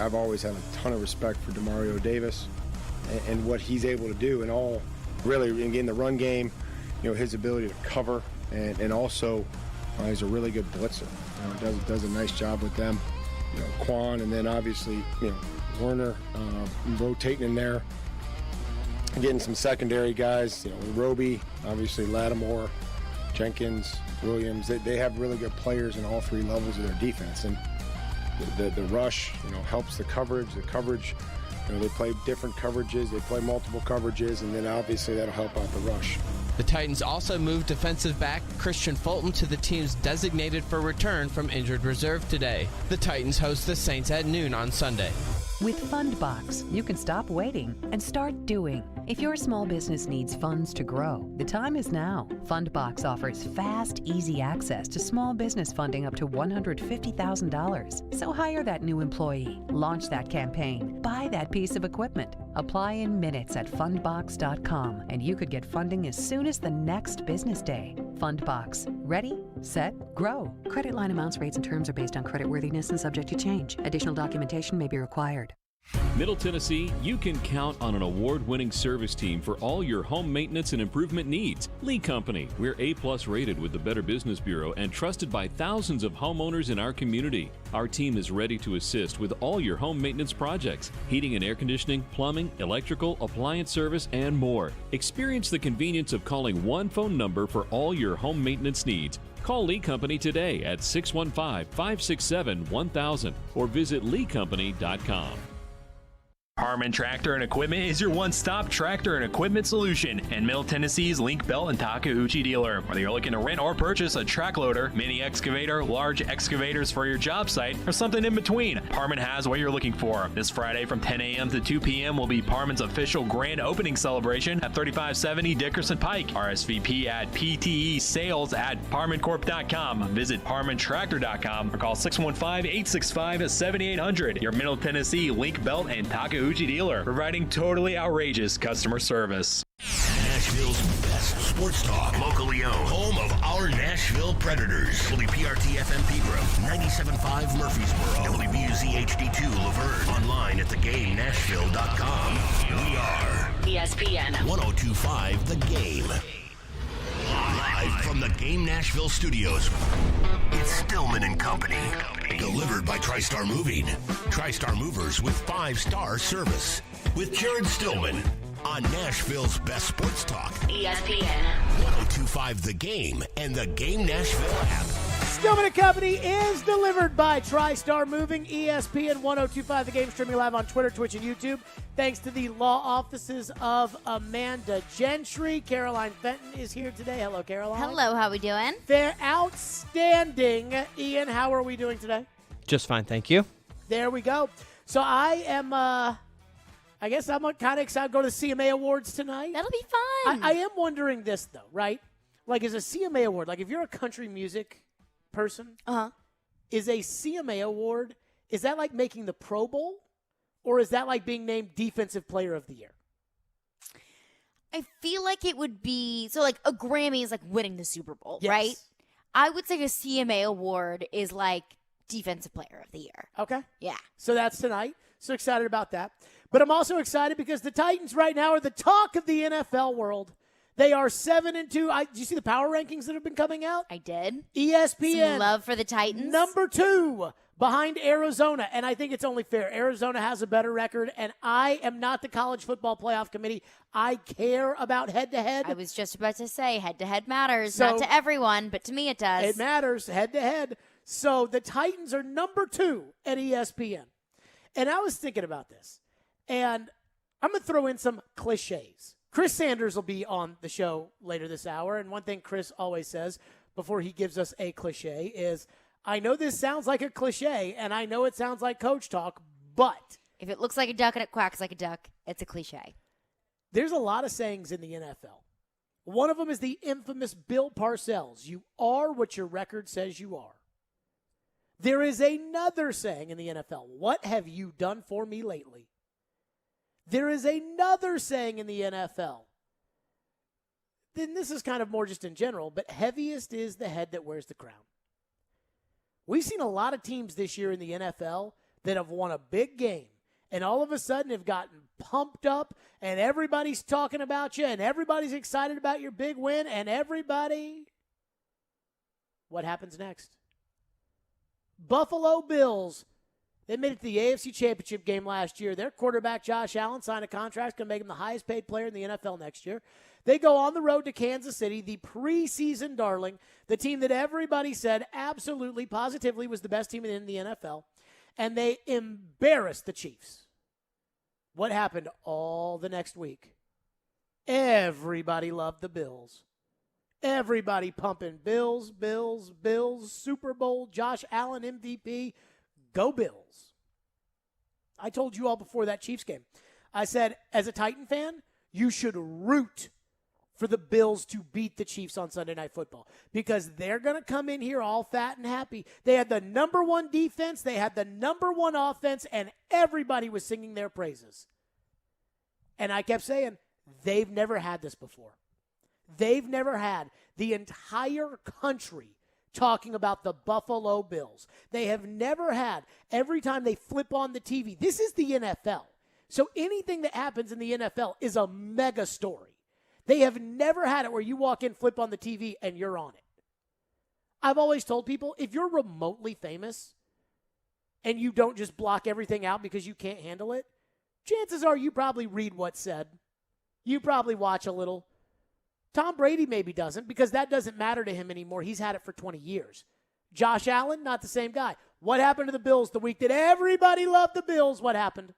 I've always had a ton of respect for Demario Davis and what he's able to do, and all really in the run game, his ability to cover, and also he's a really good blitzer. Does a nice job with them. Quan, and then obviously Werner rotating in there, getting some secondary guys. Roby, obviously Lattimore, Jenkins, Williams. They have really good players in all three levels of their defense, and the rush helps the coverage. The coverage, they play different coverages. They play multiple coverages, and then obviously that'll help out the rush. The Titans also moved defensive back Christian Fulton to the team's designated for return from injured reserve today. The Titans host the Saints at noon on Sunday. With Fundbox, you can stop waiting and start doing. If your small business needs funds to grow, the time is now. Fundbox offers fast, easy access to small business funding up to $150,000. So hire that new employee, launch that campaign, buy that piece of equipment. Apply in minutes at fundbox.com, and you could get funding as soon as the next business day. Fundbox. Ready, set, grow. Credit line amounts, rates, and terms are based on creditworthiness and subject to change. Additional documentation may be required. Middle Tennessee, you can count on an award-winning service team for all your home maintenance and improvement needs. Lee Company, we're A+ rated with the Better Business Bureau and trusted by thousands of homeowners in our community. Our team is ready to assist with all your home maintenance projects, heating and air conditioning, plumbing, electrical, appliance service, and more. Experience the convenience of calling one phone number for all your home maintenance needs. Call Lee Company today at 615-567-1000 or visit leecompany.com. Harmon Tractor and Equipment is your one-stop tractor and equipment solution and Middle Tennessee's Link Belt and Takeuchi dealer. Whether you're looking to rent or purchase a track loader, mini excavator, large excavators for your job site, or something in between, Harmon has what you're looking for. This Friday from 10 a.m. to 2 p.m. will be Harmon's official grand opening celebration at 3570 Dickerson Pike. RSVP at ptesales@harmoncorp.com. Visit harmontractor.com or call 615-865-7800. Your Middle Tennessee Link Belt and Takeuchi dealer, providing totally outrageous customer service. Nashville's best sports talk, locally owned, home of our Nashville Predators. WPRT FM Pegram, 97.5 Murfreesboro, WBUZ HD2 Laverne, online at thegamenashville.com. We are ESPN 102.5 The Game. Live from the Game Nashville studios, it's Stillman and Company. Delivered by TriStar Moving. TriStar Movers with 5-star service. With Jared Stillman on Nashville's best sports talk. ESPN 102.5 The Game and the Game Nashville app. Stillman and Company is delivered by TriStar Moving. ESPN 102.5 The Game, streaming live on Twitter, Twitch, and YouTube. Thanks to the law offices of Amanda Gentry. Caroline Fenton is here today. Hello, Caroline. Hello, how we doing? They're outstanding. Ian, how are we doing today? Just fine, thank you. There we go. So I am, I guess I'm kind of excited to go to the CMA Awards tonight. That'll be fun. I am wondering this, though, right? Like, is a CMA Award, like if you're a country music person, is a CMA Award, is that like making the Pro Bowl? Or is that like being named Defensive Player of the Year? I feel like it would be, so like a Grammy is like winning the Super Bowl, Yes. right? I would say a CMA Award is like Defensive Player of the Year. Okay. Yeah. So that's tonight. So excited about that. But I'm also excited because the Titans right now are the talk of the NFL world. They are 7-2. Do you see the power rankings that have been coming out? I did. ESPN. Some love for the Titans. Number 2 behind Arizona. And I think it's only fair. Arizona has a better record, and I am not the College Football Playoff Committee. I care about head-to-head. I was just about to say head-to-head matters. So, not to everyone, but to me it does. It matters, head-to-head. So the Titans are number 2 at ESPN. And I was thinking about this, and I'm going to throw in some cliches. Chris Sanders will be on the show later this hour, and one thing Chris always says before he gives us a cliche is, I know this sounds like a cliche, and I know it sounds like coach talk, but if it looks like a duck and it quacks like a duck, it's a cliche. There's a lot of sayings in the NFL. One of them is the infamous Bill Parcells, you are what your record says you are. There is another saying in the NFL, what have you done for me lately? There is another saying in the NFL. Then this is kind of more just in general, but heaviest is the head that wears the crown. We've seen a lot of teams this year in the NFL that have won a big game and all of a sudden have gotten pumped up and everybody's talking about you and everybody's excited about your big win and what happens next? Buffalo Bills, they made it to the AFC Championship game last year. Their quarterback, Josh Allen, signed a contract going to make him the highest paid player in the NFL next year. They go on the road to Kansas City, the preseason darling, the team that everybody said absolutely, positively was the best team in the NFL, and they embarrassed the Chiefs. What happened all the next week? Everybody loved the Bills. Everybody pumping Bills, Bills, Bills, Super Bowl, Josh Allen MVP, go Bills. I told you all before that Chiefs game. I said, as a Titan fan, you should root for the Bills to beat the Chiefs on Sunday Night Football because they're going to come in here all fat and happy. They had the number one defense, they had the number one offense, and everybody was singing their praises. And I kept saying, they've never had this before. They've never had the entire country talking about the Buffalo Bills. They have never had, every time they flip on the TV, this is the NFL. So anything that happens in the NFL is a mega story. They have never had it where you walk in, flip on the TV, and you're on it. I've always told people, if you're remotely famous and you don't just block everything out because you can't handle it, chances are you probably read what's said. You probably watch a little. Tom Brady maybe doesn't because that doesn't matter to him anymore. He's had it for 20 years. Josh Allen, not the same guy. What happened to the Bills the week that everybody loved the Bills? What happened?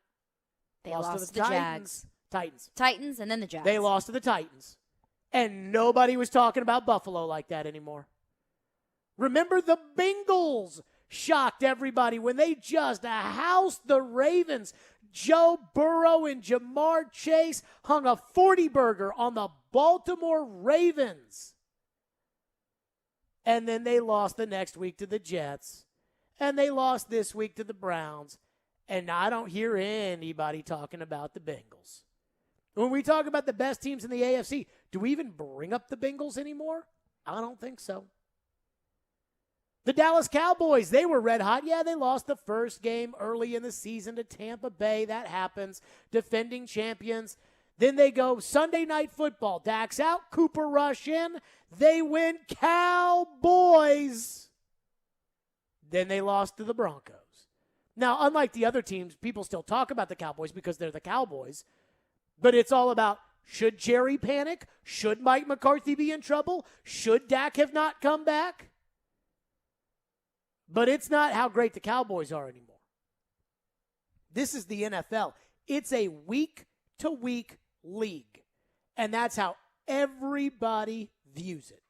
They lost to the Titans. Jags. Titans and then the Jags. They lost to the Titans. And nobody was talking about Buffalo like that anymore. Remember the Bengals shocked everybody when they just housed the Ravens. Joe Burrow and Jamar Chase hung a 40-burger on the Baltimore Ravens. And then they lost the next week to the Jets. And they lost this week to the Browns. And I don't hear anybody talking about the Bengals. When we talk about the best teams in the AFC, do we even bring up the Bengals anymore? I don't think so. The Dallas Cowboys, they were red hot. Yeah, they lost the first game early in the season to Tampa Bay. That happens. Defending champions. Then they go Sunday Night Football. Dak's out. Cooper Rush in. They win. Cowboys. Then they lost to the Broncos. Now, unlike the other teams, people still talk about the Cowboys because they're the Cowboys. But it's all about, should Jerry panic? Should Mike McCarthy be in trouble? Should Dak have not come back? But it's not how great the Cowboys are anymore. This is the NFL. It's a week-to-week league. And that's how everybody views it.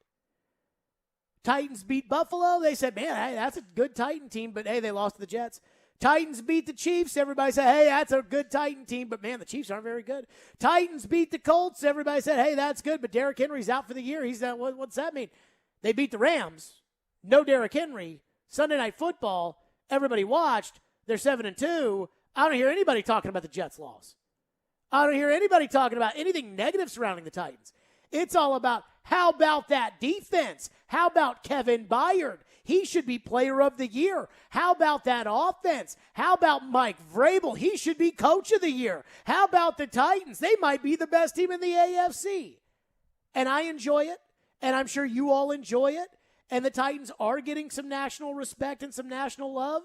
Titans beat Buffalo. They said, man, hey, that's a good Titan team, but hey, they lost to the Jets. Titans beat the Chiefs. Everybody said, hey, that's a good Titan team, but man, the Chiefs aren't very good. Titans beat the Colts. Everybody said, hey, that's good, but Derrick Henry's out for the year. He's out. What's that mean? They beat the Rams. No Derrick Henry. Sunday Night Football. Everybody watched. They're 7-2. I don't hear anybody talking about the Jets' loss. I don't hear anybody talking about anything negative surrounding the Titans. It's all about, how about that defense? How about Kevin Byard? He should be player of the year. How about that offense? How about Mike Vrabel? He should be coach of the year. How about the Titans? They might be the best team in the AFC. And I enjoy it, and I'm sure you all enjoy it. And the Titans are getting some national respect and some national love.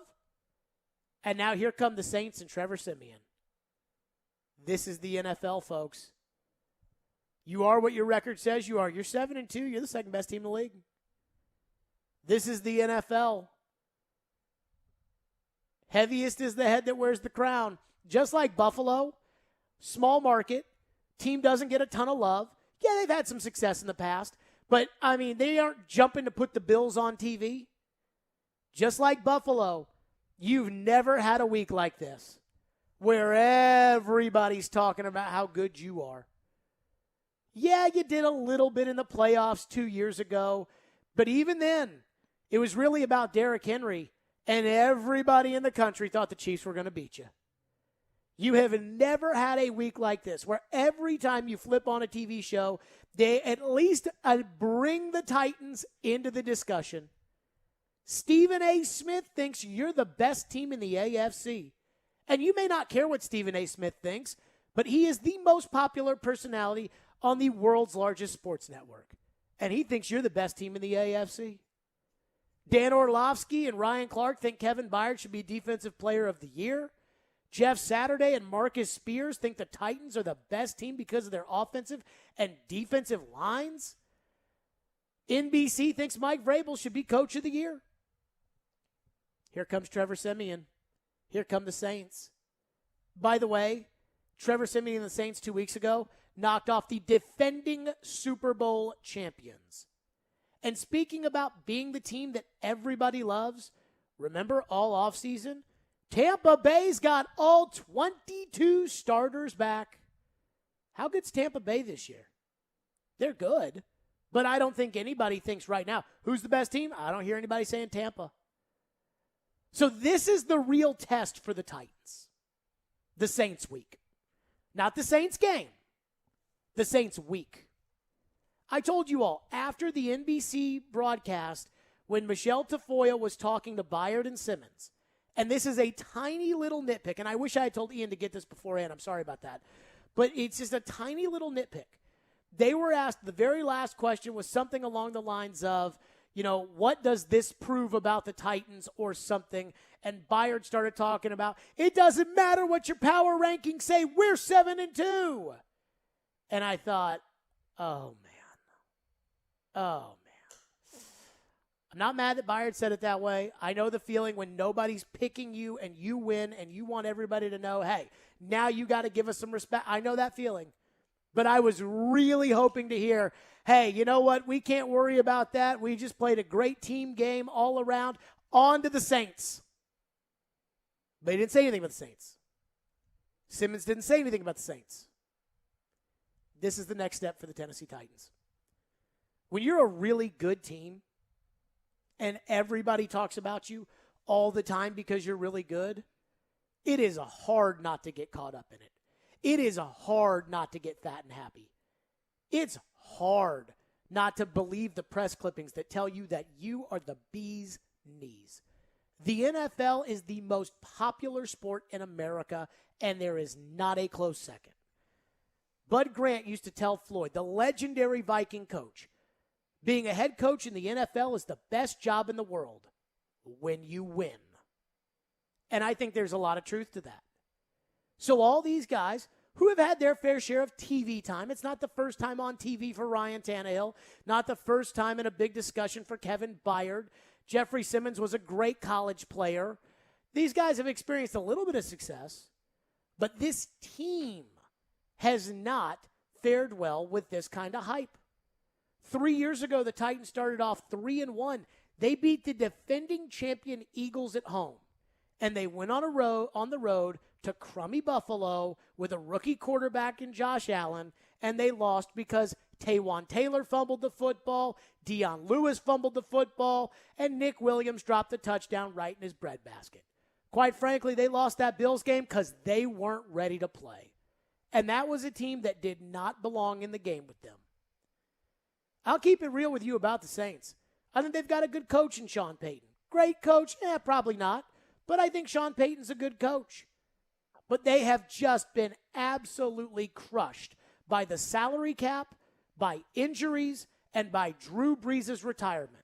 And now here come the Saints and Trevor Siemian. This is the NFL, folks. You are what your record says you are. You're 7-2. You're the second best team in the league. This is the NFL. Heaviest is the head that wears the crown. Just like Buffalo, small market, team doesn't get a ton of love. Yeah, they've had some success in the past. But, I mean, they aren't jumping to put the Bills on TV. Just like Buffalo, you've never had a week like this where everybody's talking about how good you are. Yeah, you did a little bit in the playoffs 2 years ago, but even then, it was really about Derrick Henry, and everybody in the country thought the Chiefs were going to beat you. You have never had a week like this where every time you flip on a TV show, they at least bring the Titans into the discussion. Stephen A. Smith thinks you're the best team in the AFC. And you may not care what Stephen A. Smith thinks, but he is the most popular personality on the world's largest sports network. And he thinks you're the best team in the AFC. Dan Orlovsky and Ryan Clark think Kevin Byard should be Defensive Player of the Year. Jeff Saturday and Marcus Spears think the Titans are the best team because of their offensive and defensive lines. NBC thinks Mike Vrabel should be Coach of the Year. Here comes Trevor Siemian. Here come the Saints. By the way, Trevor Siemian and the Saints 2 weeks ago knocked off the defending Super Bowl champions. And speaking about being the team that everybody loves, remember all offseason, Tampa Bay's got all 22 starters back. How good's Tampa Bay this year? They're good, but I don't think anybody thinks right now, who's the best team? I don't hear anybody saying Tampa. So this is the real test for the Titans. The Saints week. Not the Saints game. The Saints week. I told you all, after the NBC broadcast, when Michelle Tafoya was talking to Byard and Simmons, and this is a tiny little nitpick, and I wish I had told Ian to get this beforehand. I'm sorry about that. But it's just a tiny little nitpick. They were asked, the very last question was something along the lines of, what does this prove about the Titans or something? And Byard started talking about, it doesn't matter what your power rankings say, we're 7-2. And I thought, oh, man. I'm not mad that Byard said it that way. I know the feeling when nobody's picking you and you win and you want everybody to know, hey, now you got to give us some respect. I know that feeling. But I was really hoping to hear, hey, you know what? We can't worry about that. We just played a great team game all around. On to the Saints. But he didn't say anything about the Saints. Simmons didn't say anything about the Saints. This is the next step for the Tennessee Titans. When you're a really good team and everybody talks about you all the time because you're really good, it is hard not to get caught up in it. It is hard not to get fat and happy. It's hard not to believe the press clippings that tell you that you are the bee's knees. The NFL is the most popular sport in America, and there is not a close second. Bud Grant used to tell Floyd, the legendary Viking coach, being a head coach in the NFL is the best job in the world when you win. And I think there's a lot of truth to that. So all these guys who have had their fair share of TV time, it's not the first time on TV for Ryan Tannehill, not the first time in a big discussion for Kevin Byard. Jeffrey Simmons was a great college player. These guys have experienced a little bit of success, but this team has not fared well with this kind of hype. 3 years ago, the Titans started off 3-1. They beat the defending champion Eagles at home, and they went on the road to crummy Buffalo with a rookie quarterback in Josh Allen, and they lost because Taywan Taylor fumbled the football, Dion Lewis fumbled the football, and Nick Williams dropped the touchdown right in his breadbasket. Quite frankly, they lost that Bills game because they weren't ready to play. And that was a team that did not belong in the game with them. I'll keep it real with you about the Saints. I think they've got a good coach in Sean Payton. Great coach? Probably not. But I think Sean Payton's a good coach. But they have just been absolutely crushed by the salary cap, by injuries, and by Drew Brees' retirement.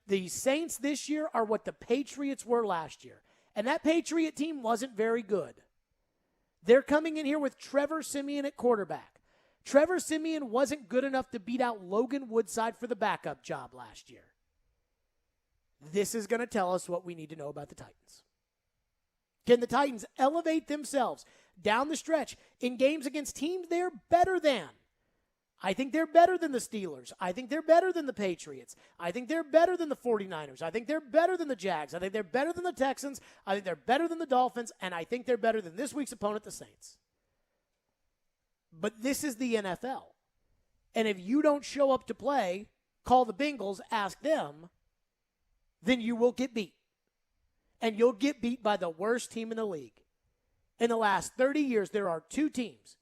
The Saints this year are what the Patriots were last year. And that Patriot team wasn't very good. They're coming in here with Trevor Siemian at quarterback. Trevor Siemian wasn't good enough to beat out Logan Woodside for the backup job last year. This is going to tell us what we need to know about the Titans. Can the Titans elevate themselves down the stretch in games against teams they're better than? I think they're better than the Steelers. I think they're better than the Patriots. I think they're better than the 49ers. I think they're better than the Jags. I think they're better than the Texans. I think they're better than the Dolphins. And I think they're better than this week's opponent, the Saints. But this is the NFL. And if you don't show up to play, call the Bengals, ask them, then you will get beat. And you'll get beat by the worst team in the league. In the last 30 years, there are two teams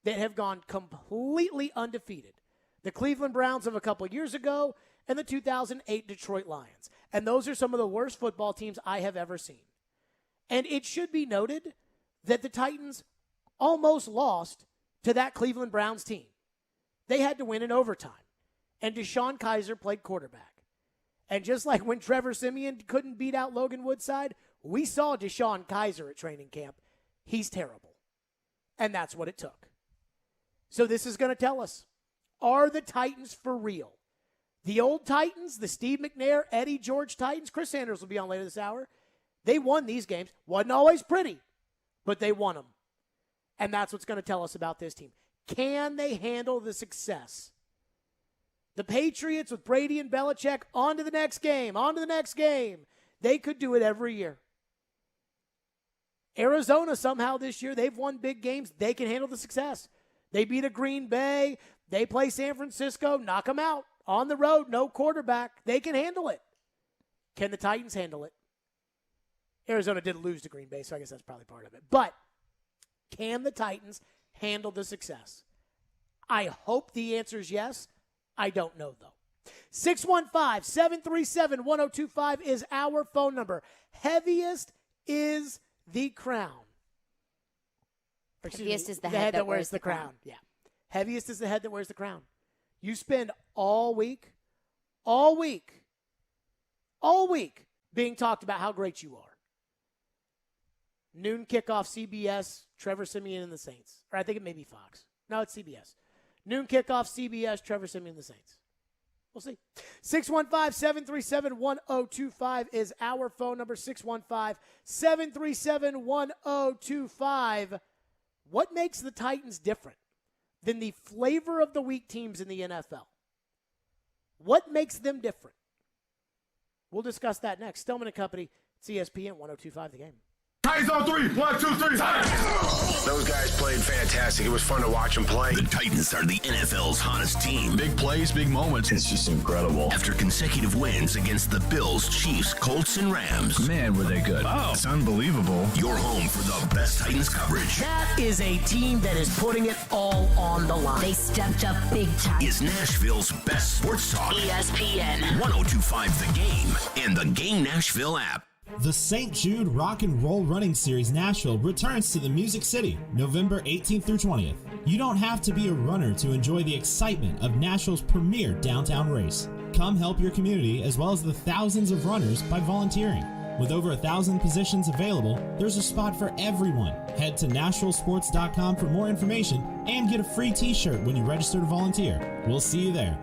that have gone completely undefeated. The Cleveland Browns of a couple years ago and the 2008 Detroit Lions. And those are some of the worst football teams I have ever seen. And it should be noted that the Titans almost lost to that Cleveland Browns team. They had to win in overtime. And Deshaun Kaiser played quarterback. And just like when Trevor Siemian couldn't beat out Logan Woodside, we saw Deshaun Kaiser at training camp. He's terrible. And that's what it took. So this is going to tell us, are the Titans for real? The old Titans, the Steve McNair, Eddie George Titans, Chris Sanders will be on later this hour. They won these games. Wasn't always pretty, but they won them. And that's what's going to tell us about this team. Can they handle the success? The Patriots with Brady and Belichick, on to the next game, on to the next game. They could do it every year. Arizona somehow this year, they've won big games. They can handle the success. They beat a Green Bay. They play San Francisco, knock them out. On the road, no quarterback. They can handle it. Can the Titans handle it? Arizona did lose to Green Bay, so I guess that's probably part of it. But can the Titans handle the success? I hope the answer is yes. I don't know, though. 615-737-1025 is our phone number. Heaviest is the crown. Heaviest is the head that wears the crown. Yeah. Heaviest is the head that wears the crown. You spend all week being talked about how great you are. Noon kickoff, CBS, Trevor Siemian and the Saints. Or I think it may be Fox. No, it's CBS. Noon kickoff, CBS, Trevor Siemian and the Saints. We'll see. 615-737-1025 is our phone number. 615-737-1025. What makes the Titans different than the flavor of the week teams in the NFL? What makes them different? We'll discuss that next. Stillman and Company, ESPN 1025 The Game. Titans on 3. 1, 2, 3. Titans! Those guys played fantastic. It was fun to watch them play. The Titans are the NFL's hottest team. Big plays, big moments. It's just incredible. After consecutive wins against the Bills, Chiefs, Colts, and Rams. Man, were they good. Oh. It's unbelievable. You're home for the best Titans coverage. That is a team that is putting it all on the line. They stepped up big time. Is Nashville's best sports talk. ESPN 1025 The Game and the Game Nashville app. The St. Jude Rock and Roll Running Series Nashville returns to the Music City, November 18th through 20th. You don't have to be a runner to enjoy the excitement of Nashville's premier downtown race. Come help your community as well as the thousands of runners by volunteering. With over 1,000 positions available, there's a spot for everyone. Head to NashvilleSports.com for more information and get a free t-shirt when you register to volunteer. We'll see you there.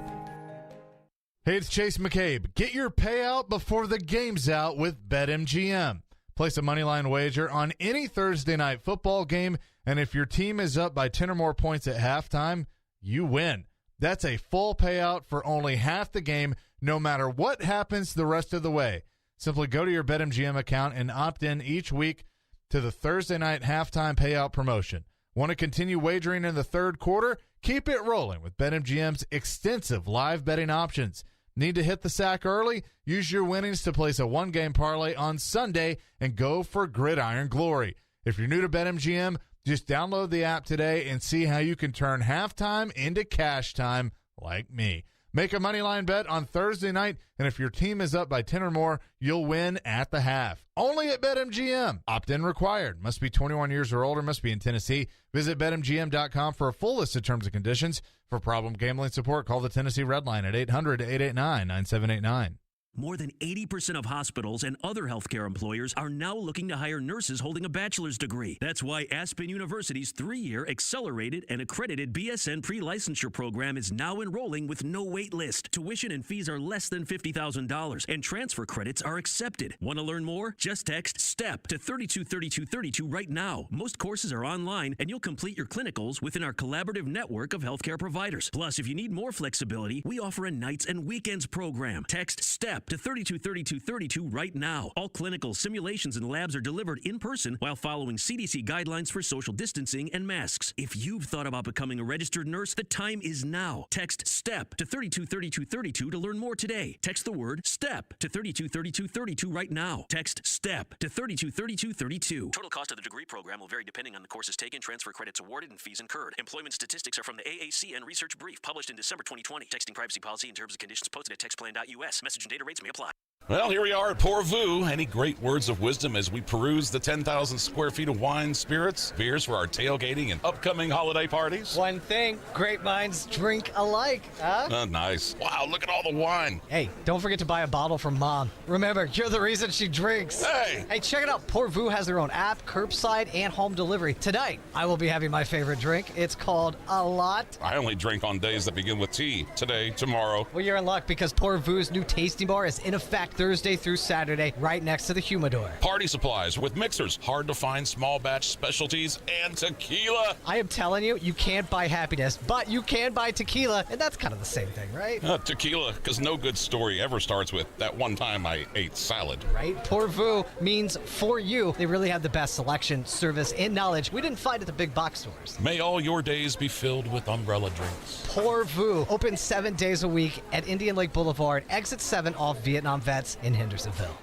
Hey, it's Chase McCabe. Get your payout before the game's out with BetMGM. Place a moneyline wager on any Thursday night football game, and if your team is up by 10 or more points at halftime, you win. That's a full payout for only half the game, no matter what happens the rest of the way. Simply go to your BetMGM account and opt in each week to the Thursday night halftime payout promotion. Want to continue wagering in the third quarter? Keep it rolling with BetMGM's extensive live betting options. Need to hit the sack early? Use your winnings to place a one-game parlay on Sunday and go for gridiron glory. If you're new to BetMGM, just download the app today and see how you can turn halftime into cash time like me. Make a moneyline bet on Thursday night, and if your team is up by 10 or more, you'll win at the half. Only at BetMGM. Opt-in required. Must be 21 years or older. Must be in Tennessee. Visit BetMGM.com for a full list of terms and conditions. For problem gambling support, call the Tennessee Red Line at 800-889-9789. More than 80% of hospitals and other healthcare employers are now looking to hire nurses holding a bachelor's degree. That's why Aspen University's 3-year accelerated and accredited BSN pre-licensure program is now enrolling with no wait list. Tuition and fees are less than $50,000 and transfer credits are accepted. Want to learn more? Just text STEP to 323232 right now. Most courses are online and you'll complete your clinicals within our collaborative network of healthcare providers. Plus, if you need more flexibility, we offer a nights and weekends program. Text STEP to 323232 right now. All clinical simulations and labs are delivered in person while following CDC guidelines for social distancing and masks. If you've thought about becoming a registered nurse, the time is now. Text STEP to 323232 to learn more today. Text the word STEP to 323232 right now. Text STEP to 323232. Total cost of the degree program will vary depending on the courses taken, transfer credits awarded, and fees incurred. Employment statistics are from the AACN Research Brief published in December 2020. Texting privacy policy and terms and conditions posted at textplan.us. Message and data rates may apply. Well, here we are at Pour Vu. Any great words of wisdom as we peruse the 10,000 square feet of wine, spirits, beers for our tailgating and upcoming holiday parties? One thing, great minds drink alike, huh? Nice. Wow, look at all the wine. Hey, don't forget to buy a bottle from Mom. Remember, you're the reason she drinks. Hey, check it out. Pour Vu has their own app, curbside, and home delivery. Tonight, I will be having my favorite drink. It's called A Lot. I only drink on days that begin with T. Today, tomorrow. Well, you're in luck because Pour Vu's new tasting bar is in effect Thursday through Saturday, right next to the humidor. Party supplies with mixers, hard to find small batch specialties, and tequila. I am telling you, you can't buy happiness, but you can buy tequila, and that's kind of the same thing, right? Tequila, because no good story ever starts with that one time I ate salad. Right? Pour Vu means for you. They really have the best selection, service, and knowledge we didn't find at the big box stores. May all your days be filled with umbrella drinks. Pour Vu, open 7 days a week at Indian Lake Boulevard, exit 7 off Vietnam Vets in Hendersonville.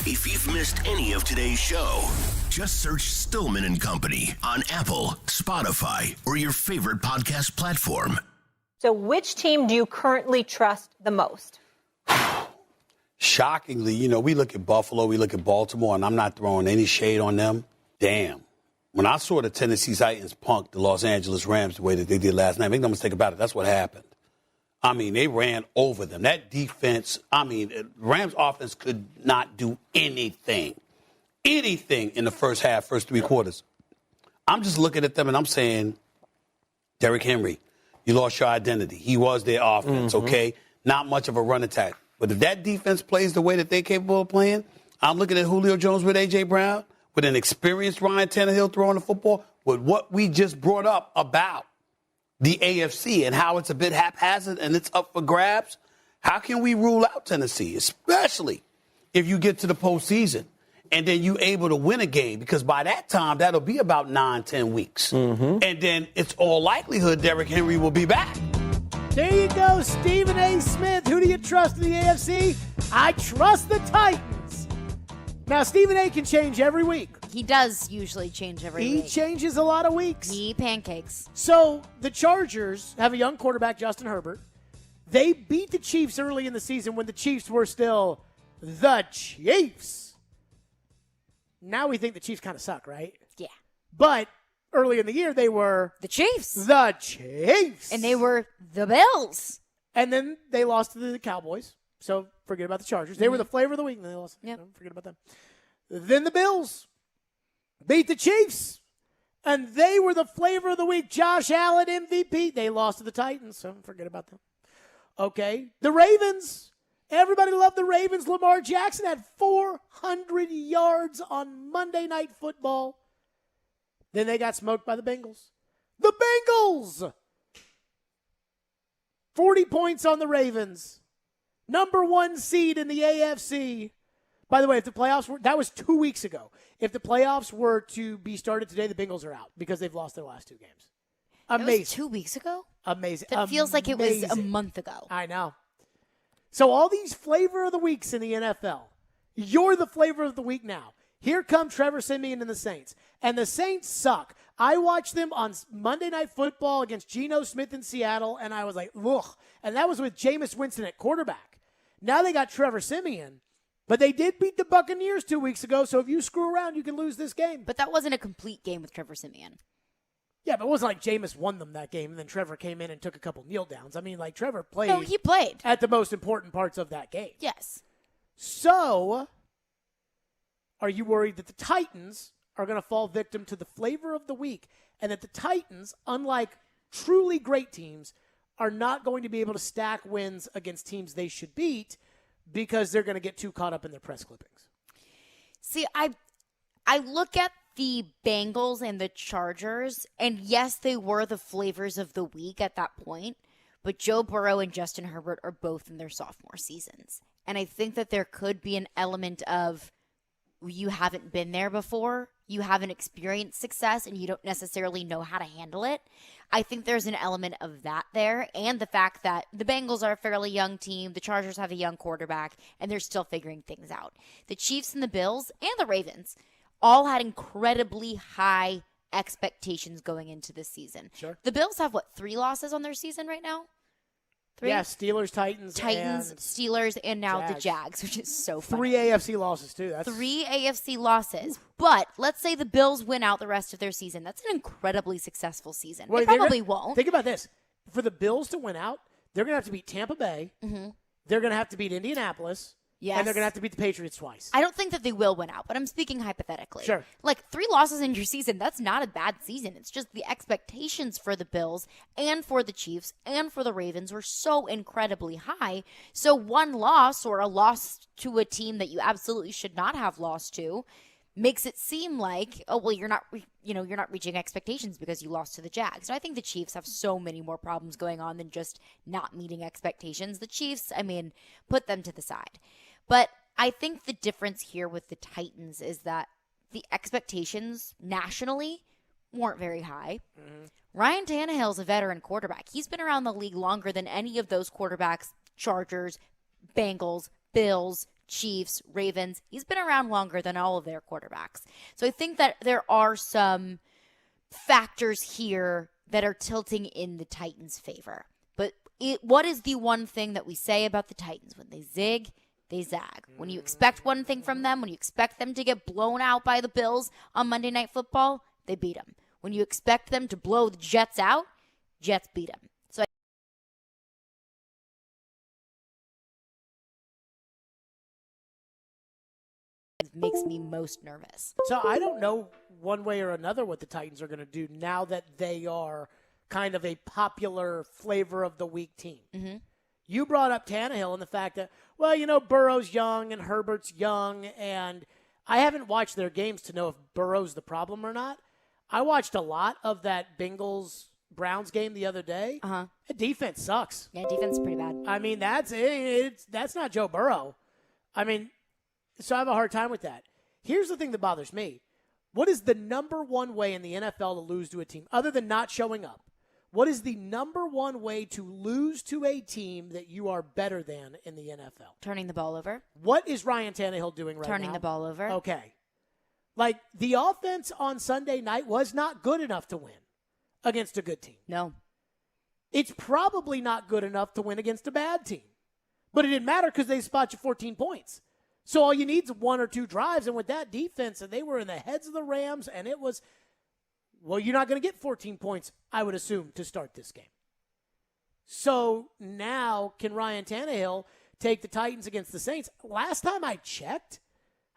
If you've missed any of today's show, just search Stillman and Company on Apple, Spotify, or your favorite podcast platform. So which team do you currently trust the most? Shockingly, we look at Buffalo, we look at Baltimore, and I'm not throwing any shade on them. Damn. When I saw the Tennessee Titans punk the Los Angeles Rams the way that they did last night, make no mistake about it, that's what happened. They ran over them. That defense, Rams offense could not do anything in the first half, first three quarters. I'm just looking at them and I'm saying, Derrick Henry, you lost your identity. He was their offense, okay? Not much of a run attack. But if that defense plays the way that they're capable of playing, I'm looking at Julio Jones with A.J. Brown, with an experienced Ryan Tannehill throwing the football, with what we just brought up about the AFC and how it's a bit haphazard and it's up for grabs. How can we rule out Tennessee, especially if you get to the postseason and then you're able to win a game? Because by that time, that'll be about 9-10 weeks. And then it's all likelihood Derrick Henry will be back. There you go, Stephen A. Smith. Who do you trust in the AFC? I trust the Titans. Now, Stephen A. can change every week. He does usually change every week. He changes a lot of weeks. He pancakes. So the Chargers have a young quarterback, Justin Herbert. They beat the Chiefs early in the season when the Chiefs were still the Chiefs. Now we think the Chiefs kind of suck, right? Yeah. But early in the year, they were the Chiefs. The Chiefs. And they were the Bills. And then they lost to the Cowboys. So forget about the Chargers. They were the flavor of the week, and they lost. Yep. Forget about them. Then the Bills beat the Chiefs, and they were the flavor of the week. Josh Allen, MVP. They lost to the Titans, so forget about them. Okay. The Ravens. Everybody loved the Ravens. Lamar Jackson had 400 yards on Monday Night Football. Then they got smoked by the Bengals. The Bengals! 40 points on the Ravens. Number 1 seed in the AFC. By the way, if the playoffs were, that was 2 weeks ago. If the playoffs were to be started today, the Bengals are out because they've lost their last 2 games. Amazing. That was 2 weeks ago? Amazing. That feels like it was a month ago. I know. So all these flavor of the weeks in the NFL, you're the flavor of the week now. Here come Trevor Siemian and the Saints. And the Saints suck. I watched them on Monday Night Football against Geno Smith in Seattle, and I was like, ugh. And that was with Jameis Winston at quarterback. Now they got Trevor Siemian, but they did beat the Buccaneers 2 weeks ago, so if you screw around, you can lose this game. But that wasn't a complete game with Trevor Siemian. Yeah, but it wasn't like Jameis won them that game, and then Trevor came in and took a couple kneel downs. I mean, like, Trevor played. No, he played. At the most important parts of that game. Yes. So, are you worried that the Titans are going to fall victim to the flavor of the week, and that the Titans, unlike truly great teams, are not going to be able to stack wins against teams they should beat because they're going to get too caught up in their press clippings? See, I look at the Bengals and the Chargers, and yes, they were the flavors of the week at that point, but Joe Burrow and Justin Herbert are both in their sophomore seasons. And I think that there could be an element of you haven't been there before, you haven't experienced success, and you don't necessarily know how to handle it. I think there's an element of that there, and the fact that the Bengals are a fairly young team, the Chargers have a young quarterback, and they're still figuring things out. The Chiefs and the Bills and the Ravens all had incredibly high expectations going into this season. Sure. The Bills have, 3 losses on their season right now? 3? Yeah, Steelers, Titans, Steelers, and now Jags. the Jags, which is so funny. 3 AFC losses, too. That's 3 AFC losses. But let's say the Bills win out the rest of their season. That's an incredibly successful season. Well, they probably won't. Think about this. For the Bills to win out, they're going to have to beat Tampa Bay. Mm-hmm. They're going to have to beat Indianapolis. Yes. And they're going to have to beat the Patriots twice. I don't think that they will win out, but I'm speaking hypothetically. Sure. Like 3 losses in your season, that's not a bad season. It's just the expectations for the Bills and for the Chiefs and for the Ravens were so incredibly high. So one loss or a loss to a team that you absolutely should not have lost to makes it seem like, oh, well, you're not reaching expectations because you lost to the Jags. And I think the Chiefs have so many more problems going on than just not meeting expectations. The Chiefs, I mean, put them to the side. But I think the difference here with the Titans is that the expectations nationally weren't very high. Mm-hmm. Ryan Tannehill's a veteran quarterback. He's been around the league longer than any of those quarterbacks, Chargers, Bengals, Bills, Chiefs, Ravens. He's been around longer than all of their quarterbacks. So I think that there are some factors here that are tilting in the Titans' favor. But what is the one thing that we say about the Titans? When they zig, they zag. When you expect one thing from them, when you expect them to get blown out by the Bills on Monday Night Football, they beat them. When you expect them to blow the Jets out, Jets beat them. So it makes me most nervous. So I don't know one way or another what the Titans are going to do now that they are kind of a popular flavor of the week team. Mm-hmm. You brought up Tannehill and the fact that, well, Burrow's young and Herbert's young, and I haven't watched their games to know if Burrow's the problem or not. I watched a lot of that Bengals-Browns game the other day. Uh-huh. The defense sucks. Yeah, defense is pretty bad. I mean, that's not Joe Burrow. I mean, so I have a hard time with that. Here's the thing that bothers me. What is the number one way in the NFL to lose to a team, other than not showing up? What is the number one way to lose to a team that you are better than in the NFL? Turning the ball over. What is Ryan Tannehill doing right now? Turning the ball over. Okay. Like, the offense on Sunday night was not good enough to win against a good team. No. It's probably not good enough to win against a bad team. But it didn't matter because they spot you 14 points. So all you need is 1 or 2 drives. And with that defense, and they were in the heads of the Rams, and it was, well, you're not going to get 14 points, I would assume, to start this game. So now can Ryan Tannehill take the Titans against the Saints? Last time I checked,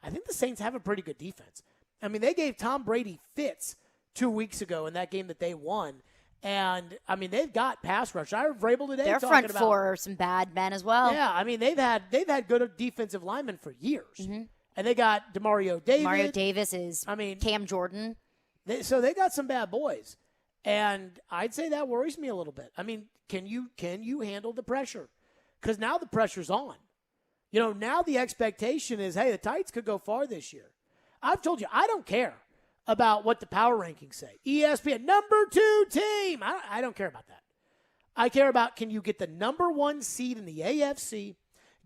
I think the Saints have a pretty good defense. I mean, they gave Tom Brady fits 2 weeks ago in that game that they won. And, I mean, they've got pass rush. I heard Vrabel today Their front four are some bad men as well. Yeah, I mean, they've had good defensive linemen for years. Mm-hmm. And they got DeMario Davis. Mario Davis is Cam Jordan. So they got some bad boys. And I'd say that worries me a little bit. I mean, can you handle the pressure? Because now the pressure's on. Now the expectation is, hey, the Titans could go far this year. I've told you, I don't care about what the power rankings say. ESPN, number 2 team. I don't care about that. I care about, can you get the number 1 seed in the AFC,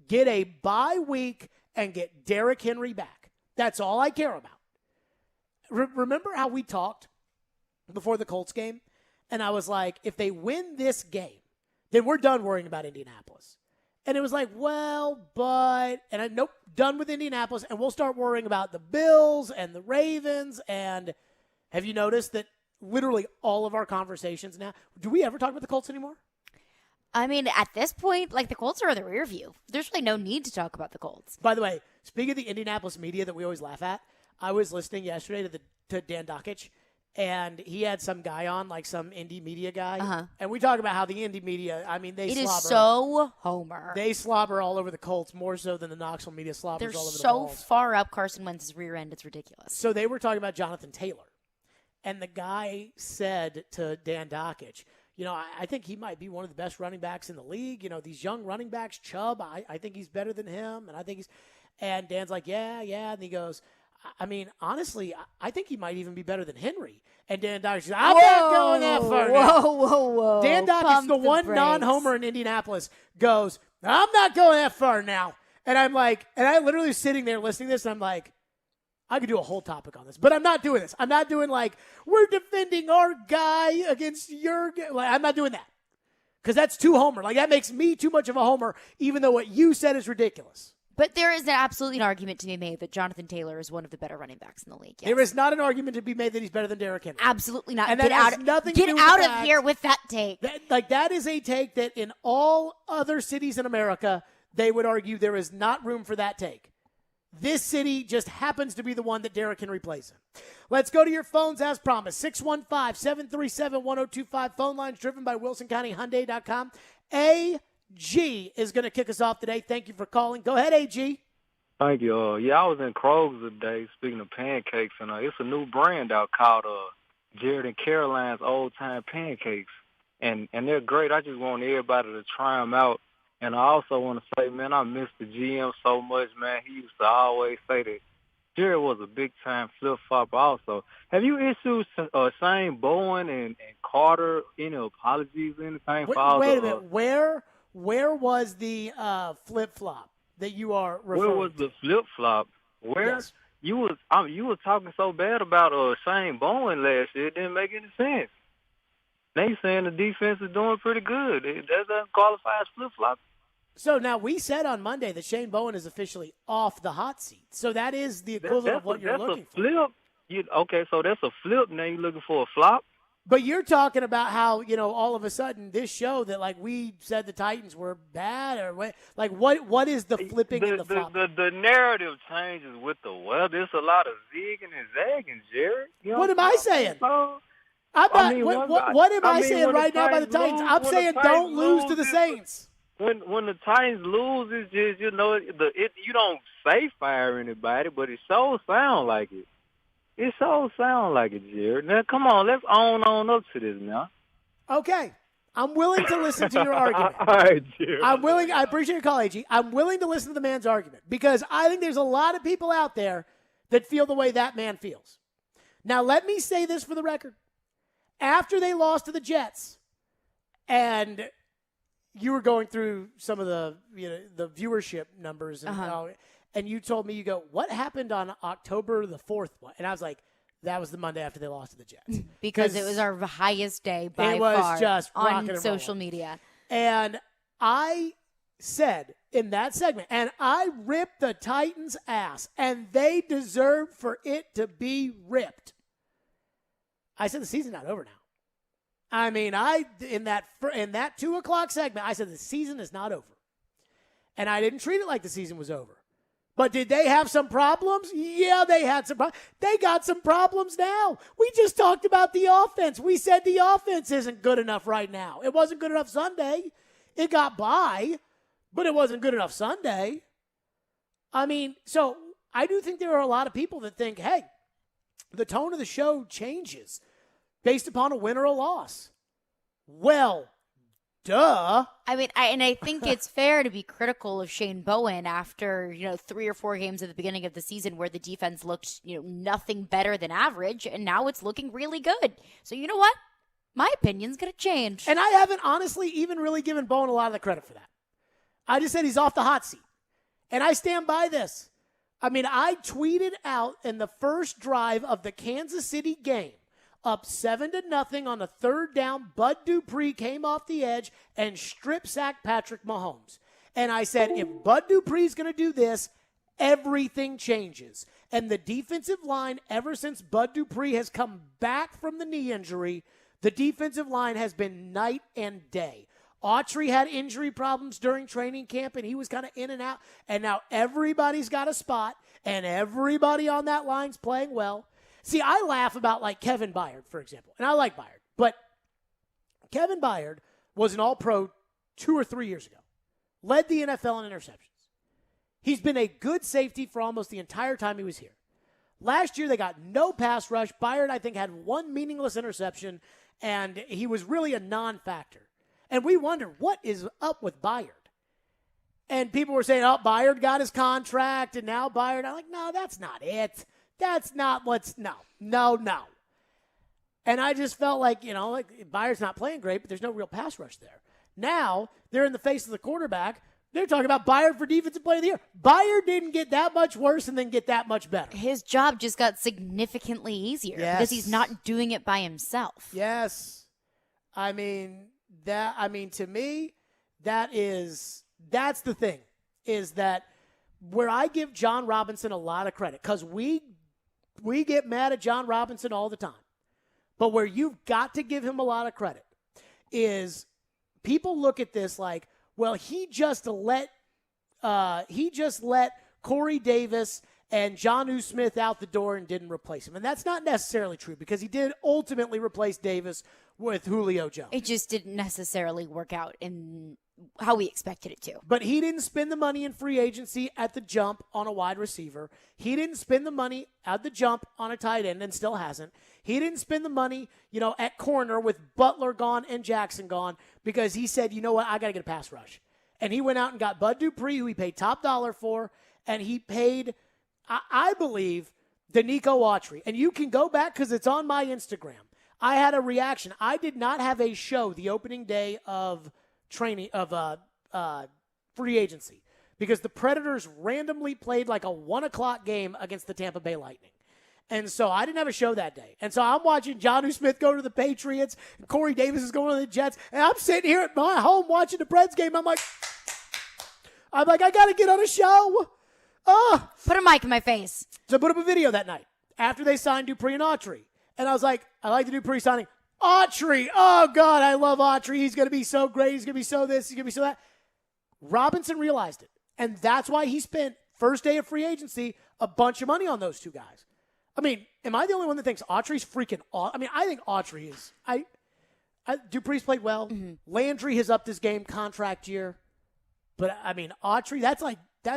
get a bye week, and get Derrick Henry back. That's all I care about. Remember how we talked before the Colts game? And I was like, if they win this game, then we're done worrying about Indianapolis. And it was like, nope, done with Indianapolis, and we'll start worrying about the Bills and the Ravens. And have you noticed that literally all of our conversations now, do we ever talk about the Colts anymore? I mean, at this point, the Colts are in the rear view. There's really no need to talk about the Colts. By the way, speaking of the Indianapolis media that we always laugh at, I was listening yesterday to Dan Lovitz, and he had some guy on, some indie media guy. Uh-huh. And we talk about how the indie media, I mean, it slobber. Is so Homer. They slobber all over the Colts more so than the Knoxville media slobbers all over the They're balls. so far up Carson Wentz's rear end, it's ridiculous. So they were talking about Jonathan Taylor. And the guy said to Dan Lovitz, I think he might be one of the best running backs in the league. These young running backs, Chubb, I think he's better than him. And Dan's like, yeah. And he goes, I mean, honestly, I think he might even be better than Henry. And Dan Lovitz says, I'm not going that far now. Whoa. Dan Lovitz, the one non-homer in Indianapolis, goes, I'm not going that far now. And I'm like, and I literally was sitting there listening to this, and I'm like, I could do a whole topic on this, but I'm not doing this. I'm not doing we're defending our guy against your guy. I'm not doing that. Because that's too homer. Like, that makes me too much of a homer, even though what you said is ridiculous. But there is absolutely an argument to be made that Jonathan Taylor is one of the better running backs in the league. Yes. There is not an argument to be made that he's better than Derrick Henry. Absolutely not. And Get that has out, nothing get to do out with of here with that take. That is a take that in all other cities in America, they would argue there is not room for that take. This city just happens to be the one that Derrick Henry plays in. Let's go to your phones as promised. 615-737-1025. Phone lines driven by WilsonCountyHyundai.com. AG is going to kick us off today. Thank you for calling. Go ahead, AG. Thank you. I was in Kroger's today, speaking of pancakes, and it's a new brand out called Jared and Caroline's Old Time Pancakes, and they're great. I just want everybody to try them out. And I also want to say, man, I miss the GM so much, man. He used to always say that Jared was a big-time flip-flopper also. Have you issued Shane Bowen and Carter any apologies or anything? Wait a minute. Where was the flip-flop that you are referring to? Where was the flip-flop? Where? Yes. You was talking so bad about Shane Bowen last year, it didn't make any sense. They saying the defense is doing pretty good. That doesn't qualify as flip-flop. So now we said on Monday that Shane Bowen is officially off the hot seat. So that is the equivalent of what you're looking for. That's a flip. Okay, so that's a flip. Now you're looking for a flop? But you're talking about how, all of a sudden this show that, like, we said the Titans were bad or what is the flipping and the flop? The narrative changes with the weather. There's a lot of zigging and zagging, Jared. What am I saying? What am I saying right now by the Titans? I'm saying don't lose to the Saints. When the Titans lose, it's just, you don't say fire anybody, but it so sound like it. It so sound like it, Jared. Now, come on, let's own on up to this now. Okay. I'm willing to listen to your argument. All right, Jared. I appreciate your call, AG. I'm willing to listen to the man's argument because I think there's a lot of people out there that feel the way that man feels. Now, let me say this for the record. After they lost to the Jets, and you were going through some of the the viewership numbers, and you told me, you go, what happened on October the 4th? And I was like, that was the Monday after they lost to the Jets. Because it was our highest day by far. It was just on social media. And I said in that segment, and I ripped the Titans' ass, and they deserved for it to be ripped. I said the season's not over now. I mean, in that 2 o'clock segment, I said the season is not over. And I didn't treat it like the season was over. But did they have some problems? Yeah, they had some problems. They got some problems now. We just talked about the offense. We said the offense isn't good enough right now. It wasn't good enough Sunday. It got by, but it wasn't good enough Sunday. I mean, so I do think there are a lot of people that think, hey, the tone of the show changes based upon a win or a loss. Well, duh. I mean, I think it's fair to be critical of Shane Bowen after, 3 or 4 games at the beginning of the season where the defense looked, nothing better than average, and now it's looking really good. So you know what? My opinion's going to change. And I haven't honestly even really given Bowen a lot of the credit for that. I just said he's off the hot seat. And I stand by this. I mean, I tweeted out in the first drive of the Kansas City game, up 7-0 on a 3rd down, Bud Dupree came off the edge and strip-sacked Patrick Mahomes. And I said, if Bud Dupree's going to do this, everything changes. And the defensive line, ever since Bud Dupree has come back from the knee injury, the defensive line has been night and day. Autry had injury problems during training camp, and he was kind of in and out. And now everybody's got a spot, and everybody on that line's playing well. See, I laugh about, like, Kevin Byard, for example, and I like Byard, but Kevin Byard was an All-Pro 2 or 3 years ago, led the NFL in interceptions. He's been a good safety for almost the entire time he was here. Last year, they got no pass rush. Byard, I think, had 1 meaningless interception, and he was really a non-factor. And we wonder, what is up with Byard? And people were saying, Byard got his contract, and now Byard. I'm like, no, that's not it. That's not what's, no. And I just felt like, Byard's not playing great, but there's no real pass rush there. Now, they're in the face of the quarterback. They're talking about Byard for Defensive Player of the Year. Byard didn't get that much worse and then get that much better. His job just got significantly easier because he's not doing it by himself. Yes. I mean, to me, that's the thing, is that where I give John Robinson a lot of credit, because we get mad at John Robinson all the time, but where you've got to give him a lot of credit is people look at this like, well, he just let Corey Davis and Jonnu Smith out the door and didn't replace him. And that's not necessarily true, because he did ultimately replace Davis with Julio Jones. It just didn't necessarily work out in how we expected it to. But he didn't spend the money in free agency at the jump on a wide receiver. He didn't spend the money at the jump on a tight end, and still hasn't. He didn't spend the money, at corner with Butler gone and Jackson gone, because he said, you know what, I got to get a pass rush. And he went out and got Bud Dupree, who he paid top dollar for, and he paid, I believe, Danico Autry. And you can go back, because it's on my Instagram. I had a reaction. I did not have a show the opening day of training of free agency, because the Predators randomly played like a 1:00 game against the Tampa Bay Lightning. And so I didn't have a show that day. And so I'm watching Jonnu Smith go to the Patriots, and Corey Davis is going to the Jets, and I'm sitting here at my home watching the Preds game. I'm like, I got to get on a show. Oh. Put a mic in my face. So I put up a video that night after they signed Dupree and Autry. And I was like, I like the Dupree signing. Autry, oh, God, I love Autry. He's going to be so great. He's going to be so this. He's going to be so that. Robinson realized it. And that's why he spent, first day of free agency, a bunch of money on those two guys. I mean, am I the only one that thinks Autry's freaking awesome? I mean, I think Autry is. Dupree's played well. Mm-hmm. Landry has upped his game contract year. But, I mean, Autry, that's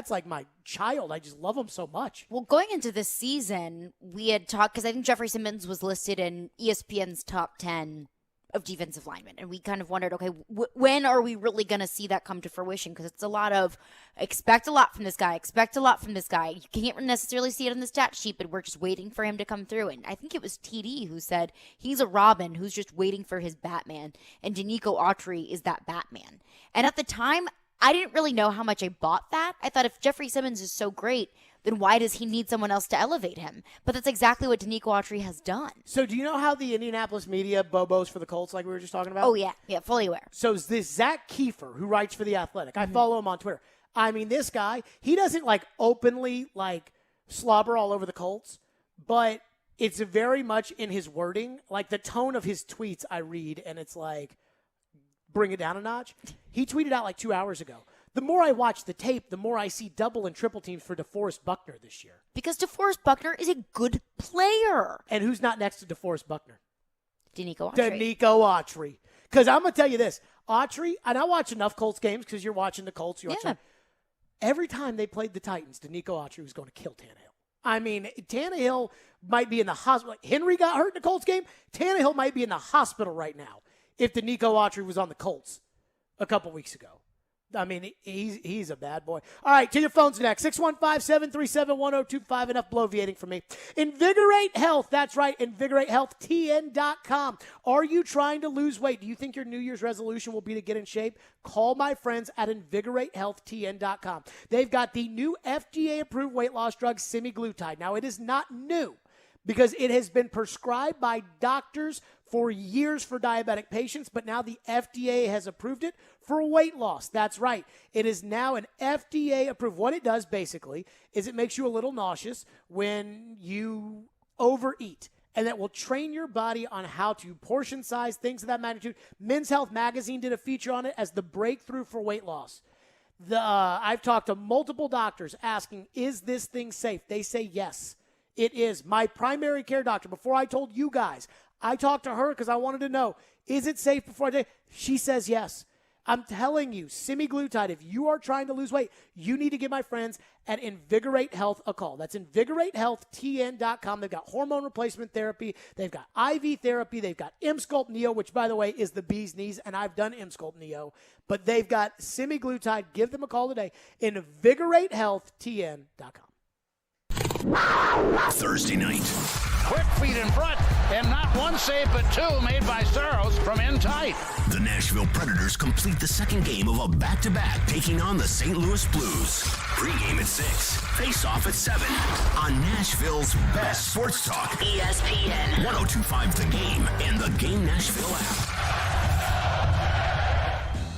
like my child. I just love him so much. Well, going into this season, we had talked, because I think Jeffrey Simmons was listed in ESPN's top 10 of defensive linemen. And we kind of wondered, okay, when are we really going to see that come to fruition? Because it's a lot of expect a lot from this guy, expect a lot from this guy. You can't necessarily see it on the stat sheet, but we're just waiting for him to come through. And I think it was TD who said he's a Robin who's just waiting for his Batman. And Danico Autry is that Batman. And at the time, I didn't really know how much I bought that. I thought if Jeffrey Simmons is so great, then why does he need someone else to elevate him? But that's exactly what Danico Autry has done. So do you know how the Indianapolis media bobos for the Colts, like we were just talking about? Oh, yeah. Yeah, fully aware. So is this Zach Kiefer, who writes for The Athletic. I follow him on Twitter. I mean, this guy, he doesn't, openly, slobber all over the Colts, but it's very much in his wording. Like, the tone of his tweets I read, and it's like, bring it down a notch. He tweeted out 2 hours ago, the more I watch the tape, the more I see double and triple teams for DeForest Buckner this year. Because DeForest Buckner is a good player. And who's not next to DeForest Buckner? Danico Autry. Danico Autry. Because I'm going to tell you this. Autry, and I watch enough Colts games because you're watching the Colts. Every time they played the Titans, Danico Autry was going to kill Tannehill. I mean, Tannehill might be in the hospital. Henry got hurt in the Colts game. Tannehill might be in the hospital right now if Danico Autry was on the Colts a couple weeks ago. I mean, he's a bad boy. All right, to your phones next. 615-737-1025. Enough bloviating for me. Invigorate Health. That's right, InvigorateHealthTN.com. Are you trying to lose weight? Do you think your New Year's resolution will be to get in shape? Call my friends at InvigorateHealthTN.com. They've got the new FDA-approved weight loss drug, semaglutide. Now, it is not new, because it has been prescribed by doctors for years for diabetic patients, but now the FDA has approved it for weight loss. That's right. It is now an FDA approved. What it does basically is it makes you a little nauseous when you overeat, and that will train your body on how to portion size, things of that magnitude. Men's Health Magazine did a feature on it as the breakthrough for weight loss. I've talked to multiple doctors asking, is this thing safe? They say yes. It is. My primary care doctor, before I told you guys, I talked to her because I wanted to know, is it safe before I did? She says yes. I'm telling you, semaglutide, if you are trying to lose weight, you need to give my friends at Invigorate Health a call. That's InvigorateHealthTN.com. They've got hormone replacement therapy. They've got IV therapy. They've got M-Sculpt Neo, which, by the way, is the bee's knees, and I've done M-Sculpt Neo. But they've got semaglutide. Give them a call today. InvigorateHealthTN.com. Thursday night. Quick feet in front, and not one save but two made by Saros from in tight. The Nashville Predators complete the second game of a back-to-back, taking on the St. Louis Blues. Pre-game at 6, face-off at 7 on Nashville's best sports talk. ESPN 102.5 The Game and the Game Nashville app.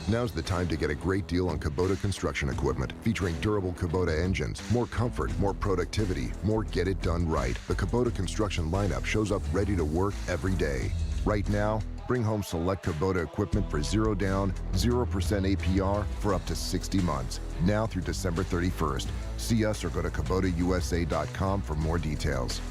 Now's the time to get a great deal on Kubota construction equipment featuring durable Kubota engines, more comfort, more productivity, more get it done right. The Kubota construction lineup shows up ready to work every day. Right now, bring home select Kubota equipment for 0 down, 0% APR for up to 60 months. Now through December 31st. See us or go to KubotaUSA.com for more details.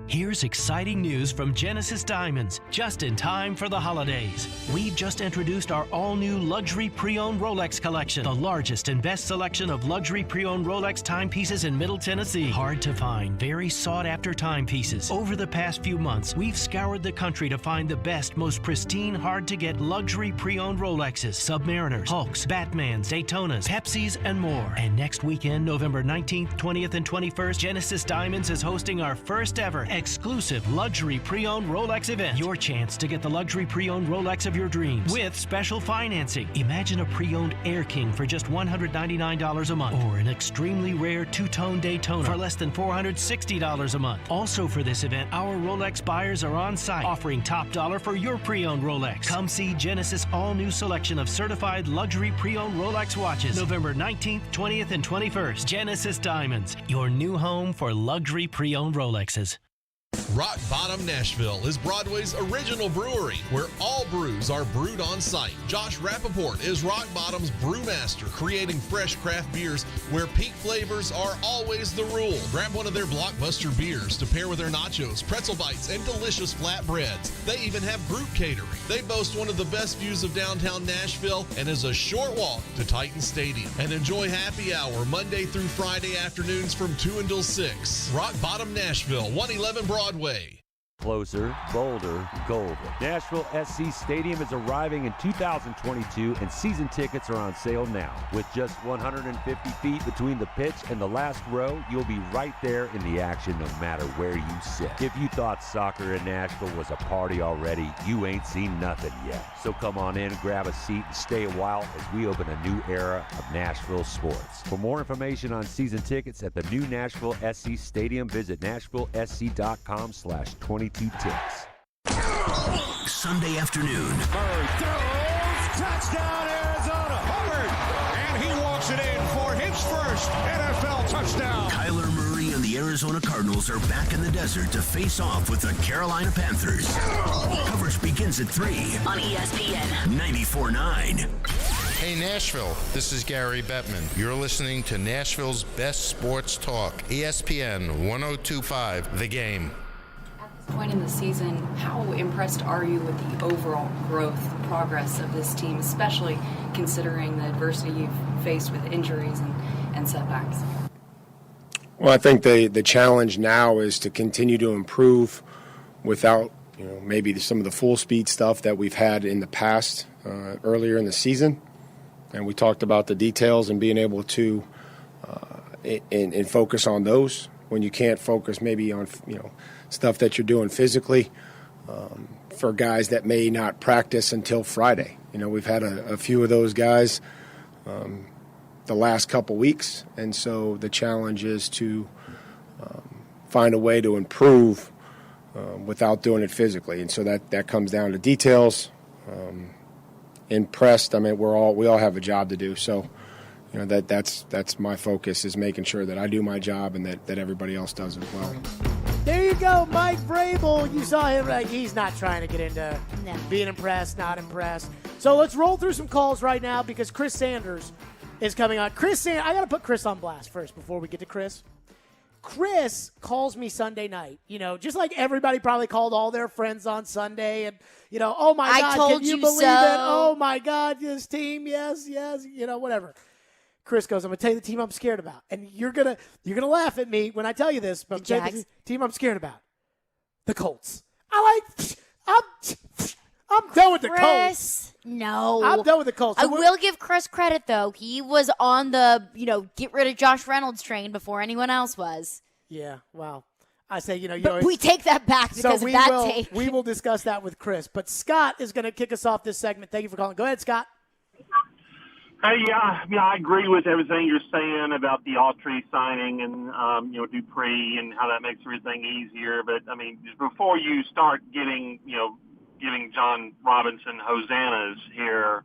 Here's exciting news from Genesis Diamonds, just in time for the holidays. We've just introduced our all-new luxury pre-owned Rolex collection, the largest and best selection of luxury pre-owned Rolex timepieces in Middle Tennessee. Hard to find, very sought-after timepieces. Over the past few months, we've scoured the country to find the best, most pristine, hard-to-get luxury pre-owned Rolexes, Submariners, Hulks, Batmans, Daytonas, Pepsis, and more. And next weekend, November 19th, 20th, and 21st, Genesis Diamonds is hosting our first ever exclusive luxury pre-owned Rolex event. Your chance to get the luxury pre-owned Rolex of your dreams with special financing. Imagine a pre-owned Air King for just $199 a month, or an extremely rare two-tone Daytona for less than $460 a month. Also for this event, our Rolex buyers are on site offering top dollar for your pre-owned Rolex. Come see Genesis all-new selection of certified luxury pre-owned Rolex watches November 19th, 20th, and 21st. Genesis Diamonds, your new home for luxury pre-owned Rolexes. Rock Bottom Nashville is Broadway's original brewery, where all brews are brewed on site. Josh Rappaport is Rock Bottom's brewmaster, creating fresh craft beers where peak flavors are always the rule. Grab one of their blockbuster beers to pair with their nachos, pretzel bites, and delicious flatbreads. They even have group catering. They boast one of the best views of downtown Nashville and is a short walk to Titan Stadium. And enjoy happy hour Monday through Friday afternoons from 2 until 6. Rock Bottom Nashville, 111 Broadway. Closer, bolder, golden. Nashville SC Stadium is arriving in 2022, and season tickets are on sale now. With just 150 feet between the pitch and the last row, you'll be right there in the action no matter where you sit. If you thought soccer in Nashville was a party already, you ain't seen nothing yet. So come on in, grab a seat, and stay a while as we open a new era of Nashville sports. For more information on season tickets at the new Nashville SC Stadium, visit NashvilleSC.com/22 ticks. Sunday afternoon. Murray throws, touchdown Arizona. Hubbard, and he walks it in for his first NFL touchdown. Kyler Murray and the Arizona Cardinals are back in the desert to face off with the Carolina Panthers. Coverage begins at 3 on ESPN 94.9. Hey Nashville, this is Gary Bettman. You're listening to Nashville's best sports talk, ESPN 102.5 The Game. Point in the season, how impressed are you with the overall growth, progress of this team, especially considering the adversity you've faced with injuries and setbacks? Well, I think the challenge now is to continue to improve without, maybe some of the full speed stuff that we've had in the past earlier in the season. And we talked about the details and being able to and focus on those when you can't focus maybe on, stuff that you're doing physically for guys that may not practice until Friday. We've had a few of those guys the last couple weeks, and so the challenge is to find a way to improve without doing it physically. And so that comes down to details. Impressed, we all have a job to do. So, that's my focus, is making sure that I do my job and that everybody else does as well. There you go, Mike Vrabel. You saw him, he's not trying to get into being impressed, not impressed. So let's roll through some calls right now because Chris Sanders is coming on. I got to put Chris on blast first before we get to Chris. Chris calls me Sunday night, just like everybody probably called all their friends on Sunday and, oh my God, can you believe it? Oh my God, this team, yes, whatever. Chris goes, I'm going to tell you the team I'm scared about. And you're gonna laugh at me when I tell you this, but the team I'm scared about. The Colts. I'm done with the Colts. No. I'm done with the Colts. I will give Chris credit, though. He was on the, get rid of Josh Reynolds train before anyone else was. Yeah, well, I say, but we take that back because of that take. We will discuss that with Chris. But Scott is going to kick us off this segment. Thank you for calling. Go ahead, Scott. Yeah, I agree with everything you're saying about the Autry signing and, Dupree and how that makes everything easier. But, I mean, before you start giving John Robinson hosannas here,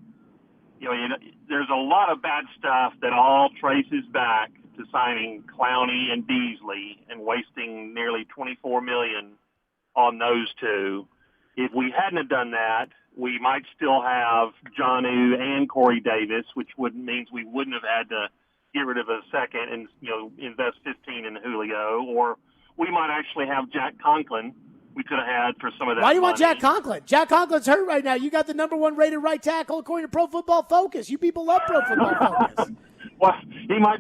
there's a lot of bad stuff that all traces back to signing Clowney and Beasley and wasting nearly $24 million on those two. If we hadn't have done that, we might still have Jonnu and Corey Davis, which means we wouldn't have had to get rid of a second and invest 15 in Julio, or we might actually have Jack Conklin. We could have had for some of that. Why do you want money. Jack Conklin? Jack Conklin's hurt right now. You got the number 1 rated right tackle according to Pro Football Focus. You people love Pro Football Focus. Well, he might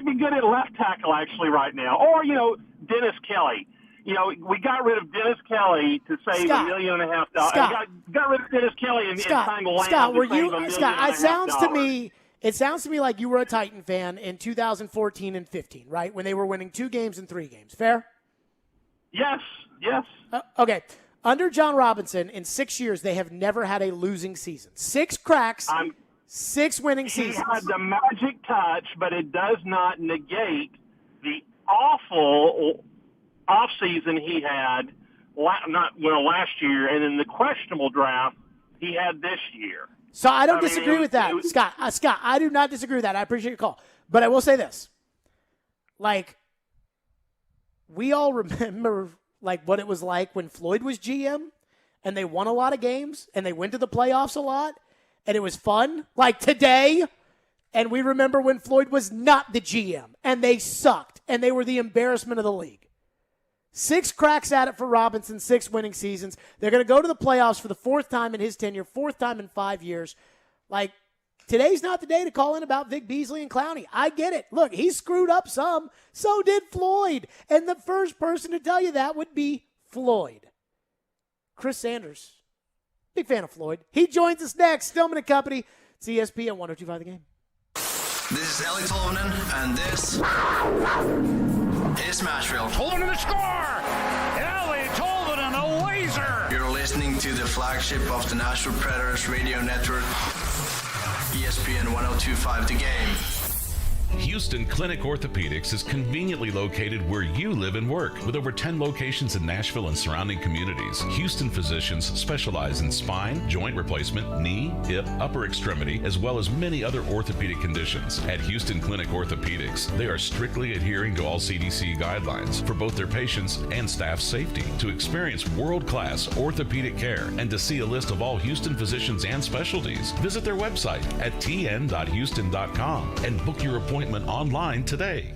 be good at left tackle actually right now, or Dennis Kelly. We got rid of Dennis Kelly to save $1.5 million. Got rid of Dennis Kelly and signed Lamb Scott, to save $1.5 million. Scott, it sounds to me like you were a Titan fan in 2014 and 15, right? When they were winning 2 games and 3 games. Fair? Yes. Okay. Under John Robinson, in 6 years, they have never had a losing season. 6 cracks, 6 winning seasons. He had the magic touch, but it does not negate the awful offseason he had last year, and in the questionable draft he had this year. So I don't disagree with that, Scott. Scott, I do not disagree with that. I appreciate your call. But I will say this. We all remember, what it was like when Floyd was GM, and they won a lot of games, and they went to the playoffs a lot, and it was fun, like today. And we remember when Floyd was not the GM, and they sucked, and they were the embarrassment of the league. 6 cracks at it for Robinson, 6 winning seasons. They're going to go to the playoffs for the 4th time in his tenure, 4th time in 5 years. Today's not the day to call in about Vic Beasley and Clowney. I get it. Look, he screwed up some. So did Floyd. And the first person to tell you that would be Floyd. Chris Sanders. Big fan of Floyd. He joins us next. Stillman & Company. It's ESPN 102.5 The Game. This is Ellie Tolvanen, and this is Nashville. Tolvanen to score! Ellie Tolvanen, a laser! You're listening to the flagship of the Nashville Predators radio network, ESPN 102.5 The Game. Houston Clinic Orthopedics is conveniently located where you live and work. With over 10 locations in Nashville and surrounding communities, Houston physicians specialize in spine, joint replacement, knee, hip, upper extremity, as well as many other orthopedic conditions. At Houston Clinic Orthopedics, they are strictly adhering to all CDC guidelines for both their patients and staff safety. To experience world-class orthopedic care and to see a list of all Houston physicians and specialties, visit their website at tn.houston.com and book your appointment online today.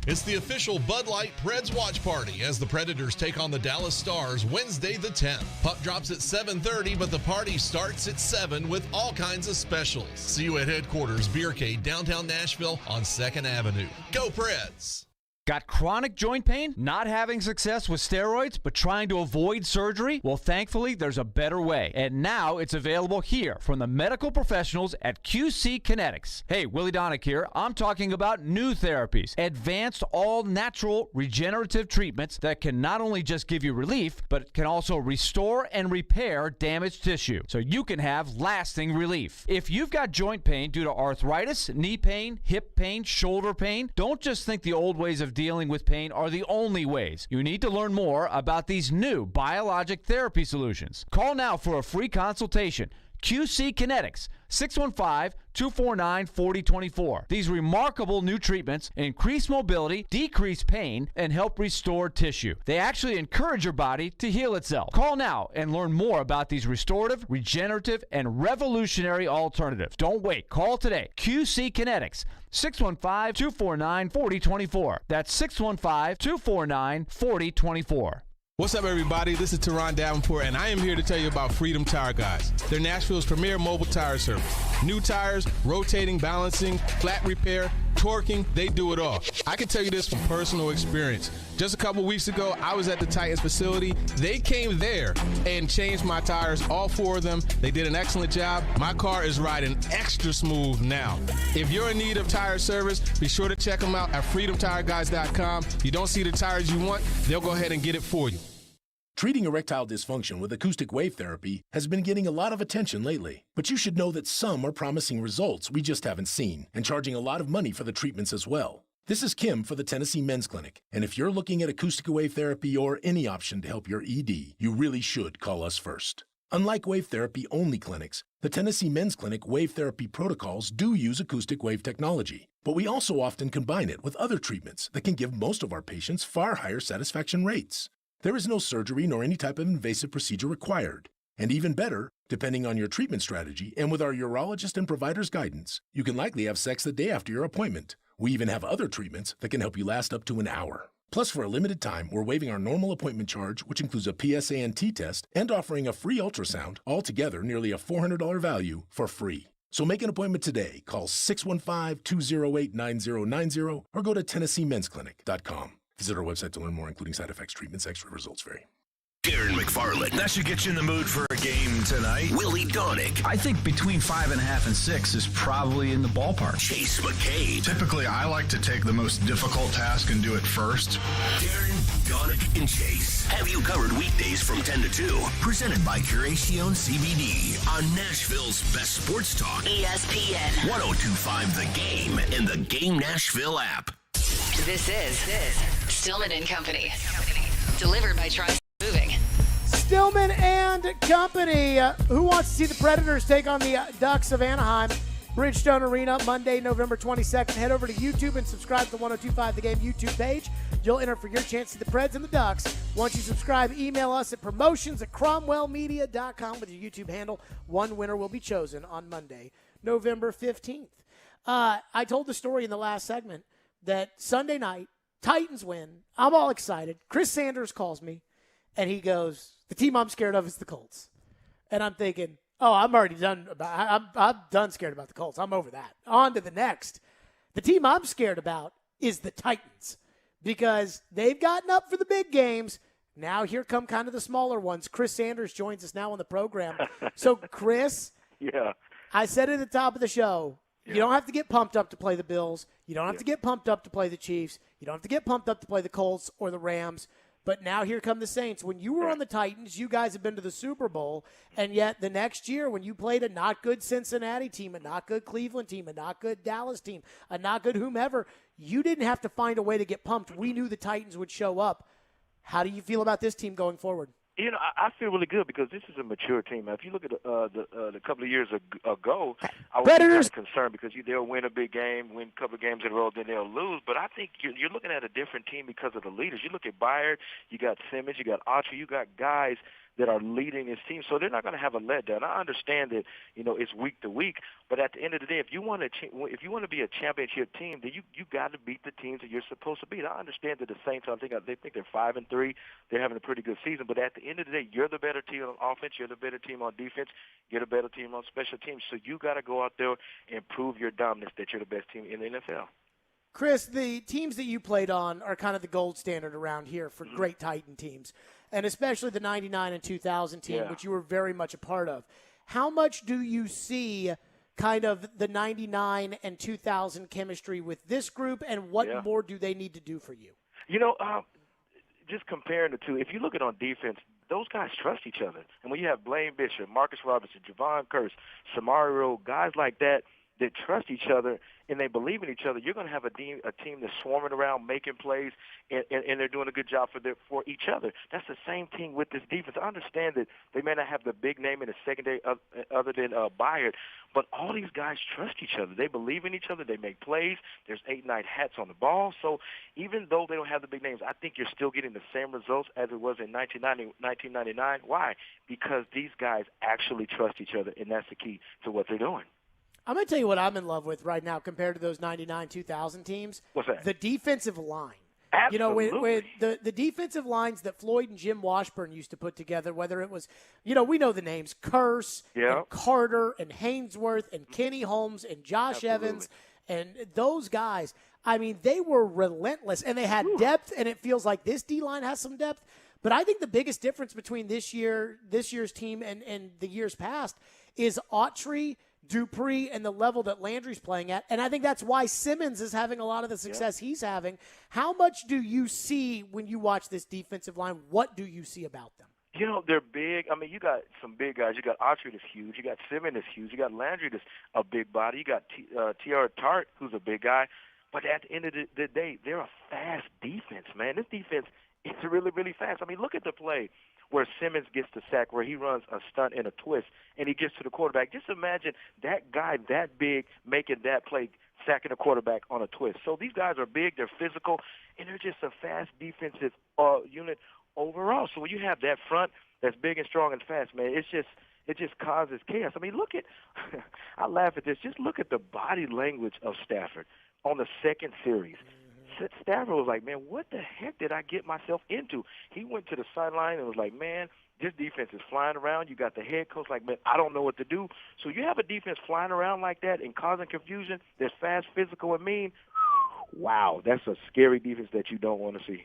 It's the official Bud Light Preds watch party as the Predators take on the Dallas Stars Wednesday the 10th. Puck drops at 7:30, but the party starts at 7 with all kinds of specials. See you at headquarters, Beercade, downtown Nashville on 2nd Avenue. Go Preds! Got chronic joint pain? Not having success with steroids, but trying to avoid surgery? Well, thankfully, there's a better way. And now it's available here from the medical professionals at QC Kinetics. Hey, Willie Donick here. I'm talking about new therapies. Advanced, all-natural, regenerative treatments that can not only just give you relief, but can also restore and repair damaged tissue, so you can have lasting relief. If you've got joint pain due to arthritis, knee pain, hip pain, shoulder pain, don't just think the old ways of dealing with pain are the only ways. You need to learn more about these new biologic therapy solutions. Call now for a free consultation. QC Kinetics, 615-249-4024. These remarkable new treatments increase mobility, decrease pain, and help restore tissue. They actually encourage your body to heal itself. Call now and learn more about these restorative, regenerative, and revolutionary alternatives. Don't wait. Call today. QC Kinetics, 615-249-4024. That's 615-249-4024. What's up, everybody? This is Teron Davenport, and I am here to tell you about Freedom Tire Guys. They're Nashville's premier mobile tire service. New tires, rotating, balancing, flat repair, torquing, they do it all. I can tell you this from personal experience. Just a couple weeks ago, I was at the Titans facility. They came there and changed my tires, all 4 of them. They did an excellent job. My car is riding extra smooth now. If you're in need of tire service, be sure to check them out at freedomtireguys.com. If you don't see the tires you want, they'll go ahead and get it for you. Treating erectile dysfunction with acoustic wave therapy has been getting a lot of attention lately. But you should know that some are promising results we just haven't seen and charging a lot of money for the treatments as well. This is Kim for the Tennessee Men's Clinic, and if you're looking at acoustic wave therapy or any option to help your ED, you really should call us first. Unlike wave therapy only clinics, the Tennessee Men's Clinic wave therapy protocols do use acoustic wave technology, but we also often combine it with other treatments that can give most of our patients far higher satisfaction rates. There is no surgery nor any type of invasive procedure required. And even better, depending on your treatment strategy and with our urologist and provider's guidance, you can likely have sex the day after your appointment. We even have other treatments that can help you last up to an hour. Plus, for a limited time, we're waiving our normal appointment charge, which includes a PSA and T test, and offering a free ultrasound, altogether nearly a $400 value for free. So make an appointment today. Call 615-208-9090 or go to TennesseeMen'sClinic.com. Visit our website to learn more, including side effects, treatments, extra results vary. Darren McFarland. That should get you in the mood for a game tonight. Willie Donick. I think between 5.5 and 6 is probably in the ballpark. Chase McCabe. Typically, I like to take the most difficult task and do it first. Darren, Donick, and Chase have you covered weekdays from 10 to 2. Presented by Curacion CBD on Nashville's best sports talk. ESPN 102.5 The Game and the Game Nashville app. This is Stillman and Company. Delivered by Tri Moving. Stillman and Company. Who wants to see the Predators take on the Ducks of Anaheim? Bridgestone Arena, Monday, November 22nd. Head over to YouTube and subscribe to the 102.5 The Game YouTube page. You'll enter for your chance to see the Preds and the Ducks. Once you subscribe, email us at promotions@cromwellmedia.com with your YouTube handle. One winner will be chosen on Monday, November 15th. I told the story in the last segment that Sunday night, Titans win. I'm all excited. Chris Sanders calls me, and he goes, the team I'm scared of is the Colts. And I'm thinking, oh, I'm already done. I'm done scared about the Colts. I'm over that. On to the next. The team I'm scared about is the Titans because they've gotten up for the big games. Now here come kind of the smaller ones. Chris Sanders joins us now on the program. So, Chris, yeah, I said at the top of the show, you don't have to get pumped up to play the Bills. You don't have to get pumped up to play the Chiefs. You don't have to get pumped up to play the Colts or the Rams. But now here come the Saints. When you were on the Titans, you guys have been to the Super Bowl, and yet the next year when you played a not good Cincinnati team, a not good Cleveland team, a not good Dallas team, a not good whomever, you didn't have to find a way to get pumped. We knew the Titans would show up. How do you feel about this team going forward? You know, I feel really good because this is a mature team. Now, if you look at the couple of years ago, I was kind of concerned because they'll win a big game, win a couple of games in a row, then they'll lose. But I think you're looking at a different team because of the leaders. You look at Byard, you got Simmons, you got Autry, you got guys that are leading this team, so they're not going to have a letdown. I understand that it's week to week, but at the end of the day, if you want to be a championship team, then you got to beat the teams that you're supposed to beat. I understand that the Saints, they think they're 5-3, they're having a pretty good season, but at the end of the day, you're the better team on offense, you're the better team on defense, you're the better team on special teams, so you got to go out there and prove your dominance that you're the best team in the NFL. Chris, the teams that you played on are kind of the gold standard around here for great Titan teams, and especially the 99 and 2000 team, which you were very much a part of. How much do you see kind of the 99 and 2000 chemistry with this group, and what more do they need to do for you? Just comparing the two, if you look at on defense, those guys trust each other. And when you have Blaine Bishop, Marcus Robinson, Javon Curse, Samario, guys like that trust each other and they believe in each other, you're going to have a team that's swarming around, making plays, and they're doing a good job for each other. That's the same thing with this defense. I understand that they may not have the big name in the secondary other than Byard, but all these guys trust each other. They believe in each other. They make plays. There's 8-9 hats on the ball. So even though they don't have the big names, I think you're still getting the same results as it was in 1999. Why? Because these guys actually trust each other, and that's the key to what they're doing. I'm going to tell you what I'm in love with right now compared to those 99-2000 teams. What's that? The defensive line. Absolutely. With the defensive lines that Floyd and Jim Washburn used to put together, whether it was, we know the names, Curse, and Carter, and Hainsworth, and Kenny Holmes, and Josh Evans, and those guys. I mean, they were relentless, and they had depth, and it feels like this D-line has some depth. But I think the biggest difference between this year's team and the years past is Autry Dupree and the level that Landry's playing at. And I think that's why Simmons is having a lot of the success he's having. How much do you see when you watch this defensive line? What do you see about them? You know, they're big. I mean, you got some big guys. You got Autry that's huge. You got Simmons that's huge. You got Landry that's a big body. You got T.R. Tart, who's a big guy. But at the end of the day, they're a fast defense, man. This defense is really, really fast. I mean, look at the play where Simmons gets the sack, where he runs a stunt and a twist, and he gets to the quarterback. Just imagine that guy that big making that play, sacking a quarterback on a twist. So these guys are big, they're physical, and they're just a fast defensive unit overall. So when you have that front that's big and strong and fast, man, it just causes chaos. I mean, look at – I laugh at this. Just look at the body language of Stafford on the second series. Stafford was like, man, what the heck did I get myself into? He went to the sideline and was like, man, this defense is flying around. You got the head coach like, man, I don't know what to do. So you have a defense flying around like that and causing confusion that's fast, physical, and mean. Wow, that's a scary defense that you don't want to see.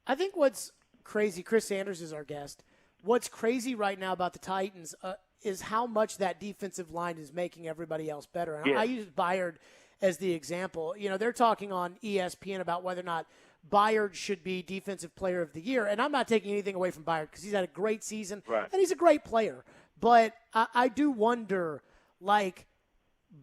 I think what's crazy, Chris Sanders is our guest. What's crazy right now about the Titans is how much that defensive line is making everybody else better. And I use Byard as the example. You know, they're talking on ESPN about whether or not Byard should be Defensive Player of the Year. And I'm not taking anything away from Byard because he's had a great season, and he's a great player. But I do wonder, like,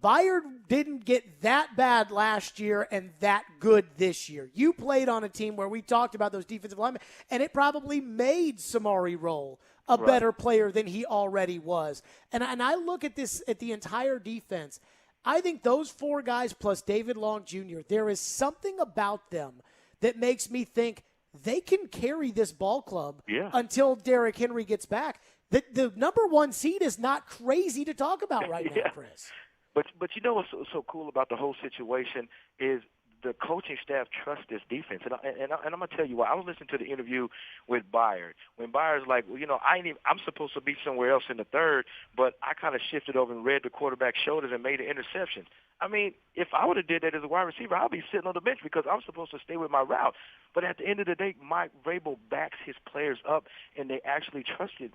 Byard didn't get that bad last year and that good this year. You played on a team where we talked about those defensive linemen, and it probably made Samari Rolle a better player than he already was. And I look at this, at the entire defense, I think those four guys plus David Long Jr., there is something about them that makes me think they can carry this ball club until Derrick Henry gets back. The number one seed is not crazy to talk about right now, Chris. But you know what's so cool about the whole situation is the coaching staff trusts this defense. And I'm going to tell you why. I was listening to the interview with Byard. When Byard's like, well, you know, I'm supposed to be somewhere else in the third, but I kind of shifted over and read the quarterback's shoulders and made an interception. I mean, if I would have did that as a wide receiver, I'd be sitting on the bench because I'm supposed to stay with my route. But at the end of the day, Mike Vrabel backs his players up, and they actually trusting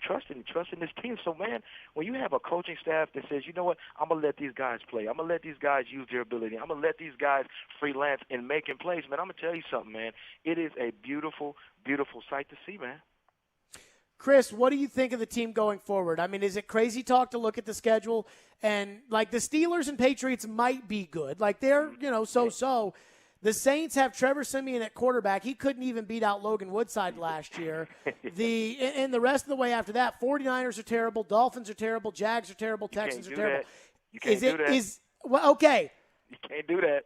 this team. So, man, when you have a coaching staff that says, you know what, I'm going to let these guys play. I'm going to let these guys use their ability. I'm going to let these guys freelance and making plays, man, I'm going to tell you something, man. It is a beautiful, beautiful sight to see, man. Chris, what do you think of the team going forward? I mean, is it crazy talk to look at the schedule and, like, the Steelers and Patriots might be good. Like, they're, you know, so-so. The Saints have Trevor Siemian at quarterback. He couldn't even beat out Logan Woodside last year. And the rest of the way after that, 49ers are terrible, Dolphins are terrible, Jags are terrible, Texans are terrible. You can't do that. Well, okay. You can't do that.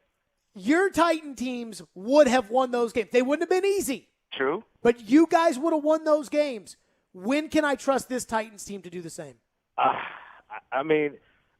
Your Titan teams would have won those games. They wouldn't have been easy. True. But you guys would have won those games. When can I trust this Titans team to do the same? I mean,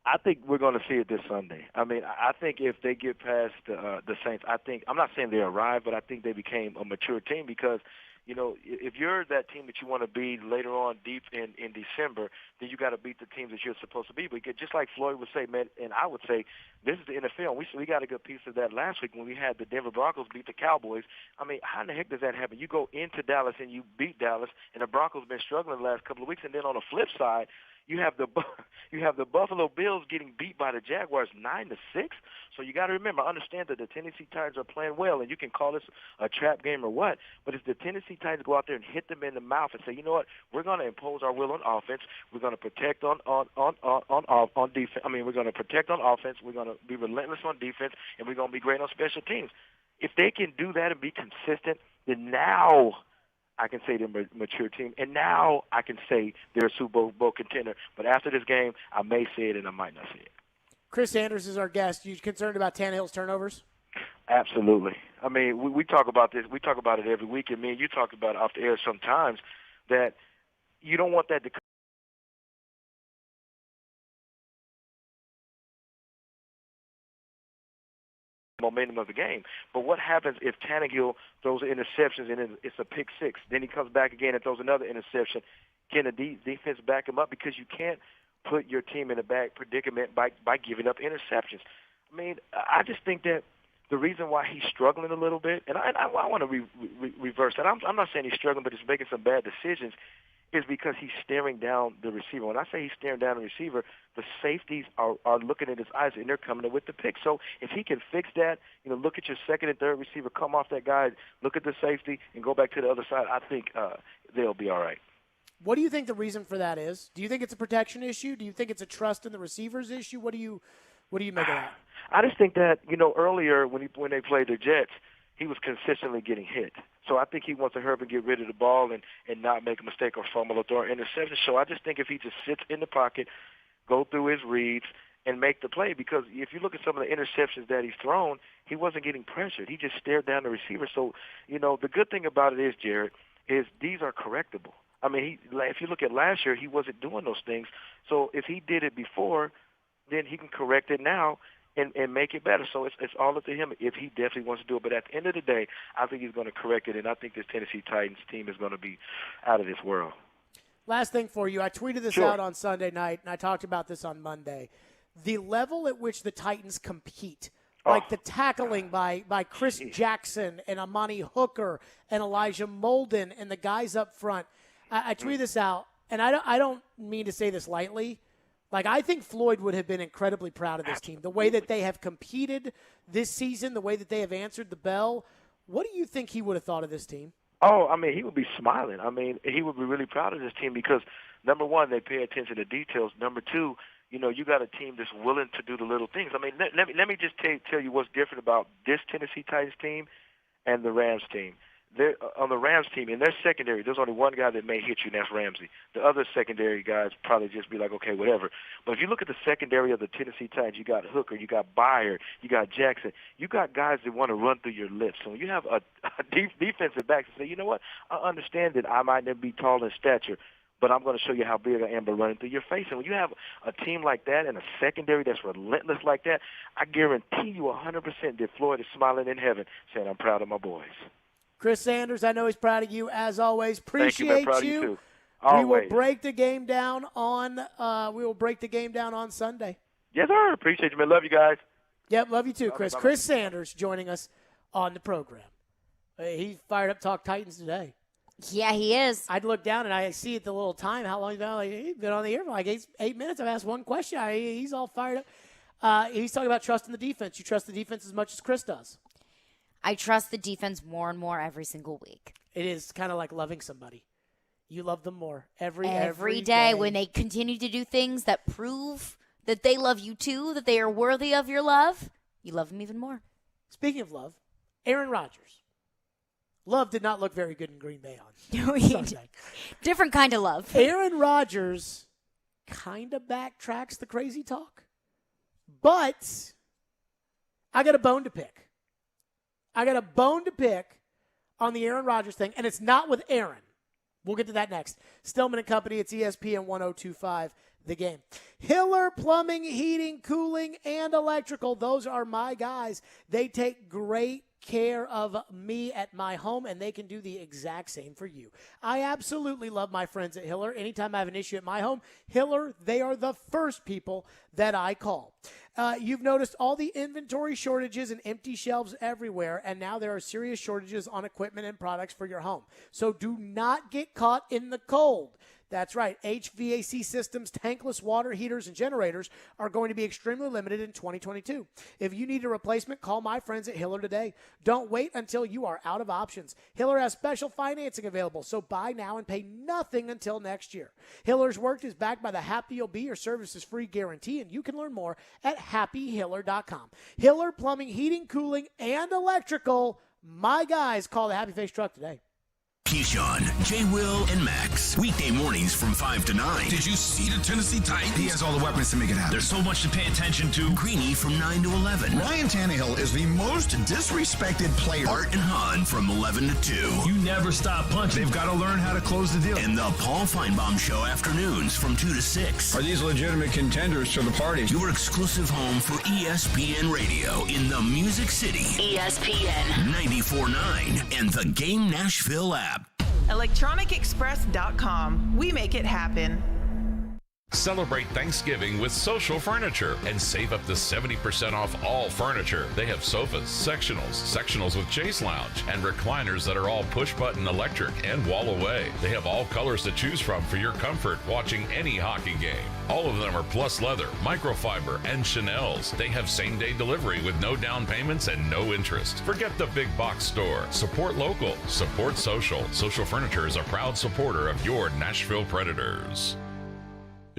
I think we're going to see it this Sunday. I mean, I think if they get past the Saints, I'm not saying they arrived, but I think they became a mature team because, you know, if you're that team that you want to be later on deep in December, then you got to beat the teams that you're supposed to be. But just like Floyd would say, man, and I would say, this is the NFL. We got a good piece of that last week when we had the Denver Broncos beat the Cowboys. I mean, how in the heck does that happen? You go into Dallas and you beat Dallas, and the Broncos been struggling the last couple of weeks. And then on the flip side, you have the Buffalo Bills getting beat by the Jaguars 9-6. So you got to remember, understand that the Tennessee Titans are playing well, and you can call this a trap game or what, but if the Tennessee Titans go out there and hit them in the mouth and say, you know what, we're going to impose our will on offense, we're going to protect on defense. I mean, we're going to protect on offense, we're going to be relentless on defense, and we're going to be great on special teams. If they can do that and be consistent, then now I can say they're a mature team, and now I can say they're a Super Bowl contender. But after this game, I may say it and I might not say it. Chris Sanders is our guest. You concerned about Tannehill's turnovers? Absolutely. I mean, we talk about this. We talk about it every week, and me and you talk about it off the air sometimes, that you don't want that to come. Momentum of the game. But what happens if Tannehill throws interceptions and it's a pick six? Then he comes back again and throws another interception. Can the defense back him up? Because you can't put your team in a bad predicament by giving up interceptions. I mean, I just think that the reason why he's struggling a little bit, and I want to reverse that. I'm not saying he's struggling, but he's making some bad decisions, is because he's staring down the receiver. When I say he's staring down the receiver, the safeties are looking at his eyes, and they're coming in with the pick. So if he can fix that, look at your second and third receiver, come off that guy, look at the safety, and go back to the other side, I think they'll be all right. What do you think the reason for that is? Do you think it's a protection issue? Do you think it's a trust in the receivers issue? What do you make of that? I just think that, earlier when they played the Jets, he was consistently getting hit. So I think he wants to hurry up and get rid of the ball and not make a mistake or fumble or throw an interception. So I just think if he just sits in the pocket, go through his reads, and make the play, because if you look at some of the interceptions that he's thrown, he wasn't getting pressured. He just stared down the receiver. So, the good thing about it is, Jared, is these are correctable. I mean, if you look at last year, he wasn't doing those things. So if he did it before, then he can correct it now and make it better. So it's all up to him if he definitely wants to do it. But at the end of the day, I think he's going to correct it, and I think this Tennessee Titans team is going to be out of this world. Last thing for you. I tweeted this out on Sunday night, and I talked about this on Monday. The level at which the Titans compete, like the tackling by Chris Jackson and Amani Hooker and Elijah Molden and the guys up front. I tweeted this out, and I don't mean to say this lightly. Like, I think Floyd would have been incredibly proud of this team. The way that they have competed this season, the way that they have answered the bell. What do you think he would have thought of this team? Oh, I mean, he would be smiling. I mean, he would be really proud of this team because, number one, they pay attention to details. Number two, you got a team that's willing to do the little things. I mean, let me just tell you what's different about this Tennessee Titans team and the Rams team. On the Rams team, in their secondary, there's only one guy that may hit you, and that's Ramsey. The other secondary guys probably just be like, okay, whatever. But if you look at the secondary of the Tennessee Titans, you got Hooker, you got Byer, you got Jackson. You got guys that want to run through your lips. So when you have a defensive back to say, you know what, I understand that I might not be tall in stature, but I'm going to show you how big I am by running through your face. And when you have a team like that and a secondary that's relentless like that, I guarantee you 100% that Floyd is smiling in heaven saying, I'm proud of my boys. Chris Sanders, I know he's proud of you as always. Appreciate Thank you, man. Proud of you too. We will break the game down on Sunday. Yes, sir. Appreciate you, man. Love you guys. Yep, love you too, Chris. Bye-bye. Chris Sanders joining us on the program. He's fired up to talk Titans today. Yeah, he is. I'd look down and I see at the little time how long he's been. He's been on the air for like 8 minutes. I've asked one question. He's all fired up. He's talking about trusting the defense. You trust the defense as much as Chris does. I trust the defense more and more every single week. It is kind of like loving somebody. You love them more every day. When they continue to do things that prove that they love you too, that they are worthy of your love, you love them even more. Speaking of love, Aaron Rodgers. Love did not look very good in Green Bay on Sunday. Different kind of love. Aaron Rodgers kind of backtracks the crazy talk. But I got a bone to pick. On the Aaron Rodgers thing, and it's not with Aaron. We'll get to that next. Stillman and Company, it's ESPN 102.5, The Game. Hiller Plumbing, Heating, Cooling, and Electrical. Those are my guys. They take great care of me at my home, and they can do the exact same for you. I absolutely love my friends at Hiller. Anytime I have an issue at my home, Hiller, they are the first people that I call. You've noticed all the inventory shortages and empty shelves everywhere, and now there are serious shortages on equipment and products for your home. So do not get caught in the cold. That's right. HVAC systems, tankless water heaters, and generators are going to be extremely limited in 2022. If you need a replacement, call my friends at Hiller today. Don't wait until you are out of options. Hiller has special financing available, so buy now and pay nothing until next year. Hiller's work is backed by the Happy You'll Be Your Services Free guarantee, and you can learn more at happyhiller.com. Hiller Plumbing, Heating, Cooling, and Electrical. My guys, call the Happy Face truck today. Keyshawn, J. Will, and Max. Weekday mornings from 5 to 9. Did you see the Tennessee Titans? He has all the weapons to make it happen. There's so much to pay attention to. Greeny from 9 to 11. Ryan Tannehill is the most disrespected player. Art and Han from 11 to 2. You never stop punching. They've got to learn how to close the deal. And the Paul Feinbaum Show afternoons from 2 to 6. Are these legitimate contenders to the party? Your exclusive home for ESPN Radio in the Music City. ESPN 94.9 and the Game Nashville app. ElectronicExpress.com. We make it happen. Celebrate Thanksgiving with Social Furniture and save up to 70% off all furniture. They have sofas, sectionals with chase lounge, and recliners that are all push-button electric and wall away. They have all colors to choose from for your comfort watching any hockey game. All of them are plus leather, microfiber, and Chanel's. They have same-day delivery with no down payments and no interest. Forget the big box store. Support local. Support social. Social Furniture is a proud supporter of your Nashville Predators.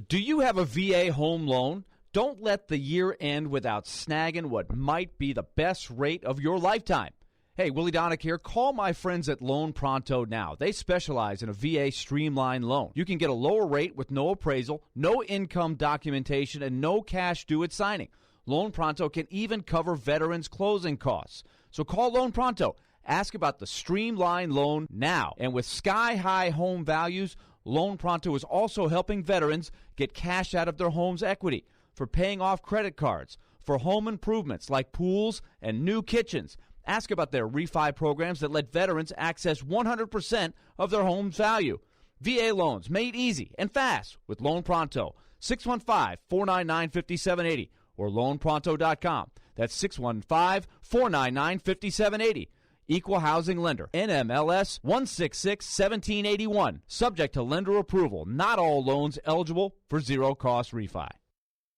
Do you have a VA home loan? Don't let the year end without snagging what might be the best rate of your lifetime. Hey, Willie Donick here. Call my friends at Loan Pronto now. They specialize in a VA streamlined loan. You can get a lower rate with no appraisal, no income documentation, and no cash due at signing. Loan Pronto can even cover veterans' closing costs. So call Loan Pronto. Ask about the streamlined loan now. And with sky-high home values, Loan Pronto is also helping veterans get cash out of their home's equity for paying off credit cards, for home improvements like pools and new kitchens. Ask about their refi programs that let veterans access 100% of their home's value. VA loans made easy and fast with Loan Pronto. 615-499-5780 or loanpronto.com. That's 615-499-5780. Equal housing lender. NMLS 166-1781. Subject to lender approval. Not all loans eligible for zero-cost refi.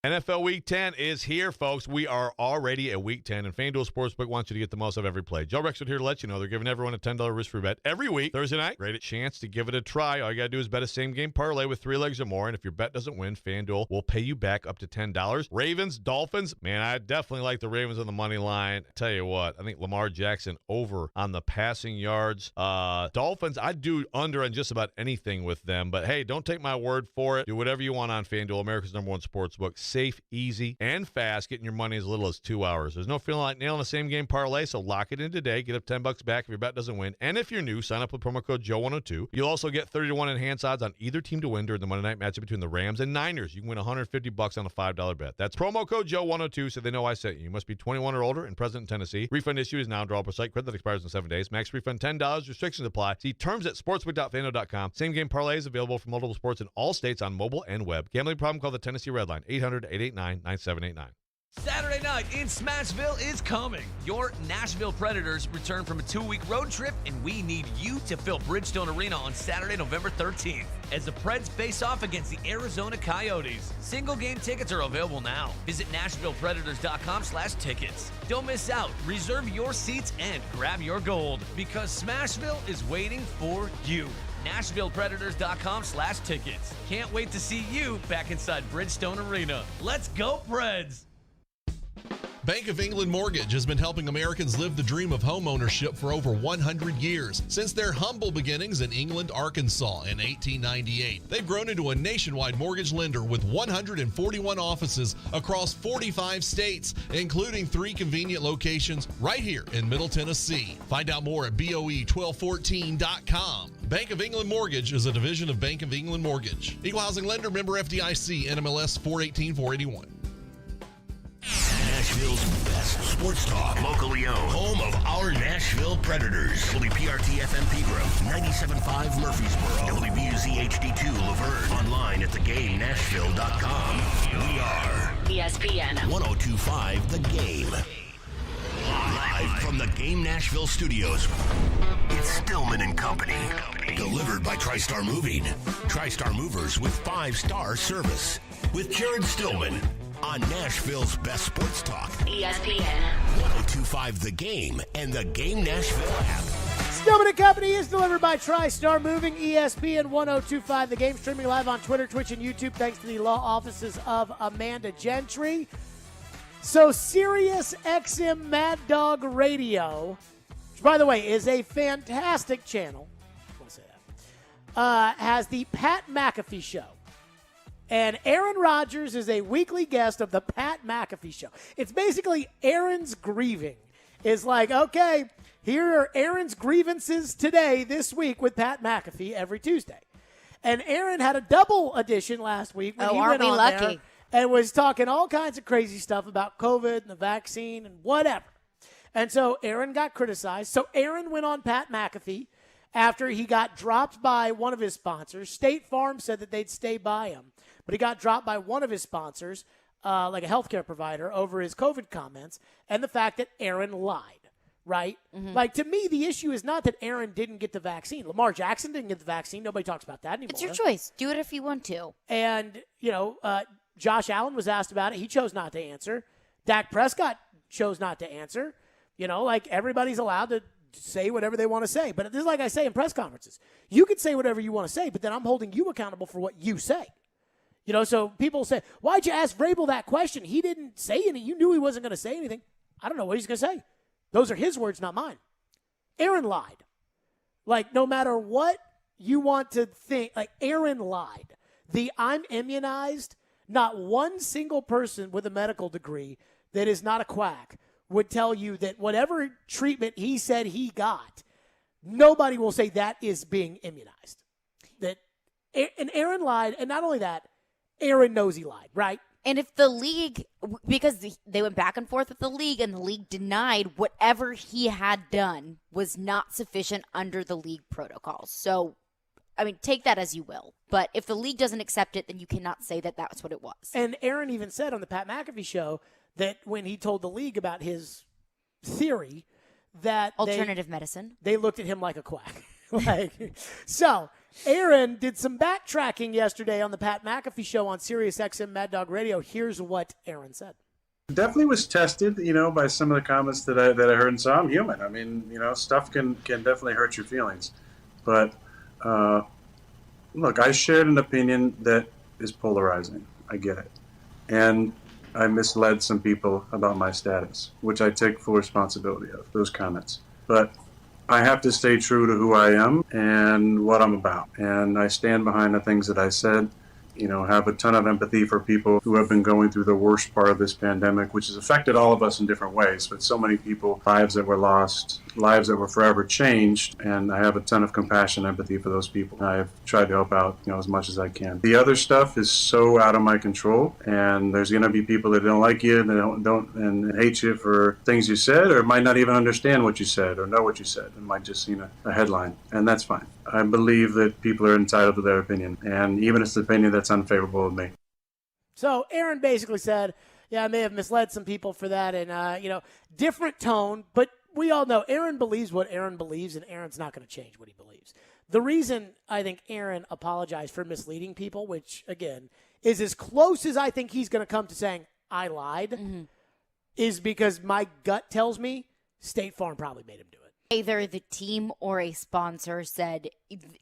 NFL Week 10 is here, folks. We are already at Week 10, and FanDuel Sportsbook wants you to get the most of every play. Joe Rexford here to let you know they're giving everyone a $10 risk-free bet every week. Thursday night, great chance to give it a try. All you got to do is bet a same-game parlay with 3 legs or more, and if your bet doesn't win, FanDuel will pay you back up to $10. Ravens, Dolphins. Man, I definitely like the Ravens on the money line. Tell you what, I think Lamar Jackson over on the passing yards. Dolphins, I'd do under on just about anything with them, but hey, don't take my word for it. Do whatever you want on FanDuel, America's #1 sportsbook. Safe, easy, and fast, getting your money as little as 2 hours. There's no feeling like nailing a same-game parlay, so lock it in today. Get up $10 back if your bet doesn't win. And if you're new, sign up with promo code Joe102. You'll also get 30-1 enhanced odds on either team to win during the Monday night matchup between the Rams and Niners. You can win $150 on a $5 bet. That's promo code Joe102 so they know I sent you. You must be 21 or older and present in Tennessee. Refund issue is now. Draw per site. Credit that expires in 7 days. Max refund $10. Restrictions apply. See terms at sportsbook.fanduel.com. Same-game parlay is available for multiple sports in all states on mobile and web. Gambling problem? Call the Tennessee Red Line. 800-889-9789. Saturday night in Smashville is coming. Your Nashville Predators return from a 2-week road trip, and we need you to fill Bridgestone Arena on Saturday, November 13th, as the Preds face off against the Arizona Coyotes. Single game tickets are available now. Visit NashvillePredators.com/tickets. Don't miss out. Reserve your seats and grab your gold, because Smashville is waiting for you. NashvillePredators.com/tickets. Can't wait to see you back inside Bridgestone Arena. Let's go, Preds! Bank of England Mortgage has been helping Americans live the dream of home ownership for over 100 years. Since their humble beginnings in England, Arkansas in 1898, they've grown into a nationwide mortgage lender with 141 offices across 45 states, including 3 convenient locations right here in Middle Tennessee. Find out more at BOE1214.com. Bank of England Mortgage is a division of Bank of England Mortgage. Equal housing lender, member FDIC, NMLS 418-481. Nashville's best sports talk, locally owned, home of our Nashville Predators. WPRT-FM Pegram, 97.5 Murfreesboro, WBUZ HD2 Laverne, online at thegamenashville.com. We are ESPN 102.5 The Game. Live from the Game Nashville studios, it's Stillman and Company. Delivered by TriStar Moving. TriStar Movers with 5-star service. With Jared Stillman. On Nashville's best sports talk. ESPN 102.5 The Game and the Game Nashville app. Stillman and Company is delivered by TriStar Moving. ESPN 102.5 The Game, streaming live on Twitter, Twitch, and YouTube, thanks to the law offices of Amanda Gentry. So Sirius XM Mad Dog Radio, which, by the way, is a fantastic channel, I want to say that, has the Pat McAfee Show. And Aaron Rodgers is a weekly guest of the Pat McAfee Show. It's basically Aaron's grieving. It's like, okay, here are Aaron's grievances today, this week, with Pat McAfee every Tuesday. And Aaron had a double edition last week when he went on there and was talking all kinds of crazy stuff about COVID and the vaccine and whatever. And so Aaron got criticized. So Aaron went on Pat McAfee after he got dropped by one of his sponsors. State Farm said that they'd stay by him. but he got dropped by one of his sponsors, like a healthcare provider, over his COVID comments and the fact that Aaron lied, right? Mm-hmm. Like, to me, the issue is not that Aaron didn't get the vaccine. Lamar Jackson didn't get the vaccine. Nobody talks about that anymore. It's your choice. Do it if you want to. And, Josh Allen was asked about it. He chose not to answer. Dak Prescott chose not to answer. Everybody's allowed to say whatever they want to say. But this is like I say in press conferences. You can say whatever you want to say, but then I'm holding you accountable for what you say. So people say, why'd you ask Vrabel that question? He didn't say anything. You knew he wasn't going to say anything. I don't know what he's going to say. Those are his words, not mine. Aaron lied. No matter what you want to think, Aaron lied. I'm immunized, not one single person with a medical degree that is not a quack would tell you that whatever treatment he said he got, nobody will say that is being immunized. And Aaron lied, and not only that, Aaron knows he lied, right? And if the league, because they went back and forth with the league, and the league denied whatever he had done was not sufficient under the league protocols. So, take that as you will. But if the league doesn't accept it, then you cannot say that that's what it was. And Aaron even said on the Pat McAfee show that when he told the league about his theory that alternative medicine, they looked at him like a quack. So Aaron did some backtracking yesterday on the Pat McAfee show on Sirius XM Mad Dog Radio. Here's what Aaron said. Definitely was tested, by some of the comments that I heard, and so I'm human. Stuff can definitely hurt your feelings. But look, I shared an opinion that is polarizing. I get it. And I misled some people about my status, which I take full responsibility of, those comments. But I have to stay true to who I am and what I'm about. And I stand behind the things that I said, have a ton of empathy for people who have been going through the worst part of this pandemic, which has affected all of us in different ways. But so many people, lives that were lost, lives that were forever changed, and I have a ton of compassion and empathy for those people. I've tried to help out, as much as I can. The other stuff is so out of my control, and there's going to be people that don't like you, that don't and hate you for things you said, or might not even understand what you said or know what you said, and might just see a headline, and that's fine. I believe that people are entitled to their opinion, and even if it's an opinion that's unfavorable with me. So Aaron basically said, I may have misled some people for that, and, different tone, but we all know Aaron believes what Aaron believes, and Aaron's not going to change what he believes. The reason I think Aaron apologized for misleading people, which, again, is as close as I think he's going to come to saying, I lied, is because my gut tells me State Farm probably made him do it. Either the team or a sponsor said,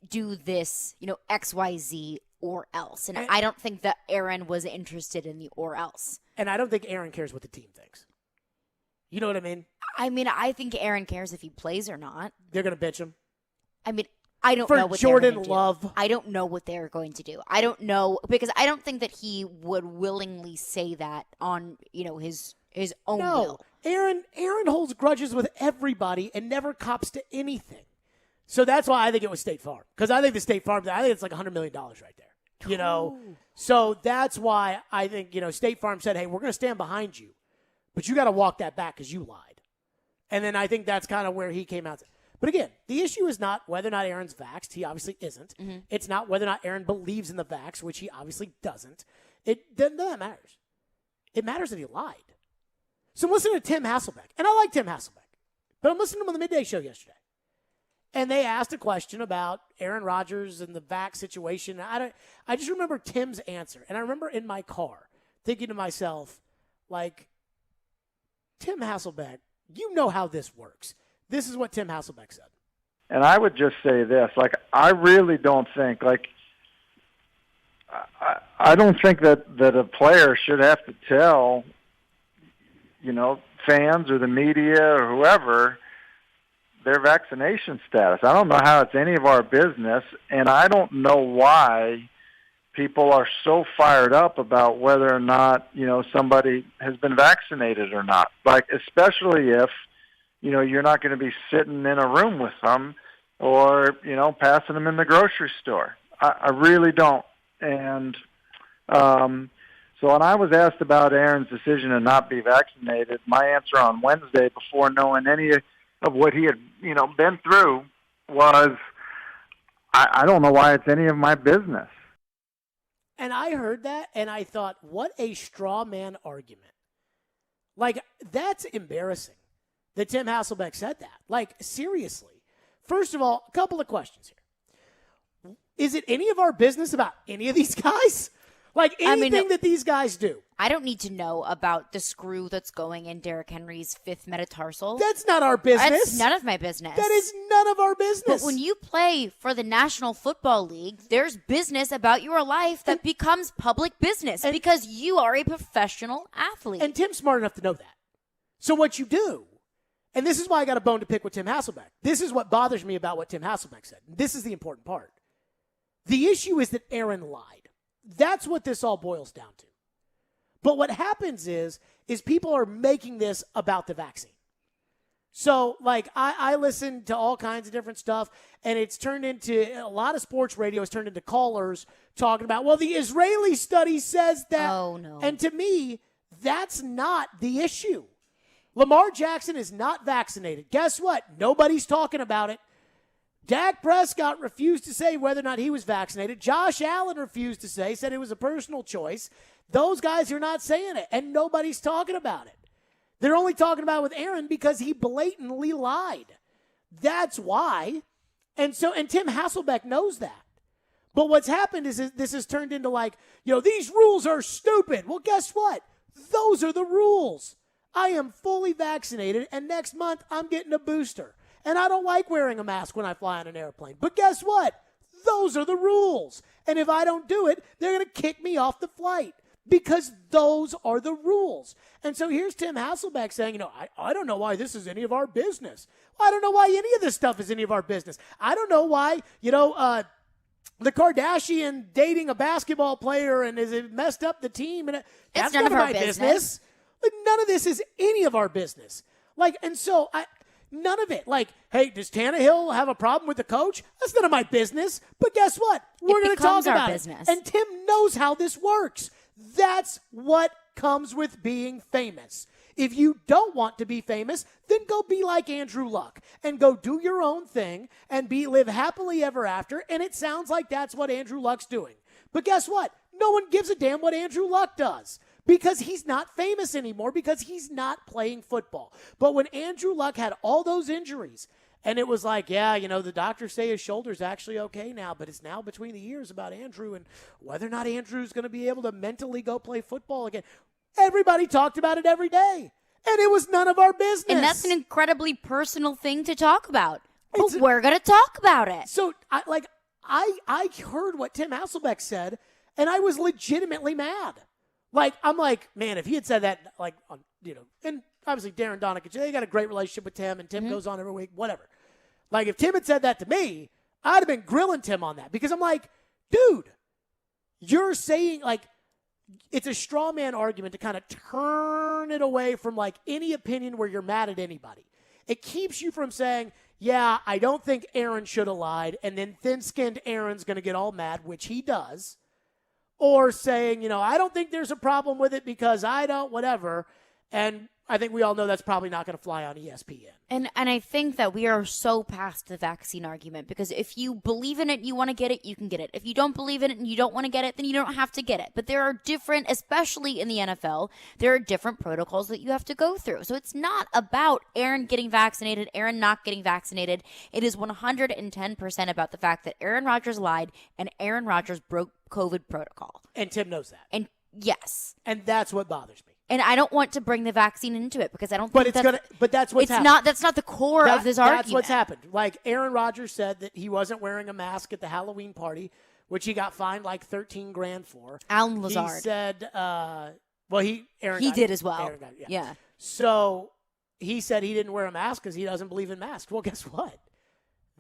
do this, XYZ or else. And I don't think that Aaron was interested in the or else. And I don't think Aaron cares what the team thinks. You know what I mean? I think Aaron cares if he plays or not. They're going to bitch him. I don't for know what Jordan they're Love. Do. I don't know what they're going to do. I don't know, because I don't think that he would willingly say that on, his own will. Aaron holds grudges with everybody and never cops to anything. So that's why I think it was State Farm. Because I think the State Farm, I think it's like $100 million right there. So that's why I think, State Farm said, hey, we're going to stand behind you, but you got to walk that back because you lied. And then I think that's kind of where he came out. But again, the issue is not whether or not Aaron's vaxxed. He obviously isn't. Mm-hmm. It's not whether or not Aaron believes in the vax, which he obviously doesn't. None of that matters. It matters that he lied. So I'm listening to Tim Hasselbeck, and I like Tim Hasselbeck, but I'm listening to him on the midday show yesterday. And they asked a question about Aaron Rodgers and the vax situation. I just remember Tim's answer, and I remember in my car thinking to myself, Tim Hasselbeck, you know how this works. This is what Tim Hasselbeck said. And I would just say this, I really don't think, I don't think that a player should have to tell, fans or the media or whoever their vaccination status. I don't know how it's any of our business, and I don't know why people are so fired up about whether or not, somebody has been vaccinated or not. Especially if, you're not going to be sitting in a room with them or, passing them in the grocery store. I really don't. And so when I was asked about Aaron's decision to not be vaccinated, my answer on Wednesday, before knowing any of what he had, been through, was I don't know why it's any of my business. And I heard that, and I thought, what a straw man argument. Like, that's embarrassing that Tim Hasselbeck said that. Like, seriously. First of all, a couple of questions here. Is it any of our business about any of these guys? Like, anything that these guys do? I don't need to know about the screw that's going in Derrick Henry's fifth metatarsal. That's not our business. That's none of my business. That is none of our business. But when you play for the National Football League, there's business about your life that becomes public business because you are a professional athlete. And Tim's smart enough to know that. So what you do, and this is why I got a bone to pick with Tim Hasselbeck. This is what bothers me about what Tim Hasselbeck said. This is the important part. The issue is that Aaron lied. That's what this all boils down to. But what happens is people are making this about the vaccine. So, like, I listen to all kinds of different stuff, and it's turned into, a lot of sports radio has turned into callers talking about, well, the Israeli study says that. Oh, no. And to me, that's not the issue. Lamar Jackson is not vaccinated. Guess what? Nobody's talking about it. Dak Prescott refused to say whether or not he was vaccinated. Josh Allen refused to say, said it was a personal choice. Those guys are not saying it, and nobody's talking about it. They're only talking about it with Aaron because he blatantly lied. That's why. And Tim Hasselbeck knows that. But what's happened is this has turned into like, these rules are stupid. Well, guess what? Those are the rules. I am fully vaccinated, and next month I'm getting a booster. And I don't like wearing a mask when I fly on an airplane. But guess what? Those are the rules. And if I don't do it, they're going to kick me off the flight because those are the rules. And so here's Tim Hasselbeck saying, I don't know why this is any of our business. Well, I don't know why any of this stuff is any of our business. I don't know why, the Kardashian dating a basketball player and has it messed up the team. And that's none of my business. Like, none of this is any of our business. Like, and so none of it. Like, hey, does Tannehill have a problem with the coach? That's none of my business. But guess what? We're going to talk about it. And Tim knows how this works. That's what comes with being famous. If you don't want to be famous, then go be like Andrew Luck and go do your own thing and live happily ever after. And it sounds like that's what Andrew Luck's doing. But guess what? No one gives a damn what Andrew Luck does. Because he's not famous anymore, because he's not playing football. But when Andrew Luck had all those injuries, and it was like, the doctors say his shoulder's actually okay now, but it's now between the ears about Andrew and whether or not Andrew's going to be able to mentally go play football again. Everybody talked about it every day, and it was none of our business. And that's an incredibly personal thing to talk about. But we're going to talk about it. So, I heard what Tim Hasselbeck said, and I was legitimately mad. Like, I'm like, man, if he had said that, like, and obviously Darren Donikich, they got a great relationship with Tim, and Tim goes on every week, whatever. Like, if Tim had said that to me, I'd have been grilling Tim on that because I'm like, dude, you're saying, like, it's a straw man argument to kind of turn it away from, like, any opinion where you're mad at anybody. It keeps you from saying, yeah, I don't think Aaron should have lied, and then thin-skinned Aaron's going to get all mad, which he does. Or saying, I don't think there's a problem with it because I don't, whatever. And I think we all know that's probably not going to fly on ESPN. And I think that we are so past the vaccine argument because if you believe in it, you want to get it, you can get it. If you don't believe in it and you don't want to get it, then you don't have to get it. But there are different, especially in the NFL, there are different protocols that you have to go through. So it's not about Aaron getting vaccinated, Aaron not getting vaccinated. It is 110% about the fact that Aaron Rodgers lied and Aaron Rodgers broke COVID protocol. And Tim knows that. And yes. And that's what bothers me. And I don't want to bring the vaccine into it because I don't but think that's what's happened. That's not the core of this argument. That's what's happened. Like Aaron Rodgers said that he wasn't wearing a mask at the Halloween party, which he got fined like $13,000 for. Alan Lazard. He said, he did as well. Yeah. So he said he didn't wear a mask because he doesn't believe in masks. Well, guess what?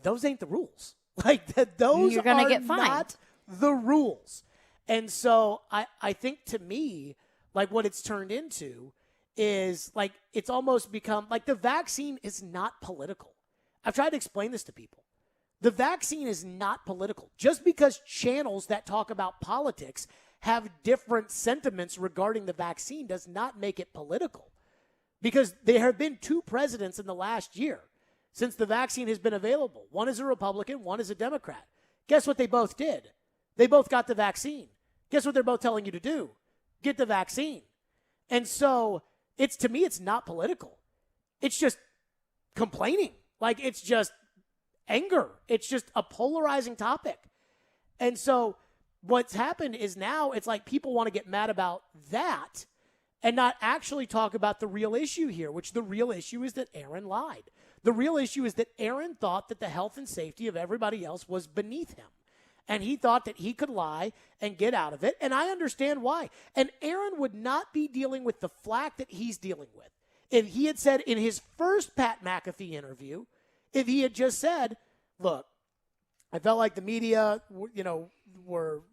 Those ain't the rules. Like those You're gonna are get fined. Not the rules. And so I think to me, like what it's turned into is like it's almost become like the vaccine is not political. I've tried to explain this to people. The vaccine is not political. Just because channels that talk about politics have different sentiments regarding the vaccine does not make it political. Because there have been 2 presidents in the last year since the vaccine has been available. One is a Republican, one is a Democrat. Guess what they both did? They both got the vaccine. Guess what they're both telling you to do? Get the vaccine. And so to me, it's not political. It's just complaining. Like, it's just anger. It's just a polarizing topic. And so what's happened is now it's like people want to get mad about that and not actually talk about the real issue here, which the real issue is that Aaron lied. The real issue is that Aaron thought that the health and safety of everybody else was beneath him. And he thought that he could lie and get out of it. And I understand why. And Aaron would not be dealing with the flack that he's dealing with if he had said in his first Pat McAfee interview, if he had just said, look, I felt like the media, were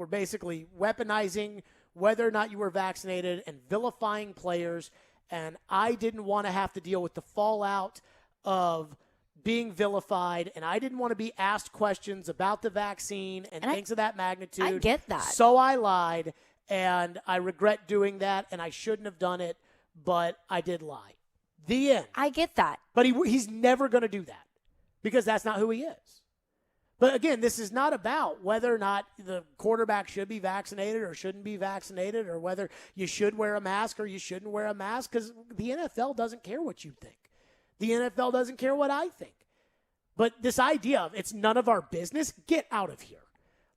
basically weaponizing whether or not you were vaccinated and vilifying players. And I didn't want to have to deal with the fallout of being vilified, and I didn't want to be asked questions about the vaccine and things of that magnitude. I get that. So I lied, and I regret doing that, and I shouldn't have done it, but I did lie. The end. I get that. But he's never going to do that because that's not who he is. But again, this is not about whether or not the quarterback should be vaccinated or shouldn't be vaccinated or whether you should wear a mask or you shouldn't wear a mask, because the NFL doesn't care what you think. The NFL doesn't care what I think. But this idea of it's none of our business, get out of here.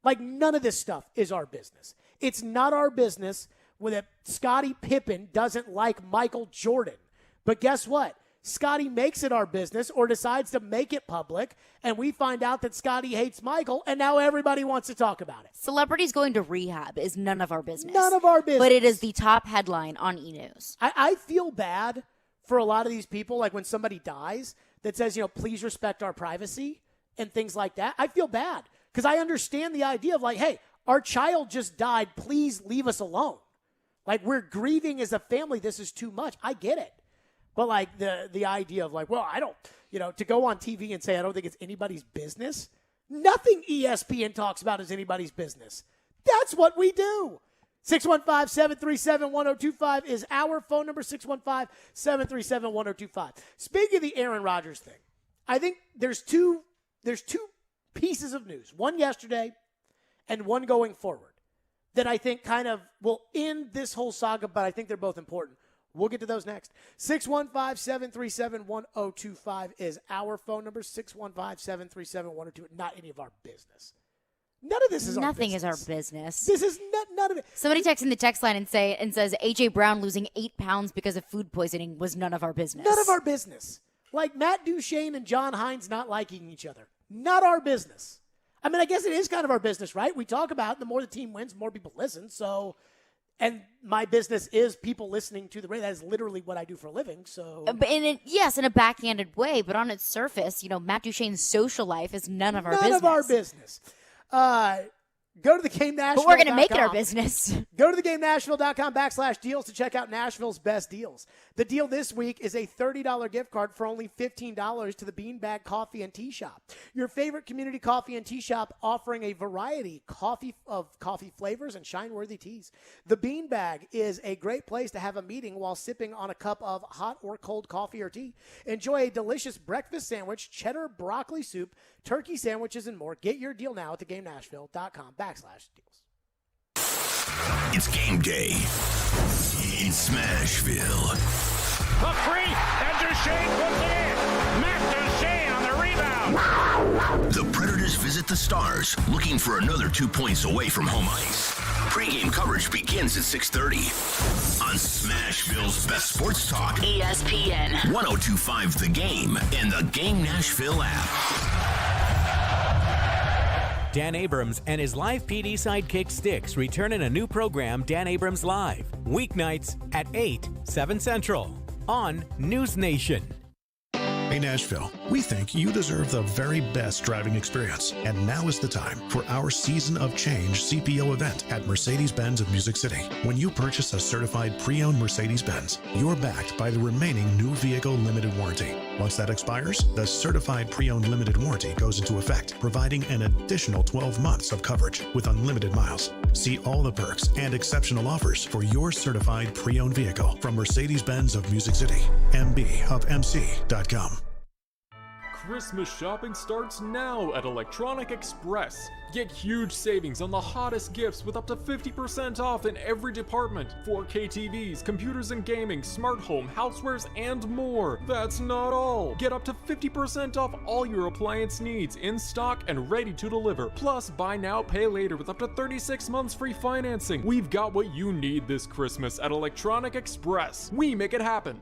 Like, none of this stuff is our business. It's not our business when Scottie Pippen doesn't like Michael Jordan. But guess what? Scottie makes it our business or decides to make it public, and we find out that Scottie hates Michael, and now everybody wants to talk about it. Celebrities going to rehab is none of our business. None of our business. But it is the top headline on E! News. I feel bad for a lot of these people, like when somebody dies, that says, please respect our privacy and things like that. I feel bad because I understand the idea of like, hey, our child just died. Please leave us alone. Like, we're grieving as a family. This is too much. I get it. But like the idea of like, well, I don't, to go on TV and say I don't think it's anybody's business. Nothing ESPN talks about is anybody's business. That's what we do. 615-737-1025 is our phone number, 615-737-1025. Speaking of the Aaron Rodgers thing, I think there's two pieces of news, one yesterday and one going forward, that I think kind of will end this whole saga, but I think they're both important. We'll get to those next. 615-737-1025 is our phone number, 615-737-1025. Not any of our business. None of this is Nothing our business. is our business. This is none of it. Somebody texts in the text line and says A.J. Brown losing 8 pounds because of food poisoning was none of our business. None of our business. Like Matt Duchene and John Hines not liking each other. Not our business. I mean, I guess it is kind of our business, right? We talk about the more the team wins, the more people listen. So, and my business is people listening to the radio. That is literally what I do for a living. So, yes, in a backhanded way, but on its surface, Matt Duchene's social life is none of our business. None of our business. Go to the GameNashville.com. But we're going to make it our business. Go to the GameNashville.com/deals to check out Nashville's best deals. The deal this week is a $30 gift card for only $15 to the Beanbag Coffee and Tea Shop. Your favorite community coffee and tea shop offering a variety of coffee flavors and shine-worthy teas. The Beanbag is a great place to have a meeting while sipping on a cup of hot or cold coffee or tea. Enjoy a delicious breakfast sandwich, cheddar broccoli soup, turkey sandwiches, and more. Get your deal now at the GameNashville.com/deals. It's game day in Smashville. Hook free, and Duchene puts it in. Matt Duchene on the rebound. The Predators visit the Stars, looking for another 2 points away from home ice. Pre-game coverage begins at 6:30 on Smashville's best sports talk. ESPN 1025 The Game and the Game Nashville app. Dan Abrams and his live PD sidekick Styx return in a new program, Dan Abrams Live, weeknights at 8, 7 Central on News Nation. Hey Nashville, we think you deserve the very best driving experience, and now is the time for our Season of Change CPO event at Mercedes-Benz of Music City. When you purchase a certified pre-owned Mercedes-Benz, you're backed by the remaining new vehicle limited warranty. Once that expires, the certified pre-owned limited warranty goes into effect, providing an additional 12 months of coverage with unlimited miles. See all the perks and exceptional offers for your certified pre-owned vehicle from Mercedes-Benz of Music City, mbofmc.com. Christmas shopping starts now at Electronic Express. Get huge savings on the hottest gifts with up to 50% off in every department. 4K TVs, computers and gaming, smart home, housewares, and more. That's not all. Get up to 50% off all your appliance needs in stock and ready to deliver. Plus, buy now, pay later with up to 36 months free financing. We've got what you need this Christmas at Electronic Express. We make it happen.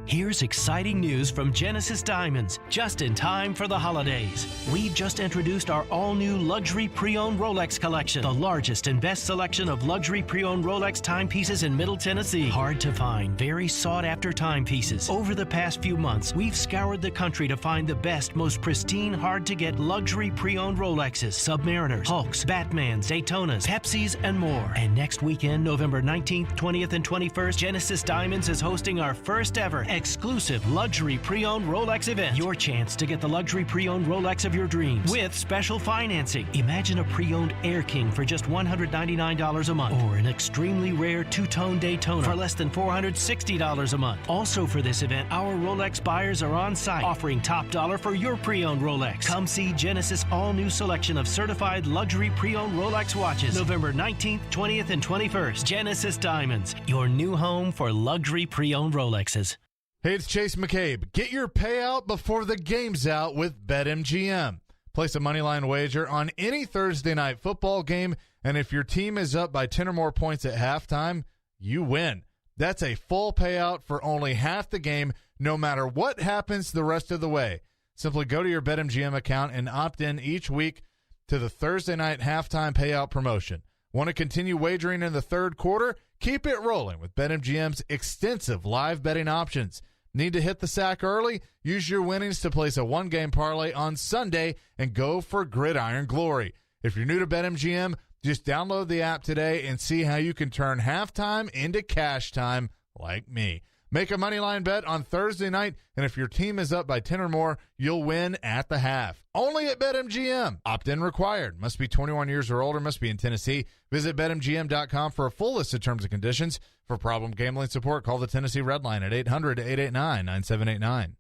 Here's exciting news from Genesis Diamonds, just in time for the holidays. We've just introduced our all-new luxury pre-owned Rolex collection, the largest and best selection of luxury pre-owned Rolex timepieces in Middle Tennessee. Hard to find, very sought-after timepieces. Over the past few months, we've scoured the country to find the best, most pristine, hard-to-get luxury pre-owned Rolexes, Submariners, Hulks, Batmans, Daytonas, Pepsis, and more. And next weekend, November 19th, 20th, and 21st, Genesis Diamonds is hosting our first ever exclusive luxury pre-owned Rolex event. Your chance to get the luxury pre-owned Rolex of your dreams with special financing. Imagine a pre-owned Air King for just $199 a month, or an extremely rare two-tone Daytona for less than $460 a month. Also for this event, our Rolex buyers are on site, offering top dollar for your pre-owned Rolex. Come see Genesis' all-new selection of certified luxury pre-owned Rolex watches, November 19th, 20th, and 21st. Genesis Diamonds, your new home for luxury pre-owned Rolexes. Hey, it's Chase McCabe. Get your payout before the game's out with BetMGM. Place a moneyline wager on any Thursday night football game, and if your team is up by 10 or more points at halftime, you win. That's a full payout for only half the game, no matter what happens the rest of the way. Simply go to your BetMGM account and opt in each week to the Thursday night halftime payout promotion. Want to continue wagering in the third quarter? Keep it rolling with BetMGM's extensive live betting options. Need to hit the sack early? Use your winnings to place a one-game parlay on Sunday and go for gridiron glory. If you're new to BetMGM, just download the app today and see how you can turn halftime into cash time like me. Make a moneyline bet on Thursday night, and if your team is up by 10 or more, you'll win at the half. Only at BetMGM. Opt-in required. Must be 21 years or older. Must be in Tennessee. Visit BetMGM.com for a full list of terms and conditions. For problem gambling support, call the Tennessee Red Line at 800-889-9789.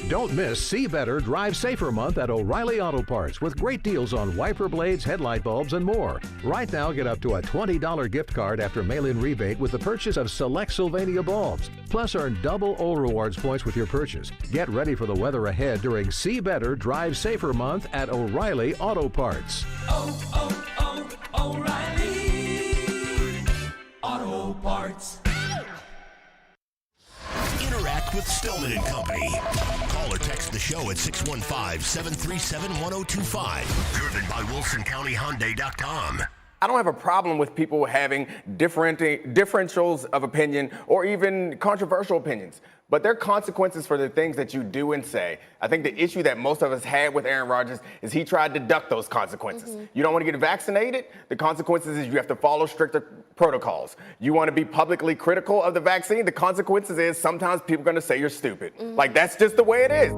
Don't miss See Better, Drive Safer month at O'Reilly Auto Parts with great deals on wiper blades, headlight bulbs, and more. Right now, get up to a $20 gift card after mail-in rebate with the purchase of select Sylvania bulbs. Plus, earn double O Rewards points with your purchase. Get ready for the weather ahead during See Better, Drive Safer month at O'Reilly Auto Parts. O'Reilly Auto Parts. Interact with Stillman and Company. Call or text the show at 615-737-1025. Driven by WilsonCountyHyundai.com. I don't have a problem with people having differentials of opinion or even controversial opinions, but there are consequences for the things that you do and say. I think the issue that most of us had with Aaron Rodgers is he tried to duck those consequences. You don't want to get vaccinated? The consequences is you have to follow stricter protocols. You want to be publicly critical of the vaccine? The consequences is sometimes people are going to say you're stupid. Like, that's just the way it is.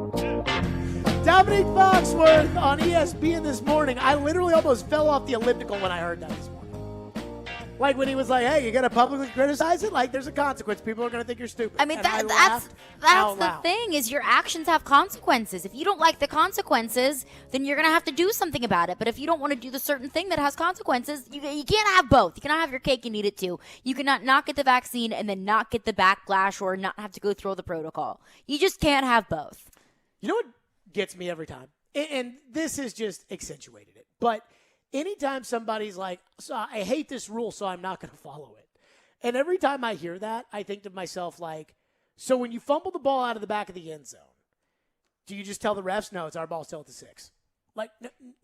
Dominique Foxworth on ESPN this morning. I literally almost fell off the elliptical when I heard that this morning. Like when he was like, hey, you got to publicly criticize it? Like, there's a consequence. People are going to think you're stupid. I mean, and that's the thing is your actions have consequences. If you don't like the consequences, then you're going to have to do something about it. But if you don't want to do the certain thing that has consequences, you can't have both. You cannot have your cake and eat it too. You cannot not get the vaccine and then not get the backlash or not have to go through the protocol. You just can't have both. You know what gets me every time? And this has just accentuated it. But anytime somebody's like, so I hate this rule, so I'm not going to follow it. And every time I hear that, I think to myself, like, so when you fumble the ball out of the back of the end zone, do you just tell the refs, no, it's our ball still at the 6? Like,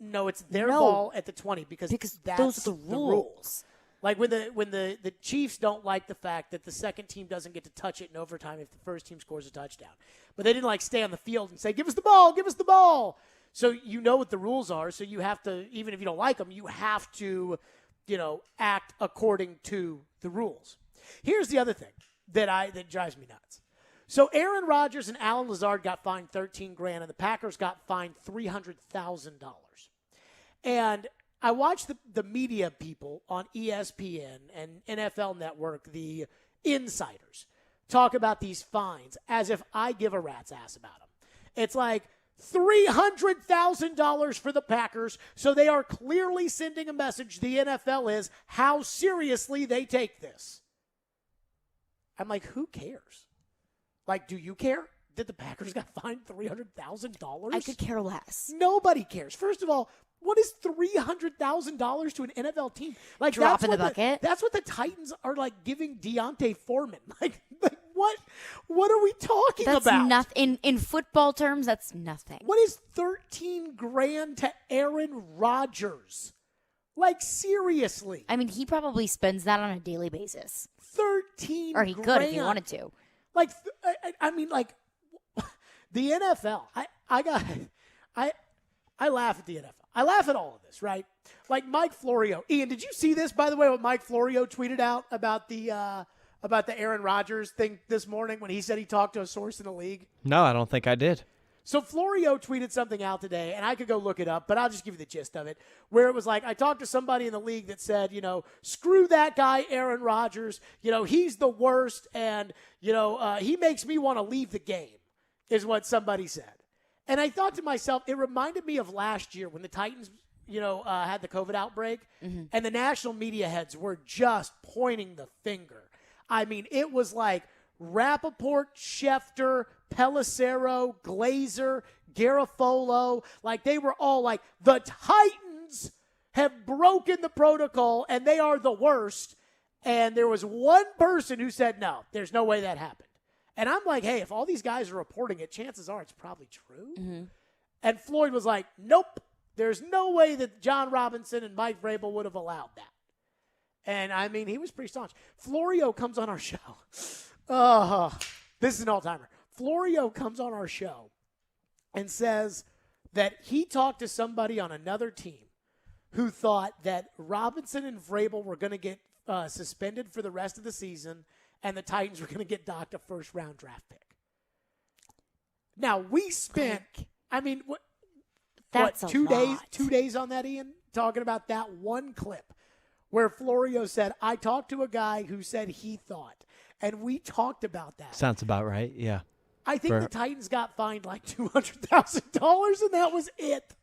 no, it's their ball at the 20 because that's those are the rules. Like when the Chiefs don't like the fact that the second team doesn't get to touch it in overtime if the first team scores a touchdown. But they didn't stay on the field and say, give us the ball, give us the ball. So you know what the rules are, so you have to, even if you don't like them, you have to, act according to the rules. Here's the other thing that drives me nuts. So Aaron Rodgers and Alan Lazard got fined $13,000 and the Packers got fined $300,000. And I watched the media people on ESPN and NFL Network, the insiders, talk about these fines as if I give a rat's ass about them. It's like $300,000 for the Packers, so they are clearly sending a message, the NFL is, how seriously they take this. I'm like, who cares? Like, do you care that the Packers got fined $300,000? I could care less. Nobody cares. First of all, what is $300,000 to an NFL team? Like, Drop in the bucket. That's what the Titans are like giving Deontay Foreman. Like what are we talking That's about? nothing. In football terms, that's nothing. What is $13,000 to Aaron Rodgers? Like, seriously. I mean, he probably spends that on a daily basis. $13,000. Or he could if he wanted to. Like, I mean, like, the NFL. I laugh at the NFL. I laugh at all of this, right? Like Mike Florio. Ian, did you see this, by the way, what Mike Florio tweeted out about the Aaron Rodgers thing this morning when he said he talked to a source in the league? No, I don't think I did. So Florio tweeted something out today, and I could go look it up, but I'll just give you the gist of it, where it was like, I talked to somebody in the league that said, screw that guy, Aaron Rodgers. He's the worst, and, he makes me want to leave the game, is what somebody said. And I thought to myself, it reminded me of last year when the Titans, had the COVID outbreak, and the national media heads were just pointing the finger. I mean, it was like Rappaport, Schefter, Pelissero, Glazer, Garofolo. Like, they were all like, the Titans have broken the protocol, and they are the worst. And there was one person who said, no, there's no way that happened. And I'm like, hey, if all these guys are reporting it, chances are it's probably true. Mm-hmm. And Floyd was like, nope, there's no way that John Robinson and Mike Vrabel would have allowed that. And, I mean, he was pretty staunch. Florio comes on our show. This is an all-timer. Florio comes on our show and says that he talked to somebody on another team who thought that Robinson and Vrabel were going to get suspended for the rest of the season and the Titans were going to get docked a first-round draft pick. Now, we spent, That's what, 2 a days? lot. 2 days on that, Ian, talking about that one clip where Florio said, I talked to a guy who said he thought, and we talked about that. Sounds about right, yeah. I think the Titans got fined like $200,000, and that was it.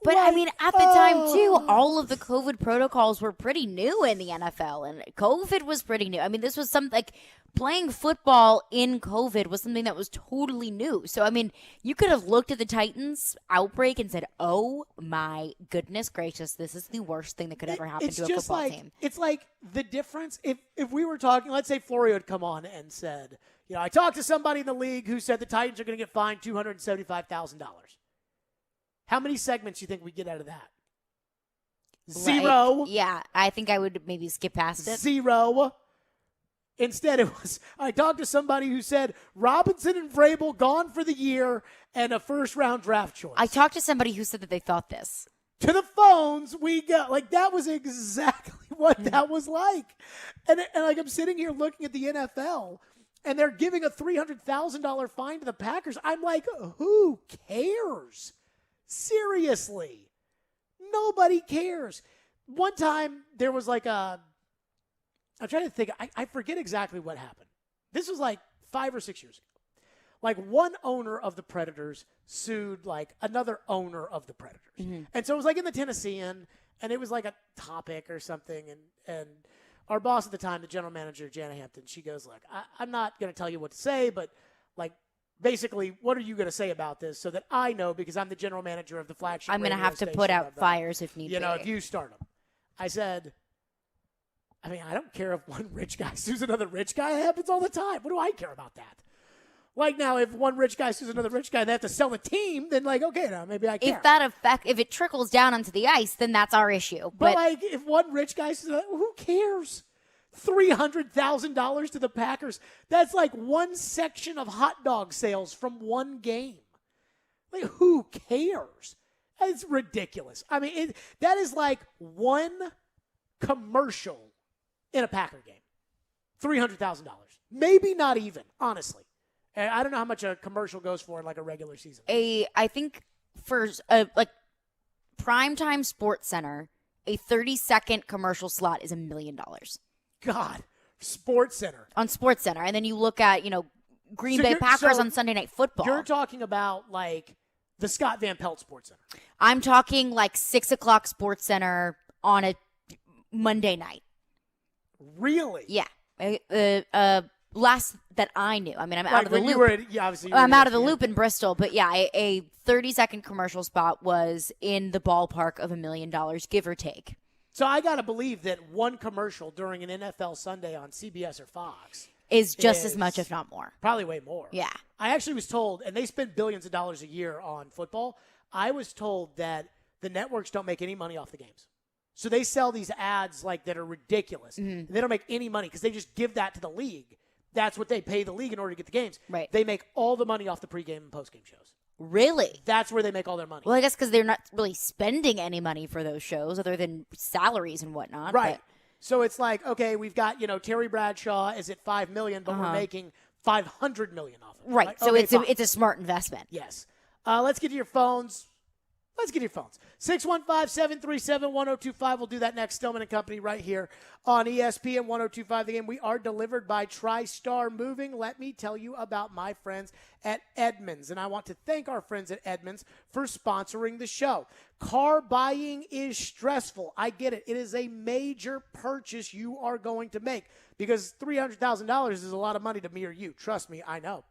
But, I mean, at the time, too, all of the COVID protocols were pretty new in the NFL, and COVID was pretty new. I mean, this was something like playing football in COVID was something that was totally new. So, I mean, you could have looked at the Titans outbreak and said, oh, my goodness gracious, this is the worst thing that could ever happen to a football team. It's like the difference, if we were talking, let's say Florio had come on and said, I talked to somebody in the league who said the Titans are going to get fined $275,000. How many segments do you think we get out of that? Zero. Right. Yeah, I think I would maybe skip past it. Zero. Instead, it was, I talked to somebody who said Robinson and Vrabel gone for the year and a first-round draft choice. I talked to somebody who said that they thought this. To the phones we got. Like, that was exactly what that was like. And like, I'm sitting here looking at the NFL, and they're giving a $300,000 fine to the Packers. I'm like, who cares? Seriously. Nobody cares. One time, there was like I'm trying to think. I forget exactly what happened. This was like 5 or 6 years ago. Like, one owner of the Predators sued like another owner of the Predators. Mm-hmm. And so it was like in the Tennessean, and it was like a topic or something. And our boss at the time, the general manager, Jana Hampton, she goes, look, I'm not going to tell you what to say, but like, basically, what are you going to say about this so that I know, because I'm the general manager of the flagship I'm going to have to put out fires if need be. If you start them. I said, I don't care if one rich guy sues another rich guy. It happens all the time. What do I care about that? Like, now, if one rich guy sues another rich guy and they have to sell the team, then, like, okay, now maybe I care. If it trickles down onto the ice, then that's our issue. But like, if one rich guy sues another, who cares? $300,000 to the Packers. That's like one section of hot dog sales from one game. Like, who cares? It's ridiculous. That is like one commercial in a Packer game. $300,000. Maybe not even, honestly. I don't know how much a commercial goes for in like a regular season. I think for like primetime Sports Center, a 30-second commercial slot is $1 million. God, SportsCenter. On SportsCenter. And then you look at, Green Bay Packers on Sunday Night Football. You're talking about, like, the Scott Van Pelt SportsCenter. I'm talking, like, 6 o'clock SportsCenter on a Monday night. Really? Yeah. Last that I knew. I mean, I'm out of the loop. I'm out of the loop in Bristol. But, yeah, a 30-second commercial spot was in the ballpark of $1 million, give or take. So I got to believe that one commercial during an NFL Sunday on CBS or Fox is just as much, if not more. Probably way more. Yeah. I actually was told, and they spend billions of dollars a year on football, I was told that the networks don't make any money off the games. So they sell these ads like that are ridiculous. Mm-hmm. They don't make any money because they just give that to the league. That's what they pay the league in order to get the games. Right. They make all the money off the pregame and postgame shows. Really? That's where they make all their money. Well, I guess because they're not really spending any money for those shows other than salaries and whatnot. Right. But So it's like, okay, we've got, Terry Bradshaw is at $5 million, but we're making $500 million off of it. right. Like, So okay, it's a smart investment. Yes. Let's get to your phones. 615-737-1025. We'll do that next. Stillman and Company right here on ESPN 1025 The Game. We are delivered by TriStar Moving. Let me tell you about my friends at Edmunds. And I want to thank our friends at Edmunds for sponsoring the show. Car buying is stressful. I get it. It is a major purchase you are going to make because $300,000 is a lot of money to me or you. Trust me, I know.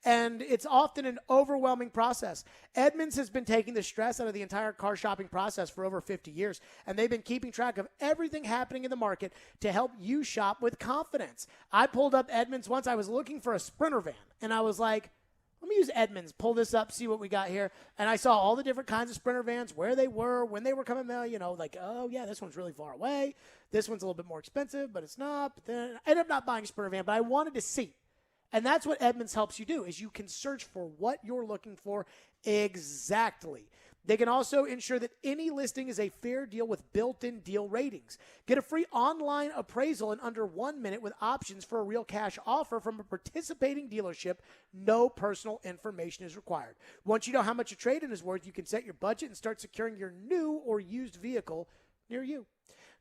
And it's often an overwhelming process. Edmunds has been taking the stress out of the entire car shopping process for over 50 years, and they've been keeping track of everything happening in the market to help you shop with confidence. I pulled up Edmunds once. I was looking for a Sprinter van, and I was like, let me use Edmunds, pull this up, see what we got here. And I saw all the different kinds of Sprinter vans, where they were, when they were coming out, like, oh, yeah, this one's really far away. This one's a little bit more expensive, but it's not. But then I ended up not buying a Sprinter van, but I wanted to see. And that's what Edmunds helps you do, is you can search for what you're looking for exactly. They can also ensure that any listing is a fair deal with built-in deal ratings. Get a free online appraisal in under 1 minute with options for a real cash offer from a participating dealership. No personal information is required. Once you know how much a trade-in is worth, you can set your budget and start securing your new or used vehicle near you.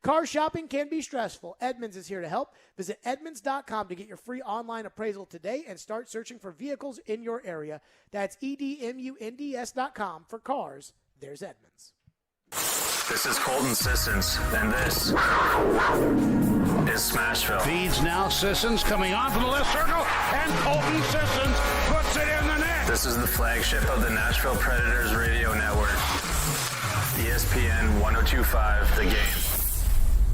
Car shopping can be stressful. Edmunds is here to help. Visit Edmunds.com to get your free online appraisal today and start searching for vehicles in your area. That's EDMUNDS.com for cars. There's Edmunds. This is Colton Sissons, and this is Smashville. Feeds now, Sissons coming on from the left circle, and Colton Sissons puts it in the net. This is the flagship of the Nashville Predators radio network. ESPN 1025 The Game.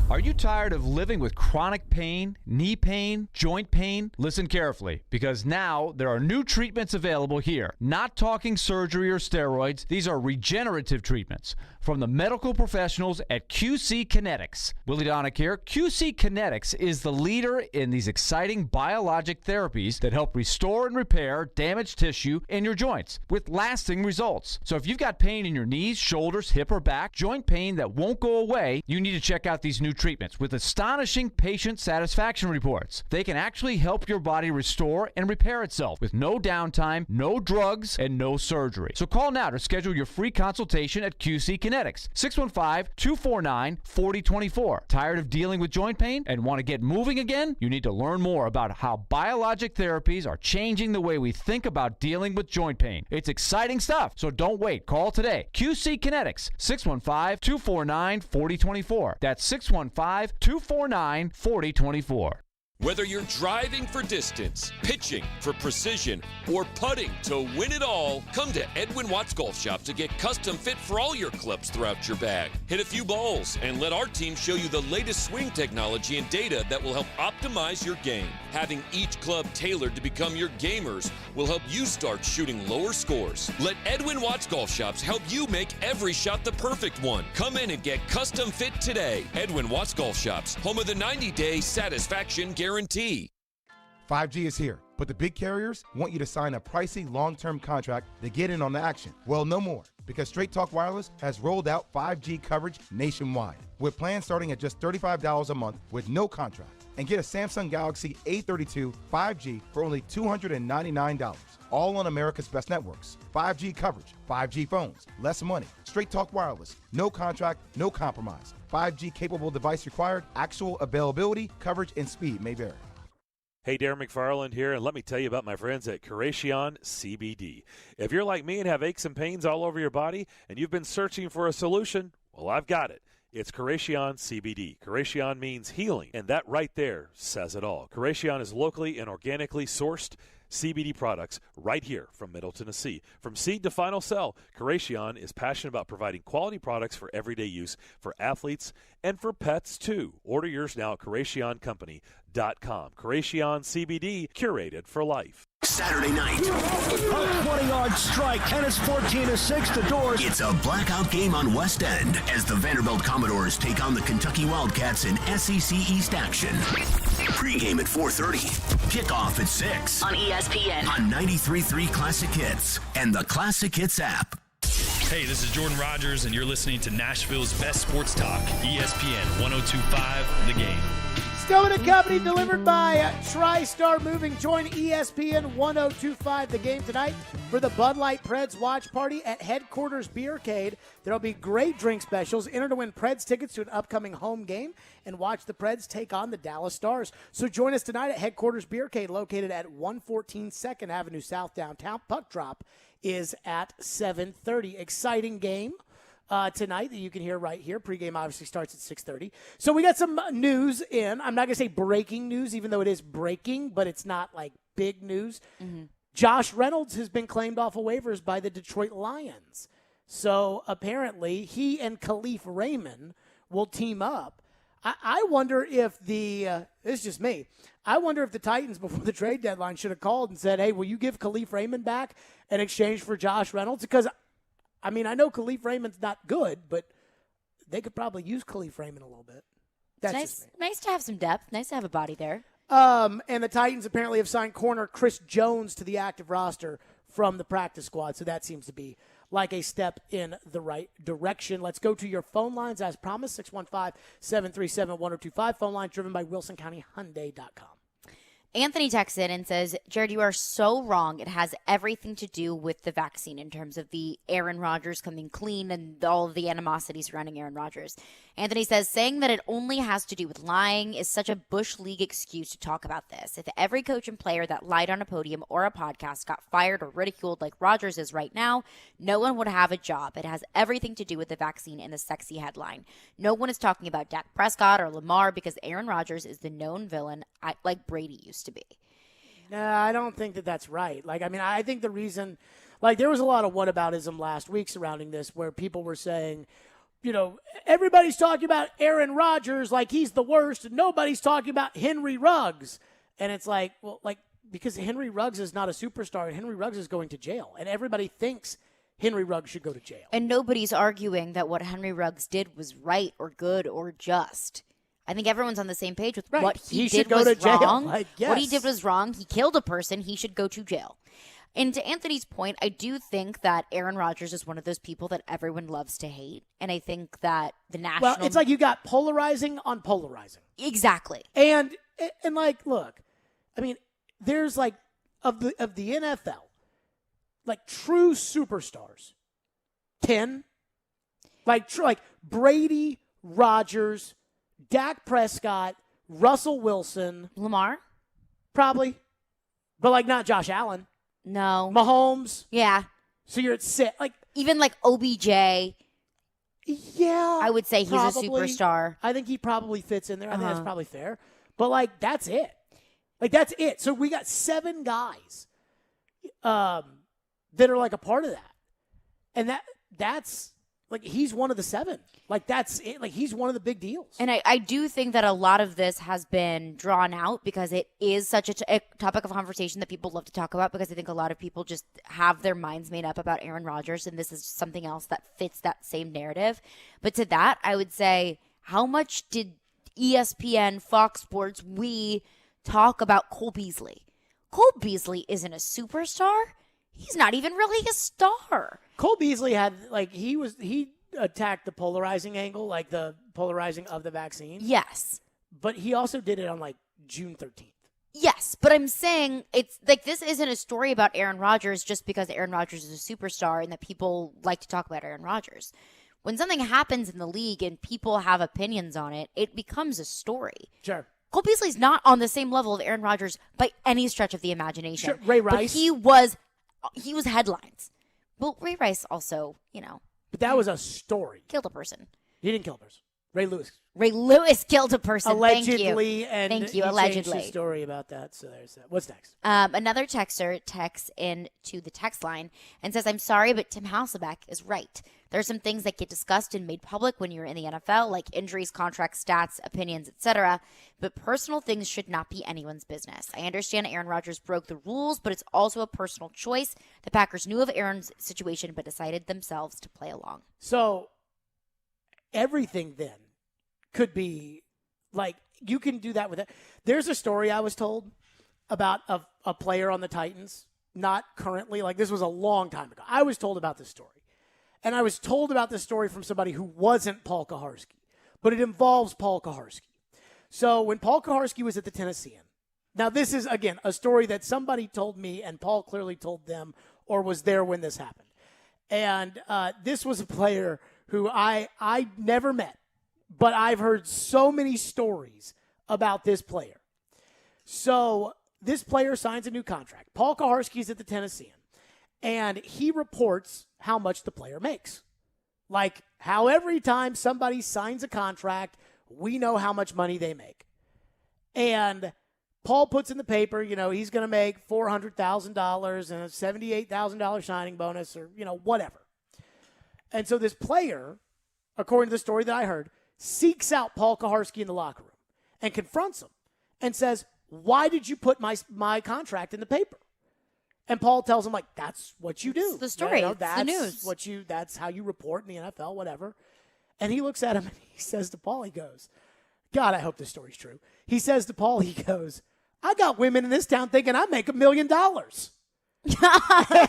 Are you tired of living with chronic pain, knee pain, joint pain? Listen carefully, because now there are new treatments available here. Not talking surgery or steroids. These are regenerative treatments from the medical professionals at QC Kinetics. Willie Donick here. QC Kinetics is the leader in these exciting biologic therapies that help restore and repair damaged tissue in your joints with lasting results. So if you've got pain in your knees, shoulders, hip, or back, joint pain that won't go away, you need to check out these new treatments with astonishing patient satisfaction reports. They can actually help your body restore and repair itself with no downtime, no drugs, and no surgery. So call now to schedule your free consultation at QC Kinetics. 615-249-4024. Tired of dealing with joint pain and want to get moving again? You need to learn more about how biologic therapies are changing the way we think about dealing with joint pain. It's exciting stuff, so don't wait. Call today. QC Kinetics, 615-249-4024. That's 615-249-4024. Whether you're driving for distance, pitching for precision, or putting to win it all, come to Edwin Watts Golf Shop to get custom fit for all your clubs throughout your bag. Hit a few balls and let our team show you the latest swing technology and data that will help optimize your game. Having each club tailored to become your gamers will help you start shooting lower scores. Let Edwin Watts Golf Shops help you make every shot the perfect one. Come in and get custom fit today. Edwin Watts Golf Shops, home of the 90-day satisfaction guarantee. 5G is here, but the big carriers want you to sign a pricey long-term contract to get in on the action. Well, no more, because Straight Talk Wireless has rolled out 5G coverage nationwide, with plans starting at just $35 a month with no contract. And get a Samsung Galaxy A32 5G for only $299, all on America's best networks. 5G coverage, 5G phones, less money. Straight Talk Wireless, no contract, no compromise. 5G capable device required. Actual availability, coverage, and speed may vary. Hey, Darren McFarland here, and let me tell you about my friends at Curation CBD. If you're like me and have aches and pains all over your body and you've been searching for a solution, well, I've got it. It's Curation CBD. Curation means healing, and that right there says it all. Curation is locally and organically sourced CBD products right here from Middle Tennessee. From seed to final sell, Curation is passionate about providing quality products for everyday use for athletes and for pets too. Order yours now at CurationCompany.com. Curation CBD, curated for life. Saturday night. A 20-yard strike, and it's 14-6 the Doors. It's a blackout game on West End as the Vanderbilt Commodores take on the Kentucky Wildcats in SEC East action. Pre-game at 4:30. Kickoff at 6. On ESPN. On 93.3 Classic Hits and the Classic Hits app. Hey, this is Jordan Rogers, and you're listening to Nashville's best sports talk, ESPN 102.5 The Game. Stillman and Company, delivered by TriStar Moving. Join ESPN 102.5 The Game tonight for the Bud Light Preds watch party at Headquarters Beercade. There'll be great drink specials. Enter to win Preds tickets to an upcoming home game and watch the Preds take on the Dallas Stars. So join us tonight at Headquarters Beercade, located at 114 2nd Avenue South downtown. Puck drop is at 7:30. Exciting game tonight that you can hear right here. Pregame obviously starts at 6:30. So we got some news in. I'm not going to say breaking news, even though it is breaking, but it's not like big news. Mm-hmm. Josh Reynolds has been claimed off of waivers by the Detroit Lions. So apparently he and Khalif Raymond will team up. I wonder if this is just me. I wonder if the Titans before the trade deadline should have called and said, hey, will you give Khalif Raymond back in exchange for Josh Reynolds? Because I mean, I know Khalif Raymond's not good, but they could probably use Khalif Raymond a little bit. That's nice to have some depth. Nice to have a body there. And the Titans apparently have signed corner Chris Jones to the active roster from the practice squad, so that seems to be like a step in the right direction. Let's go to your phone lines as promised, 615-737-1025. Phone line driven by WilsonCountyHyundai.com. Anthony texts in and says, Jared, you are so wrong. It has everything to do with the vaccine in terms of the Aaron Rodgers coming clean and all of the animosity surrounding Aaron Rodgers. Anthony says, saying that it only has to do with lying is such a Bush League excuse to talk about this. If every coach and player that lied on a podium or a podcast got fired or ridiculed like Rodgers is right now, no one would have a job. It has everything to do with the vaccine and the sexy headline. No one is talking about Dak Prescott or Lamar because Aaron Rodgers is the known villain like Brady used to be. No, I don't think that that's right. Like, I mean, I think the reason, like, there was a lot of whataboutism last week surrounding this where people were saying, you know, everybody's talking about Aaron Rodgers like he's the worst, and nobody's talking about Henry Ruggs. And it's like, well, like, because Henry Ruggs is not a superstar, and Henry Ruggs is going to jail, and everybody thinks Henry Ruggs should go to jail. And nobody's arguing that what Henry Ruggs did was right or good or just. I think everyone's on the same page with what he did was wrong. Like, yes. What he did was wrong. He killed a person. He should go to jail. And to Anthony's point, I do think that Aaron Rodgers is one of those people that everyone loves to hate. And I think that the national... Well, it's like you got polarizing on polarizing. Exactly. And like, look, I mean, there's like, of the NFL, like true superstars, 10, like Brady, Rodgers, Dak Prescott, Russell Wilson. Lamar? Probably. But, like, not Josh Allen. No. Mahomes. Yeah. So you're at 6. Like, even, like, OBJ. Yeah. I would say probably. He's a superstar. I think he probably fits in there. I think that's probably fair. But, like, that's it. Like, that's it. So we got 7 guys that are, like, a part of that. And that's... Like, he's one of the 7. Like, that's it. Like, he's one of the big deals. And I do think that a lot of this has been drawn out because it is such a topic of conversation that people love to talk about, because I think a lot of people just have their minds made up about Aaron Rodgers, and this is something else that fits that same narrative. But to that, I would say, how much did ESPN, Fox Sports, we talk about Cole Beasley? Cole Beasley isn't a superstar. He's not even really a star. Cole Beasley had, like, he attacked the polarizing angle, like the polarizing of the vaccine. Yes. But he also did it on, like, June 13th. Yes, but I'm saying it's, like, this isn't a story about Aaron Rodgers just because Aaron Rodgers is a superstar and that people like to talk about Aaron Rodgers. when something happens in the league and people have opinions on it, it becomes a story. Sure. Cole Beasley's not on the same level of Aaron Rodgers by any stretch of the imagination. Sure. Ray Rice. But he was headlines. Well, Ray Rice also, But that was a story. Killed a person. He didn't kill a person. Ray Lewis killed a person. Allegedly. Thank you. He Allegedly. changed his story about that. So there's that. What's next? Another texter texts into the text line and says, I'm sorry, but Tim Hasselbeck is right. There are some things that get discussed and made public when you're in the NFL, like injuries, contracts, stats, opinions, etc. But personal things should not be anyone's business. I understand Aaron Rodgers broke the rules, but it's also a personal choice. The Packers knew of Aaron's situation, but decided themselves to play along. So everything then could be like, you can do that with it. There's a story I was told about a player on the Titans, not currently, like this was a long time ago. I was told about this story. And I was told about this story from somebody who wasn't Paul Kuharsky, but it involves Paul Kuharsky. So when Paul Kuharsky was at the Tennessean, now this is, again, a story that somebody told me and Paul clearly told them or was there when this happened. And this was a player who I never met, but I've heard so many stories about this player. So this player signs a new contract. Paul Kuharsky's at the Tennessean, and he reports how much the player makes. Like how every time somebody signs a contract, we know how much money they make. And Paul puts in the paper, he's going to make $400,000 and a $78,000 signing bonus or, whatever. And so this player, according to the story that I heard, seeks out Paul Kuharsky in the locker room and confronts him and says, why did you put my contract in the paper? And Paul tells him, that's what you do. It's the story. That's the news. That's how you report in the NFL, whatever. And he looks at him and he says to Paul, he goes, God, I hope this story's true. He says to Paul, he goes, I got women in this town thinking I make $1 million.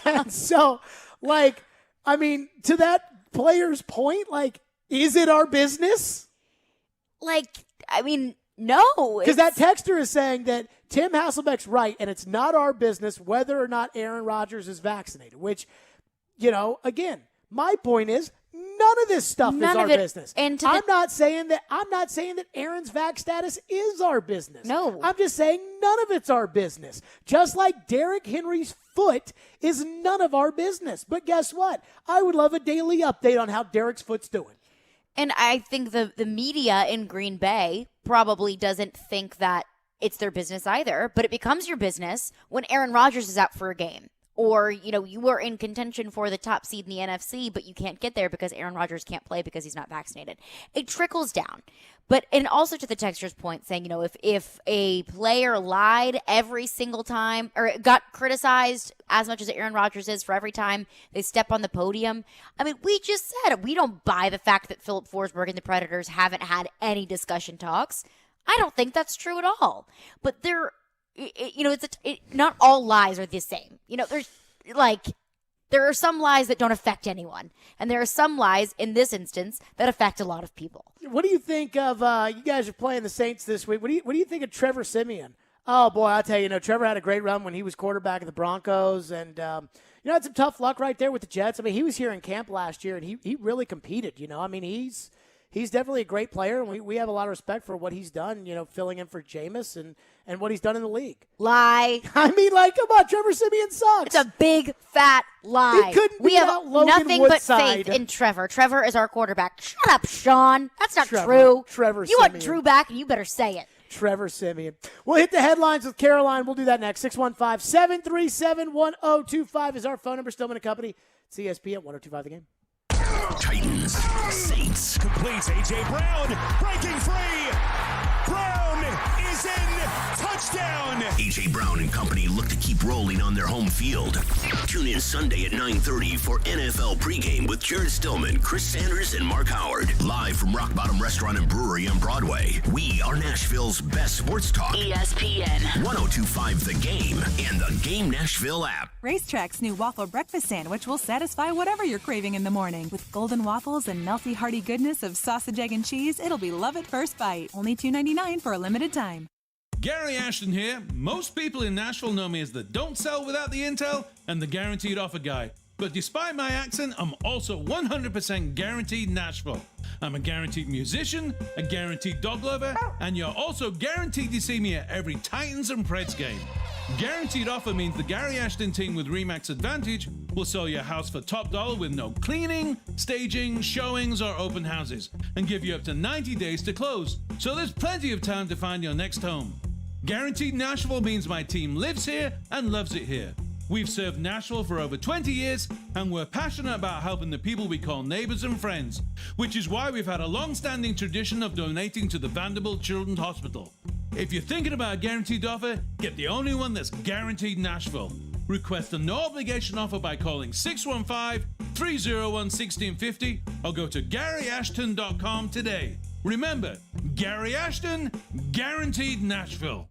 And so, to that player's point, is it our business? No. Because that texter is saying that Tim Hasselbeck's right, and it's not our business whether or not Aaron Rodgers is vaccinated, which, again, my point is none of this stuff is our business. And I'm not saying that Aaron's vax status is our business. No. I'm just saying none of it's our business. Just like Derrick Henry's foot is none of our business. But guess what? I would love a daily update on how Derrick's foot's doing. And I think the media in Green Bay probably doesn't think that it's their business either, but it becomes your business when Aaron Rodgers is out for a game. Or, you are in contention for the top seed in the NFC, but you can't get there because Aaron Rodgers can't play because he's not vaccinated. It trickles down. And also to the texter's point saying, if a player lied every single time or got criticized as much as Aaron Rodgers is for every time they step on the podium. We just said we don't buy the fact that Philip Forsberg and the Predators haven't had any discussion talks. I don't think that's true at all. But not all lies are the same. There are some lies that don't affect anyone. And there are some lies, in this instance, that affect a lot of people. What do you think of, you guys are playing the Saints this week. What do you think of Trevor Siemian? Oh, boy, I'll tell you, Trevor had a great run when he was quarterback of the Broncos. And, had some tough luck right there with the Jets. He was here in camp last year, and he really competed, He's definitely a great player, and we have a lot of respect for what he's done, filling in for Jameis and what he's done in the league. Lie. Come on, Trevor Siemian sucks. It's a big, fat lie. He couldn't we beat out have Logan nothing Woodside. but faith in Trevor. Trevor is our quarterback. Shut up, Sean. That's not Trevor. true. Trevor You Siemian. want Drew back, and you better say it. Trevor Siemian. We'll hit the headlines with Caroline. We'll do that next. 615-737-1025 is our phone number. Stillman and Company. It's ESPN 1025 The Game. Titans, Saints. Completes A.J. Brown, breaking free. Brown is in. Touchdown. A.J. Brown and company look to keep rolling on their home field. Tune in Sunday at 9:30 for NFL pregame with Jared Stillman, Chris Sanders, and Mark Howard. Live from Rock Bottom Restaurant and Brewery on Broadway. We are Nashville's best sports talk. ESPN 1025 The Game and the Game Nashville app. Racetrack's new waffle breakfast sandwich will satisfy whatever you're craving in the morning. With golden waffles and melty hearty goodness of sausage, egg, and cheese, it'll be love at first bite. Only $2.99 for a limited time. Gary Ashton here. Most people in Nashville know me as the don't sell without the intel and the guaranteed offer guy. But despite my accent, I'm also 100% guaranteed Nashville. I'm a guaranteed musician, a guaranteed dog lover, and you're also guaranteed to see me at every Titans and Preds game. Guaranteed offer means the Gary Ashton team with RE/MAX Advantage will sell your house for top dollar with no cleaning, staging, showings, or open houses, and give you up to 90 days to close. So there's plenty of time to find your next home. Guaranteed Nashville means my team lives here and loves it here. We've served Nashville for over 20 years, and we're passionate about helping the people we call neighbors and friends, which is why we've had a long-standing tradition of donating to the Vanderbilt Children's Hospital. If you're thinking about a guaranteed offer, get the only one that's guaranteed Nashville. Request a no-obligation offer by calling 615-301-1650 or go to GaryAshton.com today. Remember, Gary Ashton, guaranteed Nashville.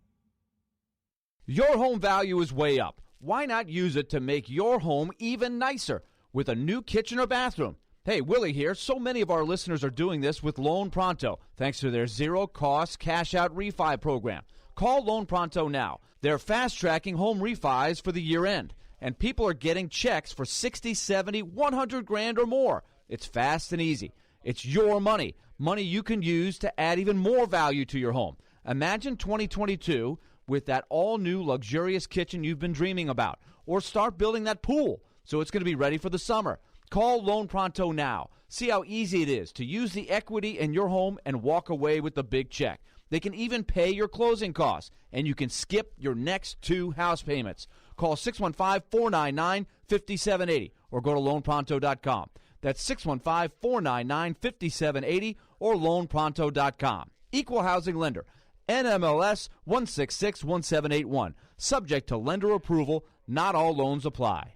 Your home value is way up. Why not use it to make your home even nicer with a new kitchen or bathroom? Hey, Willie here. So many of our listeners are doing this with Loan Pronto, thanks to their zero-cost cash-out refi program. Call Loan Pronto now. They're fast-tracking home refis for the year-end, and people are getting checks for 60, 70, 100 grand or more. It's fast and easy. It's your money, money you can use to add even more value to your home. Imagine 2022 with that all-new luxurious kitchen you've been dreaming about, or start building that pool so it's going to be ready for the summer. Call Loan Pronto now. See how easy it is to use the equity in your home and walk away with the big check. They can even pay your closing costs, and you can skip your next 2 house payments. Call 615-499-5780 or go to loanpronto.com. That's 615-499-5780 or loanpronto.com. Equal housing lender. NMLS 1661781. Subject to lender approval. Not all loans apply.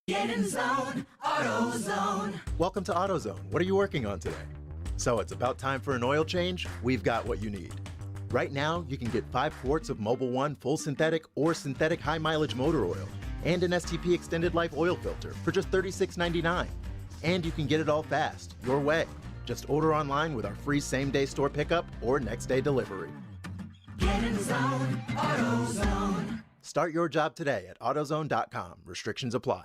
Get in zone, AutoZone. Welcome to AutoZone. What are you working on today? So it's about time for an oil change? We've got what you need. Right now, you can get 5 quarts of Mobil 1 full synthetic or synthetic high mileage motor oil and an STP extended life oil filter for just $36.99. And you can get it all fast, your way. Just order online with our free same-day store pickup or next-day delivery. Get in zone, AutoZone. Start your job today at AutoZone.com. Restrictions apply.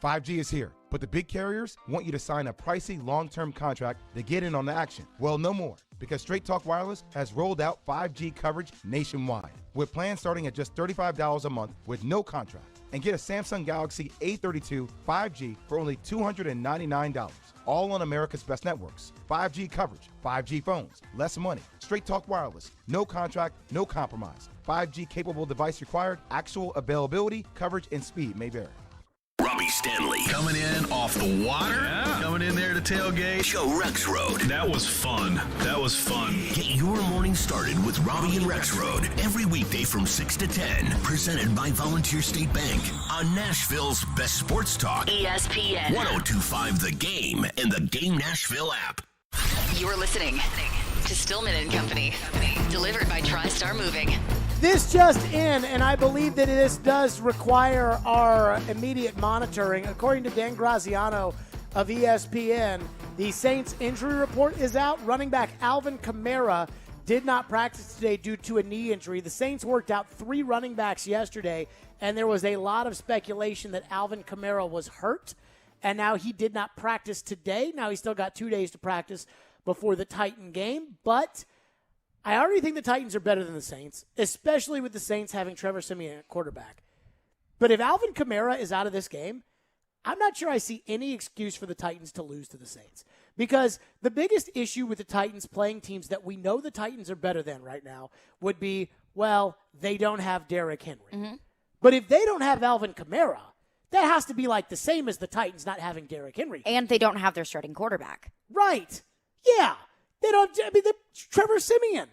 5G is here, but the big carriers want you to sign a pricey long-term contract to get in on the action. Well, no more, because Straight Talk Wireless has rolled out 5G coverage nationwide, with plans starting at just $35 a month with no contract. And get a Samsung Galaxy A32 5G for only $299, all on America's best networks. 5G coverage, 5G phones, less money. Straight Talk Wireless, no contract, no compromise. 5G capable device required, actual availability, coverage, and speed may vary. Robbie Stanley. Coming in off the water. Yeah. Coming in there to tailgate. Joe Rexrode. That was fun. Get your morning started with Robbie and Rexrode every weekday from 6 to 10. Presented by Volunteer State Bank on Nashville's best sports talk. ESPN. 102.5 The Game and the Game Nashville app. You're listening to Stillman and Company. Delivered by TriStar Moving. This just in, and I believe that this does require our immediate monitoring. According to Dan Graziano of ESPN, the Saints injury report is out. Running back Alvin Kamara did not practice today due to a knee injury. The Saints worked out 3 running backs yesterday, and there was a lot of speculation that Alvin Kamara was hurt, and now he did not practice today. Now he's still got 2 days to practice before the Titan game, but I already think the Titans are better than the Saints, especially with the Saints having Trevor Siemian at quarterback. But if Alvin Kamara is out of this game, I'm not sure I see any excuse for the Titans to lose to the Saints. Because the biggest issue with the Titans playing teams that we know the Titans are better than right now would be, well, they don't have Derrick Henry. Mm-hmm. But if they don't have Alvin Kamara, that has to be like the same as the Titans not having Derrick Henry. And they don't have their starting quarterback. Right. Yeah. They don't, Trevor Siemian.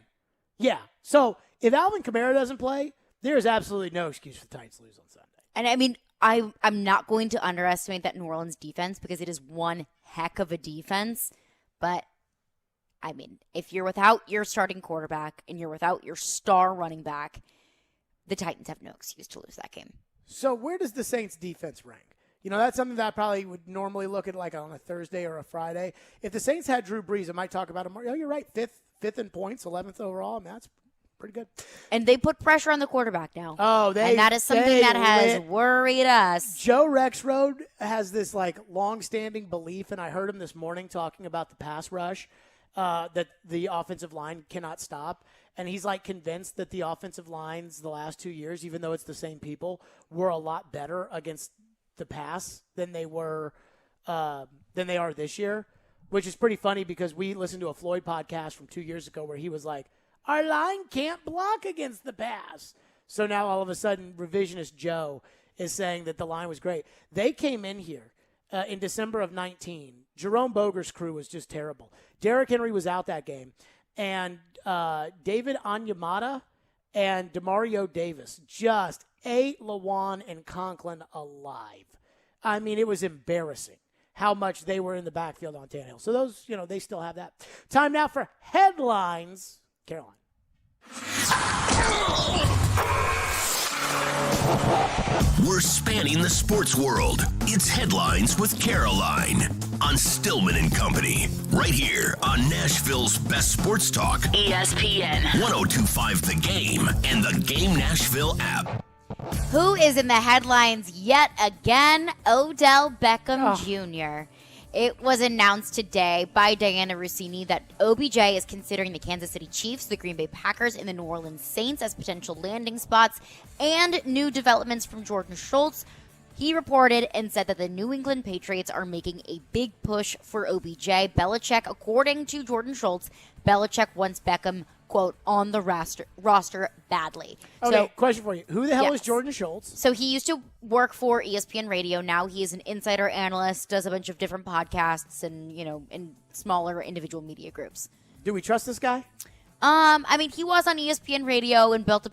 Yeah. So if Alvin Kamara doesn't play, there is absolutely no excuse for the Titans to lose on Sunday. And I'm not going to underestimate that New Orleans defense because it is one heck of a defense. But, if you're without your starting quarterback and you're without your star running back, the Titans have no excuse to lose that game. So where does the Saints defense rank? That's something that I probably would normally look at like on a Thursday or a Friday. If the Saints had Drew Brees, I might talk about him more. You're right, fifth in points, 11th overall. That's pretty good. And they put pressure on the quarterback now. Oh, and that is something that has worried us. Joe Rexrode has this long-standing belief, and I heard him this morning talking about the pass rush that the offensive line cannot stop. And he's convinced that the offensive lines the last 2 years, even though it's the same people, were a lot better against the pass than they are this year, which is pretty funny because we listened to a Floyd podcast from 2 years ago where he was like, our line can't block against the pass. So now all of a sudden, revisionist Joe is saying that the line was great. They came in here in December of 19. Jerome Boger's crew was just terrible. Derrick Henry was out that game. And David Onyemata and Demario Davis just ate Lawan and Conklin alive. I mean, it was embarrassing how much they were in the backfield on Tannehill. So those, they still have that. Time now for headlines. Caroline. We're spanning the sports world. It's Headlines with Caroline on Stillman and Company, right here on Nashville's best sports talk, ESPN 102.5 The Game and the Game Nashville app. Who is in the headlines yet again? Odell Beckham Jr. It was announced today by Diana Rossini that OBJ is considering the Kansas City Chiefs, the Green Bay Packers, and the New Orleans Saints as potential landing spots, and new developments from Jordan Schultz. He reported and said that the New England Patriots are making a big push for OBJ. Belichick, according to Jordan Schultz, Belichick wants Beckham, quote, on the roster badly. Okay, So, question for you. Who the hell is Jordan Schultz? So he used to work for ESPN Radio. Now he is an insider analyst, does a bunch of different podcasts and, in smaller individual media groups. Do we trust this guy? I mean, he was on ESPN Radio and built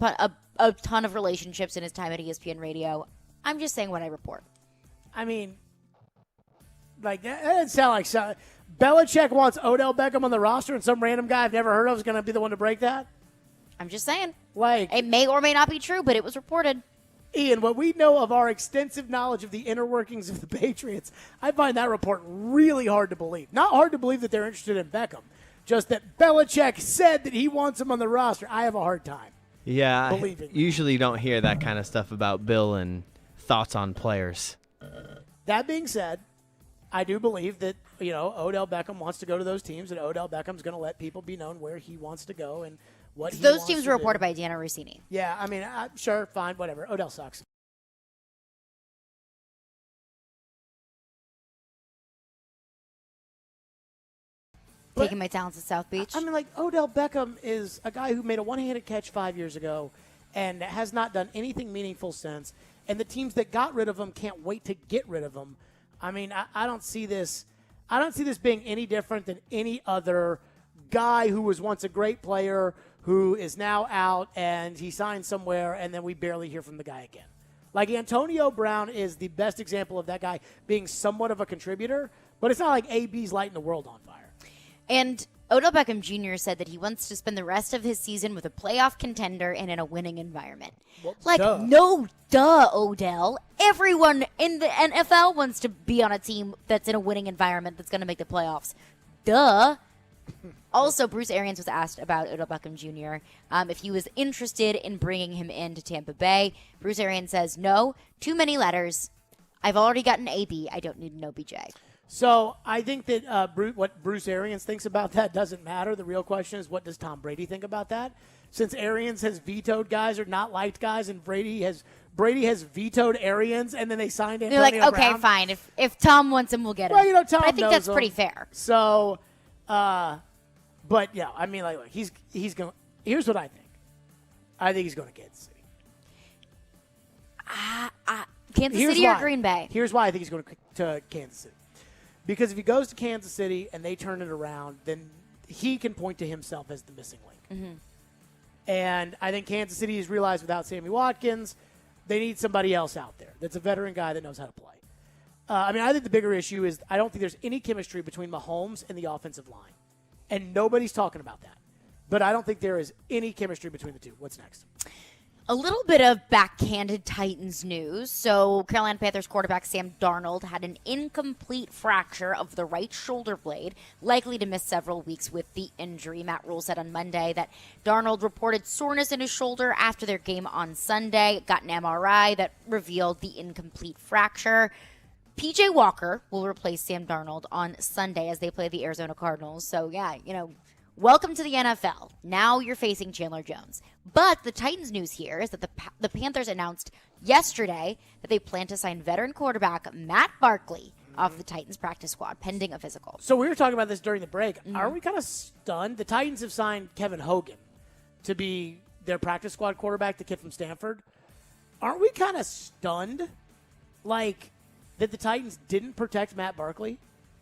a ton of relationships in his time at ESPN Radio. I'm just saying what I report. I mean, that doesn't sound like so. Belichick wants Odell Beckham on the roster, and some random guy I've never heard of is going to be the one to break that? I'm just saying. It may or may not be true, but it was reported. Ian, what we know of our extensive knowledge of the inner workings of the Patriots, I find that report really hard to believe. Not hard to believe that they're interested in Beckham, just that Belichick said that he wants him on the roster. I have a hard time. Yeah, believing. usually you don't hear that kind of stuff about Bill and thoughts on players. That being said, I do believe that, Odell Beckham wants to go to those teams, and Odell Beckham's going to let people be known where he wants to go and what he Those wants teams to were reported do. by Diana Rossini. Yeah, I mean, sure, fine, whatever. Odell sucks. Taking my talents to South Beach. I mean, Odell Beckham is a guy who made a one-handed catch 5 years ago and has not done anything meaningful since. And the teams that got rid of him can't wait to get rid of him. I mean, I don't see this. I don't see this being any different than any other guy who was once a great player who is now out and he signed somewhere and then we barely hear from the guy again. Antonio Brown is the best example of that guy being somewhat of a contributor, but it's not like AB's lighting the world on fire. And Odell Beckham Jr. said that he wants to spend the rest of his season with a playoff contender and in a winning environment. Odell. Everyone in the NFL wants to be on a team that's in a winning environment that's going to make the playoffs. Duh. Also, Bruce Arians was asked about Odell Beckham Jr. If he was interested in bringing him into Tampa Bay. Bruce Arians says, no, too many letters. I've already got an AB. I don't need an OBJ. So I think that what Bruce Arians thinks about that doesn't matter. The real question is, what does Tom Brady think about that? Since Arians has vetoed guys or not liked guys, and Brady has vetoed Arians, and then they signed Antonio They're like, okay, Brown. fine. If Tom wants him, we'll get him. Well, Tom I think knows that's him. pretty fair. So, but yeah, I mean, he's going. Here's what I think. I think he's going to Kansas City. Kansas City or Green Bay? Here's why I think he's going to Kansas City. Because if he goes to Kansas City and they turn it around, then he can point to himself as the missing link. Mm-hmm. And I think Kansas City has realized without Sammy Watkins, they need somebody else out there that's a veteran guy that knows how to play. I think the bigger issue is I don't think there's any chemistry between Mahomes and the offensive line. And nobody's talking about that. But I don't think there is any chemistry between the two. What's next? A little bit of backhanded Titans news. So Carolina Panthers quarterback Sam Darnold had an incomplete fracture of the right shoulder blade, likely to miss several weeks with the injury. Matt Rule said on Monday that Darnold reported soreness in his shoulder after their game on Sunday, got an MRI that revealed the incomplete fracture. PJ Walker will replace Sam Darnold on Sunday as they play the Arizona Cardinals. So, yeah, welcome to the NFL. Now you're facing Chandler Jones. But the Titans news here is that the Panthers announced yesterday that they plan to sign veteran quarterback Matt Barkley off the Titans practice squad, pending a physical. So we were talking about this during the break. Are we kind of stunned? The Titans have signed Kevin Hogan to be their practice squad quarterback, the kid from Stanford. Aren't we kind of stunned, like, that the Titans didn't protect Matt Barkley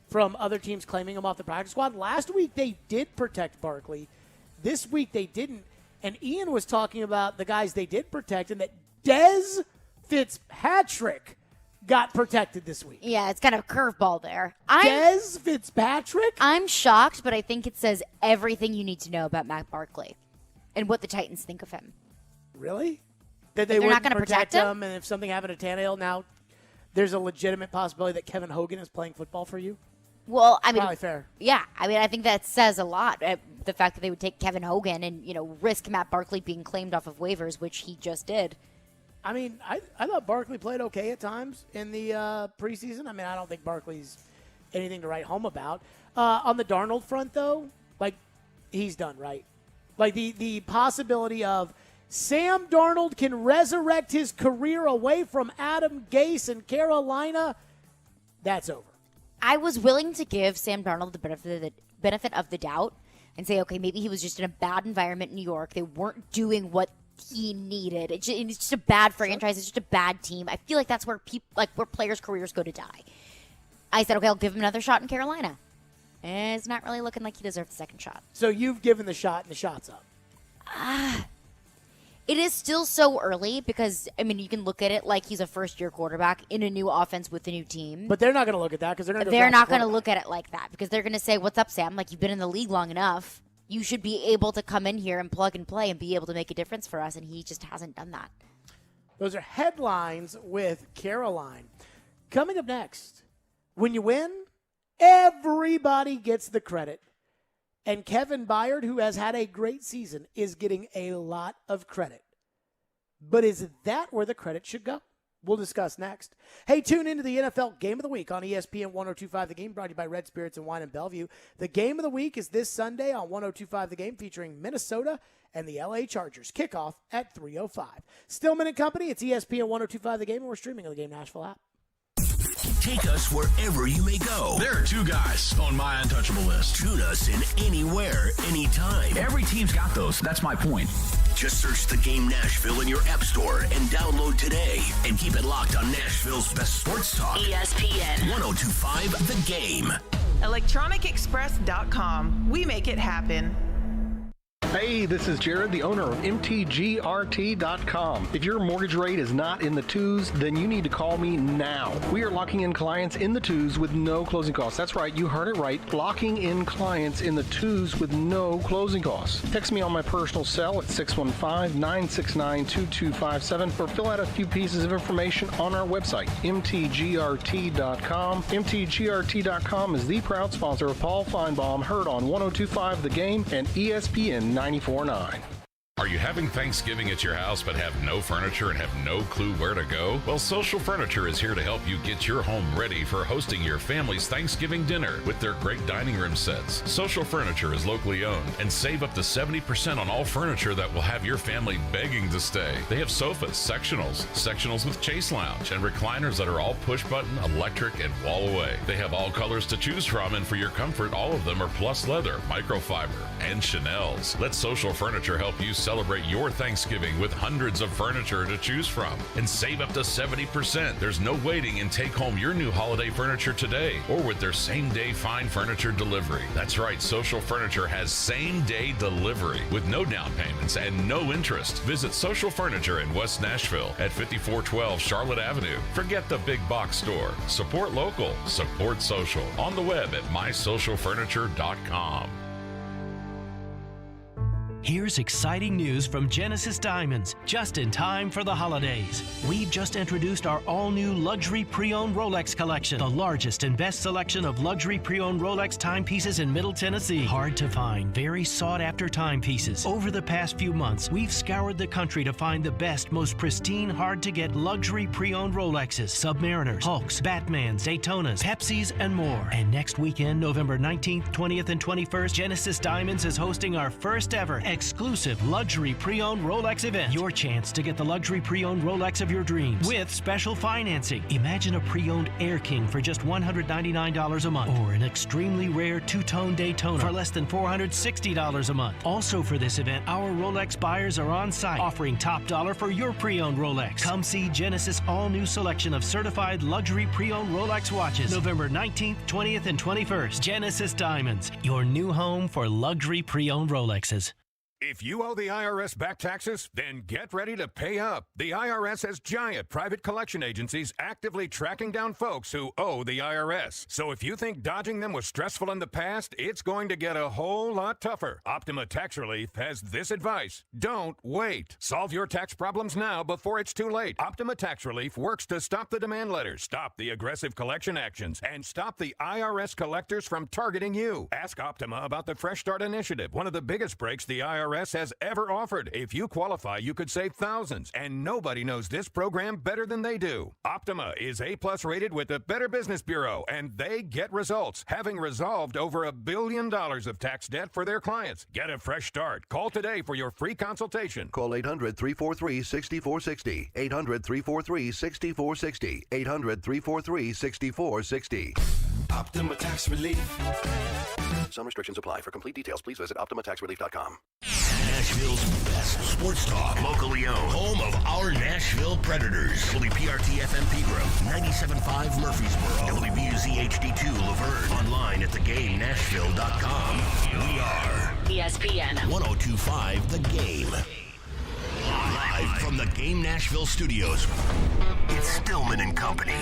from other teams claiming him off the practice squad? Last week they did protect Barkley. This week they didn't. And Ian was talking about the guys they did protect and that Dez Fitzpatrick got protected this week. Yeah, it's kind of a curveball there. Dez Fitzpatrick? I'm shocked, but I think it says everything you need to know about Matt Barkley and what the Titans think of him. Really? That they they're not wouldn't gonna protect protect him, and if something happened to Tannehill, now there's a legitimate possibility that Kevin Hogan is playing football for you? Well, I mean, probably fair. Yeah, I mean, I think that says a lot. The fact that they would take Kevin Hogan and risk Matt Barkley being claimed off of waivers, which he just did. I mean, I thought Barkley played okay at times in the preseason. I mean, I don't think Barkley's anything to write home about. On the Darnold front, though, like, he's done, right? Like, the possibility of Sam Darnold can resurrect his career away from Adam Gase in Carolina, that's over. I was willing to give Sam Darnold the benefit of the doubt and say, okay, maybe he was just in a bad environment in New York. They weren't doing what he needed. It's just a bad franchise. It's just a bad team. I feel like that's where where players' careers go to die. I said, okay, I'll give him another shot in Carolina. And it's not really looking like he deserved the second shot. So you've given the shot and the shot's up. It is still so early because, I mean, you can look at it like he's a first-year quarterback in a new offense with a new team. But they're not going to look at that because they're not going to look at it like that because they're going to say, what's up, Sam? Like, you've been in the league long enough. You should be able to come in here and plug and play and be able to make a difference for us, and he just hasn't done that. Those are headlines with Caroline. Coming up next, when you win, everybody gets the credit. And Kevin Byard, who has had a great season, is getting a lot of credit. But is that where the credit should go? We'll discuss next. Hey, tune into the NFL Game of the Week on ESPN 102.5 The Game, brought to you by Red Spirits and Wine in Bellevue. The Game of the Week is this Sunday on 102.5 The Game, featuring Minnesota and the LA Chargers. Kickoff at 3:05. Stillman and Company, it's ESPN 102.5 The Game, and we're streaming on the Game Nashville app. Take us wherever you may go. There are two guys on my untouchable list. Tune us in anywhere, anytime. Every team's got those. That's my point. Just search The Game Nashville in your app store and download today. And keep it locked on Nashville's best sports talk. ESPN 102.5 The Game. ElectronicExpress.com. We make it happen. Hey, this is Jared, the owner of MTGRT.com. If your mortgage rate is not in the twos, then you need to call me now. We are locking in clients in the twos with no closing costs. That's right, you heard it right. Locking in clients in the twos with no closing costs. Text me on my personal cell at 615-969-2257 or fill out a few pieces of information on our website, MTGRT.com. MTGRT.com is the proud sponsor of Paul Feinbaum, heard on 102.5 The Game and ESPN 94.9. Are you having Thanksgiving at your house but have no furniture and have no clue where to go? Well, Social Furniture is here to help you get your home ready for hosting your family's Thanksgiving dinner with their great dining room sets. Social Furniture is locally owned and save up to 70% on all furniture that will have your family begging to stay. They have sofas, sectionals with chase lounge, and recliners that are all push button, electric, and wall away. They have all colors to choose from, and for your comfort, all of them are plus leather, microfiber, and Chanel's. Let Social Furniture help you celebrate your Thanksgiving with hundreds of furniture to choose from and save up to 70%. There's no waiting, and take home your new holiday furniture today or with their same-day fine furniture delivery. That's right, Social Furniture has same-day delivery with no down payments and no interest. Visit Social Furniture in West Nashville at 5412 Charlotte Avenue. Forget the big box store. Support local. Support social. On the web at mysocialfurniture.com. Here's exciting news from Genesis Diamonds, just in time for the holidays. We've just introduced our all-new luxury pre-owned Rolex collection, the largest and best selection of luxury pre-owned Rolex timepieces in Middle Tennessee. Hard to find, very sought-after timepieces. Over the past few months, we've scoured the country to find the best, most pristine, hard-to-get luxury pre-owned Rolexes, Submariners, Hulks, Batmans, Daytonas, Pepsis, and more. And next weekend, November 19th, 20th, and 21st, Genesis Diamonds is hosting our first ever exclusive luxury pre-owned Rolex event. Your chance to get the luxury pre-owned Rolex of your dreams with special financing. Imagine a pre-owned Air King for just $199 a month, or an extremely rare two-tone Daytona for less than $460 a month. Also for this event, our Rolex buyers are on site, offering top dollar for your pre-owned Rolex. Come see Genesis all-new selection of certified luxury pre-owned Rolex watches, November 19th, 20th, and 21st. Genesis Diamonds, your new home for luxury pre-owned Rolexes. If you owe the IRS back taxes, then get ready to pay up. The IRS has giant private collection agencies actively tracking down folks who owe the IRS. So if you think dodging them was stressful in the past, it's going to get a whole lot tougher. Optima Tax Relief has this advice. Don't wait. Solve your tax problems now before it's too late. Optima Tax Relief works to stop the demand letters, stop the aggressive collection actions, and stop the IRS collectors from targeting you. Ask Optima about the Fresh Start Initiative, one of the biggest breaks the IRS has ever offered. If you qualify, you could save thousands, and nobody knows this program better than they do. Optima is A+ rated with the Better Business Bureau, and they get results, having resolved over $1 billion of tax debt for their clients. Get a fresh start. Call today for your free consultation. Call 800-343-6460. 800-343-6460. 800-343-6460. Optima Tax Relief. Some restrictions apply. For complete details, please visit OptimaTaxRelief.com. Nashville's best sports talk. Locally owned. Home of our Nashville Predators. WPRT-FM Pegram. 97.5 Murfreesboro. WBUZ HD2 Laverne. Online at thegamenashville.com. We are ESPN 102.5 The Game. Live from the Game Nashville studios, it's Stillman and Company.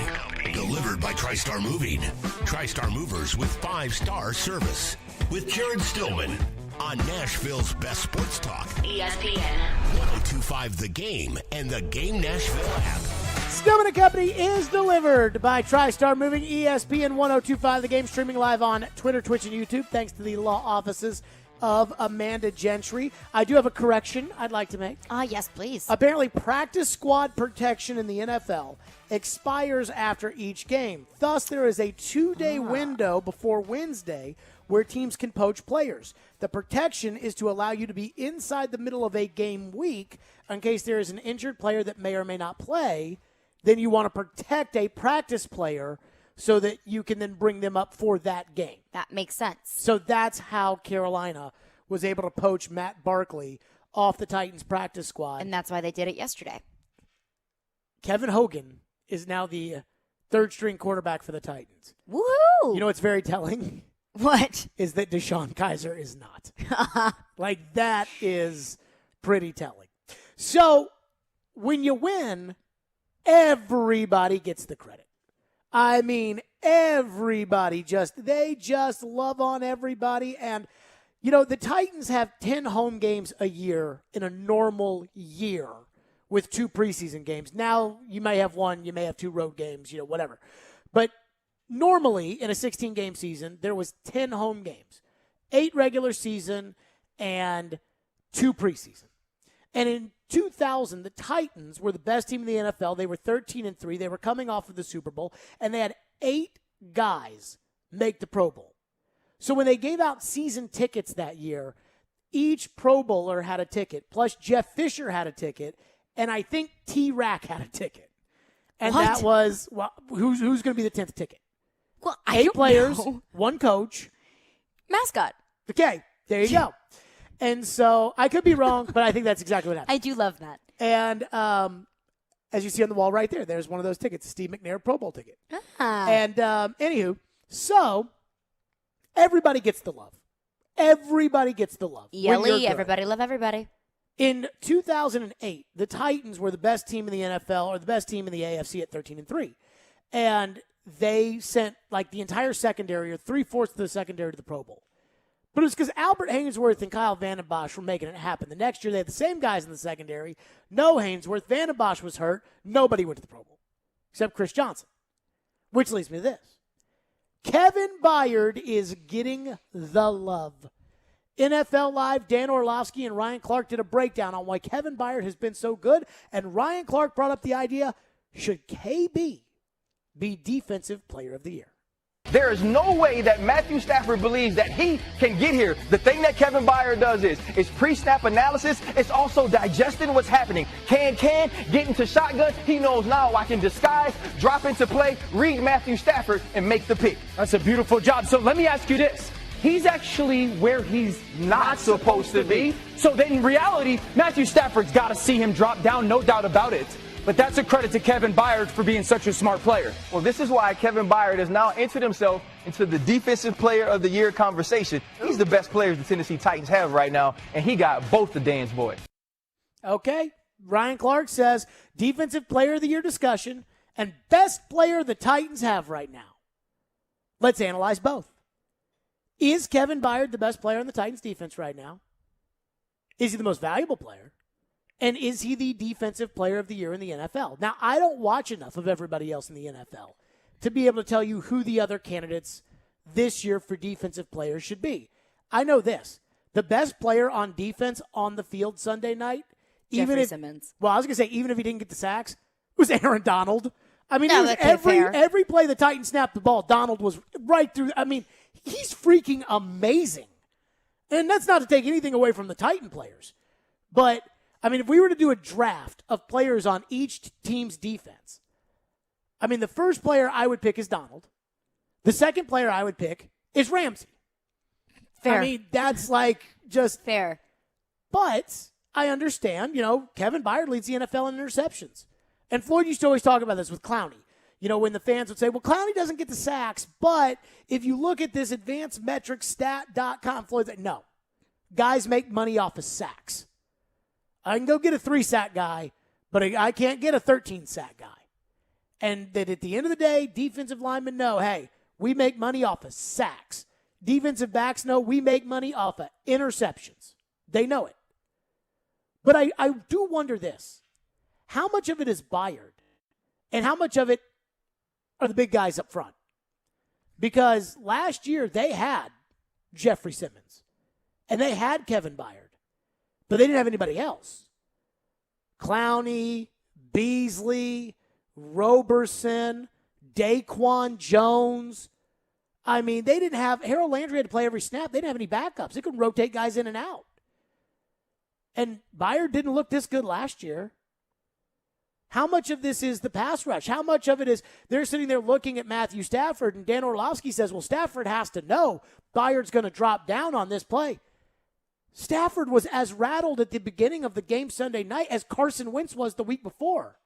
Delivered by TriStar Moving. TriStar Movers with 5-star service. With Jared Stillman on Nashville's best sports talk. ESPN 102.5 The Game and the Game Nashville app. Stillman and Company is delivered by TriStar Moving. ESPN 102.5 The Game, streaming live on Twitter, Twitch, and YouTube, thanks to the law offices of Amanda Gentry. I do have a correction I'd like to make. Yes, please. Apparently, practice squad protection in the NFL expires after each game. Thus, there is a 2-day window before Wednesday where teams can poach players. The protection is to allow you to be inside the middle of a game week in case there is an injured player that may or may not play. Then you want to protect a practice player so that you can then bring them up for that game. That makes sense. So that's how Carolina was able to poach Matt Barkley off the Titans practice squad. And that's why they did it yesterday. Kevin Hogan is now the third-string quarterback for the Titans. Woohoo! You know what's very telling? What? Is that Deshaun Kaiser is not. Like, that is pretty telling. So, when you win, everybody gets the credit. I mean, everybody they just love on everybody. And, you know, the Titans have 10 home games a year in a normal year with 2 preseason games. Now, you may have 1, you may have 2 road games, you know, whatever. But normally, in a 16-game season, there was 10 home games, 8 regular season, and 2 preseason. And in 2000, the Titans were the best team in the NFL. They were 13-3. They were coming off of the Super Bowl, and they had 8 guys make the Pro Bowl. So when they gave out season tickets that year, each Pro Bowler had a ticket, plus Jeff Fisher had a ticket, and I think T-Rack had a ticket. And that was, well, who's going to be the 10th ticket? Well, 8 players, 1 coach. Mascot. Okay, there you go. And so I could be wrong, but I think that's exactly what happened. I do love that. And as you see on the wall right there, there's one of those tickets, Steve McNair Pro Bowl ticket. Ah. And anywho, so everybody gets the love. Everybody gets the love. Yelly, everybody love everybody. In 2008, the Titans were the best team in the NFL, or the best team in the AFC at 13-3. And they sent like the entire secondary, or 3/4 of the secondary, to the Pro Bowl. But it was because Albert Hainsworth and Kyle Vandenbosch were making it happen. The next year, they had the same guys in the secondary. No Hainsworth. Vandenbosch was hurt. Nobody went to the Pro Bowl except Chris Johnson. Which leads me to this. Kevin Byard is getting the love. NFL Live, Dan Orlovsky and Ryan Clark did a breakdown on why Kevin Byard has been so good, and Ryan Clark brought up the idea, should KB be Defensive Player of the Year? There is no way that Matthew Stafford believes that he can get here. The thing that Kevin Byard does is pre-snap analysis. It's also digesting what's happening. Get into shotgun. He knows now I can disguise, drop into play, read Matthew Stafford, and make the pick. That's a beautiful job. So let me ask you this. He's actually where he's not supposed to be. So then in reality, Matthew Stafford's got to see him drop down, no doubt about it. But that's a credit to Kevin Byard for being such a smart player. Well, this is why Kevin Byard has now entered himself into the Defensive Player of the Year conversation. He's the best player the Tennessee Titans have right now, and he got both the Dan's boys. Okay. Ryan Clark says Defensive Player of the Year discussion and best player the Titans have right now. Let's analyze both. Is Kevin Byard the best player on the Titans defense right now? Is he the most valuable player? And is he the Defensive Player of the Year in the NFL? Now, I don't watch enough of everybody else in the NFL to be able to tell you who the other candidates this year for defensive players should be. I know this. The best player on defense on the field Sunday night, Simmons. Well, I was going to say, even if he didn't get the sacks, was Aaron Donald. I mean, No, it was that's fair. every play the Titans snapped the ball, Donald was right through. I mean, he's freaking amazing. And that's not to take anything away from the Titan players. But, I mean, if we were to do a draft of players on each team's defense, I mean, the first player I would pick is Donald. The second player I would pick is Ramsey. Fair. I mean, that's like just fair. But I understand, Kevin Byard leads the NFL in interceptions. And Floyd used to always talk about this with Clowney. When the fans would say, well, Clowney doesn't get the sacks, but if you look at this advancedmetricstat.com, Floyd's like, no. Guys make money off of sacks. I can go get a 3-sack guy, but I can't get a 13-sack guy. And that at the end of the day, defensive linemen know, hey, we make money off of sacks. Defensive backs know we make money off of interceptions. They know it. But I do wonder this. How much of it is Byard? And how much of it are the big guys up front? Because last year they had Jeffrey Simmons. And they had Kevin Byard. But they didn't have anybody else. Clowney, Beasley, Roberson, Daquan Jones. I mean, they didn't have – Harold Landry had to play every snap. They didn't have any backups. They couldn't rotate guys in and out. And Byard didn't look this good last year. How much of this is the pass rush? How much of it is they're sitting there looking at Matthew Stafford, and Dan Orlovsky says, well, Stafford has to know Byard's going to drop down on this play. Stafford was as rattled at the beginning of the game Sunday night as Carson Wentz was the week before.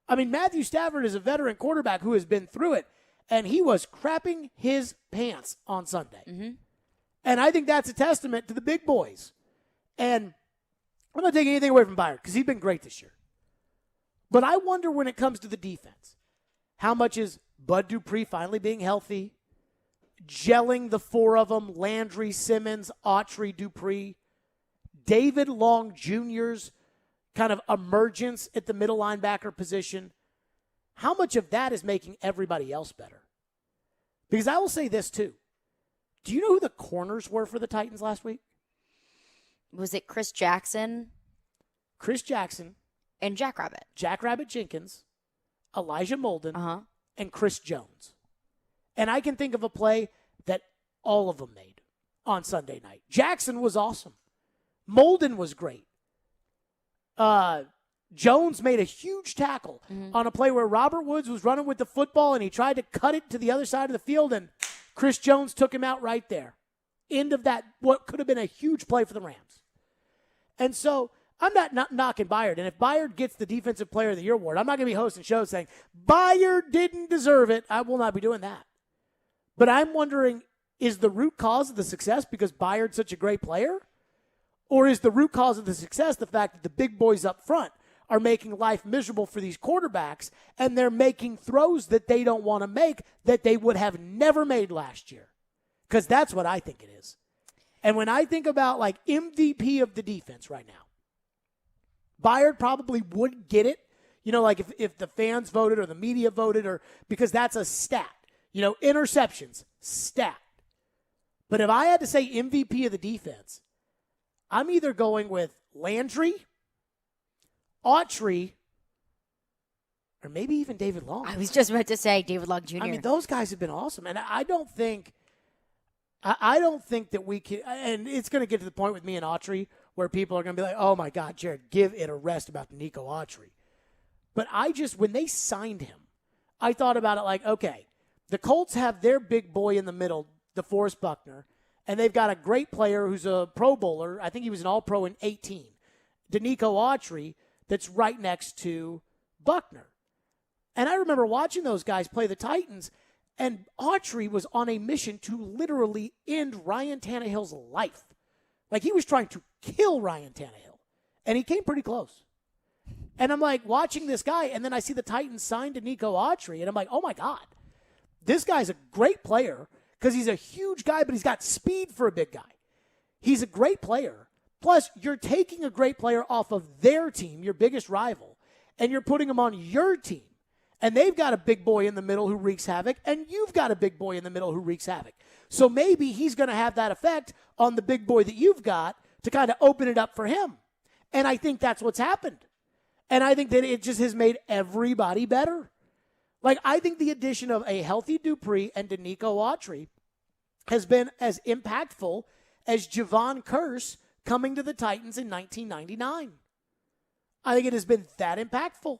I mean, Matthew Stafford is a veteran quarterback who has been through it, and he was crapping his pants on Sunday. Mm-hmm. And I think that's a testament to the big boys. And I'm not taking anything away from Byard because he's been great this year. But I wonder when it comes to the defense, how much is Bud Dupree finally being healthy, gelling the four of them, Landry, Simmons, Autry, Dupree, David Long Jr.'s kind of emergence at the middle linebacker position. How much of that is making everybody else better? Because I will say this too. Do you know who the corners were for the Titans last week? Was it Chris Jackson? Chris Jackson. And Jackrabbit. Jackrabbit Jenkins, Elijah Molden, and Chris Jones. And I can think of a play that all of them made on Sunday night. Jackson was awesome. Molden was great. Jones made a huge tackle on a play where Robert Woods was running with the football and he tried to cut it to the other side of the field, and Chris Jones took him out right there. End of that, what could have been a huge play for the Rams. And so I'm not knocking Byard. And if Byard gets the Defensive Player of the Year award, I'm not going to be hosting shows saying, Byard didn't deserve it. I will not be doing that. But I'm wondering, is the root cause of the success because Byard's such a great player? Or is the root cause of the success the fact that the big boys up front are making life miserable for these quarterbacks and they're making throws that they don't want to make that they would have never made last year? Because that's what I think it is. And when I think about like MVP of the defense right now, Byard probably would get it. You know, like if the fans voted or the media voted, or because that's a stat. You know, interceptions, stat. But if I had to say MVP of the defense, I'm either going with Landry, Autry, or maybe even David Long. I was just about to say David Long Jr. I mean, those guys have been awesome. And I don't think that we can, and it's going to get to the point with me and Autry where people are going to be like, oh my God, Jared, give it a rest about Nico Autry. But when they signed him, I thought about it like, okay, the Colts have their big boy in the middle, DeForest Buckner, and they've got a great player who's a Pro Bowler. I think he was an All-Pro in 2018. Danico Autry, that's right next to Buckner. And I remember watching those guys play the Titans, and Autry was on a mission to literally end Ryan Tannehill's life. Like, he was trying to kill Ryan Tannehill, and he came pretty close. And I'm like watching this guy, and then I see the Titans sign Danico Autry, and I'm like, oh my God, this guy's a great player because he's a huge guy, but he's got speed for a big guy. He's a great player. Plus, you're taking a great player off of their team, your biggest rival, and you're putting him on your team. And they've got a big boy in the middle who wreaks havoc, and you've got a big boy in the middle who wreaks havoc. So maybe he's going to have that effect on the big boy that you've got to kind of open it up for him. And I think that's what's happened. And I think that it just has made everybody better. Like, I think the addition of a healthy Dupree and Danico Autry has been as impactful as Javon Curse coming to the Titans in 1999. I think it has been that impactful.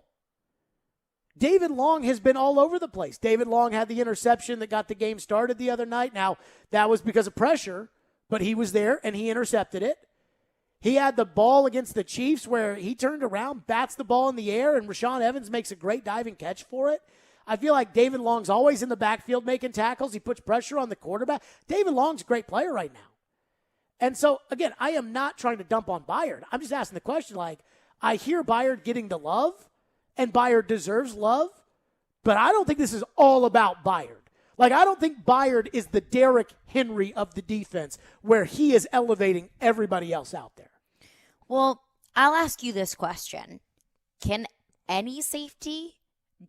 David Long has been all over the place. David Long had the interception that got the game started the other night. Now, that was because of pressure, but he was there and he intercepted it. He had the ball against the Chiefs where he turned around, bats the ball in the air, and Rashaan Evans makes a great diving catch for it. I feel like David Long's always in the backfield making tackles. He puts pressure on the quarterback. David Long's a great player right now. And so, again, I am not trying to dump on Byard. I'm just asking the question, like, I hear Byard getting the love, and Byard deserves love, but I don't think this is all about Byard. Like, I don't think Byard is the Derrick Henry of the defense where he is elevating everybody else out there. Well, I'll ask you this question. Can any safety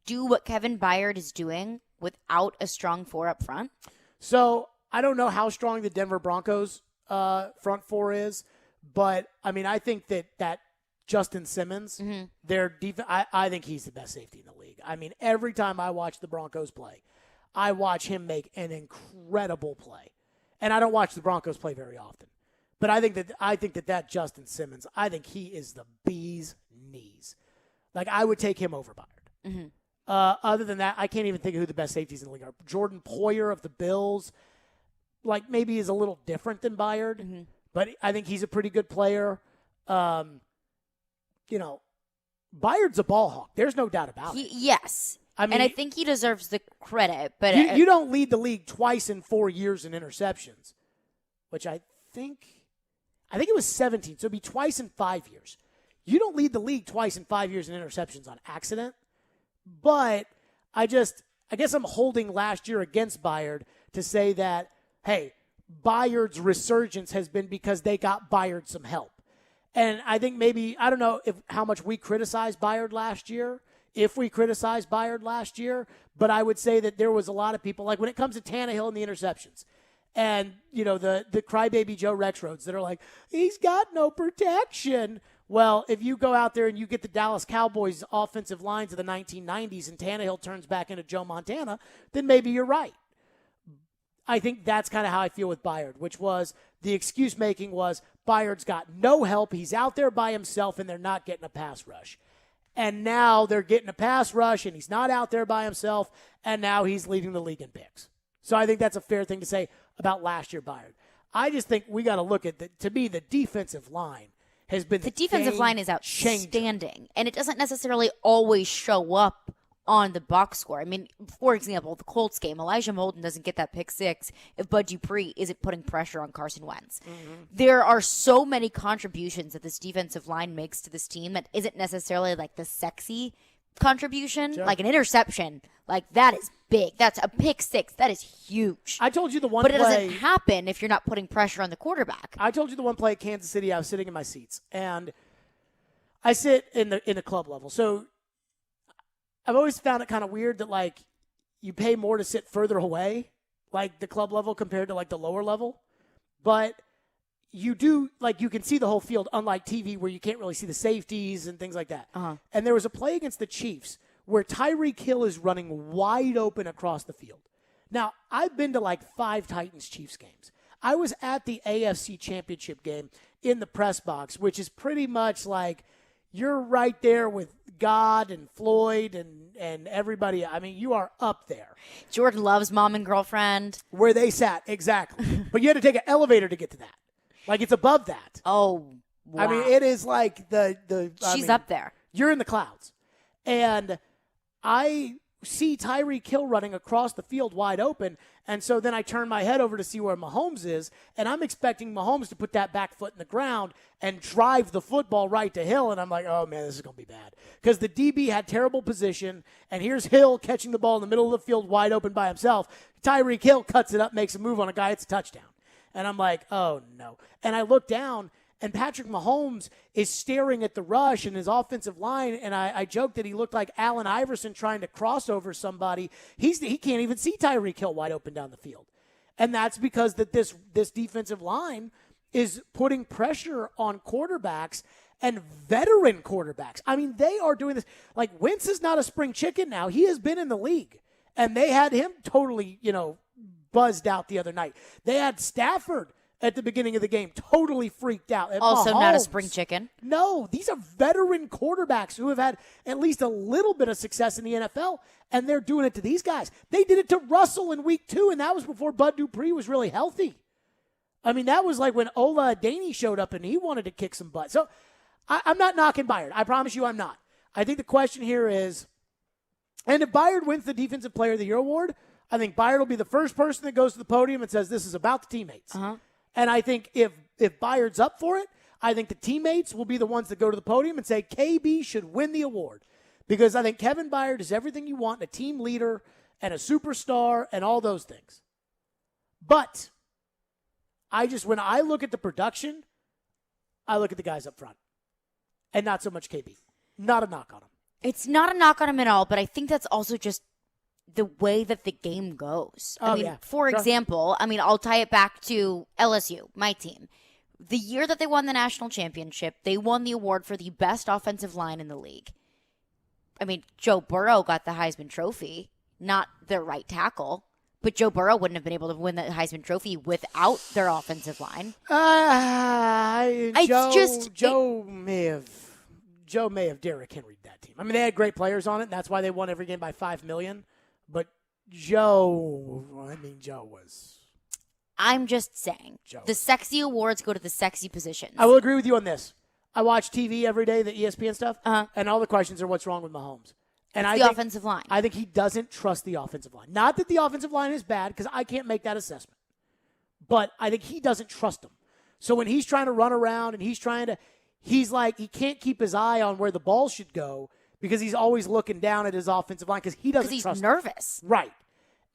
do what Kevin Byard is doing without a strong four up front? So, I don't know how strong the Denver Broncos front four is, but, I mean, I think that Justin Simmons, their defense, I think he's the best safety in the league. I mean, every time I watch the Broncos play, I watch him make an incredible play. And I don't watch the Broncos play very often. But I think that Justin Simmons, I think he is the bee's knees. Like, I would take him over Byard. Other than that, I can't even think of who the best safeties in the league are. Jordan Poyer of the Bills, like, maybe is a little different than Byard. But I think he's a pretty good player. You know, Byard's a ball hawk. There's no doubt about it. Yes. I mean, and I think he deserves the credit. But you don't lead the league twice in 4 years in interceptions, which I think it was 17. So it'd be twice in 5 years. You don't lead the league twice in 5 years in interceptions on accident. But I guess I'm holding last year against Byard to say that, hey, Byard's resurgence has been because they got Byard some help. And I think maybe, I don't know how much we criticized Byard last year, if we criticized Byard last year, but I would say that there was a lot of people, like when it comes to Tannehill and the interceptions, and, you know, the crybaby Joe Rexroads that are like, he's got no protection. Well, if you go out there and you get the Dallas Cowboys offensive lines of the 1990s and Tannehill turns back into Joe Montana, then maybe you're right. I think that's kind of how I feel with Byard, which was the excuse making was Byard's got no help. He's out there by himself, and they're not getting a pass rush. And now they're getting a pass rush, and he's not out there by himself, and now he's leading the league in picks. So I think that's a fair thing to say about last year Byard. I just think we got to look at, to me, the defensive line has been the defensive line is outstanding, and it doesn't necessarily always show up on the box score. I mean, for example, the Colts game, Elijah Molden doesn't get that pick six if Bud Dupree isn't putting pressure on Carson Wentz. There are so many contributions that this defensive line makes to this team that isn't necessarily like the sexy contribution, like an interception, like that is big. That's a pick six. That is huge. I told you the one but play. But it doesn't happen if you're not putting pressure on the quarterback. I told you the one play at Kansas City. I was sitting in my seats, and I sit in the club level. So I've always found it kind of weird that like you pay more to sit further away, like the club level compared to like the lower level. But you do, like, you can see the whole field, unlike TV where you can't really see the safeties and things like that. And there was a play against the Chiefs where Tyreek Hill is running wide open across the field. Now, I've been to like 5 Titans-Chiefs games. I was at the AFC Championship game in the press box, which is pretty much like you're right there with God and Floyd and everybody. I mean, you are up there. Jordan Love's mom and girlfriend. Where they sat, exactly. But you had to take an elevator to get to that. Like, it's above that. Oh, wow. I mean, it is like She's up there. You're in the clouds. And I see Tyreek Hill running across the field wide open, and so then I turn my head over to see where Mahomes is, and I'm expecting Mahomes to put that back foot in the ground and drive the football right to Hill, and I'm like, oh, man, this is going to be bad. Because the DB had terrible position, and here's Hill catching the ball in the middle of the field wide open by himself. Tyreek Hill cuts it up, makes a move on a guy, it's a touchdown. And I'm like, oh, no. And I look down, and Patrick Mahomes is staring at the rush and his offensive line, and I joked that he looked like Allen Iverson trying to cross over somebody. He can't even see Tyreek Hill wide open down the field. And that's because this defensive line is putting pressure on quarterbacks and veteran quarterbacks. I mean, they are doing this. Like, Wentz is not a spring chicken now. He has been in the league. And they had him totally, buzzed out the other night. They had Stafford at the beginning of the game totally freaked out. And also Mahomes, not a spring chicken. No, these are veteran quarterbacks who have had at least a little bit of success in the NFL, and they're doing it to these guys. They did it to Russell in week 2, and that was before Bud Dupree was really healthy. I mean, that was like when Ola Adaney showed up and he wanted to kick some butt. So I'm not knocking Byard. I promise you I'm not. I think the question here is, and if Byard wins the Defensive Player of the Year award, I think Byard will be the first person that goes to the podium and says this is about the teammates. And I think if Byard's up for it, I think the teammates will be the ones that go to the podium and say KB should win the award. Because I think Kevin Byard is everything you want in a team leader and a superstar and all those things. But when I look at the production, I look at the guys up front. And not so much KB. Not a knock on him. It's not a knock on him at all, but I think that's also just the way that the game goes. For example, I'll tie it back to LSU, my team. The year that they won the national championship, they won the award for the best offensive line in the league. Joe Burrow got the Heisman Trophy, not their right tackle. But Joe Burrow wouldn't have been able to win the Heisman Trophy without their offensive line. Joe may have Derrick Henry that team. They had great players on it, and that's why they won every game by $5 million. But Joe was. I'm just saying, the sexy awards go to the sexy positions. I will agree with you on this. I watch TV every day, the ESPN stuff, and all the questions are what's wrong with Mahomes. And it's the offensive line. I think he doesn't trust the offensive line. Not that the offensive line is bad, because I can't make that assessment. But I think he doesn't trust them. So when he's trying to run around and he's like, he can't keep his eye on where the ball should go because he's always looking down at his offensive line because he doesn't trust them. Because he's nervous. Right.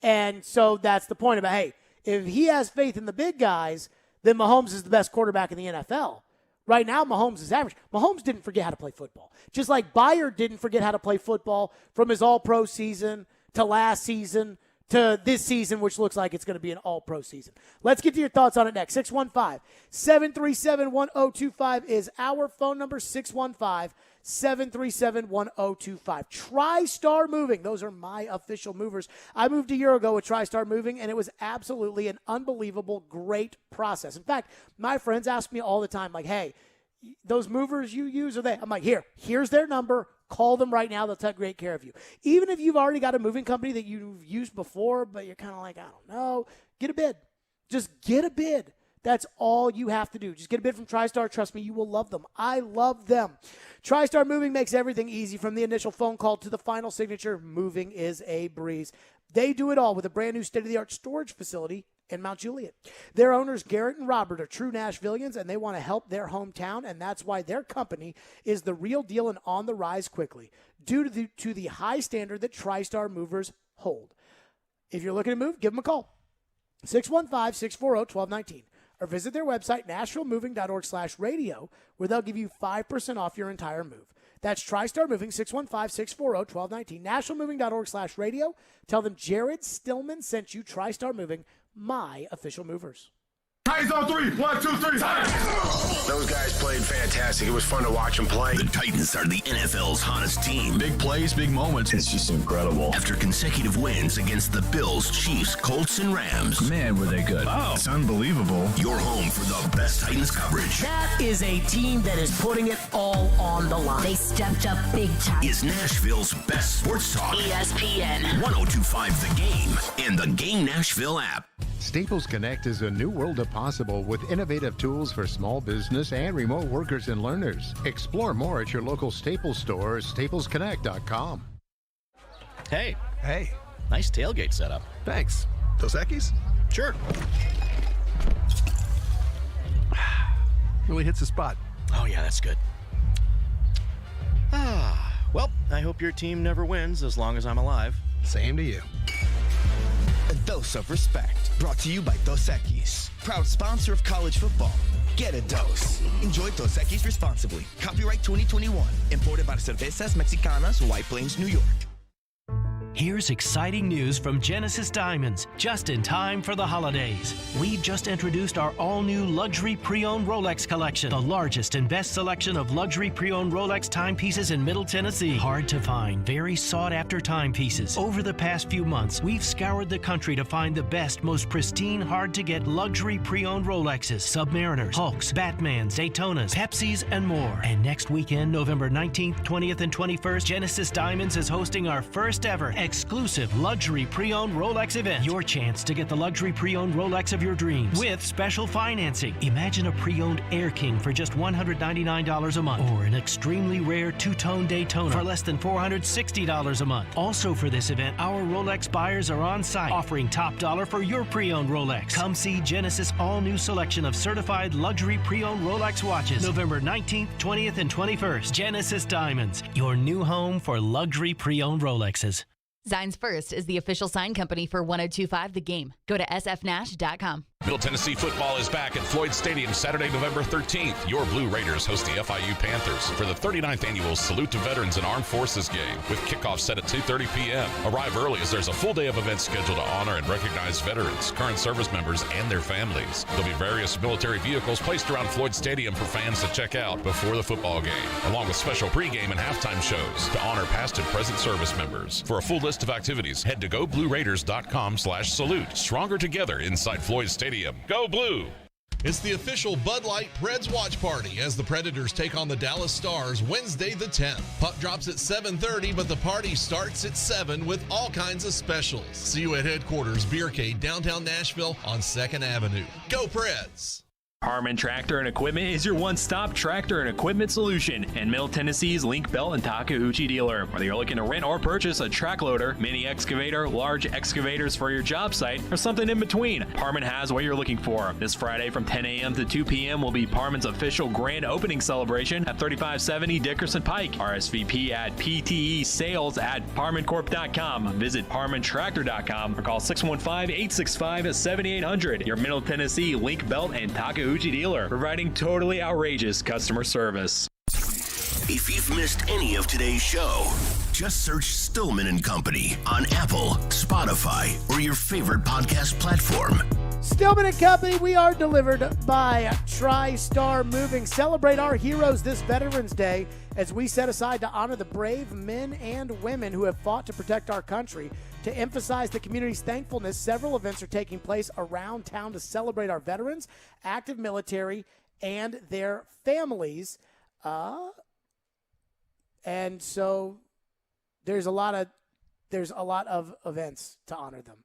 And so that's the point about, hey, if he has faith in the big guys, then Mahomes is the best quarterback in the NFL. Right now, Mahomes is average. Mahomes didn't forget how to play football. Just like Byard didn't forget how to play football from his all-pro season to last season to this season, which looks like it's going to be an all-pro season. Let's get to your thoughts on it next. 615-737-1025 is our phone number, 615-737-1025. TriStar Moving. Those are my official movers. I moved a year ago with TriStar Moving, and it was absolutely an unbelievable, great process. In fact, my friends ask me all the time, like, hey, those movers you use, are they? I'm like, here's their number. Call them right now. They'll take great care of you. Even if you've already got a moving company that you've used before, but you're kind of like, I don't know, get a bid. Just get a bid. That's all you have to do. Just get a bid from TriStar. Trust me, you will love them. I love them. TriStar Moving makes everything easy from the initial phone call to the final signature. Moving is a breeze. They do it all with a brand new state-of-the-art storage facility in Mount Juliet. Their owners, Garrett and Robert, are true Nashvillians, and they want to help their hometown, and that's why their company is the real deal and on the rise quickly, due to the high standard that TriStar movers hold. If you're looking to move, give them a call, 615-640-1219, or visit their website, nashvillemoving.org/radio, where they'll give you 5% off your entire move. That's TriStar Moving, 615-640-1219, nashvillemoving.org/radio. Tell them Jared Stillman sent you. TriStar Moving, my official movers. Titans on 3. 1, 2, 3. Titans. Those guys played fantastic. It was fun to watch them play. The Titans are the NFL's hottest team. Big plays, big moments. It's just incredible. After consecutive wins against the Bills, Chiefs, Colts, and Rams. Man, were they good. Oh. It's unbelievable. You're home for the best Titans coverage. That is a team that is putting it all on the line. They stepped up big time. Is Nashville's best sports talk. ESPN 102.5 The Game and the Game Nashville app. Staples Connect is a new world of possible with innovative tools for small business and remote workers and learners. Explore more at your local Staples store or staplesconnect.com. Hey. Hey. Nice tailgate setup. Thanks. Dos Equis? Sure. Really hits the spot. Oh, yeah, that's good. Well, I hope your team never wins as long as I'm alive. Same to you. A dose of respect, brought to you by Dos Equis, proud sponsor of college football. Get a dose. Enjoy Dos Equis responsibly. Copyright 2021. Imported by Cervezas Mexicanas, White Plains, New York. Here's exciting news from Genesis Diamonds, just in time for the holidays. We've just introduced our all-new luxury pre-owned Rolex collection, the largest and best selection of luxury pre-owned Rolex timepieces in Middle Tennessee. Hard to find, very sought-after timepieces. Over the past few months, we've scoured the country to find the best, most pristine, hard-to-get luxury pre-owned Rolexes, Submariners, Hulks, Batmans, Daytonas, Pepsis, and more. And next weekend, November 19th, 20th, and 21st, Genesis Diamonds is hosting our first ever exclusive luxury pre-owned Rolex event. Your chance to get the luxury pre-owned Rolex of your dreams with special financing. Imagine a pre-owned Air King for just $199 a month, or an extremely rare two-tone Daytona for less than $460 a month. Also for this event, our Rolex buyers are on site offering top dollar for your pre-owned Rolex. Come see Genesis all-new selection of certified luxury pre-owned Rolex watches November 19th, 20th, and 21st. Genesis Diamonds, your new home for luxury pre-owned Rolexes. Signs First is the official sign company for 102.5 The Game. Go to sfnash.com. Middle Tennessee football is back at Floyd Stadium Saturday, November 13th. Your Blue Raiders host the FIU Panthers for the 39th annual Salute to Veterans and Armed Forces game, with kickoff set at 2:30 p.m. Arrive early as there's a full day of events scheduled to honor and recognize veterans, current service members, and their families. There'll be various military vehicles placed around Floyd Stadium for fans to check out before the football game, along with special pregame and halftime shows to honor past and present service members. For a full list of activities, head to goblueraiders.com/salute. Stronger together inside Floyd Stadium. Go Blue! It's the official Bud Light Preds watch party as the Predators take on the Dallas Stars Wednesday the 10th. Puck drops at 7:30, but the party starts at 7 with all kinds of specials. See you at headquarters, Beercade, downtown Nashville on 2nd Avenue. Go Preds! Harmon Tractor and Equipment is your one-stop tractor and equipment solution and Middle Tennessee's Link Belt and Takeuchi dealer. Whether you're looking to rent or purchase a track loader, mini excavator, large excavators for your job site, or something in between, Harmon has what you're looking for. This Friday from 10 a.m. to 2 p.m. will be Harmon's official grand opening celebration at 3570 Dickerson Pike. RSVP at ptesales@harmoncorp.com. Visit harmontractor.com or call 615-865-7800. Your Middle Tennessee Link Belt and Takeuchi dealer, providing totally outrageous customer service. If you've missed any of today's show, just search Stillman and Company on Apple, Spotify, or your favorite podcast platform. Stillman and Company, we are delivered by TriStar Moving. Celebrate our heroes this Veterans Day as we set aside to honor the brave men and women who have fought to protect our country. To emphasize the community's thankfulness, several events are taking place around town to celebrate our veterans, active military, and their families. And so there's a lot of events to honor them.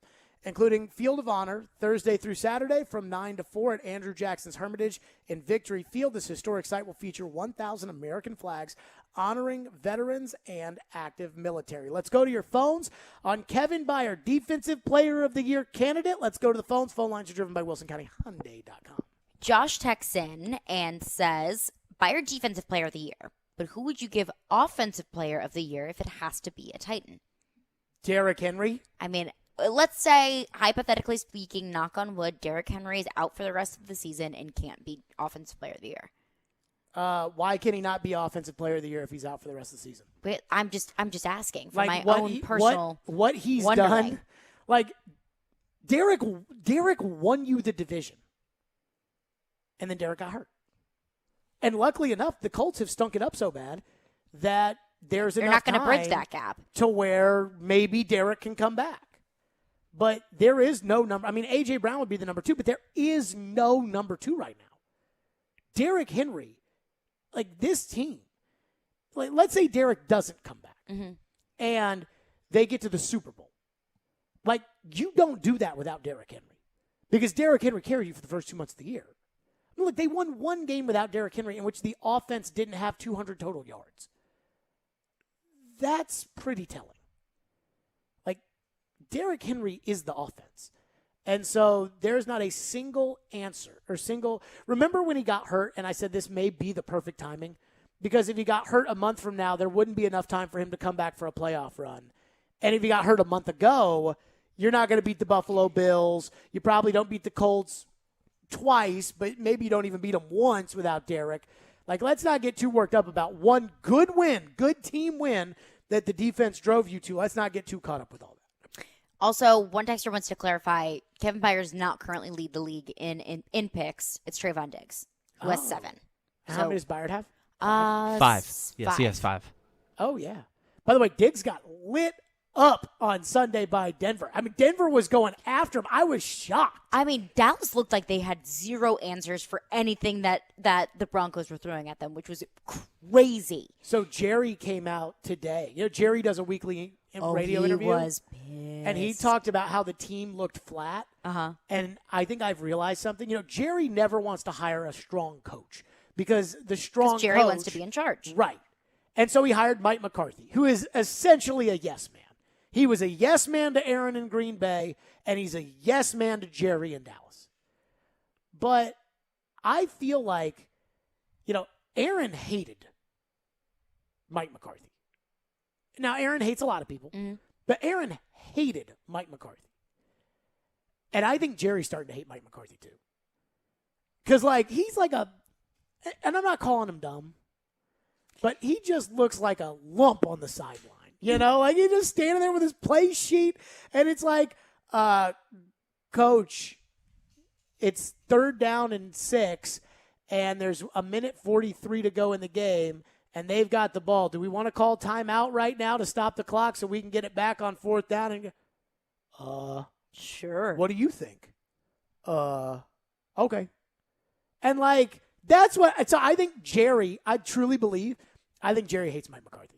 including Field of Honor Thursday through Saturday from 9 to 4 at Andrew Jackson's Hermitage in Victory Field. This historic site will feature 1,000 American flags honoring veterans and active military. Let's go to your phones on Kevin Byard, Defensive Player of the Year candidate. Let's go to the phones. Phone lines are driven by WilsonCountyHyundai.com. Josh texts in and says, Byard Defensive Player of the Year, but who would you give Offensive Player of the Year if it has to be a Titan? Derrick Henry. I mean, let's say, hypothetically speaking, knock on wood, Derrick Henry is out for the rest of the season and can't be Offensive Player of the Year. Why can he not be Offensive Player of the Year if he's out for the rest of the season? But I'm just asking for Like my own personal what he's wondering. done. Like Derrick won you the division, and then Derrick got hurt. And luckily enough, the Colts have stunk it up so bad that there's They're enough not going to bridge time that gap to where maybe Derrick can come back. But there is no number. I mean, A.J. Brown would be the number 2, but there is no number 2 right now. Derrick Henry, like this team, like let's say Derrick doesn't come back and they get to the Super Bowl. Like, you don't do that without Derrick Henry because Derrick Henry carried you for the first 2 months of the year. I mean, look, they won one game without Derrick Henry in which the offense didn't have 200 total yards. That's pretty telling. Like, Derrick Henry is the offense. And so there's not a single answer or single. Remember when he got hurt and I said this may be the perfect timing? Because if he got hurt a month from now, there wouldn't be enough time for him to come back for a playoff run. And if he got hurt a month ago, you're not going to beat the Buffalo Bills. You probably don't beat the Colts twice, but maybe you don't even beat them once without Derrick. Like, let's not get too worked up about one good win, good team win that the defense drove you to. Let's not get too caught up with all that. Also, one texter wants to clarify, Kevin Byard does not currently lead the league in picks. It's Trayvon Diggs, who has 7. How many does Byard have? 5. Yes, he has 5. Oh, yeah. By the way, Diggs got lit up on Sunday by Denver. I mean, Denver was going after him. I was shocked. I mean, Dallas looked like they had zero answers for anything that the Broncos were throwing at them, which was crazy. So Jerry came out today. You know, Jerry does a weekly radio interview. He was pissed. And he talked about how the team looked flat. And I think I've realized something. You know, Jerry never wants to hire a strong coach because the strong Jerry coach wants to be in charge. Right. And so he hired Mike McCarthy, who is essentially a yes man. He was a yes man to Aaron in Green Bay, and he's a yes man to Jerry in Dallas. But I feel like, you know, Aaron hated Mike McCarthy. Now, Aaron hates a lot of people, but Aaron hated Mike McCarthy. And I think Jerry's starting to hate Mike McCarthy too. Because, like, he's like a, and I'm not calling him dumb, but he just looks like a lump on the sideline. You know, like he's just standing there with his play sheet, and it's like, Coach, it's 3rd down and 6, and there's 1:43 to go in the game, and they've got the ball. Do we want to call timeout right now to stop the clock so we can get it back on 4th down? And sure. What do you think? Okay. And like that's what. So I think Jerry. I truly believe. I think Jerry hates Mike McCarthy.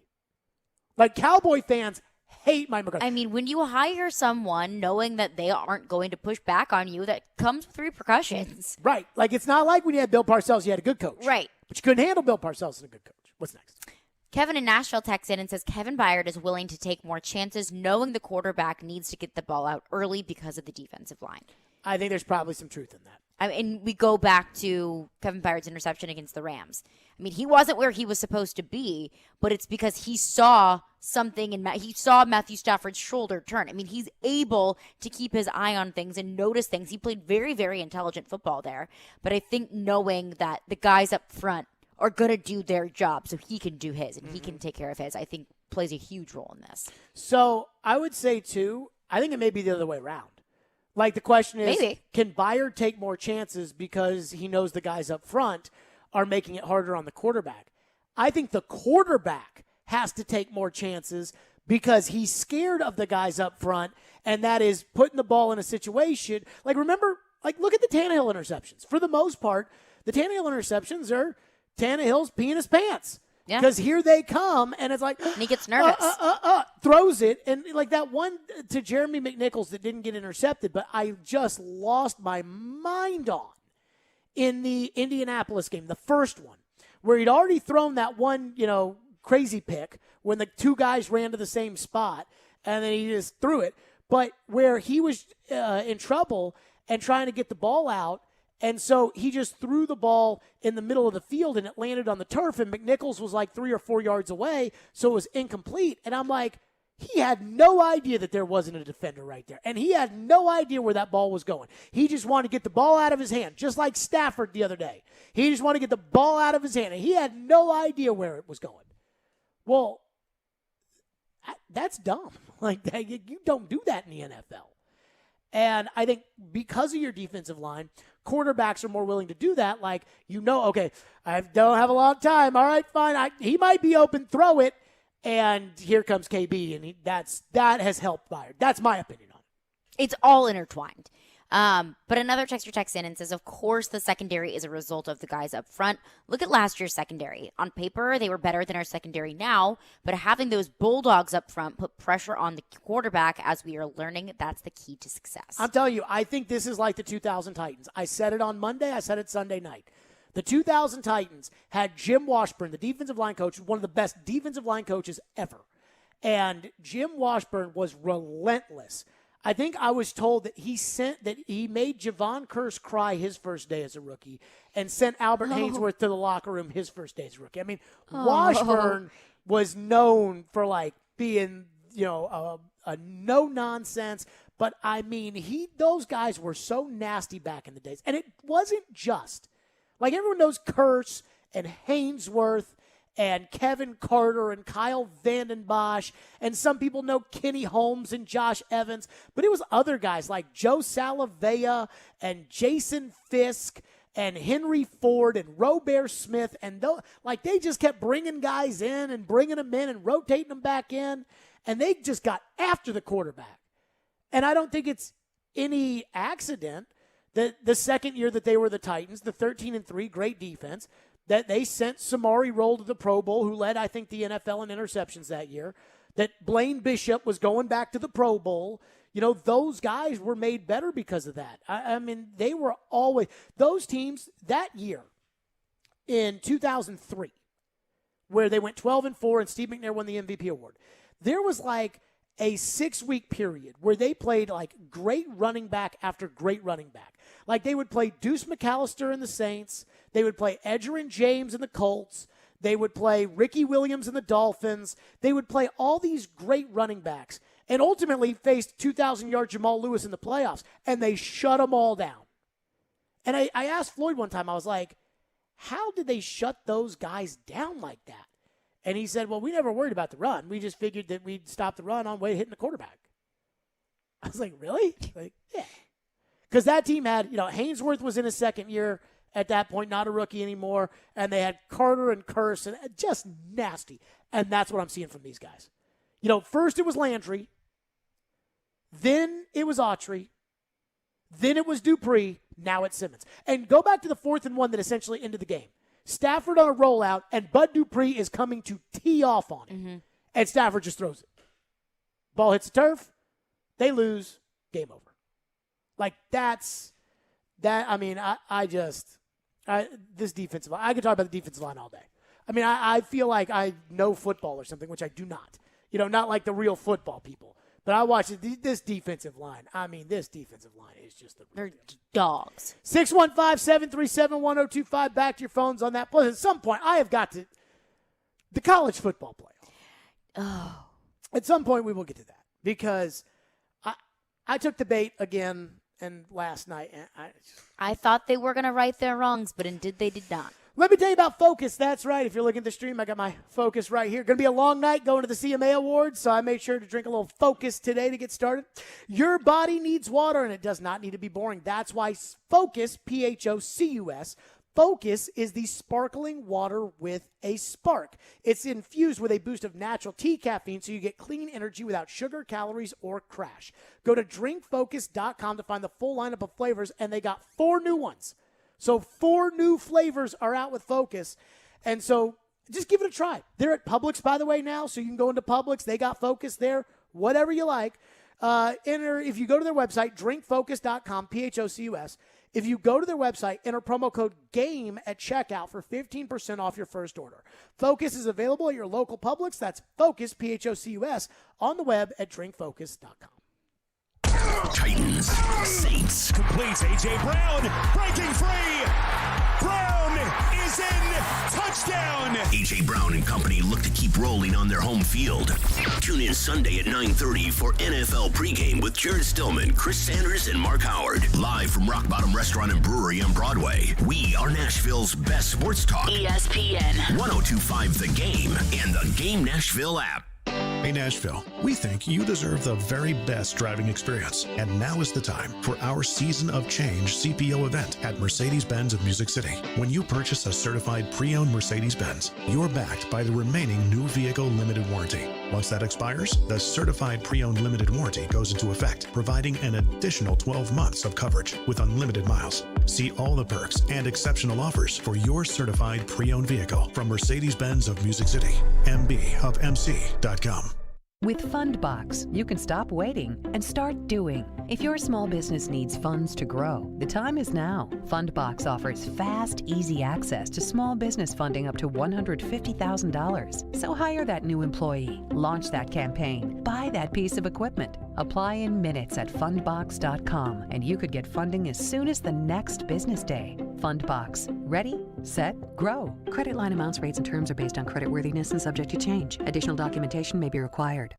Like, Cowboy fans hate Mike McCarthy. I mean, when you hire someone knowing that they aren't going to push back on you, that comes with repercussions. Right. Like, it's not like when you had Bill Parcells, you had a good coach. Right. But you couldn't handle Bill Parcells as a good coach. What's next? Kevin in Nashville texts in and says Kevin Byard is willing to take more chances knowing the quarterback needs to get the ball out early because of the defensive line. I think there's probably some truth in that. I mean, we go back to Kevin Byard's interception against the Rams. I mean, he wasn't where he was supposed to be, but it's because he saw something and he saw Matthew Stafford's shoulder turn. I mean, he's able to keep his eye on things and notice things. He played very, very intelligent football there. But I think knowing that the guys up front are going to do their job so he can do his and he can take care of his, I think plays a huge role in this. So I would say, too, I think it may be the other way around. Like, the question is, Maybe. Can Byard take more chances because he knows the guys up front are making it harder on the quarterback? I think the quarterback has to take more chances because he's scared of the guys up front, and that is putting the ball in a situation. Like, remember, like, look at the Tannehill interceptions. For the most part, the Tannehill interceptions are Tannehill's peeing his pants. Yeah. Because here they come, and it's like... And he gets nervous. Throws it, and like that one to Jeremy McNichols that didn't get intercepted, but I just lost my mind on in the Indianapolis game, the first one, where he'd already thrown that one, crazy pick when the two guys ran to the same spot, and then he just threw it. But where he was in trouble and trying to get the ball out, and so he just threw the ball in the middle of the field, and it landed on the turf, and McNichols was like 3 or 4 yards away, so it was incomplete. And I'm like, he had no idea that there wasn't a defender right there, and he had no idea where that ball was going. He just wanted to get the ball out of his hand, just like Stafford the other day. He just wanted to get the ball out of his hand, and he had no idea where it was going. Well, that's dumb. Like, you don't do that in the NFL. And I think because of your defensive line, quarterbacks are more willing to do that. Like, okay, I don't have a lot of time. All right, fine. He might be open, throw it. And here comes KB, and that has helped Byard. That's my opinion on it. It's all intertwined. But another texter texts in and says, of course, the secondary is a result of the guys up front. Look at last year's secondary. On paper, they were better than our secondary now, but having those Bulldogs up front put pressure on the quarterback. As we are learning, that's the key to success. I'm telling you, I think this is like the 2000 Titans. I said it on Monday. I said it Sunday night. The 2000 Titans had Jim Washburn, the defensive line coach, one of the best defensive line coaches ever. And Jim Washburn was relentless. I think I was told that he made Javon Curse cry his first day as a rookie and sent Albert Hainsworth to the locker room his first day as a rookie. I mean, Washburn was known for like being, a no-nonsense. But, I mean, those guys were so nasty back in the days. And it wasn't just. Like, everyone knows Kurtz and Hainsworth and Kevin Carter and Kyle Vanden Bosch, and some people know Kenny Holmes and Josh Evans, but it was other guys like Joe Salavea and Jason Fisk and Henry Ford and Robert Smith, and they just kept bringing guys in and bringing them in and rotating them back in, and they just got after the quarterback. And I don't think it's any accident the second year that they were the Titans, the 13-3, great defense, that they sent Samari Roll to the Pro Bowl, who led, I think, the NFL in interceptions that year, that Blaine Bishop was going back to the Pro Bowl. Those guys were made better because of that. I mean, they were always – those teams that year in 2003, where they went 12-4 and Steve McNair won the MVP award, there was like a 6-week period where they played like great running back after great running back. Like, they would play Deuce McAllister in the Saints. They would play Edgerrin James in the Colts. They would play Ricky Williams in the Dolphins. They would play all these great running backs and ultimately faced 2,000-yard Jamal Lewis in the playoffs, and they shut them all down. And I asked Floyd one time, I was like, how did they shut those guys down like that? And he said, well, we never worried about the run. We just figured that we'd stop the run on way hitting the quarterback. I was like, really? Like, yeah. Because that team had, Hainsworth was in his second year at that point, not a rookie anymore, and they had Carter and Curse, and just nasty. And that's what I'm seeing from these guys. First it was Landry, then it was Autry, then it was Dupree, now it's Simmons. And go back to the 4th and 1 that essentially ended the game. Stafford on a rollout, and Bud Dupree is coming to tee off on it. And Stafford just throws it. Ball hits the turf, they lose, game over. Like, this defensive line, I could talk about the defensive line all day. I mean, I feel like I know football or something, which I do not. Not like the real football people. But I watch this defensive line. I mean, this defensive line is just they're dogs. 615-737-1025. Back to your phones on that. Plus, at some point, I have got to the college football playoff. Oh. At some point, we will get to that because I took the bait again. And last night, I thought they were going to right their wrongs, but indeed they did not. Let me tell you about Focus. That's right. If you're looking at the stream, I got my Focus right here. Going to be a long night going to the CMA Awards, so I made sure to drink a little Focus today to get started. Your body needs water, and it does not need to be boring. That's why Focus, P-H-O-C-U-S, Focus is the sparkling water with a spark. It's infused with a boost of natural tea caffeine so you get clean energy without sugar, calories, or crash. Go to drinkfocus.com to find the full lineup of flavors, and they got 4 new ones. So 4 new flavors are out with Focus. And so just give it a try. They're at Publix, by the way, now, so you can go into Publix. They got Focus there, whatever you like. If you go to their website, drinkfocus.com, PHOCUS. If you go to their website, enter promo code GAME at checkout for 15% off your first order. Focus is available at your local Publix. That's Focus, PHOCUS, on the web at drinkfocus.com. Titans, Saints. Completes A.J. Brown, breaking free. Brown is in. Touchdown. A.J. Brown and company look to keep rolling on their home field. Tune in Sunday at 9:30 for NFL pregame with Jared Stillman, Chris Sanders, and Mark Howard. Live from Rock Bottom Restaurant and Brewery on Broadway. We are Nashville's best sports talk. ESPN 102.5 The Game and the Game Nashville app. Hey Nashville, we think you deserve the very best driving experience, and now is the time for our Season of Change CPO event at Mercedes-Benz of Music City. When you purchase a certified pre-owned Mercedes-Benz, you're backed by the remaining new vehicle limited warranty. Once that expires, the certified pre-owned limited warranty goes into effect, providing an additional 12 months of coverage with unlimited miles. See all the perks and exceptional offers for your certified pre-owned vehicle from Mercedes-Benz of Music City, mbofmc.com. With Fundbox, you can stop waiting and start doing. If your small business needs funds to grow, the time is now. Fundbox offers fast, easy access to small business funding up to $150,000. So hire that new employee, launch that campaign, buy that piece of equipment. Apply in minutes at fundbox.com, and you could get funding as soon as the next business day. Fundbox. Ready, set, grow. Credit line amounts, rates, and terms are based on creditworthiness and subject to change. Additional documentation may be required.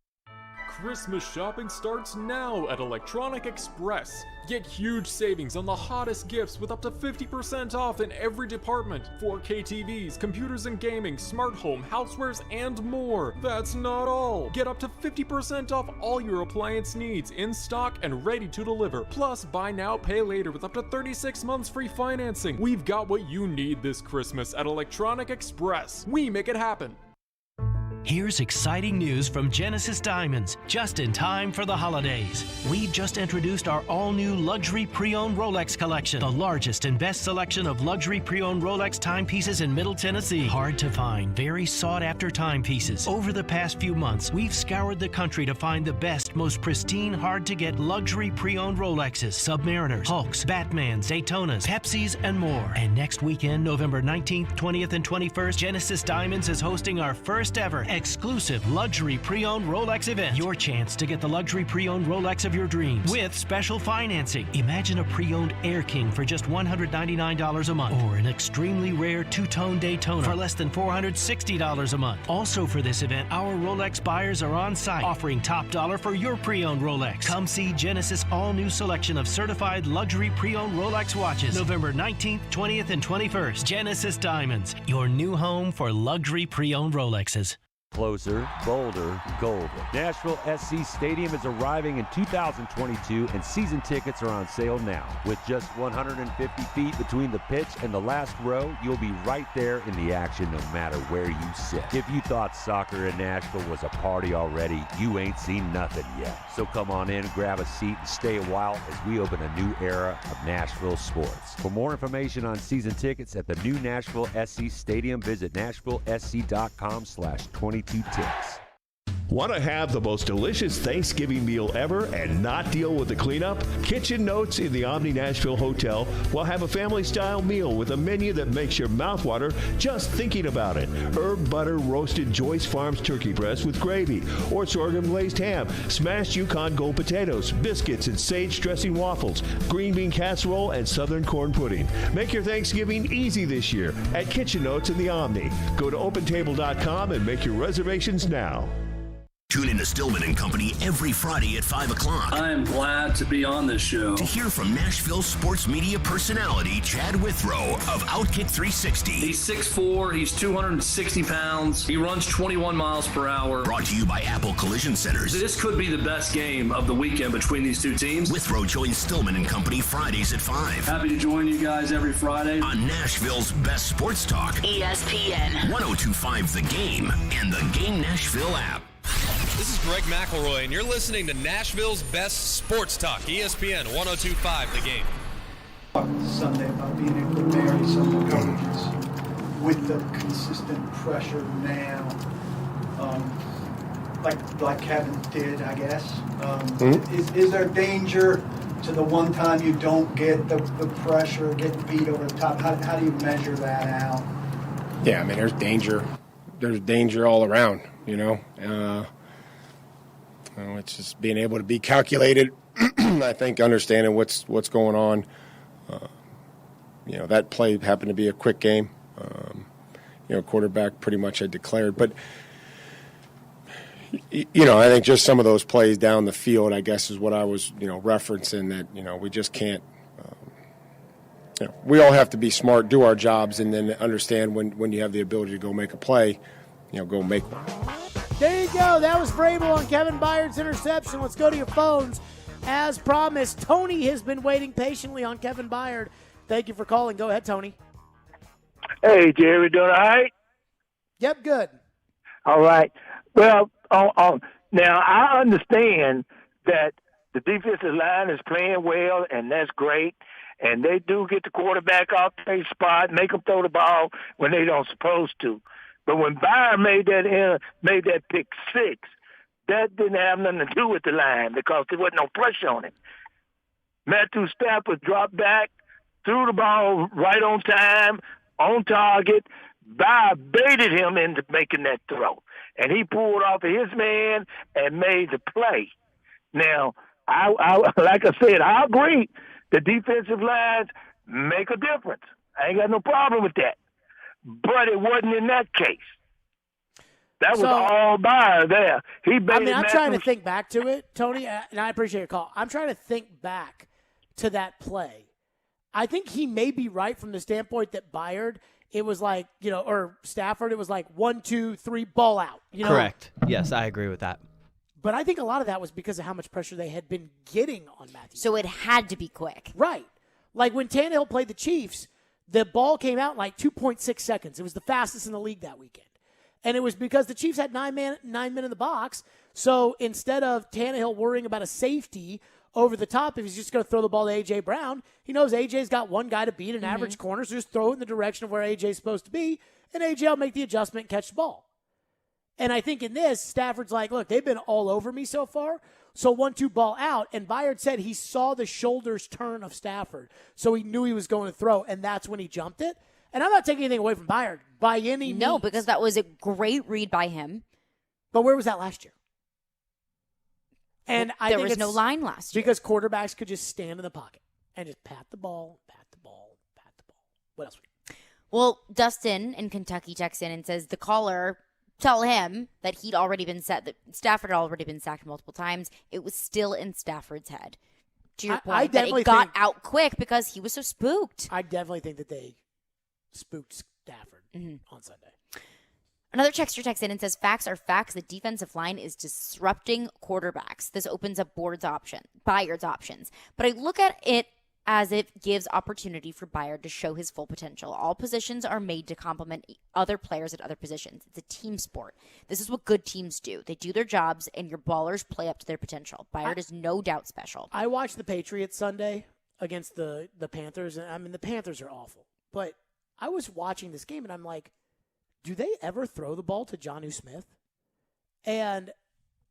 Christmas shopping starts now at Electronic Express. Get huge savings on the hottest gifts with up to 50% off in every department. 4K TVs, computers and gaming, smart home, housewares, and more. That's not all. Get up to 50% off all your appliance needs in stock and ready to deliver. Plus, buy now, pay later with up to 36 months free financing. We've got what you need this Christmas at Electronic Express. We make it happen. Here's exciting news from Genesis Diamonds, just in time for the holidays. We've just introduced our all-new luxury pre-owned Rolex collection, the largest and best selection of luxury pre-owned Rolex timepieces in Middle Tennessee. Hard to find, very sought-after timepieces. Over the past few months, we've scoured the country to find the best, most pristine, hard-to-get luxury pre-owned Rolexes, Submariners, Hulks, Batmans, Daytonas, Pepsis, and more. And next weekend, November 19th, 20th, and 21st, Genesis Diamonds is hosting our first ever exclusive luxury pre-owned Rolex event. Your chance to get the luxury pre-owned Rolex of your dreams with special financing. Imagine a pre-owned Air King for just $199 a month, or an extremely rare two-tone Daytona for less than $460 a month. Also for this event, our Rolex buyers are on site, offering top dollar for your pre-owned Rolex. Come see Genesis' all-new selection of certified luxury pre-owned Rolex watches, November 19th, 20th, and 21st. Genesis Diamonds, your new home for luxury pre-owned Rolexes. Closer, bolder, golden. Nashville SC Stadium is arriving in 2022, and season tickets are on sale now. With just 150 feet between the pitch and the last row, you'll be right there in the action no matter where you sit. If you thought soccer in Nashville was a party already, you ain't seen nothing yet. So come on in, grab a seat, and stay a while as we open a new era of Nashville sports. For more information on season tickets at the new Nashville SC Stadium, visit nashvillesc.com/22 ticks. Want to have the most delicious Thanksgiving meal ever and not deal with the cleanup? Kitchen Notes in the Omni Nashville Hotel will have a family-style meal with a menu that makes your mouth water just thinking about it. Herb butter roasted Joyce Farms turkey breast with gravy, or sorghum glazed ham, smashed Yukon Gold potatoes, biscuits and sage dressing waffles, green bean casserole, and southern corn pudding. Make your Thanksgiving easy this year at Kitchen Notes in the Omni. Go to OpenTable.com and make your reservations now. Tune in to Stillman and Company every Friday at 5 o'clock. I am glad to be on this show. To hear from Nashville sports media personality Chad Withrow of Outkick 360. He's 6'4", he's 260 pounds, he runs 21 miles per hour. Brought to you by Apple Collision Centers. This could be the best game of the weekend between these two teams. Withrow joins Stillman and Company Fridays at 5. Happy to join you guys every Friday. On Nashville's best sports talk. ESPN 102.5 The Game and the Game Nashville app. This is Greg McElroy, and you're listening to Nashville's best sports talk, ESPN 102.5 The Game. Sunday about being able to marry some coverages. with the consistent pressure now, like Kevin did, I guess. Is there danger to the one time you don't get the pressure, getting beat over the top? How do you measure that out? Yeah, I mean, there's danger. There's danger all around, you know. It's just being able to be calculated. I think understanding what's going on. You know, that play happened to be a quick game. You know, quarterback pretty much had declared. But, you know, I think just some of those plays down the field, I guess, is what I was, you know, referencing that, you know, we just can't. You know, we all have to be smart, do our jobs, and then understand when you have the ability to go make a play, you know, go make one. There you go. That was Vrabel on Kevin Byard's interception. Let's go to your phones. As promised, Tony has been waiting patiently on Kevin Byard. Thank you for calling. Go ahead, Tony. Hey, Jerry, doing all right? Yep, good. All right. Well, now I understand that the defensive line is playing well, and that's great. And they do get the quarterback off their spot, make them throw the ball when they don't supposed to. But when Byard made that pick six, that didn't have nothing to do with the line because there wasn't no pressure on it. Matthew Stafford dropped back, threw the ball right on time, on target. Byard baited him into making that throw. And he pulled off of his man and made the play. Now, I like I said, I agree. The defensive lines make a difference. I ain't got no problem with that. But it wasn't in that case. That was all Byard there. I'm trying to think back to it, Tony, and I appreciate your call. I'm trying to think back to that play. I think he may be right from the standpoint that Byard, it was like, you know, or Stafford, it was like 1, 2, 3, ball out. You know? Correct. Yes, I agree with that. But I think a lot of that was because of how much pressure they had been getting on Matthew. So it had to be quick. Right. Like when Tannehill played the Chiefs, the ball came out in like 2.6 seconds. It was the fastest in the league that weekend. And it was because the Chiefs had nine men in the box. So instead of Tannehill worrying about a safety over the top, if he's just going to throw the ball to A.J. Brown, he knows A.J.'s got one guy to beat an average corner, so just throw it in the direction of where A.J.'s supposed to be, and A.J. will make the adjustment and catch the ball. And I think in this, Stafford's like, look, they've been all over me so far, so 1-2 ball out. And Byard said he saw the shoulders turn of Stafford, so he knew he was going to throw, and that's when he jumped it. And I'm not taking anything away from Byard by any means. No, because that was a great read by him. But where was that last year? And there was no line last year. Because quarterbacks could just stand in the pocket and just pat the ball. What else? Well, Dustin in Kentucky texts in and says the caller tell him that he'd already been that Stafford had already been sacked multiple times. It was still in Stafford's head. To your point, that it got out quick because he was so spooked. I definitely think that they spooked Stafford on Sunday. Another texter texts in and says, facts are facts. The defensive line is disrupting quarterbacks. This opens up Byard's options. But I look at it as it gives opportunity for Byard to show his full potential. All positions are made to complement other players at other positions. It's a team sport. This is what good teams do. They do their jobs, and your ballers play up to their potential. Byard is no doubt special. I watched the Patriots Sunday against the Panthers, and I mean, the Panthers are awful. But I was watching this game, and I'm like, do they ever throw the ball to Jonnu Smith? And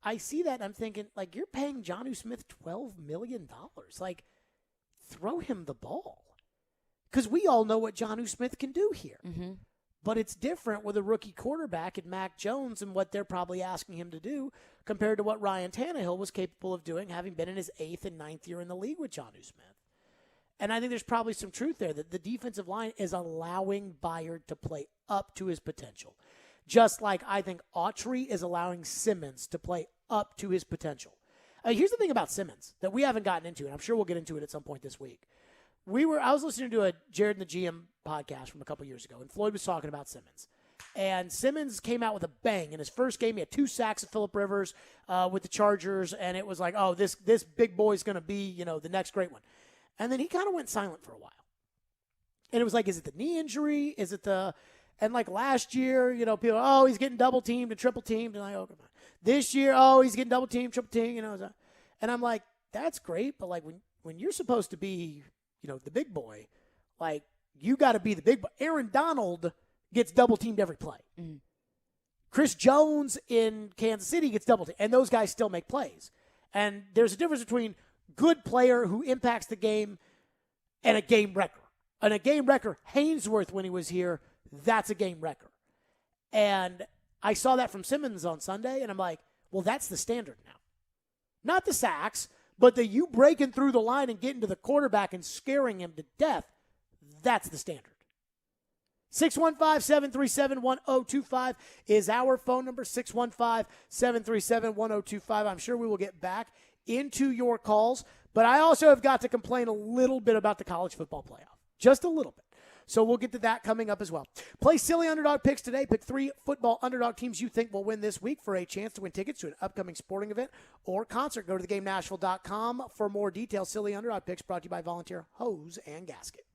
I see that, and I'm thinking, like, you're paying Jonnu Smith $12 million. Like, throw him the ball. Because we all know what Jonnu Smith can do here. Mm-hmm. But it's different with a rookie quarterback and Mac Jones and what they're probably asking him to do compared to what Ryan Tannehill was capable of doing, having been in his 8th and 9th year in the league with Jonnu Smith. And I think there's probably some truth there that the defensive line is allowing Byard to play up to his potential. Just like I think Autry is allowing Simmons to play up to his potential. Here's the thing about Simmons that we haven't gotten into, and I'm sure we'll get into it at some point this week. I was listening to a Jared and the GM podcast from a couple years ago, and Floyd was talking about Simmons. And Simmons came out with a bang. In his first game, he had 2 sacks of Phillip Rivers with the Chargers, and it was like, oh, this big boy's going to be, the next great one. And then he kind of went silent for a while. And it was like, is it the knee injury? Is it and like last year, people, oh, he's getting double teamed and triple teamed. And oh, come on. This year, oh, he's getting double teamed, triple teamed, And I'm like, that's great. But like when you're supposed to be, the big boy, like you got to be the big boy. Aaron Donald gets double-teamed every play. Mm-hmm. Chris Jones in Kansas City gets double-teamed, and those guys still make plays. And there's a difference between good player who impacts the game and a game wrecker. And a game wrecker, Hainsworth, when he was here, that's a game wrecker. And I saw that from Simmons on Sunday, and I'm like, well, that's the standard now. Not the sacks, but the you breaking through the line and getting to the quarterback and scaring him to death, that's the standard. 615-737-1025 is our phone number, 615-737-1025. I'm sure we will get back into your calls, but I also have got to complain a little bit about the college football playoff, just a little bit. So we'll get to that coming up as well. Play silly underdog picks today. Pick 3 football underdog teams you think will win this week for a chance to win tickets to an upcoming sporting event or concert. Go to thegamenashville.com for more details. Silly underdog picks brought to you by Volunteer Hose and Gasket.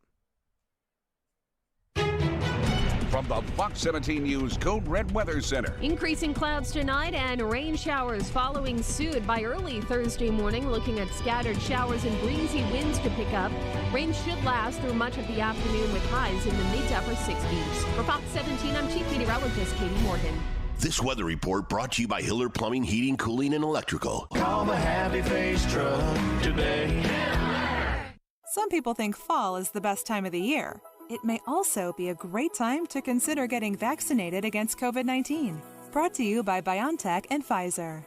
From the Fox 17 News Code Red Weather Center. Increasing clouds tonight and rain showers following suit by early Thursday morning. Looking at scattered showers and breezy winds to pick up. Rain should last through much of the afternoon with highs in the mid to upper 60s. For Fox 17, I'm Chief Meteorologist Katie Morgan. This weather report brought to you by Hiller Plumbing, Heating, Cooling, and Electrical. Call the Happy Face Truck today. Some people think fall is the best time of the year. It may also be a great time to consider getting vaccinated against COVID-19. Brought to you by BioNTech and Pfizer.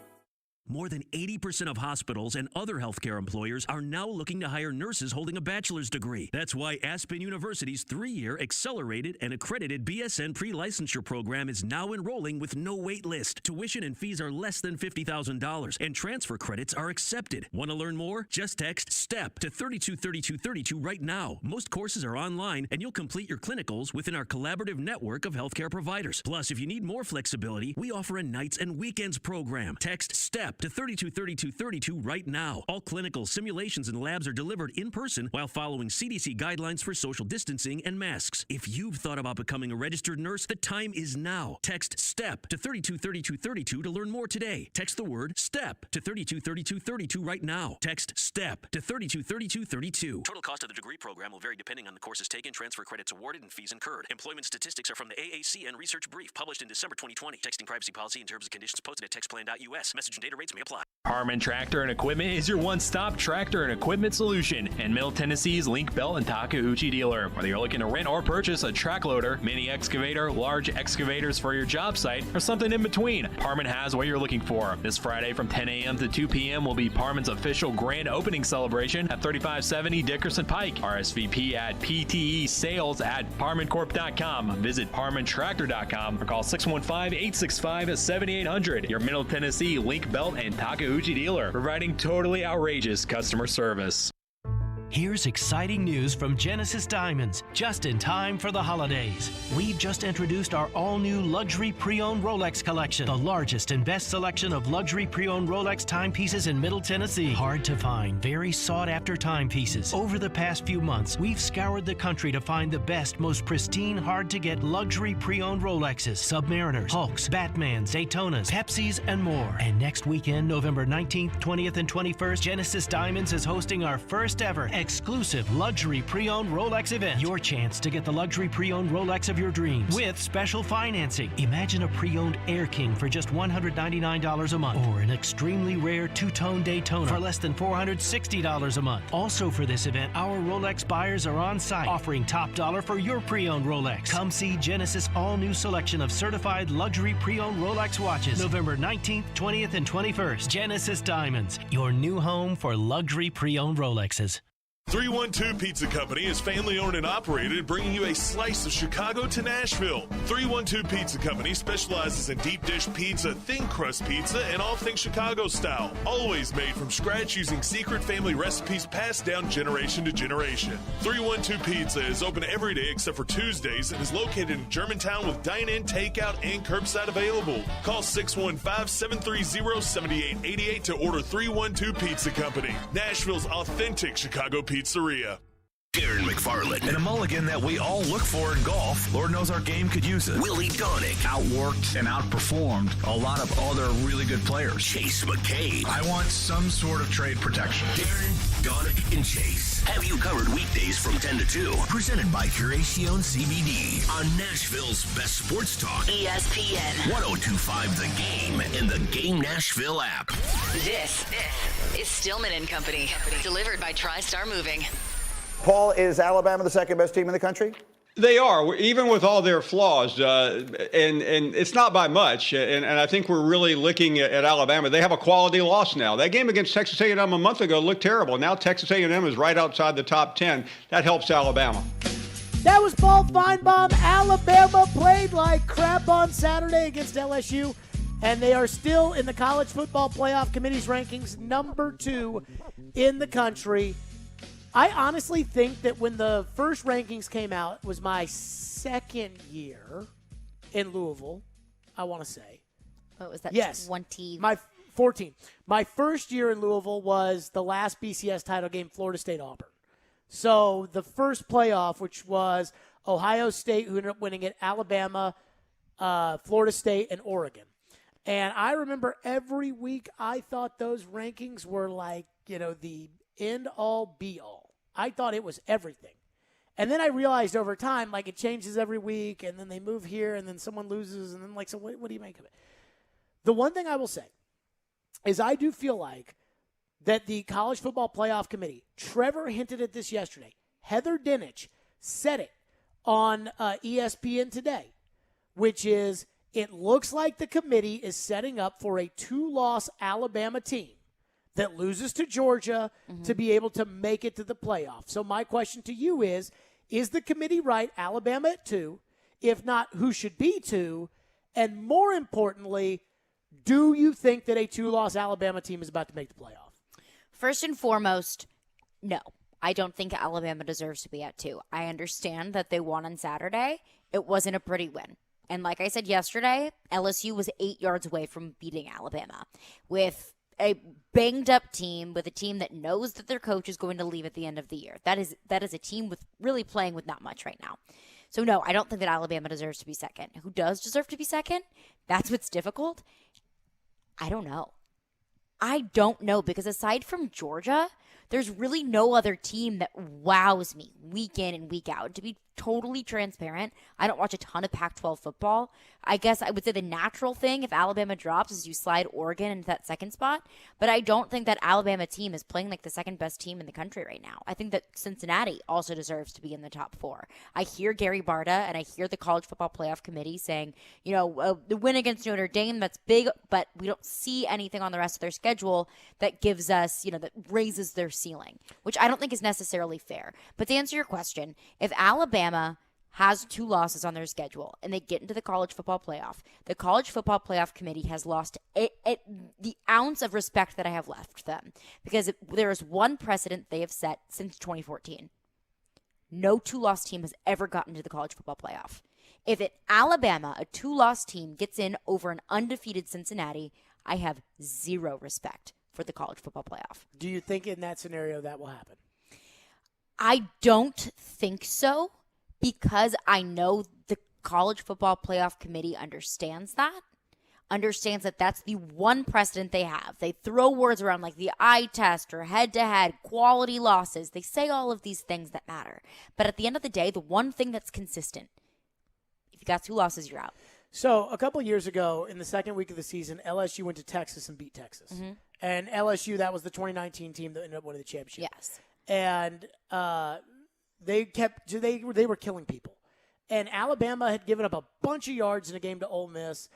More than 80% of hospitals and other healthcare employers are now looking to hire nurses holding a bachelor's degree. That's why Aspen University's 3-year accelerated and accredited BSN pre-licensure program is now enrolling with no wait list. Tuition and fees are less than $50,000 and transfer credits are accepted. Want to learn more? Just text STEP to 323232 right now. Most courses are online and you'll complete your clinicals within our collaborative network of healthcare providers. Plus, if you need more flexibility, we offer a nights and weekends program. Text STEP to 323232 right now. All clinical simulations and labs are delivered in person while following CDC guidelines for social distancing and masks. If you've thought about becoming a registered nurse, the time is now. Text STEP to 323232 to learn more today. Text the word STEP to 323232 right now. Text STEP to 323232. Total cost of the degree program will vary depending on the courses taken, transfer credits awarded, and fees incurred. Employment statistics are from the AAC and Research Brief published in December 2020. Texting privacy policy and terms and conditions posted at textplan.us. Message and data rates may apply. Harmon Tractor and Equipment is your one-stop tractor and equipment solution and Middle Tennessee's Link Belt and Takeuchi dealer. Whether you're looking to rent or purchase a track loader, mini excavator, large excavators for your job site, or something in between, Harmon has what you're looking for. This Friday from 10 a.m. to 2 p.m. will be Harmon's official grand opening celebration at 3570 Dickerson Pike. RSVP at ptesales@harmoncorp.com. Visit harmontractor.com or call 615-865-7800. Your Middle Tennessee Link Belt and Takeuchi dealer, providing totally outrageous customer service. Here's exciting news from Genesis Diamonds, just in time for the holidays. We've just introduced our all-new luxury pre-owned Rolex collection, the largest and best selection of luxury pre-owned Rolex timepieces in Middle Tennessee. Hard to find, very sought-after timepieces. Over the past few months, we've scoured the country to find the best, most pristine, hard-to-get luxury pre-owned Rolexes, Submariners, Hulks, Batmans, Daytonas, Pepsis, and more. And next weekend, November 19th, 20th, and 21st, Genesis Diamonds is hosting our first ever exclusive luxury pre-owned Rolex event. Your chance to get the luxury pre-owned Rolex of your dreams with special financing. Imagine a pre-owned Air King for just $199 a month, or an extremely rare two-tone Daytona for less than $460 a month. Also for this event, our Rolex buyers are on site offering top dollar for your pre-owned Rolex. Come see Genesis all-new selection of certified luxury pre-owned Rolex watches November 19th, 20th, and 21st. Genesis Diamonds, your new home for luxury pre-owned Rolexes. 312 Pizza Company is family owned and operated, bringing you a slice of Chicago to Nashville. 312 Pizza Company specializes in deep dish pizza, thin crust pizza, and all things Chicago style. Always made from scratch using secret family recipes passed down generation to generation. 312 Pizza is open every day except for Tuesdays and is located in Germantown with dine-in, takeout, and curbside available. Call 615-730-7888 to order 312 Pizza Company, Nashville's authentic Chicago pizzeria. Darren McFarland. And a mulligan that we all look for in golf. Lord knows our game could use it. Willie Donick. Outworked and outperformed a lot of other really good players. Chase McCabe. I want some sort of trade protection. Darren, Donick, and Chase have you covered weekdays from 10 to 2. Presented by Curacion CBD on Nashville's best sports talk. ESPN 102.5 The Game and the Game Nashville app. This is Stillman and Company. Delivered by TriStar Moving. Paul, is Alabama the second best team in the country? They are, even with all their flaws, and it's not by much. And I think we're really looking at Alabama. They have a quality loss now. That game against Texas A&M a month ago looked terrible. Now Texas A&M is right outside the top 10. That helps Alabama. That was Paul Feinbaum. Alabama played like crap on Saturday against LSU, and they are still in the College Football Playoff Committee's rankings, number 2 in the country. I honestly think that when the first rankings came out, it was my second year in Louisville, I want to say. What was that? Yes. 14. My first year in Louisville was the last BCS title game, Florida State-Auburn. So the first playoff, which was Ohio State, who ended up winning it, Alabama, Florida State, and Oregon. And I remember every week I thought those rankings were like, the end-all, be-all. I thought it was everything. And then I realized over time, it changes every week, and then they move here, and then someone loses, and then, so what do you make of it? The one thing I will say is I do feel like that the College Football Playoff Committee, Trevor hinted at this yesterday, Heather Dinich said it on ESPN today, which is it looks like the committee is setting up for a 2-loss Alabama team that loses to Georgia to be able to make it to the playoff. So my question to you is the committee right, Alabama at 2? If not, who should be 2? And more importantly, do you think that a 2-loss Alabama team is about to make the playoff? First and foremost, no. I don't think Alabama deserves to be at 2. I understand that they won on Saturday. It wasn't a pretty win. And like I said yesterday, LSU was 8 yards away from beating Alabama with a banged-up team, with a team that knows that their coach is going to leave at the end of the year. That is a team with really playing with not much right now. So, no, I don't think that Alabama deserves to be second. Who does deserve to be second? That's what's difficult. I don't know, because aside from Georgia, there's really no other team that wows me week in and week out. To be totally transparent, I don't watch a ton of Pac-12 football. I guess I would say the natural thing if Alabama drops is you slide Oregon into that second spot. But I don't think that Alabama team is playing like the second best team in the country right now. I think that Cincinnati also deserves to be in the top 4. I hear Gary Barta and I hear the College Football Playoff Committee saying, the win against Notre Dame, that's big, but we don't see anything on the rest of their schedule that gives us, that raises their ceiling, which I don't think is necessarily fair. But to answer your question, if Alabama has 2 losses on their schedule and they get into the College Football Playoff, the College Football Playoff Committee has lost the ounce of respect that I have left them, because there is one precedent they have set since 2014. No 2-loss team has ever gotten to the College Football Playoff. If Alabama, a 2-loss team, gets in over an undefeated Cincinnati, I have zero respect for the College Football Playoff. Do you think in that scenario that will happen? I don't think so, because I know the College Football Playoff Committee understands that that's the one precedent they have. They throw words around like the eye test or head-to-head, quality losses. They say all of these things that matter. But at the end of the day, the one thing that's consistent, if you got 2 losses, you're out. So a couple years ago, in the second week of the season, LSU went to Texas and beat Texas. Mm-hmm. And LSU, that was the 2019 team that ended up winning the championship. Yes. And they were killing people. And Alabama had given up a bunch of yards in a game to Ole Miss.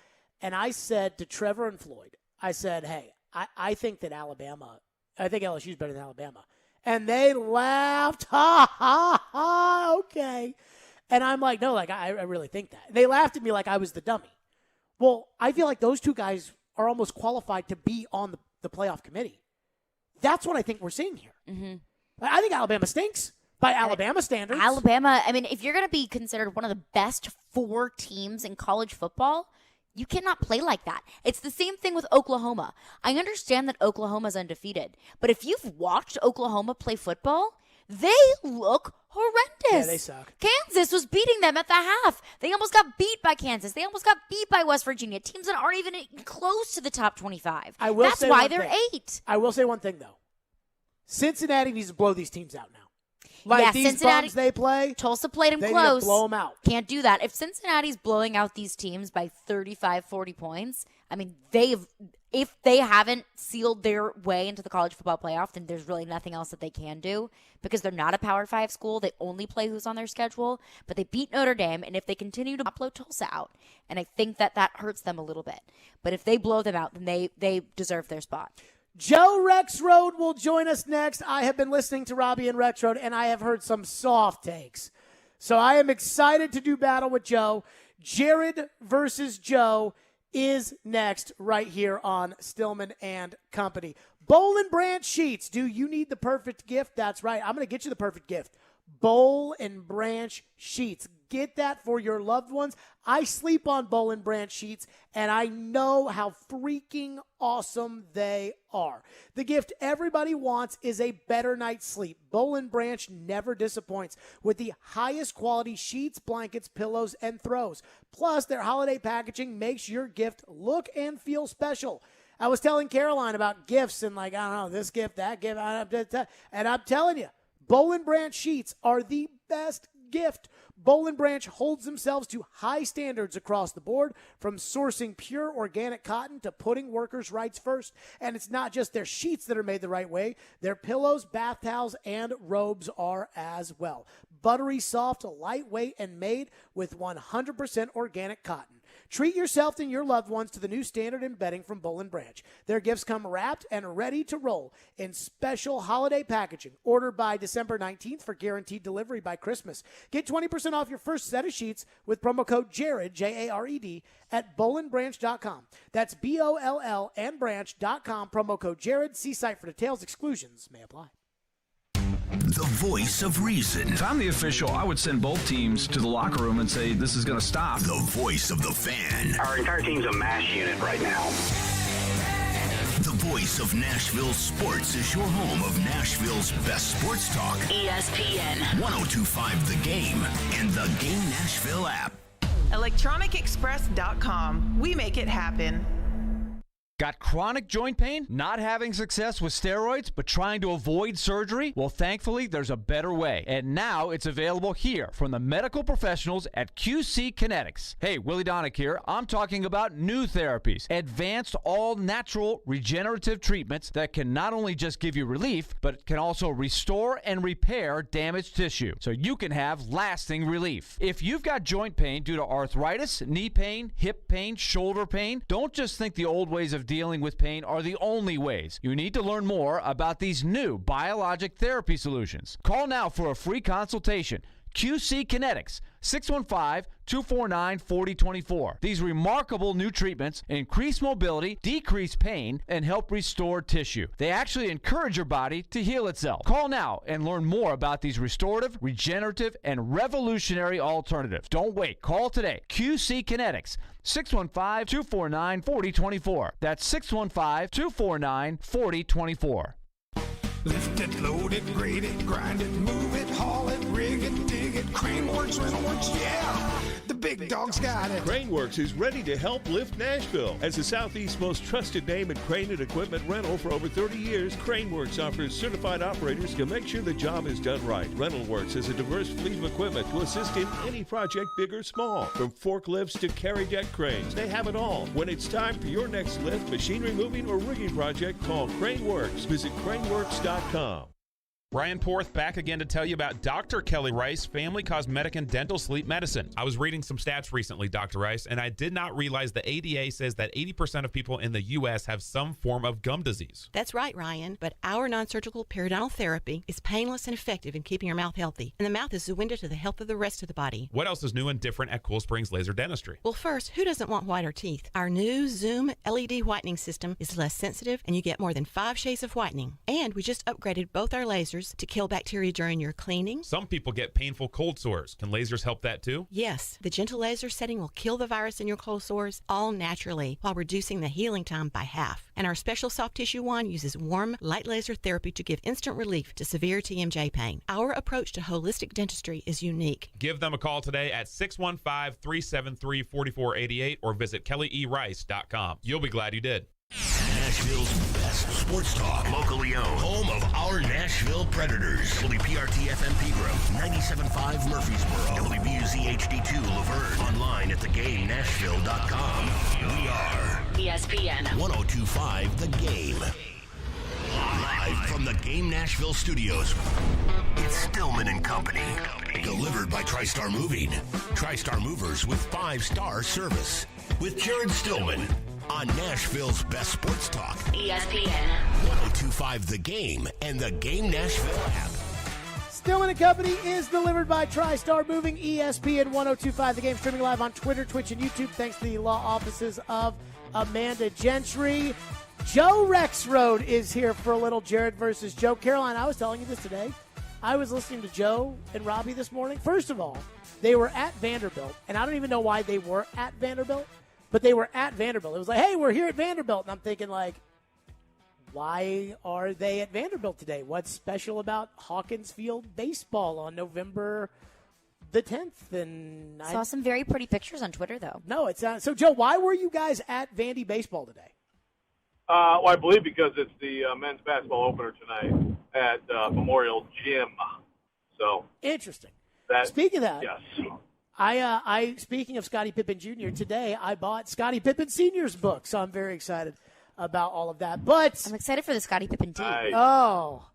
And I said to Trevor and Floyd, I said, hey, I think LSU's better than Alabama. And they laughed, ha, ha, ha, okay. And I'm like, no, I really think that. And they laughed at me like I was the dummy. Well, I feel like those two guys are almost qualified to be on the playoff committee. That's what I think we're seeing here. Mm-hmm. I think Alabama stinks by Alabama standards. Alabama, if you're going to be considered one of the best 4 teams in college football, you cannot play like that. It's the same thing with Oklahoma. I understand that Oklahoma's undefeated, but if you've watched Oklahoma play football, they look Yeah, they suck. Kansas was beating them at the half. They almost got beat by Kansas. They almost got beat by West Virginia. Teams that aren't even close to the top 25. That's why they're 8. I will say one thing, though. Cincinnati needs to blow these teams out now. Like these Cincinnati, bums they play. Tulsa played them they close. Need to blow them out. Can't do that. If Cincinnati's blowing out these teams by 35, 40 points, I mean, if they haven't sealed their way into the college football playoff, then there's really nothing else that they can do because they're not a Power 5 school. They only play who's on their schedule, but they beat Notre Dame, and if they continue to blow Tulsa out, and I think that hurts them a little bit. But if they blow them out, then they deserve their spot. Joe Rexrode will join us next. I have been listening to Robbie and Rexrode, and I have heard some soft takes. So I am excited to do battle with Joe. Jared versus Joe is next right here on Stillman and Company. Bowl and Branch sheets. Do you need the perfect gift? That's right. I'm going to get you the perfect gift. Bowl and Branch sheets. Get that for your loved ones. I sleep on Bowl and Branch sheets, and I know how freaking awesome they are. The gift everybody wants is a better night's sleep. Bowl and Branch never disappoints with the highest quality sheets, blankets, pillows, and throws. Plus, their holiday packaging makes your gift look and feel special. I was telling Caroline about gifts and I don't know, this gift, that gift, and I'm telling you, Bowl and Branch sheets are the best gift. Bowl and Branch holds themselves to high standards across the board, from sourcing pure organic cotton to putting workers' rights first. And it's not just their sheets that are made the right way. Their pillows, bath towels, and robes are as well. Buttery soft, lightweight, and made with 100% organic cotton. Treat yourself and your loved ones to the new standard in bedding from Bowl and Branch. Their gifts come wrapped and ready to roll in special holiday packaging. Order by December 19th for guaranteed delivery by Christmas. Get 20% off your first set of sheets with promo code JARED, J-A-R-E-D, at bowlandbranch.com. That's B-O-L-L and branch.com, promo code JARED. See site for details. Exclusions may apply. The voice of reason. If I'm the official, I would send both teams to the locker room and say, this is going to stop. The voice of the fan. Our entire team's a mash unit right now. The voice of Nashville sports is your home of Nashville's best sports talk. ESPN 102.5 The Game and the Game Nashville app. ElectronicExpress.com. We make it happen. Got chronic joint pain? Not having success with steroids, but trying to avoid surgery? Well, thankfully, there's a better way. And now it's available here from the medical professionals at QC Kinetics. Hey, Willie Donick here. I'm talking about new therapies. Advanced, all-natural, regenerative treatments that can not only just give you relief, but can also restore and repair damaged tissue so you can have lasting relief. If you've got joint pain due to arthritis, knee pain, hip pain, shoulder pain, don't just think the old ways of dealing with pain are the only ways. You need to learn more about these new biologic therapy solutions. Call now for a free consultation. QC Kinetics, 615-249-4024. These remarkable new treatments increase mobility, decrease pain, and help restore tissue. They actually encourage your body to heal itself. Call now and learn more about these restorative, regenerative, and revolutionary alternatives. Don't wait. Call today. QC Kinetics, 615-249-4024. That's 615-249-4024. Lift it, load it, grade it, grind it, move it, haul it, rig it, dig it, Craneworks, Rentalworks, yeah! The big dog's got it. Craneworks is ready to help lift Nashville. As the Southeast's most trusted name in crane and equipment rental for over 30 years, Craneworks offers certified operators to make sure the job is done right. Rentalworks has a diverse fleet of equipment to assist in any project, big or small. From forklifts to carry deck cranes, they have it all. When it's time for your next lift, machinery moving, or rigging project, call Craneworks. Visit craneworks.com. Brian Porth back again to tell you about Dr. Kelly Rice, Family Cosmetic and Dental Sleep Medicine. I was reading some stats recently, Dr. Rice, and I did not realize the ADA says that 80% of people in the U.S. have some form of gum disease. That's right, Ryan, but our non-surgical periodontal therapy is painless and effective in keeping your mouth healthy, and the mouth is the window to the health of the rest of the body. What else is new and different at Cool Springs Laser Dentistry? Well, first, who doesn't want whiter teeth? Our new Zoom LED whitening system is less sensitive, and you get more than 5 shades of whitening. And we just upgraded both our lasers lasers to kill bacteria during your cleaning. Some people get painful cold sores. Can lasers help that too? Yes, the gentle laser setting will kill the virus in your cold sores all naturally while reducing the healing time by half. And our special soft tissue wand uses warm, light laser therapy to give instant relief to severe TMJ pain. Our approach to holistic dentistry is unique. Give them a call today at 615-373-4488 or visit kellyerice.com. You'll be glad you did. Nashville's best sports talk, locally owned, home of our Nashville Predators. WPRT-FM Pegram, 97.5 Murfreesboro, WBUZ HD2 Laverne, online at thegamenashville.com. We are ESPN 102.5 The Game. Live from the Game Nashville studios, it's Stillman and Company. Delivered by TriStar Moving. TriStar Movers with 5-star service. With Jared Stillman on Nashville's best sports talk. ESPN 102.5 The Game and the Game Nashville app. Stillman and Company is delivered by TriStar Moving. ESPN 102.5 The Game, streaming live on Twitter, Twitch, and YouTube. Thanks to the law offices of Amanda Gentry. Joe Rexroad is here for a little Jared versus Joe. Caroline, I was telling you this today. I was listening to Joe and Robbie this morning. First of all, they were at Vanderbilt, and I don't even know why they were at Vanderbilt, but they were at Vanderbilt. It was like, hey, we're here at Vanderbilt. And I'm thinking, like, why are they at Vanderbilt today? What's special about Hawkins Field baseball on November the 10th? And Saw some very pretty pictures on Twitter, though. No, it's not. So, Joe, why were you guys at Vandy baseball today? Well, I believe because it's the men's basketball opener tonight at Memorial Gym. So interesting. Speaking of that, yes. I speaking of Scottie Pippen Jr., today I bought Scottie Pippen Sr.'s book, so I'm very excited about all of that. But I'm excited for the Scottie Pippen team. Nice. Oh,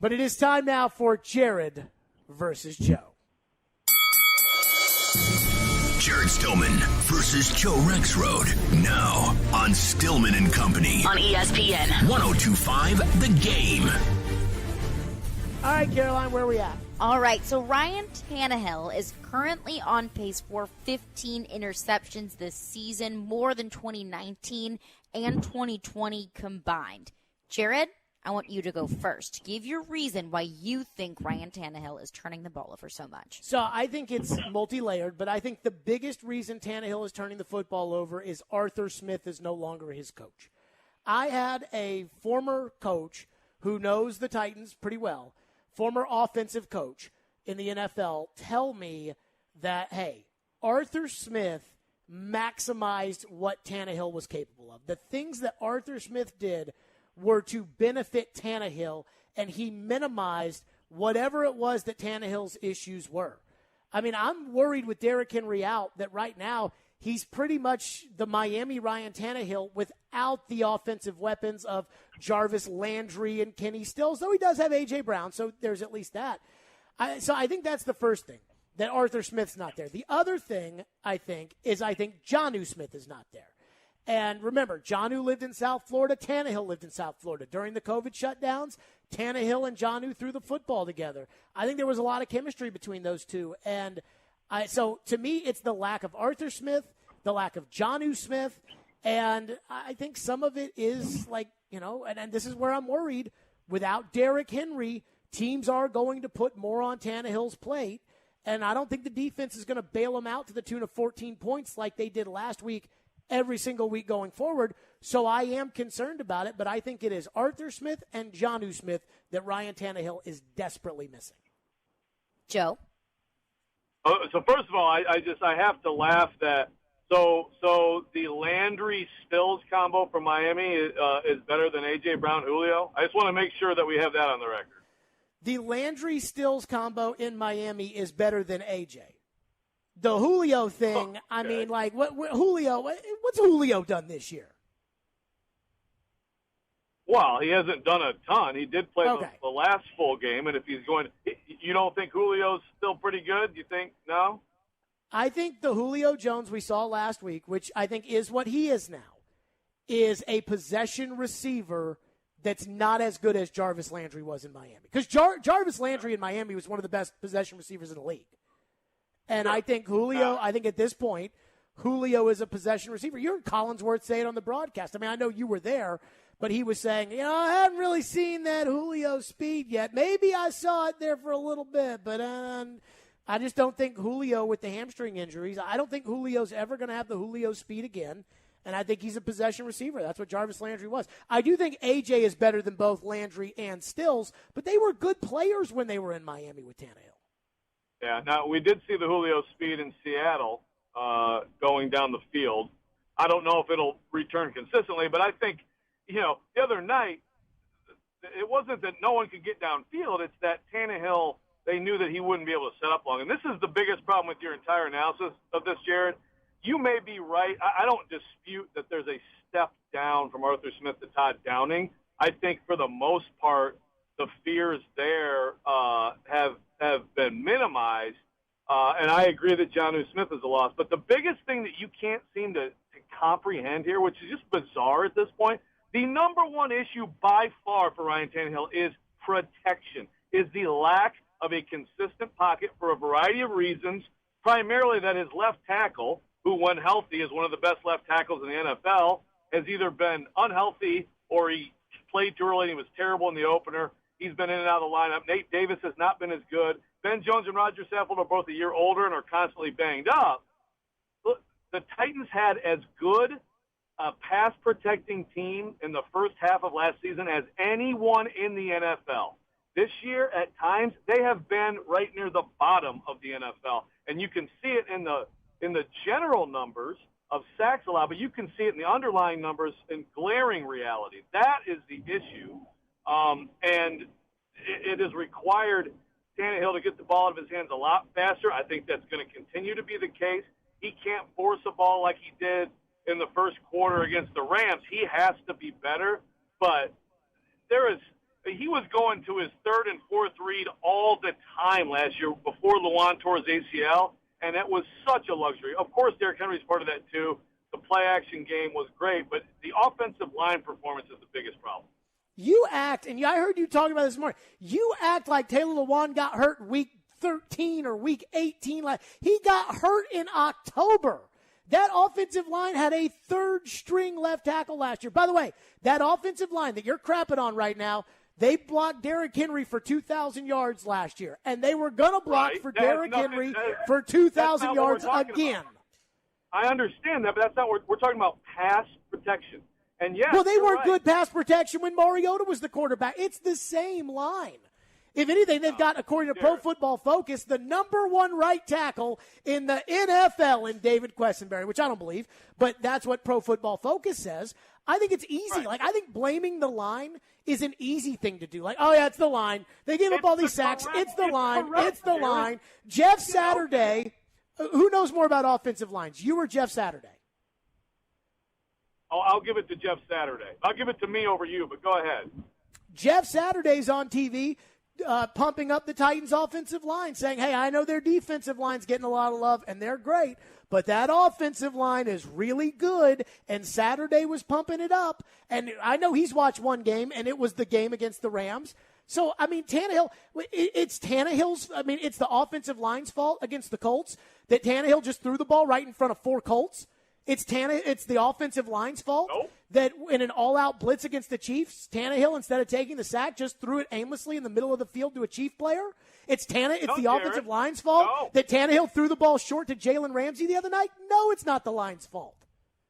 but it is time now for Jared versus Joe. Jared Stillman versus Joe Rexroad. Now on Stillman and Company. on ESPN 102.5 The Game. All right, Caroline, where are we at? All right, so Ryan Tannehill is currently on pace for 15 interceptions this season, more than 2019 and 2020 combined. Jared, I want you to go first. Give your reason why you think Ryan Tannehill is turning the ball over so much. So I think it's multi-layered, but I think the biggest reason Tannehill is turning the football over is Arthur Smith is no longer his coach. I had a former coach who knows the Titans pretty well, former offensive coach in the NFL, tell me that, hey, Arthur Smith maximized what Tannehill was capable of. The things that Arthur Smith did were to benefit Tannehill, and he minimized whatever it was that Tannehill's issues were. I mean, I'm worried with Derrick Henry out that right now he's pretty much the Miami Ryan Tannehill without the offensive weapons of Jarvis Landry and Kenny Stills, though he does have A.J. Brown, so there's at least that. So I think that's the first thing, that Arthur Smith's not there. The other thing, I think Jonnu Smith is not there. And remember, Jonnu lived in South Florida. Tannehill lived in South Florida. During the COVID shutdowns, Tannehill and Jonnu threw the football together. I think there was a lot of chemistry between those two. And so to me, it's the lack of Arthur Smith, the lack of Jonnu Smith. And I think some of it is like, and this is where I'm worried. Without Derrick Henry, teams are going to put more on Tannehill's plate. And I don't think the defense is going to bail him out to the tune of 14 points like they did last week every single week going forward. So I am concerned about it, but I think it is Arthur Smith and Jonnu Smith that Ryan Tannehill is desperately missing. Joe? So first of all, I have to laugh that so the Landry Stills combo from Miami is better than A.J. Brown Julio. I just want to make sure that we have that on the record. The Landry Stills combo in Miami is better than A.J. The Julio thing, I mean, like, what's Julio done this year? Well, he hasn't done a ton. He did play the last full game, and if he's going to, you don't think Julio's still pretty good? You think, no? I think the Julio Jones we saw last week, which I think is what he is now, is a possession receiver that's not as good as Jarvis Landry was in Miami. Because Jarvis Landry in Miami was one of the best possession receivers in the league. And I think Julio, at this point, Julio is a possession receiver. You heard Collinsworth say it on the broadcast. I mean, I know you were there, but he was saying, I haven't really seen that Julio speed yet. Maybe I saw it there for a little bit, but I just don't think Julio with the hamstring injuries, I don't think Julio's ever going to have the Julio speed again, and I think he's a possession receiver. That's what Jarvis Landry was. I do think A.J. is better than both Landry and Stills, but they were good players when they were in Miami with Tannehill. Yeah, now we did see the Julio speed in Seattle going down the field. I don't know if it'll return consistently, but I think, the other night, it wasn't that no one could get downfield. It's that Tannehill, they knew that he wouldn't be able to set up long. And this is the biggest problem with your entire analysis of this, Jared. You may be right. I don't dispute that there's a step down from Arthur Smith to Todd Downing. I think for the most part, the fears there have been minimized. And I agree that Jonnu Smith is a loss. But the biggest thing that you can't seem to comprehend here, which is just bizarre at this point, the number one issue by far for Ryan Tannehill is protection, is the lack of a consistent pocket for a variety of reasons, primarily that his left tackle, who when healthy is one of the best left tackles in the NFL, has either been unhealthy or he played too early and he was terrible in the opener. He's been in and out of the lineup. Nate Davis has not been as good. Ben Jones and Roger Saffold are both a year older and are constantly banged up. Look, the Titans had as good a pass-protecting team in the first half of last season as anyone in the NFL. This year, at times, they have been right near the bottom of the NFL. And you can see it in the general numbers of sacks allowed, but you can see it in the underlying numbers in glaring reality. That is the issue. And it has required Tannehill to get the ball out of his hands a lot faster. I think that's going to continue to be the case. He can't force a ball like he did in the first quarter against the Rams. He has to be better, but he was going to his third and fourth read all the time last year before Luan tore his ACL, and that was such a luxury. Of course, Derrick Henry's part of that too. The play-action game was great, but the offensive line performance is the biggest problem. You act, and I heard you talking about this morning, you act like Taylor Lewan got hurt week 13 or week 18. He got hurt in October. That offensive line had a third-string left tackle last year. By the way, that offensive line that you're crapping on right now, they blocked Derrick Henry for 2,000 yards last year, and they were going to block for Derrick Henry for 2,000 yards again. I understand that, but that's not what we're talking about. Pass protection. And yes, well, they weren't good pass protection when Mariota was the quarterback. It's the same line. If anything, they've got, according to Pro Football Focus, the number one right tackle in the NFL in David Quessenberry, which I don't believe, but that's what Pro Football Focus says. I think it's easy. Right. I think blaming the line is an easy thing to do. Oh, yeah, it's the line. They gave up all these sacks. It's the line. It's the line. Jeff Saturday, who knows more about offensive lines, you or Jeff Saturday? I'll give it to Jeff Saturday. I'll give it to me over you, but go ahead. Jeff Saturday's on TV pumping up the Titans' offensive line, saying, hey, I know their defensive line's getting a lot of love, and they're great, but that offensive line is really good, and Saturday was pumping it up. And I know he's watched one game, and it was the game against the Rams. So, Tannehill, it's Tannehill's, it's the offensive line's fault against the Colts that Tannehill just threw the ball right in front of 4 Colts. It's the offensive line's fault that in an all-out blitz against the Chiefs, Tannehill, instead of taking the sack, just threw it aimlessly in the middle of the field to a Chief player. It's the offensive line's fault that Tannehill threw the ball short to Jalen Ramsey the other night. No, it's not the line's fault.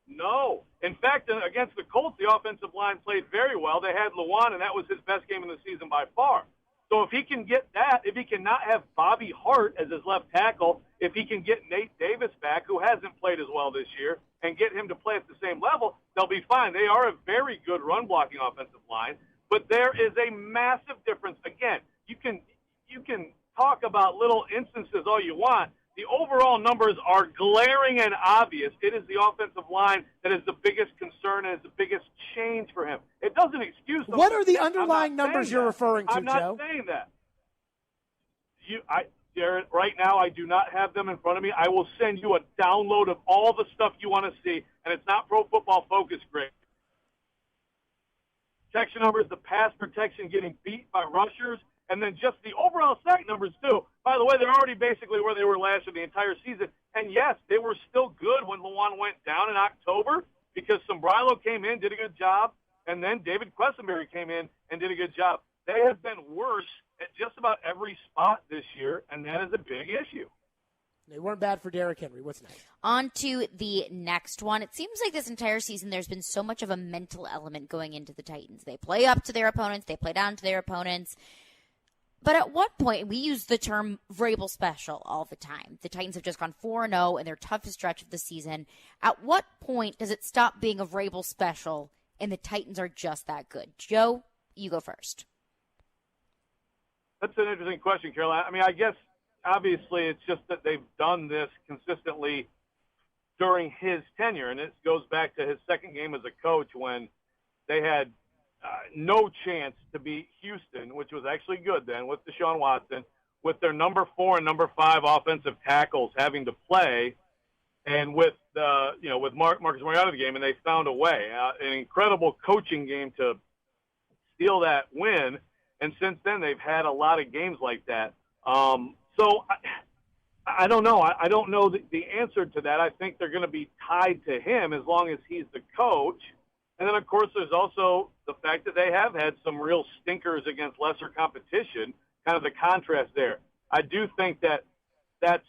No. In fact, against the Colts, the offensive line played very well. They had Luan, and that was his best game of the season by far. So if he can get that, if he can not have Bobby Hart as his left tackle, if he can get Nate Davis back, who hasn't played as well this year, and get him to play at the same level, they'll be fine. They are a very good run-blocking offensive line, but there is a massive difference. Again, you can talk about little instances all you want. The overall numbers are glaring and obvious. It is the offensive line that is the biggest concern and is the biggest change for him. It doesn't excuse them. What are the underlying numbers you're referring to, Joe? I'm not saying that. Jared, right now I do not have them in front of me. I will send you a download of all the stuff you want to see, and it's not Pro Football Focus, Greg. Protection numbers, the pass protection getting beat by rushers, and then just the overall sack numbers, too. By the way, they're already basically where they were last year the entire season. And, yes, they were still good when Luan went down in October because Sombrilo came in, did a good job. and then David Quessenberry came in and did a good job. They have been worse at just about every spot this year, and that is a big issue. They weren't bad for Derrick Henry. What's next? On to the next one. It seems like this entire season there's been so much of a mental element going into the Titans. They play up to their opponents. They play down to their opponents. But at what point, we use the term Vrabel special all the time. The Titans have just gone 4-0 in their toughest stretch of the season. At what point does it stop being a Vrabel special and the Titans are just that good? Joe, you go first. That's an interesting question, Caroline. I mean, I guess obviously it's just that they've done this consistently during his tenure, and it goes back to his second game as a coach when they had no chance to beat Houston, which was actually good then with Deshaun Watson, with their number 4 and number 5 offensive tackles having to play, and with with Marcus Mariota in the game, and they found a way. An incredible coaching game to steal that win, and since then they've had a lot of games like that. So I don't know. I don't know the answer to that. I think they're going to be tied to him as long as he's the coach. And then, of course, there's also the fact that they have had some real stinkers against lesser competition, kind of the contrast there. I do think that that's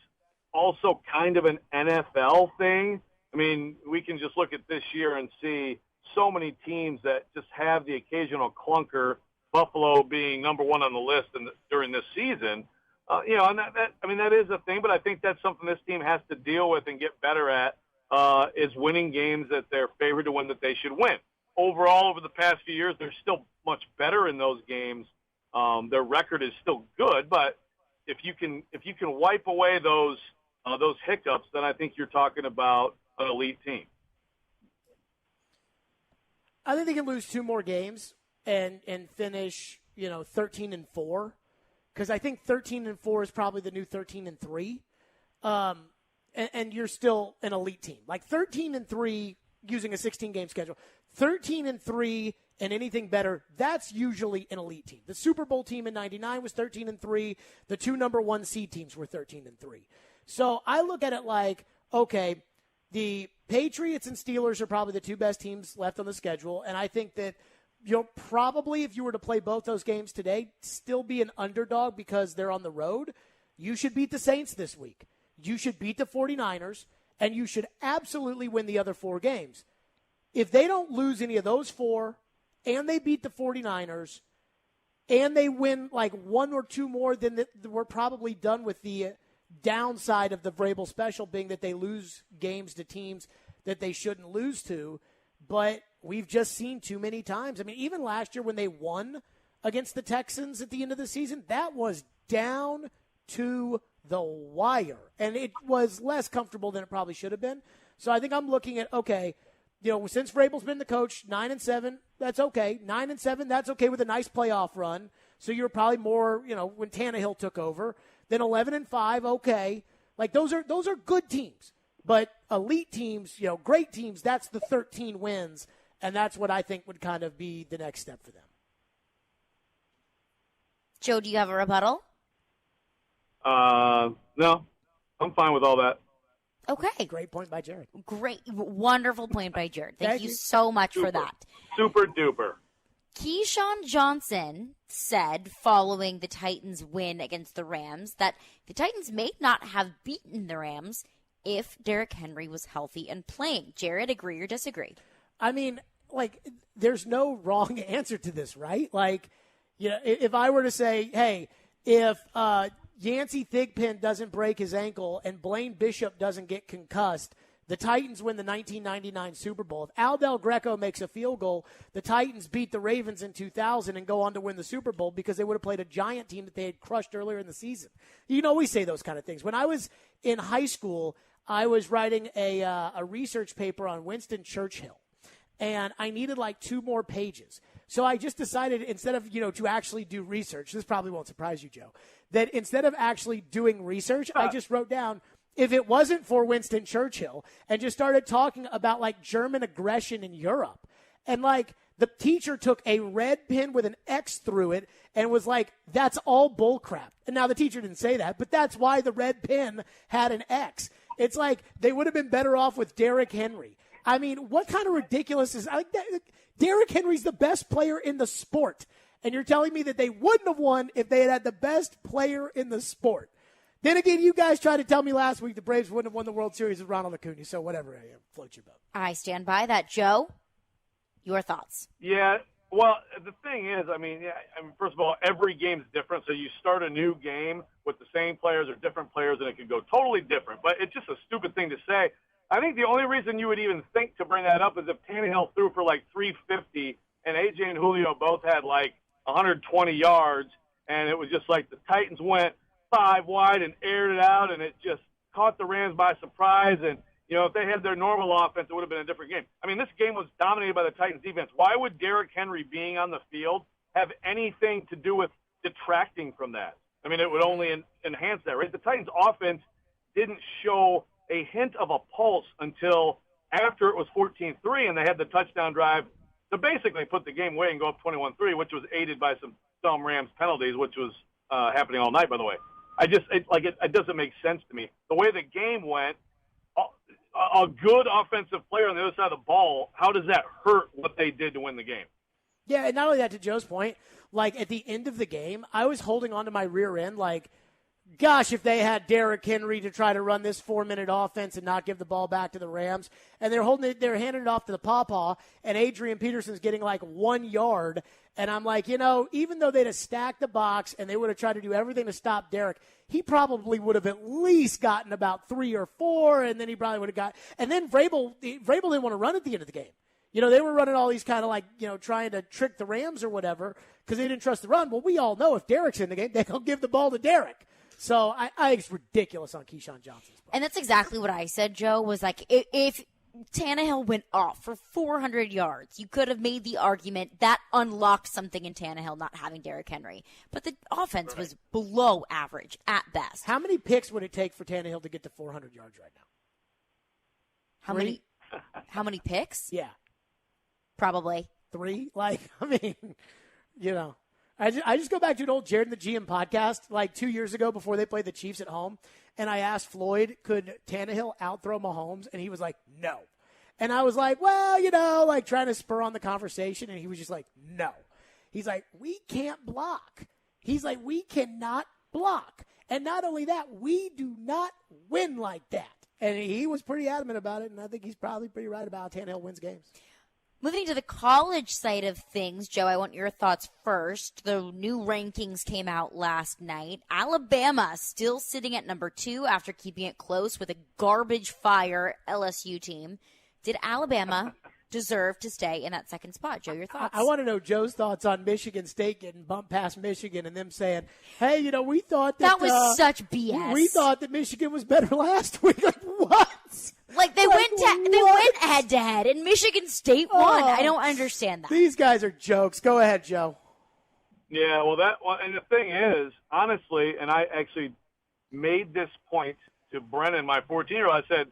also kind of an NFL thing. I mean, we can just look at this year and see so many teams that just have the occasional clunker, Buffalo being number 1 on the list during this season. And that is a thing, but I think that's something this team has to deal with and get better at. Is winning games that they're favored to win that they should win. Overall, over the past few years, they're still much better in those games. Their record is still good, but if you can wipe away those hiccups, then I think you're talking about an elite team. I think they can lose 2 more games and finish 13-4, because I think 13-4 is probably the new 13-3. And you're still an elite team. Like 13-3 using a 16-game schedule. 13-3 and anything better, that's usually an elite team. The Super Bowl team in 99 was 13-3. The 2 number 1 seed teams were 13-3. So I look at it like, okay, the Patriots and Steelers are probably the 2 best teams left on the schedule. And I think that you'll probably, if you were to play both those games today, still be an underdog because they're on the road. You should beat the Saints this week. You should beat the 49ers, and you should absolutely win the other 4 games. If they don't lose any of those 4, and they beat the 49ers, and they win like 1 or 2 more, then we're probably done with the downside of the Vrabel special being that they lose games to teams that they shouldn't lose to. But we've just seen too many times. I mean, even last year when they won against the Texans at the end of the season, that was down to the wire, and it was less comfortable than it probably should have been. So I think I'm looking at, okay, since Vrabel's been the coach, 9-7, that's okay. 9-7, that's okay with a nice playoff run. So you're probably more, when Tannehill took over. Then 11-5, okay. Like those are good teams, but elite teams, great teams. That's the 13 wins, and that's what I think would kind of be the next step for them. Joe, do you have a rebuttal? No, I'm fine with all that. Okay. Great point by Jared. Great. Wonderful point by Jared. Thank you so much for that. Super duper. Keyshawn Johnson said following the Titans' win against the Rams that the Titans may not have beaten the Rams if Derrick Henry was healthy and playing. Jared, agree or disagree? I mean, there's no wrong answer to this, right? If I were to say, hey, if Yancey Thigpen doesn't break his ankle and Blaine Bishop doesn't get concussed, the Titans win the 1999 Super Bowl. If Al Del Greco makes a field goal, the Titans beat the Ravens in 2000 and go on to win the Super Bowl because they would have played a giant team that they had crushed earlier in the season. We say those kind of things. When I was in high school, I was writing a research paper on Winston Churchill, and I needed 2 more pages. So I just decided instead of, to actually do research, this probably won't surprise you, Joe, that instead of actually doing research, I just wrote down, if it wasn't for Winston Churchill, and just started talking about German aggression in Europe. And the teacher took a red pen with an X through it and was like, that's all bullcrap. And now the teacher didn't say that, but that's why the red pen had an X. It's they would have been better off with Derrick Henry. I mean, what kind of ridiculous is that? Derrick Henry's the best player in the sport, and you're telling me that they wouldn't have won if they had had the best player in the sport. Then again, you guys tried to tell me last week the Braves wouldn't have won the World Series with Ronald Acuna, so whatever, float your boat. I stand by that. Joe, your thoughts? Yeah, well, the thing is, first of all, every game's different, so you start a new game with the same players or different players, and it could go totally different, but it's just a stupid thing to say. I think the only reason you would even think to bring that up is if Tannehill threw for like 350 and AJ and Julio both had like 120 yards, and it was just like the Titans went 5 wide and aired it out, and it just caught the Rams by surprise. And, if they had their normal offense, it would have been a different game. I mean, this game was dominated by the Titans defense. Why would Derrick Henry being on the field have anything to do with detracting from that? I mean, it would only enhance that, right? The Titans offense didn't show a hint of a pulse until after it was 14-3 and they had the touchdown drive to basically put the game away and go up 21-3, which was aided by some dumb Rams penalties, which was happening all night, by the way. It doesn't make sense to me. The way the game went, a good offensive player on the other side of the ball, how does that hurt what they did to win the game? Yeah, and not only that, to Joe's point, like at the end of the game, I was holding on to my rear end like, gosh, if they had Derrick Henry to try to run this 4-minute offense and not give the ball back to the Rams, and they're handing it off to the Pawpaw, and Adrian Peterson's getting like 1 yard, and I'm like, even though they'd have stacked the box and they would have tried to do everything to stop Derrick, he probably would have at least gotten about 3 or 4, and then he probably would have got. And then Vrabel didn't want to run at the end of the game. They were running all these kind of like, trying to trick the Rams or whatever because they didn't trust the run. Well, we all know if Derrick's in the game, they'll give the ball to Derrick. So I think it's ridiculous on Keyshawn Johnson's part. And that's exactly what I said, Joe, was like if Tannehill went off for 400 yards, you could have made the argument that unlocked something in Tannehill not having Derrick Henry. But the offense was below average at best. How many picks would it take for Tannehill to get to 400 yards right now? How many picks? Yeah. Probably 3. I just go back to an old Jared and the GM podcast like 2 years ago before they played the Chiefs at home. And I asked Floyd, could Tannehill outthrow Mahomes? And he was like, no. And I was like, well, trying to spur on the conversation. And he was just like, no. He's like, we can't block. He's like, we cannot block. And not only that, we do not win like that. And he was pretty adamant about it. And I think he's probably pretty right about how Tannehill wins games. Moving to the college side of things, Joe, I want your thoughts first. The new rankings came out last night. Alabama still sitting at number 2 after keeping it close with a garbage fire LSU team. Did Alabama deserve to stay in that second spot? Joe, your thoughts? I want to know Joe's thoughts on Michigan State getting bumped past Michigan and them saying, hey, we thought that was such BS. We thought that Michigan was better last week. Like, what? Like they went head to head, and Michigan State won. I don't understand that. These guys are jokes. Go ahead, Joe. Yeah, and the thing is, honestly, and I actually made this point to Brennan, my 14-year-old. I said,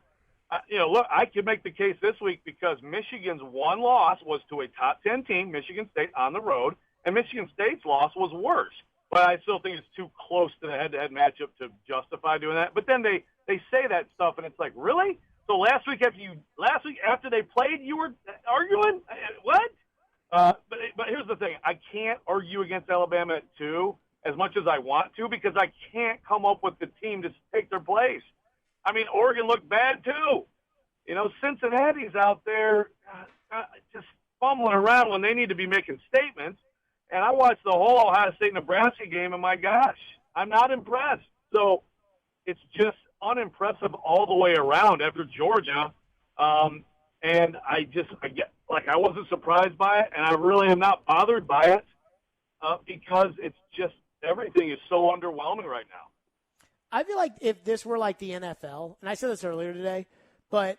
look, I could make the case this week because Michigan's one loss was to a top 10 team, Michigan State, on the road, and Michigan State's loss was worse. But I still think it's too close to the head-to-head matchup to justify doing that. But then they say that stuff, and it's like, really? So last week after they played, you were arguing? What? But here's the thing. I can't argue against Alabama at 2 as much as I want to because I can't come up with the team to take their place. I mean, Oregon looked bad too. Cincinnati's out there just fumbling around when they need to be making statements. And I watched the whole Ohio State-Nebraska game, and my gosh, I'm not impressed. So it's just unimpressive all the way around after Georgia. And I wasn't surprised by it, and I really am not bothered by it because it's just everything is so underwhelming right now. I feel like if this were like the NFL, and I said this earlier today, but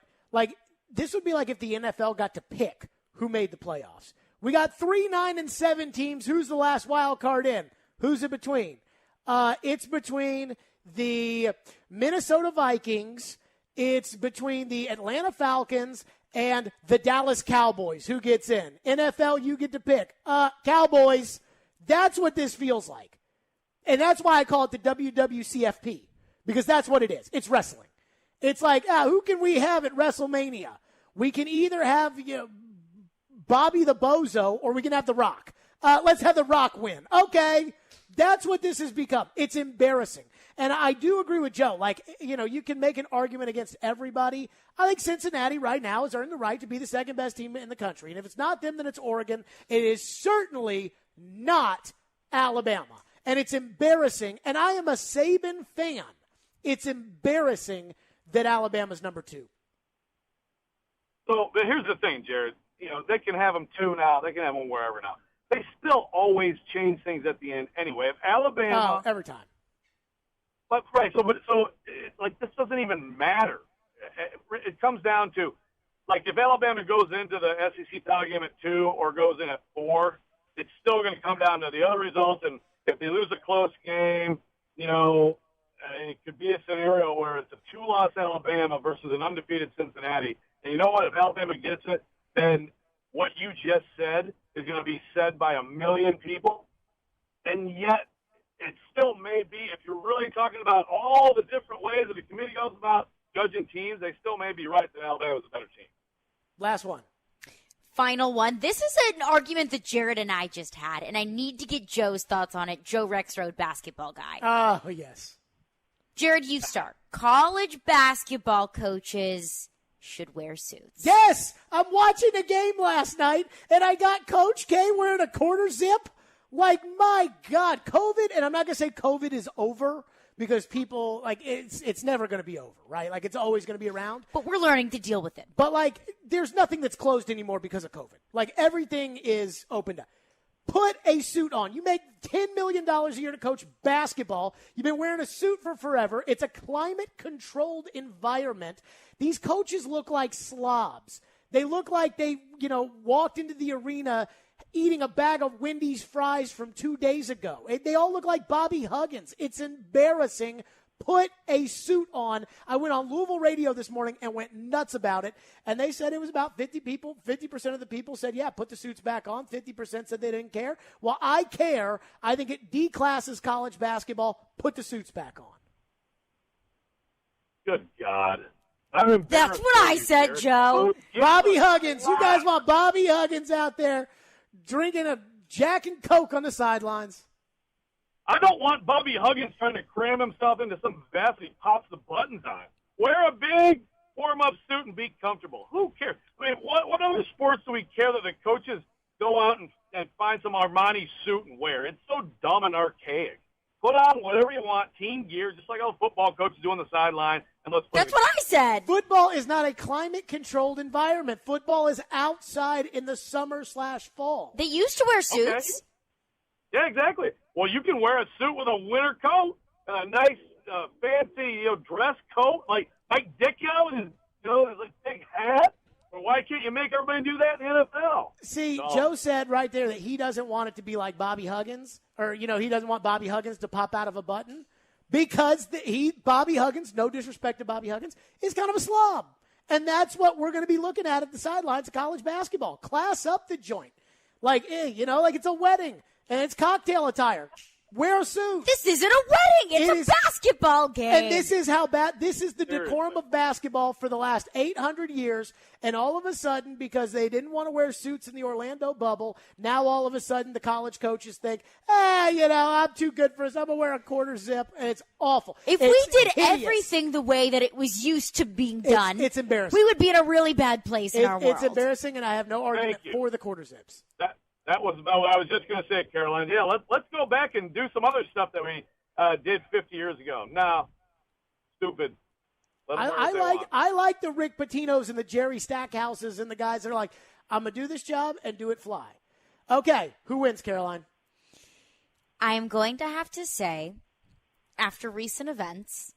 this would be like if the NFL got to pick who made the playoffs. We got 3, 9, and 7 teams. Who's the last wild card in? Who's it between? It's between the Minnesota Vikings. It's between the Atlanta Falcons and the Dallas Cowboys. Who gets in? NFL, you get to pick. Cowboys. That's what this feels like. And that's why I call it the WWCFP, because that's what it is. It's wrestling. It's like, who can we have at WrestleMania? We can either have Bobby the Bozo or we can have The Rock. Let's have The Rock win. Okay, that's what this has become. It's embarrassing. And I do agree with Joe. Like, you can make an argument against everybody. I think Cincinnati right now has earned the right to be the second best team in the country. And if it's not them, then it's Oregon. It is certainly not Alabama. And it's embarrassing. And I am a Saban fan. It's embarrassing that Alabama's number 2. So, but here's the thing, Jared. They can have them 2 now. They can have them wherever now. They still always change things at the end anyway. If Alabama. Oh, every time. But right, so this doesn't even matter. It comes down to, like, if Alabama goes into the SEC title game at 2 or goes in at 4, it's still going to come down to the other results. And if they lose a close game, it could be a scenario where it's a 2-loss Alabama versus an undefeated Cincinnati. And you know what? If Alabama gets it, then what you just said is going to be said by a million people. And yet, it still may be, if you're really talking about all the different ways that the committee goes about judging teams, they still may be right that Alabama is a better team. Last one. Final one. This is an argument that Jared and I just had, and I need to get Joe's thoughts on it. Joe Rexroad, basketball guy. Oh, yes. Jared, you start. College basketball coaches should wear suits. Yes! I'm watching a game last night, and I got Coach K wearing a quarter zip. Like, my God, COVID, and I'm not going to say COVID is over because people, it's never going to be over, right? Like, it's always going to be around. But we're learning to deal with it. But, there's nothing that's closed anymore because of COVID. Like, everything is opened up. Put a suit on. You make $10 million a year to coach basketball. You've been wearing a suit for forever. It's a climate-controlled environment. These coaches look like slobs. They look like they, walked into the arena eating a bag of Wendy's fries from 2 days ago. They all look like Bobby Huggins. It's embarrassing. Put a suit on. I went on Louisville radio this morning and went nuts about it. And they said it was about 50 people. 50% of the people said, yeah, put the suits back on. 50% said they didn't care. Well, I care. I think it declasses college basketball. Put the suits back on. Good God. That's what I said, Joe. Bobby Huggins. You guys want Bobby Huggins out there drinking a Jack and Coke on the sidelines. I don't want Bobby Huggins trying to cram himself into some vest and he pops the buttons on it. Wear a big warm-up suit and be comfortable. Who cares? I mean, what other sports do we care that the coaches go out and find some Armani suit and wear? It's so dumb and archaic. Put on whatever you want, team gear, just like all football coaches do on the sideline. And let's play. That's what I said. Football is not a climate-controlled environment. Football is outside in the summer/fall. They used to wear suits. Okay. Yeah, exactly. Well, you can wear a suit with a winter coat and a nice, fancy, dress coat, like Mike Ditka with his, his big hat. Or why can't you make everybody do that in the NFL? See, Joe said right there that he doesn't want it to be like Bobby Huggins, or, he doesn't want Bobby Huggins to pop out of a button because Bobby Huggins, no disrespect to Bobby Huggins, is kind of a slob. And that's what we're going to be looking at the sidelines of college basketball. Class up the joint. Like it's a wedding and it's cocktail attire. Wear a suit. This isn't a wedding. It's a basketball game. And this is how bad. This is the decorum of basketball for the last 800 years. And all of a sudden, because they didn't want to wear suits in the Orlando bubble, now all of a sudden the college coaches think, I'm too good for this. I'm going to wear a quarter zip. And it's awful. If we did everything the way that it was used to being done, it's embarrassing. We would be in a really bad place in our world. It's embarrassing, and I have no argument for the quarter zips. That was what I was just going to say, Caroline. Yeah, let's go back and do some other stuff that we did 50 years ago. No, stupid. I like the Rick Pitino's and the Jerry Stackhouses and the guys that are like, I'm going to do this job and do it fly. Okay, who wins, Caroline? I am going to have to say, after recent events,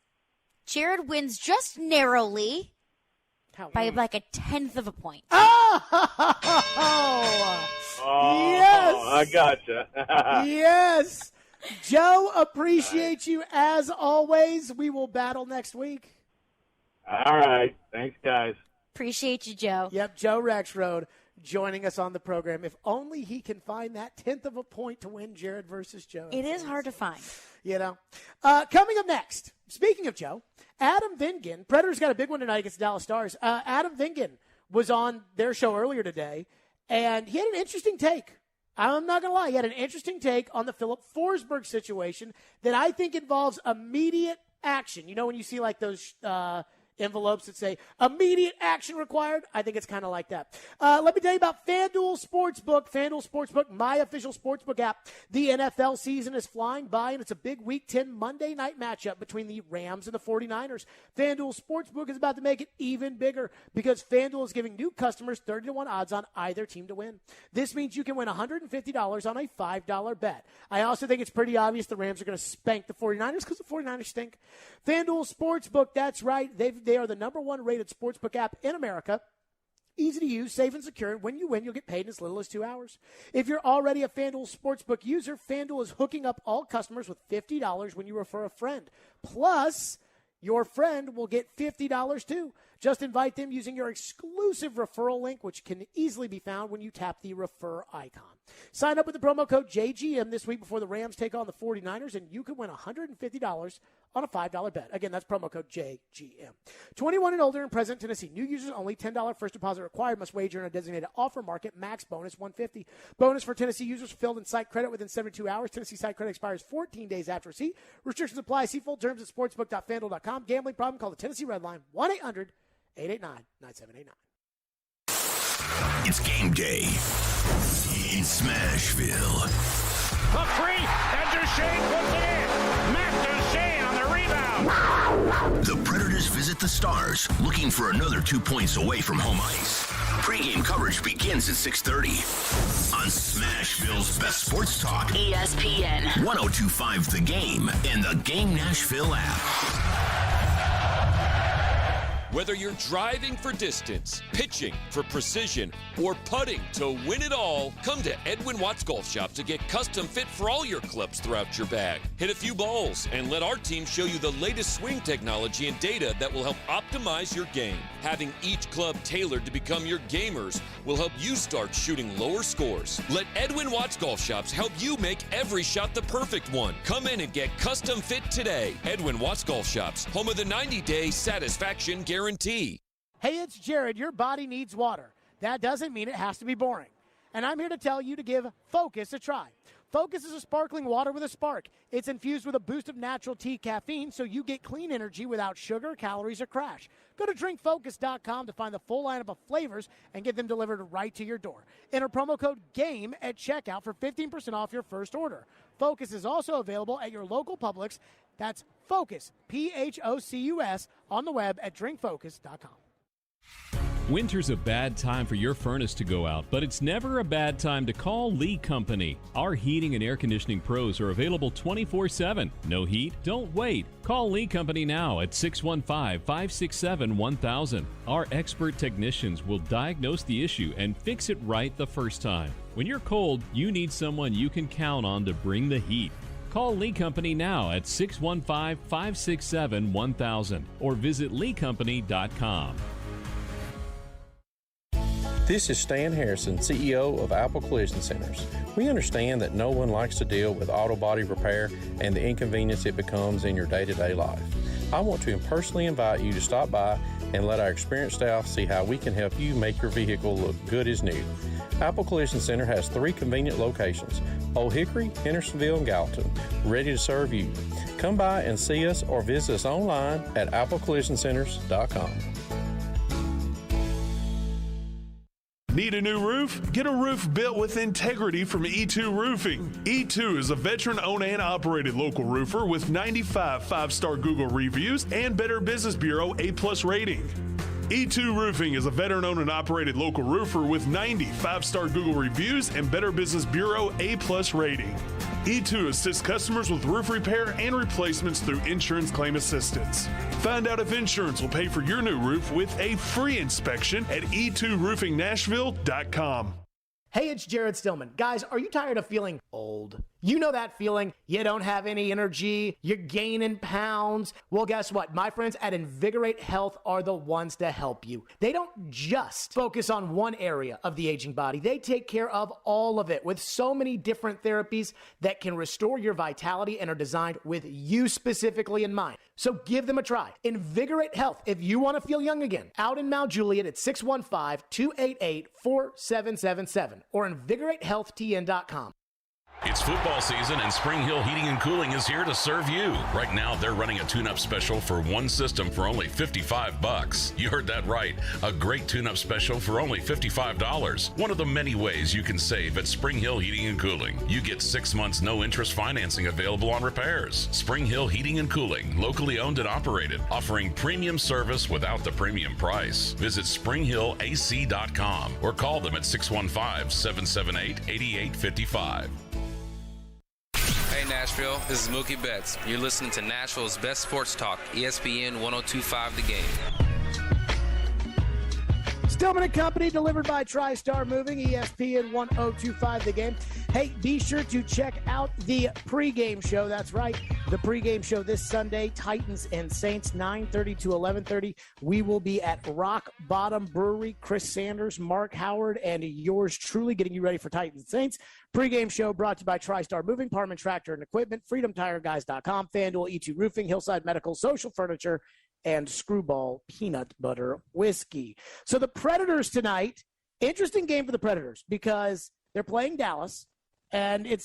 Jared wins just narrowly by like a 1/10 of a point. Oh, yes. I gotcha. Yes. Joe, appreciate you as always. We will battle next week. All right. Thanks, guys. Appreciate you, Joe. Yep, Joe Rexroad joining us on the program. If only he can find that 1/10 of a point to win Jared versus Joe. It is hard to find. Coming up next, speaking of Joe, Adam Vingan. Predators got a big one tonight against the Dallas Stars. Adam Vingan was on their show earlier today, and he had an interesting take. I'm not going to lie. He had an interesting take on the Philip Forsberg situation that I think involves immediate action. You know when you see like those envelopes that say immediate action required? I think it's kind of like that. Let me tell you about FanDuel Sportsbook. FanDuel Sportsbook, my official sportsbook app. The NFL season is flying by, and it's a big Week 10 Monday night matchup between the Rams and the 49ers. FanDuel Sportsbook is about to make it even bigger because FanDuel is giving new customers 30-1 odds on either team to win. This means you can win $150 on a $5 bet. I also think it's pretty obvious the Rams are going to spank the 49ers because the 49ers stink. FanDuel Sportsbook, that's right. They are the number one rated sportsbook app in America. Easy to use, safe and secure. And when you win, you'll get paid in as little as 2 hours. If you're already a FanDuel Sportsbook user, FanDuel is hooking up all customers with $50 when you refer a friend. Plus, your friend will get $50 too. Just invite them using your exclusive referral link, which can easily be found when you tap the refer icon. Sign up with the promo code JGM this week before the Rams take on the 49ers, and you can win $150 on a $5 bet. Again, that's promo code JGM. 21 and older in present Tennessee. New users only. $10 first deposit required. Must wager in a designated offer market. Max bonus $150. Bonus for Tennessee users filled in site credit within 72 hours. Tennessee site credit expires 14 days after receipt. Restrictions apply. See full terms at sportsbook.fanduel.com. Gambling problem? Call the Tennessee Red Line 1-800-889-9789. It's game day in Smashville. A free, and Duchesne puts it in. Matt Duchesne on the rebound. The Predators visit the Stars, looking for another 2 points away from home ice. Pre-game coverage begins at 6:30 on Smashville's best sports talk. ESPN 102.5 The Game and the Game Nashville app. Whether you're driving for distance, pitching for precision, or putting to win it all, come to Edwin Watts Golf Shop to get custom fit for all your clubs throughout your bag. Hit a few balls and let our team show you the latest swing technology and data that will help optimize your game. Having each club tailored to become your gamers will help you start shooting lower scores. Let Edwin Watts Golf Shops help you make every shot the perfect one. Come in and get custom fit today. Edwin Watts Golf Shops, home of the 90-day satisfaction guarantee. Hey, it's Jared. Your body needs water. That doesn't mean it has to be boring. And I'm here to tell you to give Focus a try. Focus is a sparkling water with a spark. It's infused with a boost of natural tea caffeine so you get clean energy without sugar, calories, or crash. Go to drinkfocus.com to find the full lineup of flavors and get them delivered right to your door. Enter promo code GAME at checkout for 15% off your first order. Focus is also available at your local Publix. That's Focus, P-H-O-C-U-S, on the web at drinkfocus.com. Winter's a bad time for your furnace to go out, but it's never a bad time to call Lee Company. Our heating and air conditioning pros are available 24/7. No heat? Don't wait. Call Lee Company now at 615-567-1000. Our expert technicians will diagnose the issue and fix it right the first time. When you're cold, you need someone you can count on to bring the heat. Call Lee Company now at 615-567-1000 or visit leecompany.com. This is Stan Harrison, CEO of Apple Collision Centers. We understand that no one likes to deal with auto body repair and the inconvenience it becomes in your day-to-day life. I want to personally invite you to stop by and let our experienced staff see how we can help you make your vehicle look good as new. Apple Collision Center has 3 convenient locations, Old Hickory, Hendersonville, and Gallatin, ready to serve you. Come by and see us or visit us online at applecollisioncenters.com. Need a new roof? Get a roof built with integrity from E2 Roofing. E2 is a veteran-owned and operated local roofer with 95 5-star Google reviews and Better Business Bureau A+ rating. E2 Roofing is a veteran-owned and operated local roofer with 90 5-star Google reviews and Better Business Bureau A+ rating. E2 assists customers with roof repair and replacements through insurance claim assistance. Find out if insurance will pay for your new roof with a free inspection at e2roofingnashville.com. Hey, it's Jared Stillman. Guys, are you tired of feeling old? You know that feeling? You don't have any energy, you're gaining pounds. Well, guess what? My friends at Invigorate Health are the ones to help you. They don't just focus on one area of the aging body. They take care of all of it with so many different therapies that can restore your vitality and are designed with you specifically in mind. So give them a try. Invigorate Health, if you want to feel young again. Out in Mount Juliet at 615-288-4777 or InvigorateHealthTN.com. It's football season, and Spring Hill Heating and Cooling is here to serve you. Right now, they're running a tune-up special for one system for only $55. You heard that right. A great tune-up special for only $55. One of the many ways you can save at Spring Hill Heating and Cooling. You get 6 months no-interest financing available on repairs. Spring Hill Heating and Cooling, locally owned and operated, offering premium service without the premium price. Visit springhillac.com or call them at 615-778-8855. Hey Nashville, this is Mookie Betts. You're listening to Nashville's best sports talk, ESPN 102.5 The Game. Stillman and Company, delivered by TriStar Moving, ESPN 102.5 The Game. Hey, be sure to check out the pregame show. That's right, the pregame show this Sunday, Titans and Saints, 9:30 to 11:30. We will be at Rock Bottom Brewery. Chris Sanders, Mark Howard, and yours truly getting you ready for Titans and Saints. Pregame show brought to you by TriStar Moving, Parman Tractor and Equipment, FreedomTireGuys.com, FanDuel, E2 Roofing, Hillside Medical, Social Furniture, and Screwball Peanut Butter Whiskey. So the Predators tonight, interesting game for the Predators because they're playing Dallas, and it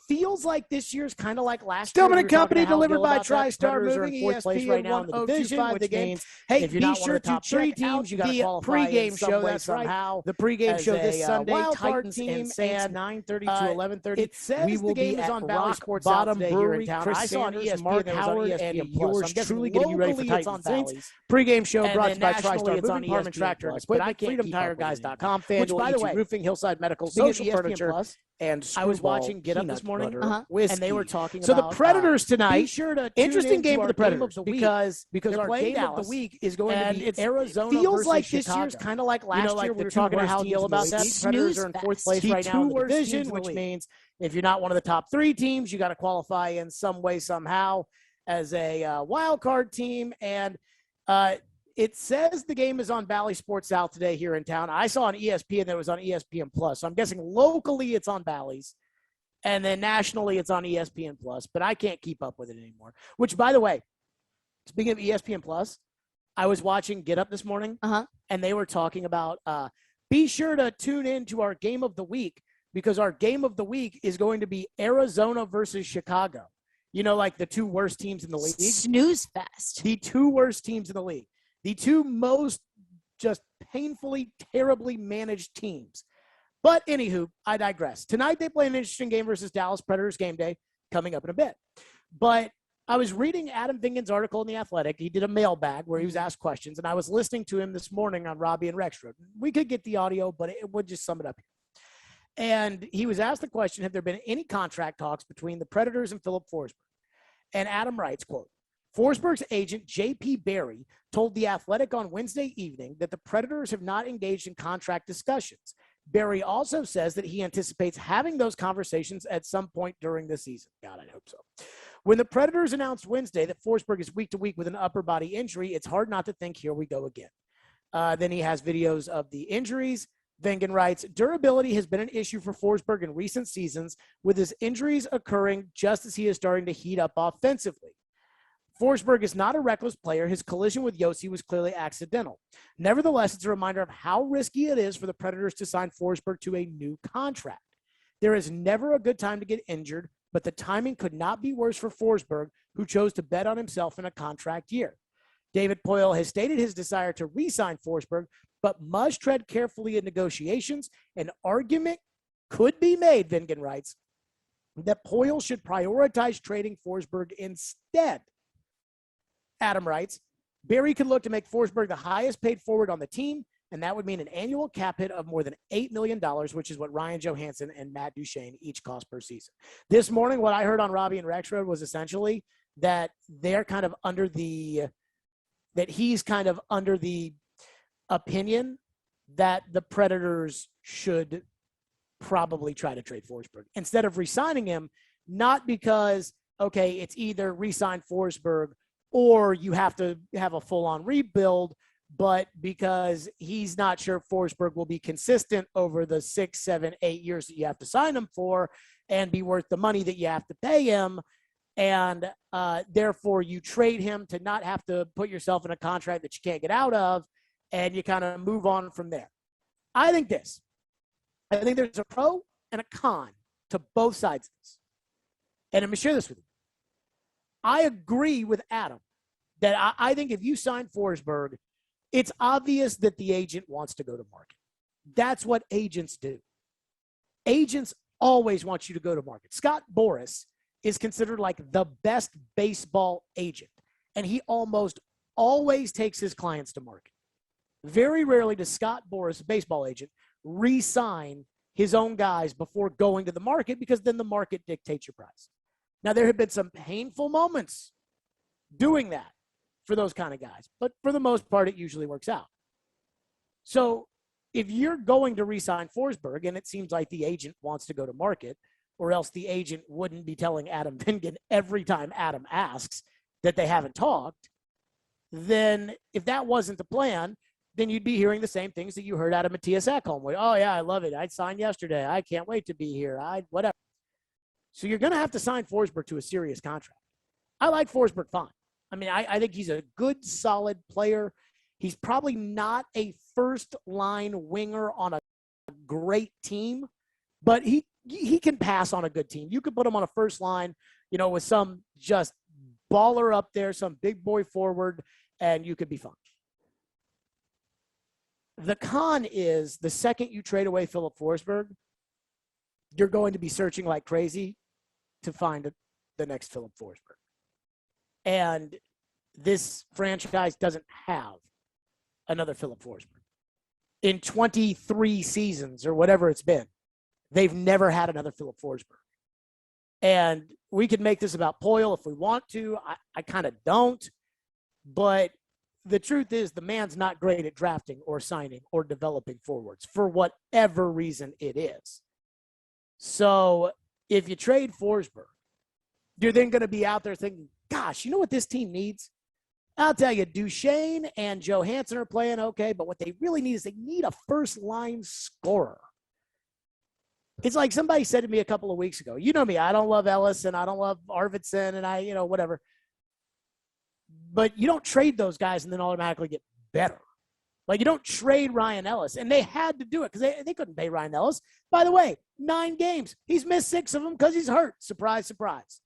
feels like this year's kind of like last year. Stillman and Company, delivered by TriStar Moving, ESPN right now in the division, which means, hey, if you're not one of the top three teams, you got to qualify pregame show. That's somehow. Right. The pregame show this Sunday, Titans and Saints, 9:30 to 11:30. It says we will be at Rock Sports Bottom Brewery. I saw on ESPN, Mark Howard, and yours truly getting you ready for Titans and Saints. Pregame show brought to you by TriStar Moving, Parman Tractor and Equipment, FreedomTireGuys.com, FanDuel, E2 Roofing, Hillside Medical, Social Furniture, and I was watching Get Up this morning, and they were talking about the Predators tonight. Be sure to interesting game for the Predators because our game of the week is going to be Arizona. Feels like this year's kind of like last year. We were talking about how you feel about that. Predators are in fourth place right now in the division, which means if you're not one of the top three teams, you got to qualify in some way somehow as a wild card team. And it says the game is on Bally Sports South today here in town. I saw on ESPN that it was on ESPN Plus. So I'm guessing locally it's on Bally's. And then nationally it's on ESPN Plus. But I can't keep up with it anymore. Which, by the way, speaking of ESPN Plus, I was watching Get Up this morning. And they were talking about be sure to tune in to our game of the week because our game of the week is going to be Arizona versus Chicago. You know, like the two worst teams in the league. Snooze fest. The two worst teams in the league. The two most just painfully, terribly managed teams. But anywho, I digress. Tonight they play an interesting game versus Dallas Predators game day coming up in a bit. But I was reading Adam Vingan's article in The Athletic. He did a mailbag where he was asked questions, and I was listening to him this morning on Robbie and Rexroad. We could get the audio, but it would just sum it up here. And he was asked the question, have there been any contract talks between the Predators and Philip Forsberg? And Adam writes, quote, Forsberg's agent, J.P. Barry, told The Athletic on Wednesday evening that the Predators have not engaged in contract discussions. Barry also says that he anticipates having those conversations at some point during the season. God, I hope so. When the Predators announced Wednesday that Forsberg is week to week with an upper body injury, it's hard not to think, here we go again. Then he has videos of the injuries. Vingan writes, durability has been an issue for Forsberg in recent seasons, with his injuries occurring just as he is starting to heat up offensively. Forsberg is not a reckless player. His collision with Yossi was clearly accidental. Nevertheless, it's a reminder of how risky it is for the Predators to sign Forsberg to a new contract. There is never a good time to get injured, but the timing could not be worse for Forsberg, who chose to bet on himself in a contract year. David Poile has stated his desire to re-sign Forsberg, but must tread carefully in negotiations. An argument could be made, Vingan writes, that Poile should prioritize trading Forsberg instead. Adam writes, Barry could look to make Forsberg the highest paid forward on the team, and that would mean an annual cap hit of more than $8 million, which is what Ryan Johansson and Matt Duchene each cost per season. This morning, what I heard on Robbie and Rexroad was essentially that they're kind of he's kind of under the opinion that the Predators should probably try to trade Forsberg. Instead of re-signing him, not because, okay, it's either re-sign Forsberg or you have to have a full-on rebuild, but because he's not sure Forsberg will be consistent over the 6, 7, 8 years that you have to sign him for and be worth the money that you have to pay him. And therefore you trade him to not have to put yourself in a contract that you can't get out of, and you kind of move on from there. I think there's a pro and a con to both sides of this. And I'm going to share this with you. I agree with Adam that I think if you sign Forsberg, it's obvious that the agent wants to go to market. That's what agents do. Agents always want you to go to market. Scott Boras is considered like the best baseball agent, and he almost always takes his clients to market. Very rarely does Scott Boras, a baseball agent, re-sign his own guys before going to the market, because then the market dictates your price. Now, there have been some painful moments doing that for those kind of guys, but for the most part, it usually works out. So if you're going to re-sign Forsberg, and it seems like the agent wants to go to market, or else the agent wouldn't be telling Adam Vingan every time Adam asks that they haven't talked, then if that wasn't the plan, then you'd be hearing the same things that you heard out of Matthias Ekholm. Oh, yeah, I love it. I signed yesterday. I can't wait to be here. Whatever. So you're going to have to sign Forsberg to a serious contract. I like Forsberg fine. I mean, I think he's a good, solid player. He's probably not a first-line winger on a great team, but he can pass on a good team. You could put him on a first line, with some just baller up there, some big boy forward, and you could be fine. The con is the second you trade away Philip Forsberg, you're going to be searching like crazy to find the next Philip Forsberg. And this franchise doesn't have another Philip Forsberg. In 23 seasons or whatever it's been, they've never had another Philip Forsberg. And we could make this about Poyle if we want to. I kind of don't. But the truth is the man's not great at drafting or signing or developing forwards for whatever reason it is. So if you trade Forsberg, you're then going to be out there thinking, gosh, you know what this team needs? I'll tell you, Duchesne and Johansson are playing okay, but what they really need is they need a first-line scorer. It's like somebody said to me a couple of weeks ago, you know me, I don't love Ellis and I don't love Arvidsson and whatever. But you don't trade those guys and then automatically get better. Like, you don't trade Ryan Ellis. And they had to do it because they couldn't pay Ryan Ellis. By the way, 9 games. He's missed 6 of them because he's hurt. Surprise, surprise.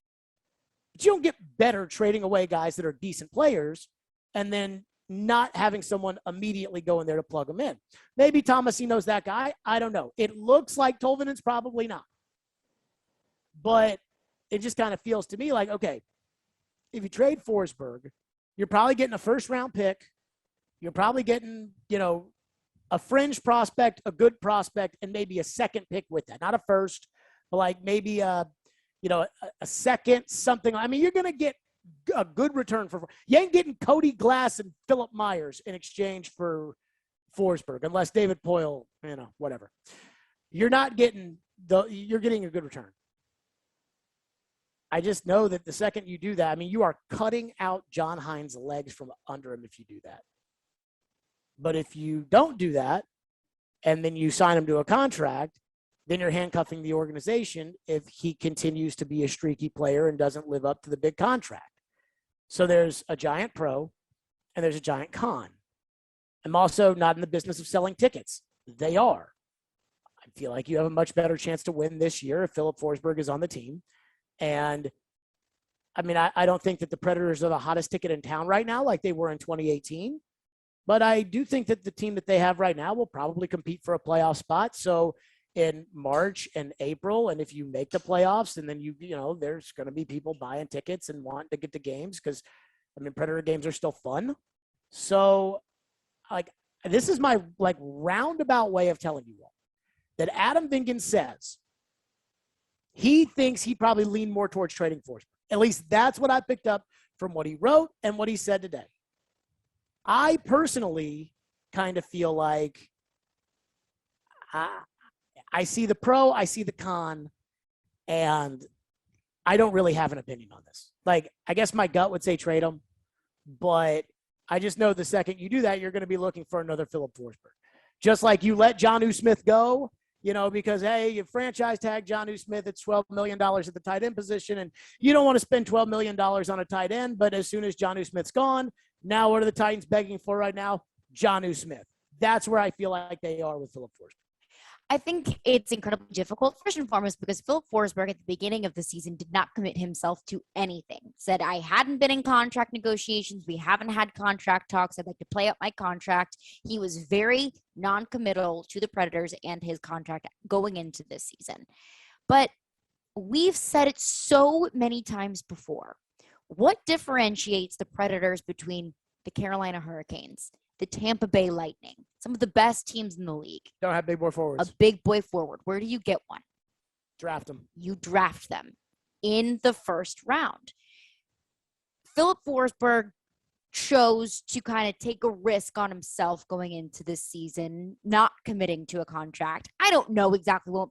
But you don't get better trading away guys that are decent players and then not having someone immediately go in there to plug them in. Maybe Thomasy knows that guy. I don't know. It looks like Tolvanen's probably not. But it just kind of feels to me like, okay, if you trade Forsberg, you're probably getting a first-round pick. You're probably getting, a fringe prospect, a good prospect, and maybe a second pick with that. Not a first, but like maybe a second, something. I mean, you're going to get a good return for. You ain't getting Cody Glass and Philip Myers in exchange for Forsberg, unless David Poyle, whatever. You're not getting you're getting a good return. I just know that the second you do that, I mean, you are cutting out John Hines' legs from under him if you do that. But if you don't do that, and then you sign him to a contract, then you're handcuffing the organization if he continues to be a streaky player and doesn't live up to the big contract. So there's a giant pro and there's a giant con. I'm also not in the business of selling tickets. They are. I feel like you have a much better chance to win this year if Philip Forsberg is on the team. And I mean, I don't think that the Predators are the hottest ticket in town right now like they were in 2018. But I do think that the team that they have right now will probably compete for a playoff spot. So in March and April, and if you make the playoffs, and then there's going to be people buying tickets and wanting to get to games because, I mean, Predator games are still fun. So, this is my, roundabout way of telling you all that Adam Vingan says he thinks he probably leaned more towards trading Forsberg. At least that's what I picked up from what he wrote and what he said today. I personally kind of feel like I see the pro, I see the con, and I don't really have an opinion on this. Like, I guess my gut would say trade him, but I just know the second you do that, you're going to be looking for another Philip Forsberg. Just like you let Jonnu Smith go, because, hey, you franchise tag Jonnu Smith, it's $12 million at the tight end position, and you don't want to spend $12 million on a tight end, but as soon as Jonnu Smith's gone, now what are the Titans begging for right now? Jonnu Smith. That's where I feel like they are with Philip Forsberg. I think it's incredibly difficult, first and foremost, because Philip Forsberg at the beginning of the season did not commit himself to anything. Said, I hadn't been in contract negotiations. We haven't had contract talks. I'd like to play up my contract. He was very non-committal to the Predators and his contract going into this season. But we've said it so many times before. What differentiates the Predators between the Carolina Hurricanes, the Tampa Bay Lightning, some of the best teams in the league? Don't have big boy forwards. A big boy forward. Where do you get one? Draft them. You draft them in the first round. Philip Forsberg chose to kind of take a risk on himself going into this season, not committing to a contract. I don't know exactly what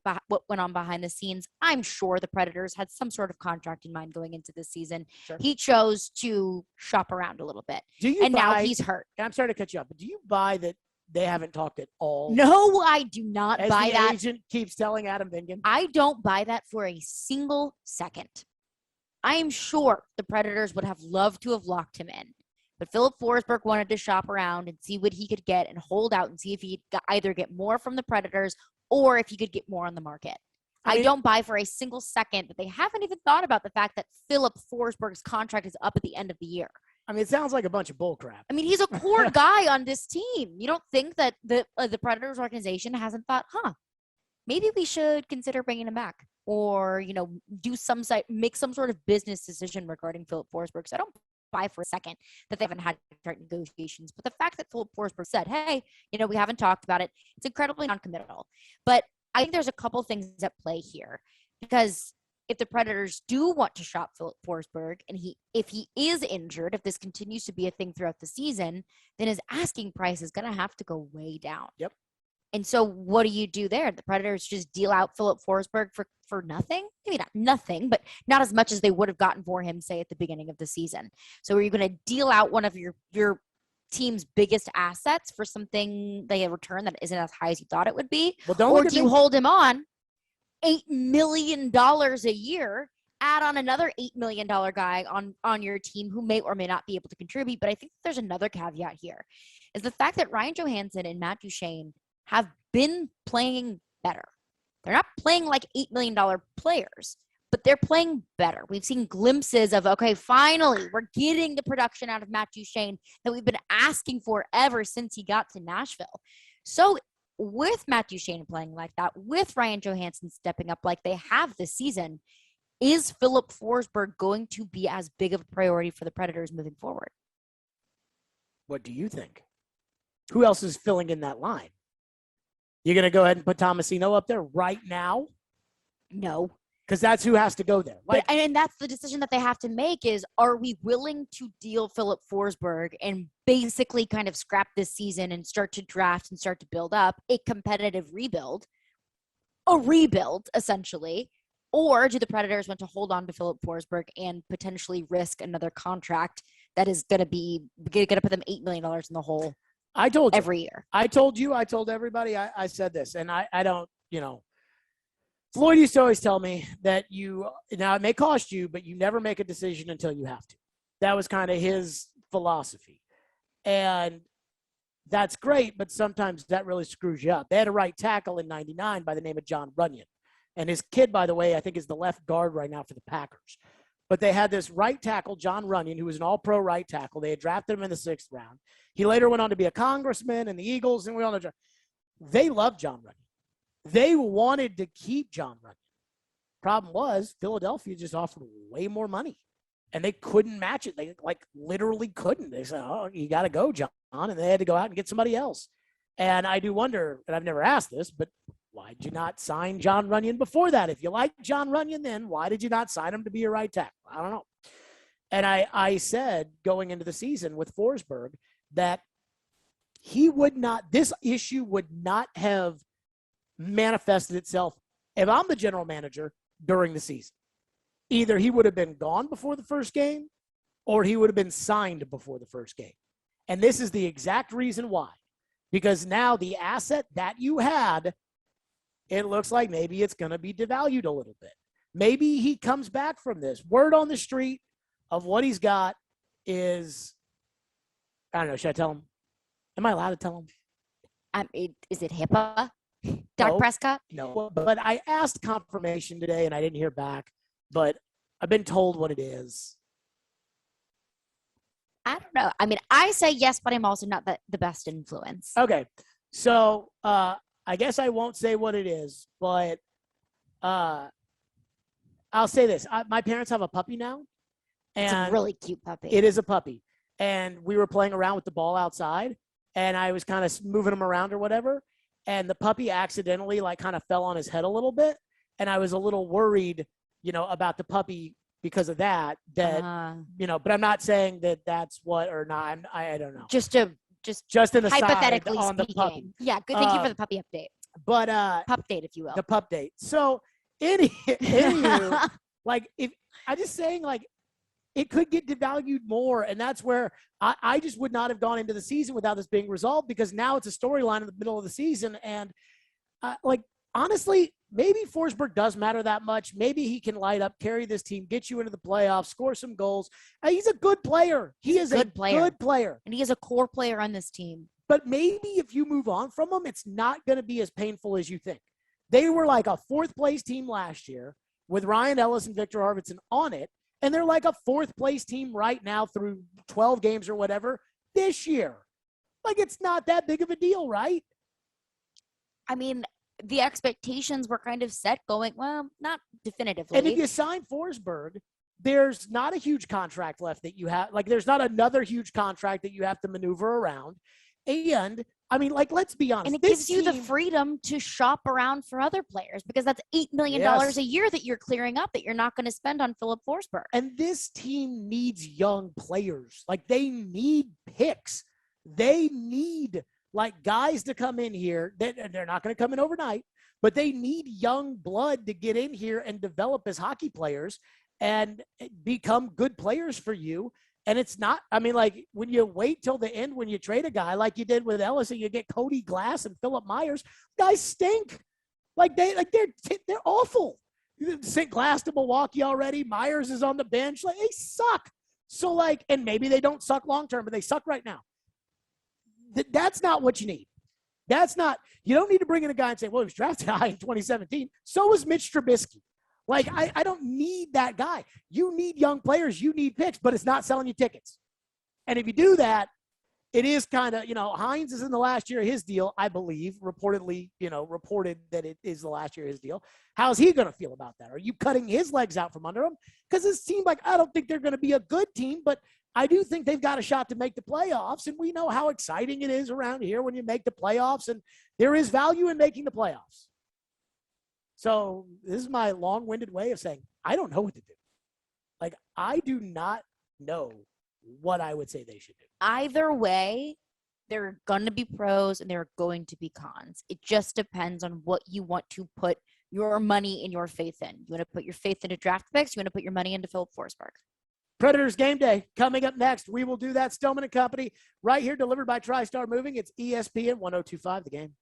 went on behind the scenes. I'm sure the Predators had some sort of contract in mind going into this season. Sure. He chose to shop around a little bit. Now he's hurt. I'm sorry to cut you up, but do you buy that they haven't talked at all? No, I do not buy that. The agent keeps telling Adam Vingan. I don't buy that for a single second. I am sure the Predators would have loved to have locked him in. But Philip Forsberg wanted to shop around and see what he could get and hold out and see if he could either get more from the Predators or if he could get more on the market. I don't buy for a single second that they haven't even thought about the fact that Philip Forsberg's contract is up at the end of the year. I mean, it sounds like a bunch of bullcrap. I mean, he's a core guy on this team. You don't think that the Predators organization hasn't thought, maybe we should consider bringing him back or, make some sort of business decision regarding Philip Forsberg. So I don't buy for a second that they haven't had contract negotiations. But the fact that Philip Forsberg said, hey, we haven't talked about it, it's incredibly non-committal. But I think there's a couple things at play here because if the Predators do want to shop Philip Forsberg and if he is injured, if this continues to be a thing throughout the season, then his asking price is going to have to go way down. Yep. And so what do you do there? The Predators just deal out Philip Forsberg for nothing? Maybe not nothing, but not as much as they would have gotten for him, say, at the beginning of the season. So are you going to deal out one of your team's biggest assets for something they return that isn't as high as you thought it would be? Or do you hold him on $8 million a year, add on another $8 million guy on your team who may or may not be able to contribute? But I think there's another caveat here, is the fact that Ryan Johansson and Matt Duchene have been playing better. They're not playing like $8 million players, but they're playing better. We've seen glimpses of, okay, finally, we're getting the production out of Matt Duchene that we've been asking for ever since he got to Nashville. So with Matt Duchene playing like that, with Ryan Johansson stepping up like they have this season, is Philip Forsberg going to be as big of a priority for the Predators moving forward? What do you think? Who else is filling in that line? You're going to go ahead and put Tomasino up there right now? No. Because that's who has to go there. And that's the decision that they have to make is, are we willing to deal Philip Forsberg and basically kind of scrap this season and start to draft and start to build up a competitive rebuild, essentially, or do the Predators want to hold on to Philip Forsberg and potentially risk another contract that is going to put them $8 million in the hole? I told you every year. I told everybody. I said this, and I don't. Floyd used to always tell me that now it may cost you, but you never make a decision until you have to. That was kind of his philosophy, and that's great. But sometimes that really screws you up. They had a right tackle in '99 by the name of John Runyon, and his kid, by the way, I think is the left guard right now for the Packers. But they had this right tackle, John Runyon, who was an all-pro right tackle. They had drafted him in the 6th round. He later went on to be a congressman in the Eagles, and we all know they loved John Runyon. They wanted to keep John Runyon. Problem was, Philadelphia just offered way more money, and they couldn't match it. They literally couldn't. They said, "Oh, you got to go, John," and they had to go out and get somebody else. And I do wonder, and I've never asked this, but why did you not sign John Runyon before that? If you like John Runyon, then why did you not sign him to be your right tackle? I don't know. And I said going into the season with Forsberg that this issue would not have manifested itself if I'm the general manager during the season. either he would have been gone before the first game or he would have been signed before the first game. And this is the exact reason why. Because now the asset that you had, it looks like maybe it's going to be devalued a little bit. Maybe he comes back from this. Word on the street of what he's got is, I don't know, should I tell him? Am I allowed to tell him? Is it HIPAA? Dak Prescott? No, but I asked confirmation today and I didn't hear back, but I've been told what it is. I don't know. I mean, I say yes, but I'm also not the best influence. Okay. So I guess I won't say what it is, but I'll say this. My parents have a puppy now. And it's a really cute puppy. It is a puppy. And we were playing around with the ball outside, and I was kind of moving him around or whatever. And the puppy accidentally kind of fell on his head a little bit. And I was a little worried, about the puppy because of that, but I'm not saying that that's what or not. I don't know. Just in the hypothetically on the speaking. puppy. Yeah. Good. Thank you for the puppy update. But pup date, if you will. The pup date. So anywho, if I'm just saying, it could get devalued more, and that's where I just would not have gone into the season without this being resolved, because now it's a storyline in the middle of the season, and honestly, maybe Forsberg does matter that much. Maybe he can light up, carry this team, get you into the playoffs, score some goals. He's a good player. He is a good player. And he is a core player on this team. But maybe if you move on from him, it's not going to be as painful as you think. They were like a fourth-place team last year with Ryan Ellis and Victor Arvidsson on it, and they're like a fourth-place team right now through 12 games or whatever this year. It's not that big of a deal, right? I mean, the expectations were kind of set going, well, not definitively. And if you sign Forsberg, there's not a huge contract left that you have. There's not another huge contract that you have to maneuver around. And, let's be honest. And it gives you the freedom to shop around for other players, because that's $8 million a year that you're clearing up that you're not going to spend on Philip Forsberg. And this team needs young players. They need picks. They need guys to come in here. They're not going to come in overnight, but they need young blood to get in here and develop as hockey players and become good players for you. And it's not, when you wait till the end, when you trade a guy like you did with Ellis and you get Cody Glass and Philip Myers, guys stink. They're awful. You sent Glass to Milwaukee already. Myers is on the bench. They suck. So and maybe they don't suck long-term, but they suck right now. That's not what you need. You don't need to bring in a guy and say, well, he was drafted high in 2017. So was Mitch Trubisky. I don't need that guy. You need young players. You need picks, but it's not selling you tickets. And if you do that, it is kind of, Hines is in the last year of his deal, I believe, reported that it is the last year of his deal. How's he going to feel about that? Are you cutting his legs out from under him? Because it seems I don't think they're going to be a good team, but I do think they've got a shot to make the playoffs, and we know how exciting it is around here when you make the playoffs, and there is value in making the playoffs. So this is my long-winded way of saying I don't know what to do. I do not know what I would say they should do. Either way, there are going to be pros and there are going to be cons. It just depends on what you want to put your money and your faith in. You want to put your faith into draft picks? You want to put your money into Philip Forsberg? Predators game day coming up next. We will do that. Stillman and Company right here, delivered by TriStar Moving. It's ESPN 102.5 The Game.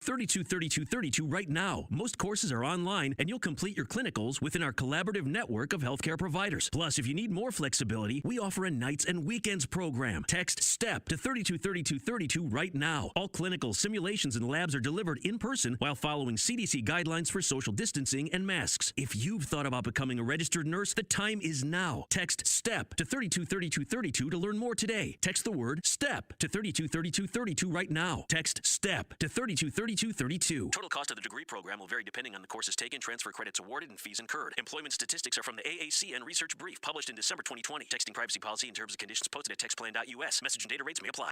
323232 right now. Most courses are online, and you'll complete your clinicals within our collaborative network of healthcare providers. Plus, if you need more flexibility, we offer a nights and weekends program. Text STEP to 323232 right now. All clinicals, simulations, and labs are delivered in person while following CDC guidelines for social distancing and masks. If you've thought about becoming a registered nurse, the time is now. Text STEP to 323232 to learn more today. Text the word STEP to 323232 right now. Text STEP to 323232. Total cost of the degree program will vary depending on the courses taken, transfer credits awarded, and fees incurred. Employment statistics are from the AACN Research Brief, published in December 2020. Texting privacy policy and terms and conditions posted at textplan.us. Message and data rates may apply.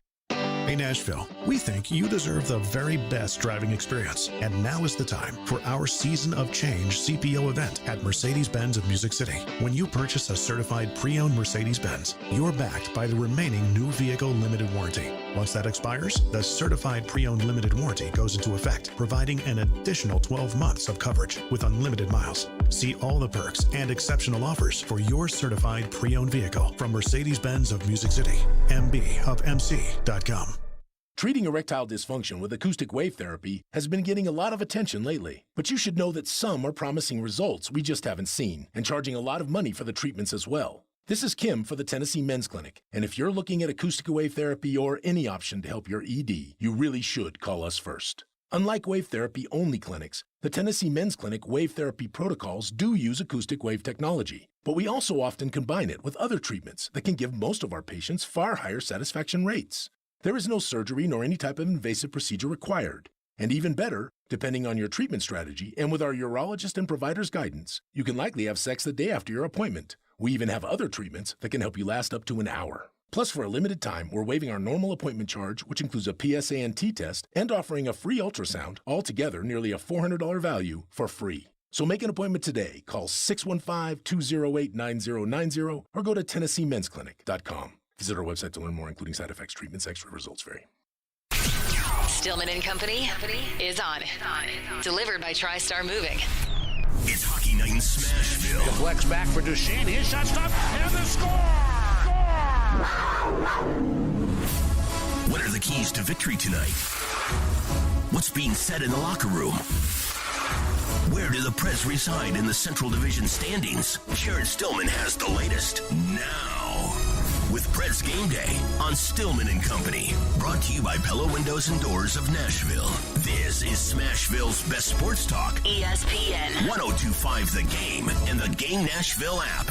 Hey Nashville, we think you deserve the very best driving experience, and now is the time for our Season of Change CPO event at Mercedes-Benz of Music City. When you purchase a certified pre-owned Mercedes-Benz, you're backed by the remaining new vehicle limited warranty. Once that expires, the certified pre-owned limited warranty goes into effect, providing an additional 12 months of coverage with unlimited miles. See all the perks and exceptional offers for your certified pre-owned vehicle from Mercedes-Benz of Music City, mbofmc.com. Treating erectile dysfunction with acoustic wave therapy has been getting a lot of attention lately, but you should know that some are promising results we just haven't seen and charging a lot of money for the treatments as well. This is Kim for the Tennessee Men's Clinic, and if you're looking at acoustic wave therapy or any option to help your ED, you really should call us first. Unlike wave therapy only clinics, the Tennessee Men's Clinic wave therapy protocols do use acoustic wave technology, but we also often combine it with other treatments that can give most of our patients far higher satisfaction rates. There is no surgery nor any type of invasive procedure required. And even better, depending on your treatment strategy and with our urologist and provider's guidance, you can likely have sex the day after your appointment. We even have other treatments that can help you last up to an hour. Plus, for a limited time, we're waiving our normal appointment charge, which includes a PSA and T test, and offering a free ultrasound, altogether nearly a $400 value for free. So make an appointment today. Call 615-208-9090 or go to TennesseeMen'sClinic.com. Visit our website to learn more, including side effects, treatments, extra results vary. Stillman and Company is on. Delivered by TriStar Moving. It's Hockey Night in Smashville. Deflects back for Duchesne. His shot stopped, and the score! What are the keys to victory tonight? What's being said in the locker room? Where do the Preds reside in the Central Division standings? Jared Stillman has the latest now. With Preds Game Day on Stillman and Company. Brought to you by Pella Windows and Doors of Nashville. This is Smashville's best sports talk. ESPN 102.5 The Game and the Game Nashville app.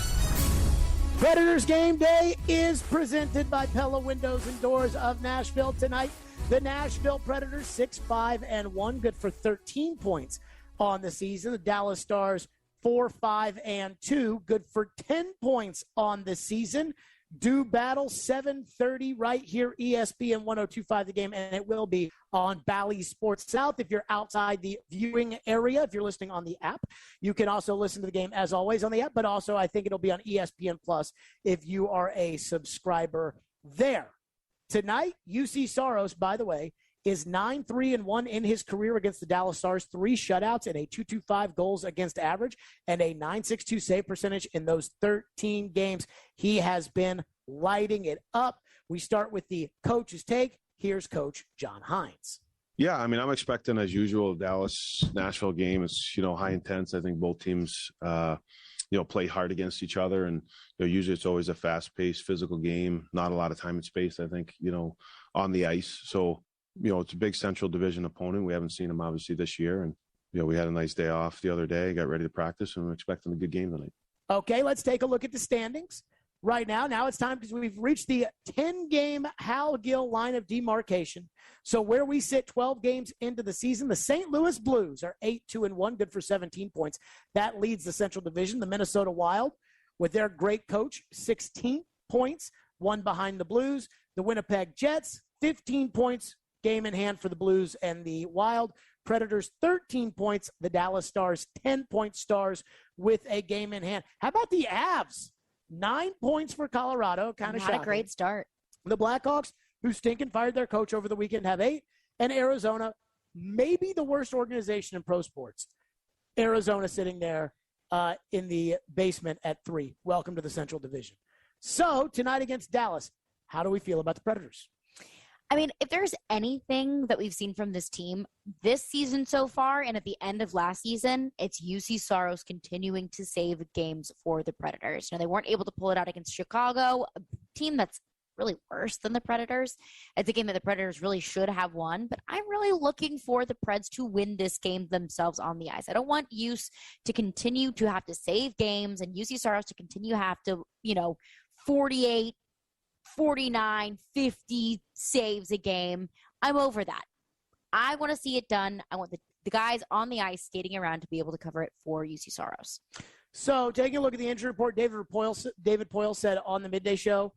Predators Game Day is presented by Pella Windows and Doors of Nashville. Tonight, the Nashville Predators 6-5-1, good for 13 points on the season. The Dallas Stars 4-5-2, good for 10 points on the season. Do battle 7:30 right here, ESPN 102.5 The Game, and it will be on Bally Sports South. If you're outside the viewing area, if you're listening on the app, you can also listen to the game as always on the app, but also I think it'll be on ESPN Plus if you are a subscriber there. Tonight, UC Saros, by the way, is 9-3-1 in his career against the Dallas Stars, 3 shutouts and a .225 goals against average and a .962 save percentage in those 13 games. He has been lighting it up. We start with the coach's take. Here's Coach John Hines. Yeah, I mean, I'm expecting, as usual, Dallas-Nashville game. It's, high intense. I think both teams, play hard against each other. And, usually it's always a fast-paced, physical game. Not a lot of time and space, I think, on the ice. So, it's a big Central Division opponent. We haven't seen them, obviously, this year. And, we had a nice day off the other day, got ready to practice, and I'm expecting a good game tonight. Okay, let's take a look at the standings right now. Now it's time because we've reached the 10-game Hal Gill line of demarcation. So where we sit 12 games into the season, the St. Louis Blues are 8-2-1, good for 17 points. That leads the Central Division. The Minnesota Wild, with their great coach, 16 points, one behind the Blues. The Winnipeg Jets, 15 points, game in hand for the Blues and the Wild. Predators, 13 points. The Dallas Stars, 10-point Stars with a game in hand. How about the Avs? 9 points for Colorado. Kind of shocking. Not a great start. The Blackhawks, who stink and fired their coach over the weekend, have 8. And Arizona, maybe the worst organization in pro sports. Arizona sitting there in the basement at 3. Welcome to the Central Division. So tonight against Dallas, how do we feel about the Predators? I mean, if there's anything that we've seen from this team this season so far and at the end of last season, it's UC Saros continuing to save games for the Predators. They weren't able to pull it out against Chicago, a team that's really worse than the Predators. It's a game that the Predators really should have won, but I'm really looking for the Preds to win this game themselves on the ice. I don't want UC to continue to have to save games and UC Saros to continue to have to, 48, 49, 50 saves a game. I'm over that. I want to see it done. I want the guys on the ice skating around to be able to cover it for UC Saros. So taking a look at the injury report, David Poyle said on the midday show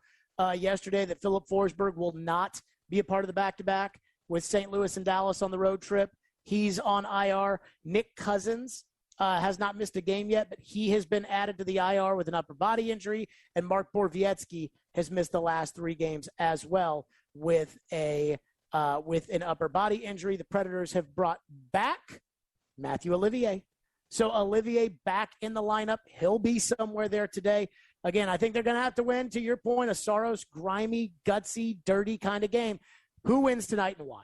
yesterday that Philip Forsberg will not be a part of the back-to-back with St. Louis and Dallas on the road trip. He's on IR. Nick Cousins has not missed a game yet, but he has been added to the IR with an upper body injury, and Mark Borowiecki has missed the last 3 games as well with an upper body injury. The Predators have brought back Matthew Olivier. So Olivier back in the lineup. He'll be somewhere there today. Again, I think they're going to have to win, to your point, a Saros, grimy, gutsy, dirty kind of game. Who wins tonight and why?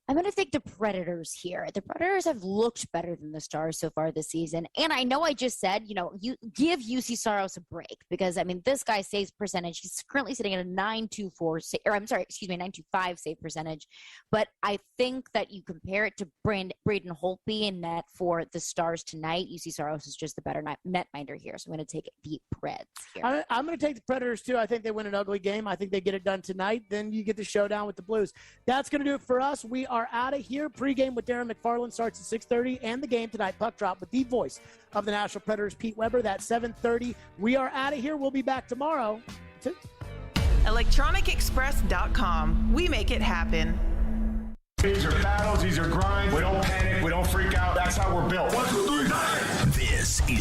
I'm going to take the Predators here. The Predators have looked better than the Stars so far this season. And I know I just said, you give UC Saros a break because, this guy's saves percentage, he's currently sitting at a 925 save percentage. But I think that you compare it to Braden Holtby in net for the Stars tonight. UC Saros is just the better netminder here. So I'm going to take the Preds here. I'm going to take the Predators too. I think they win an ugly game. I think they get it done tonight. Then you get the showdown with the Blues. That's going to do it for us. We are out of here. Pre-game with Darren McFarland starts at 6:30, and the game tonight, Puck Drop, with the voice of the Nashville Predators, Pete Weber. That's 7:30. We are out of here. We'll be back tomorrow. ElectronicExpress.com. We make it happen. These are battles. These are grinds. We don't panic. We don't freak out. That's how we're built. 1, 2, 3. This is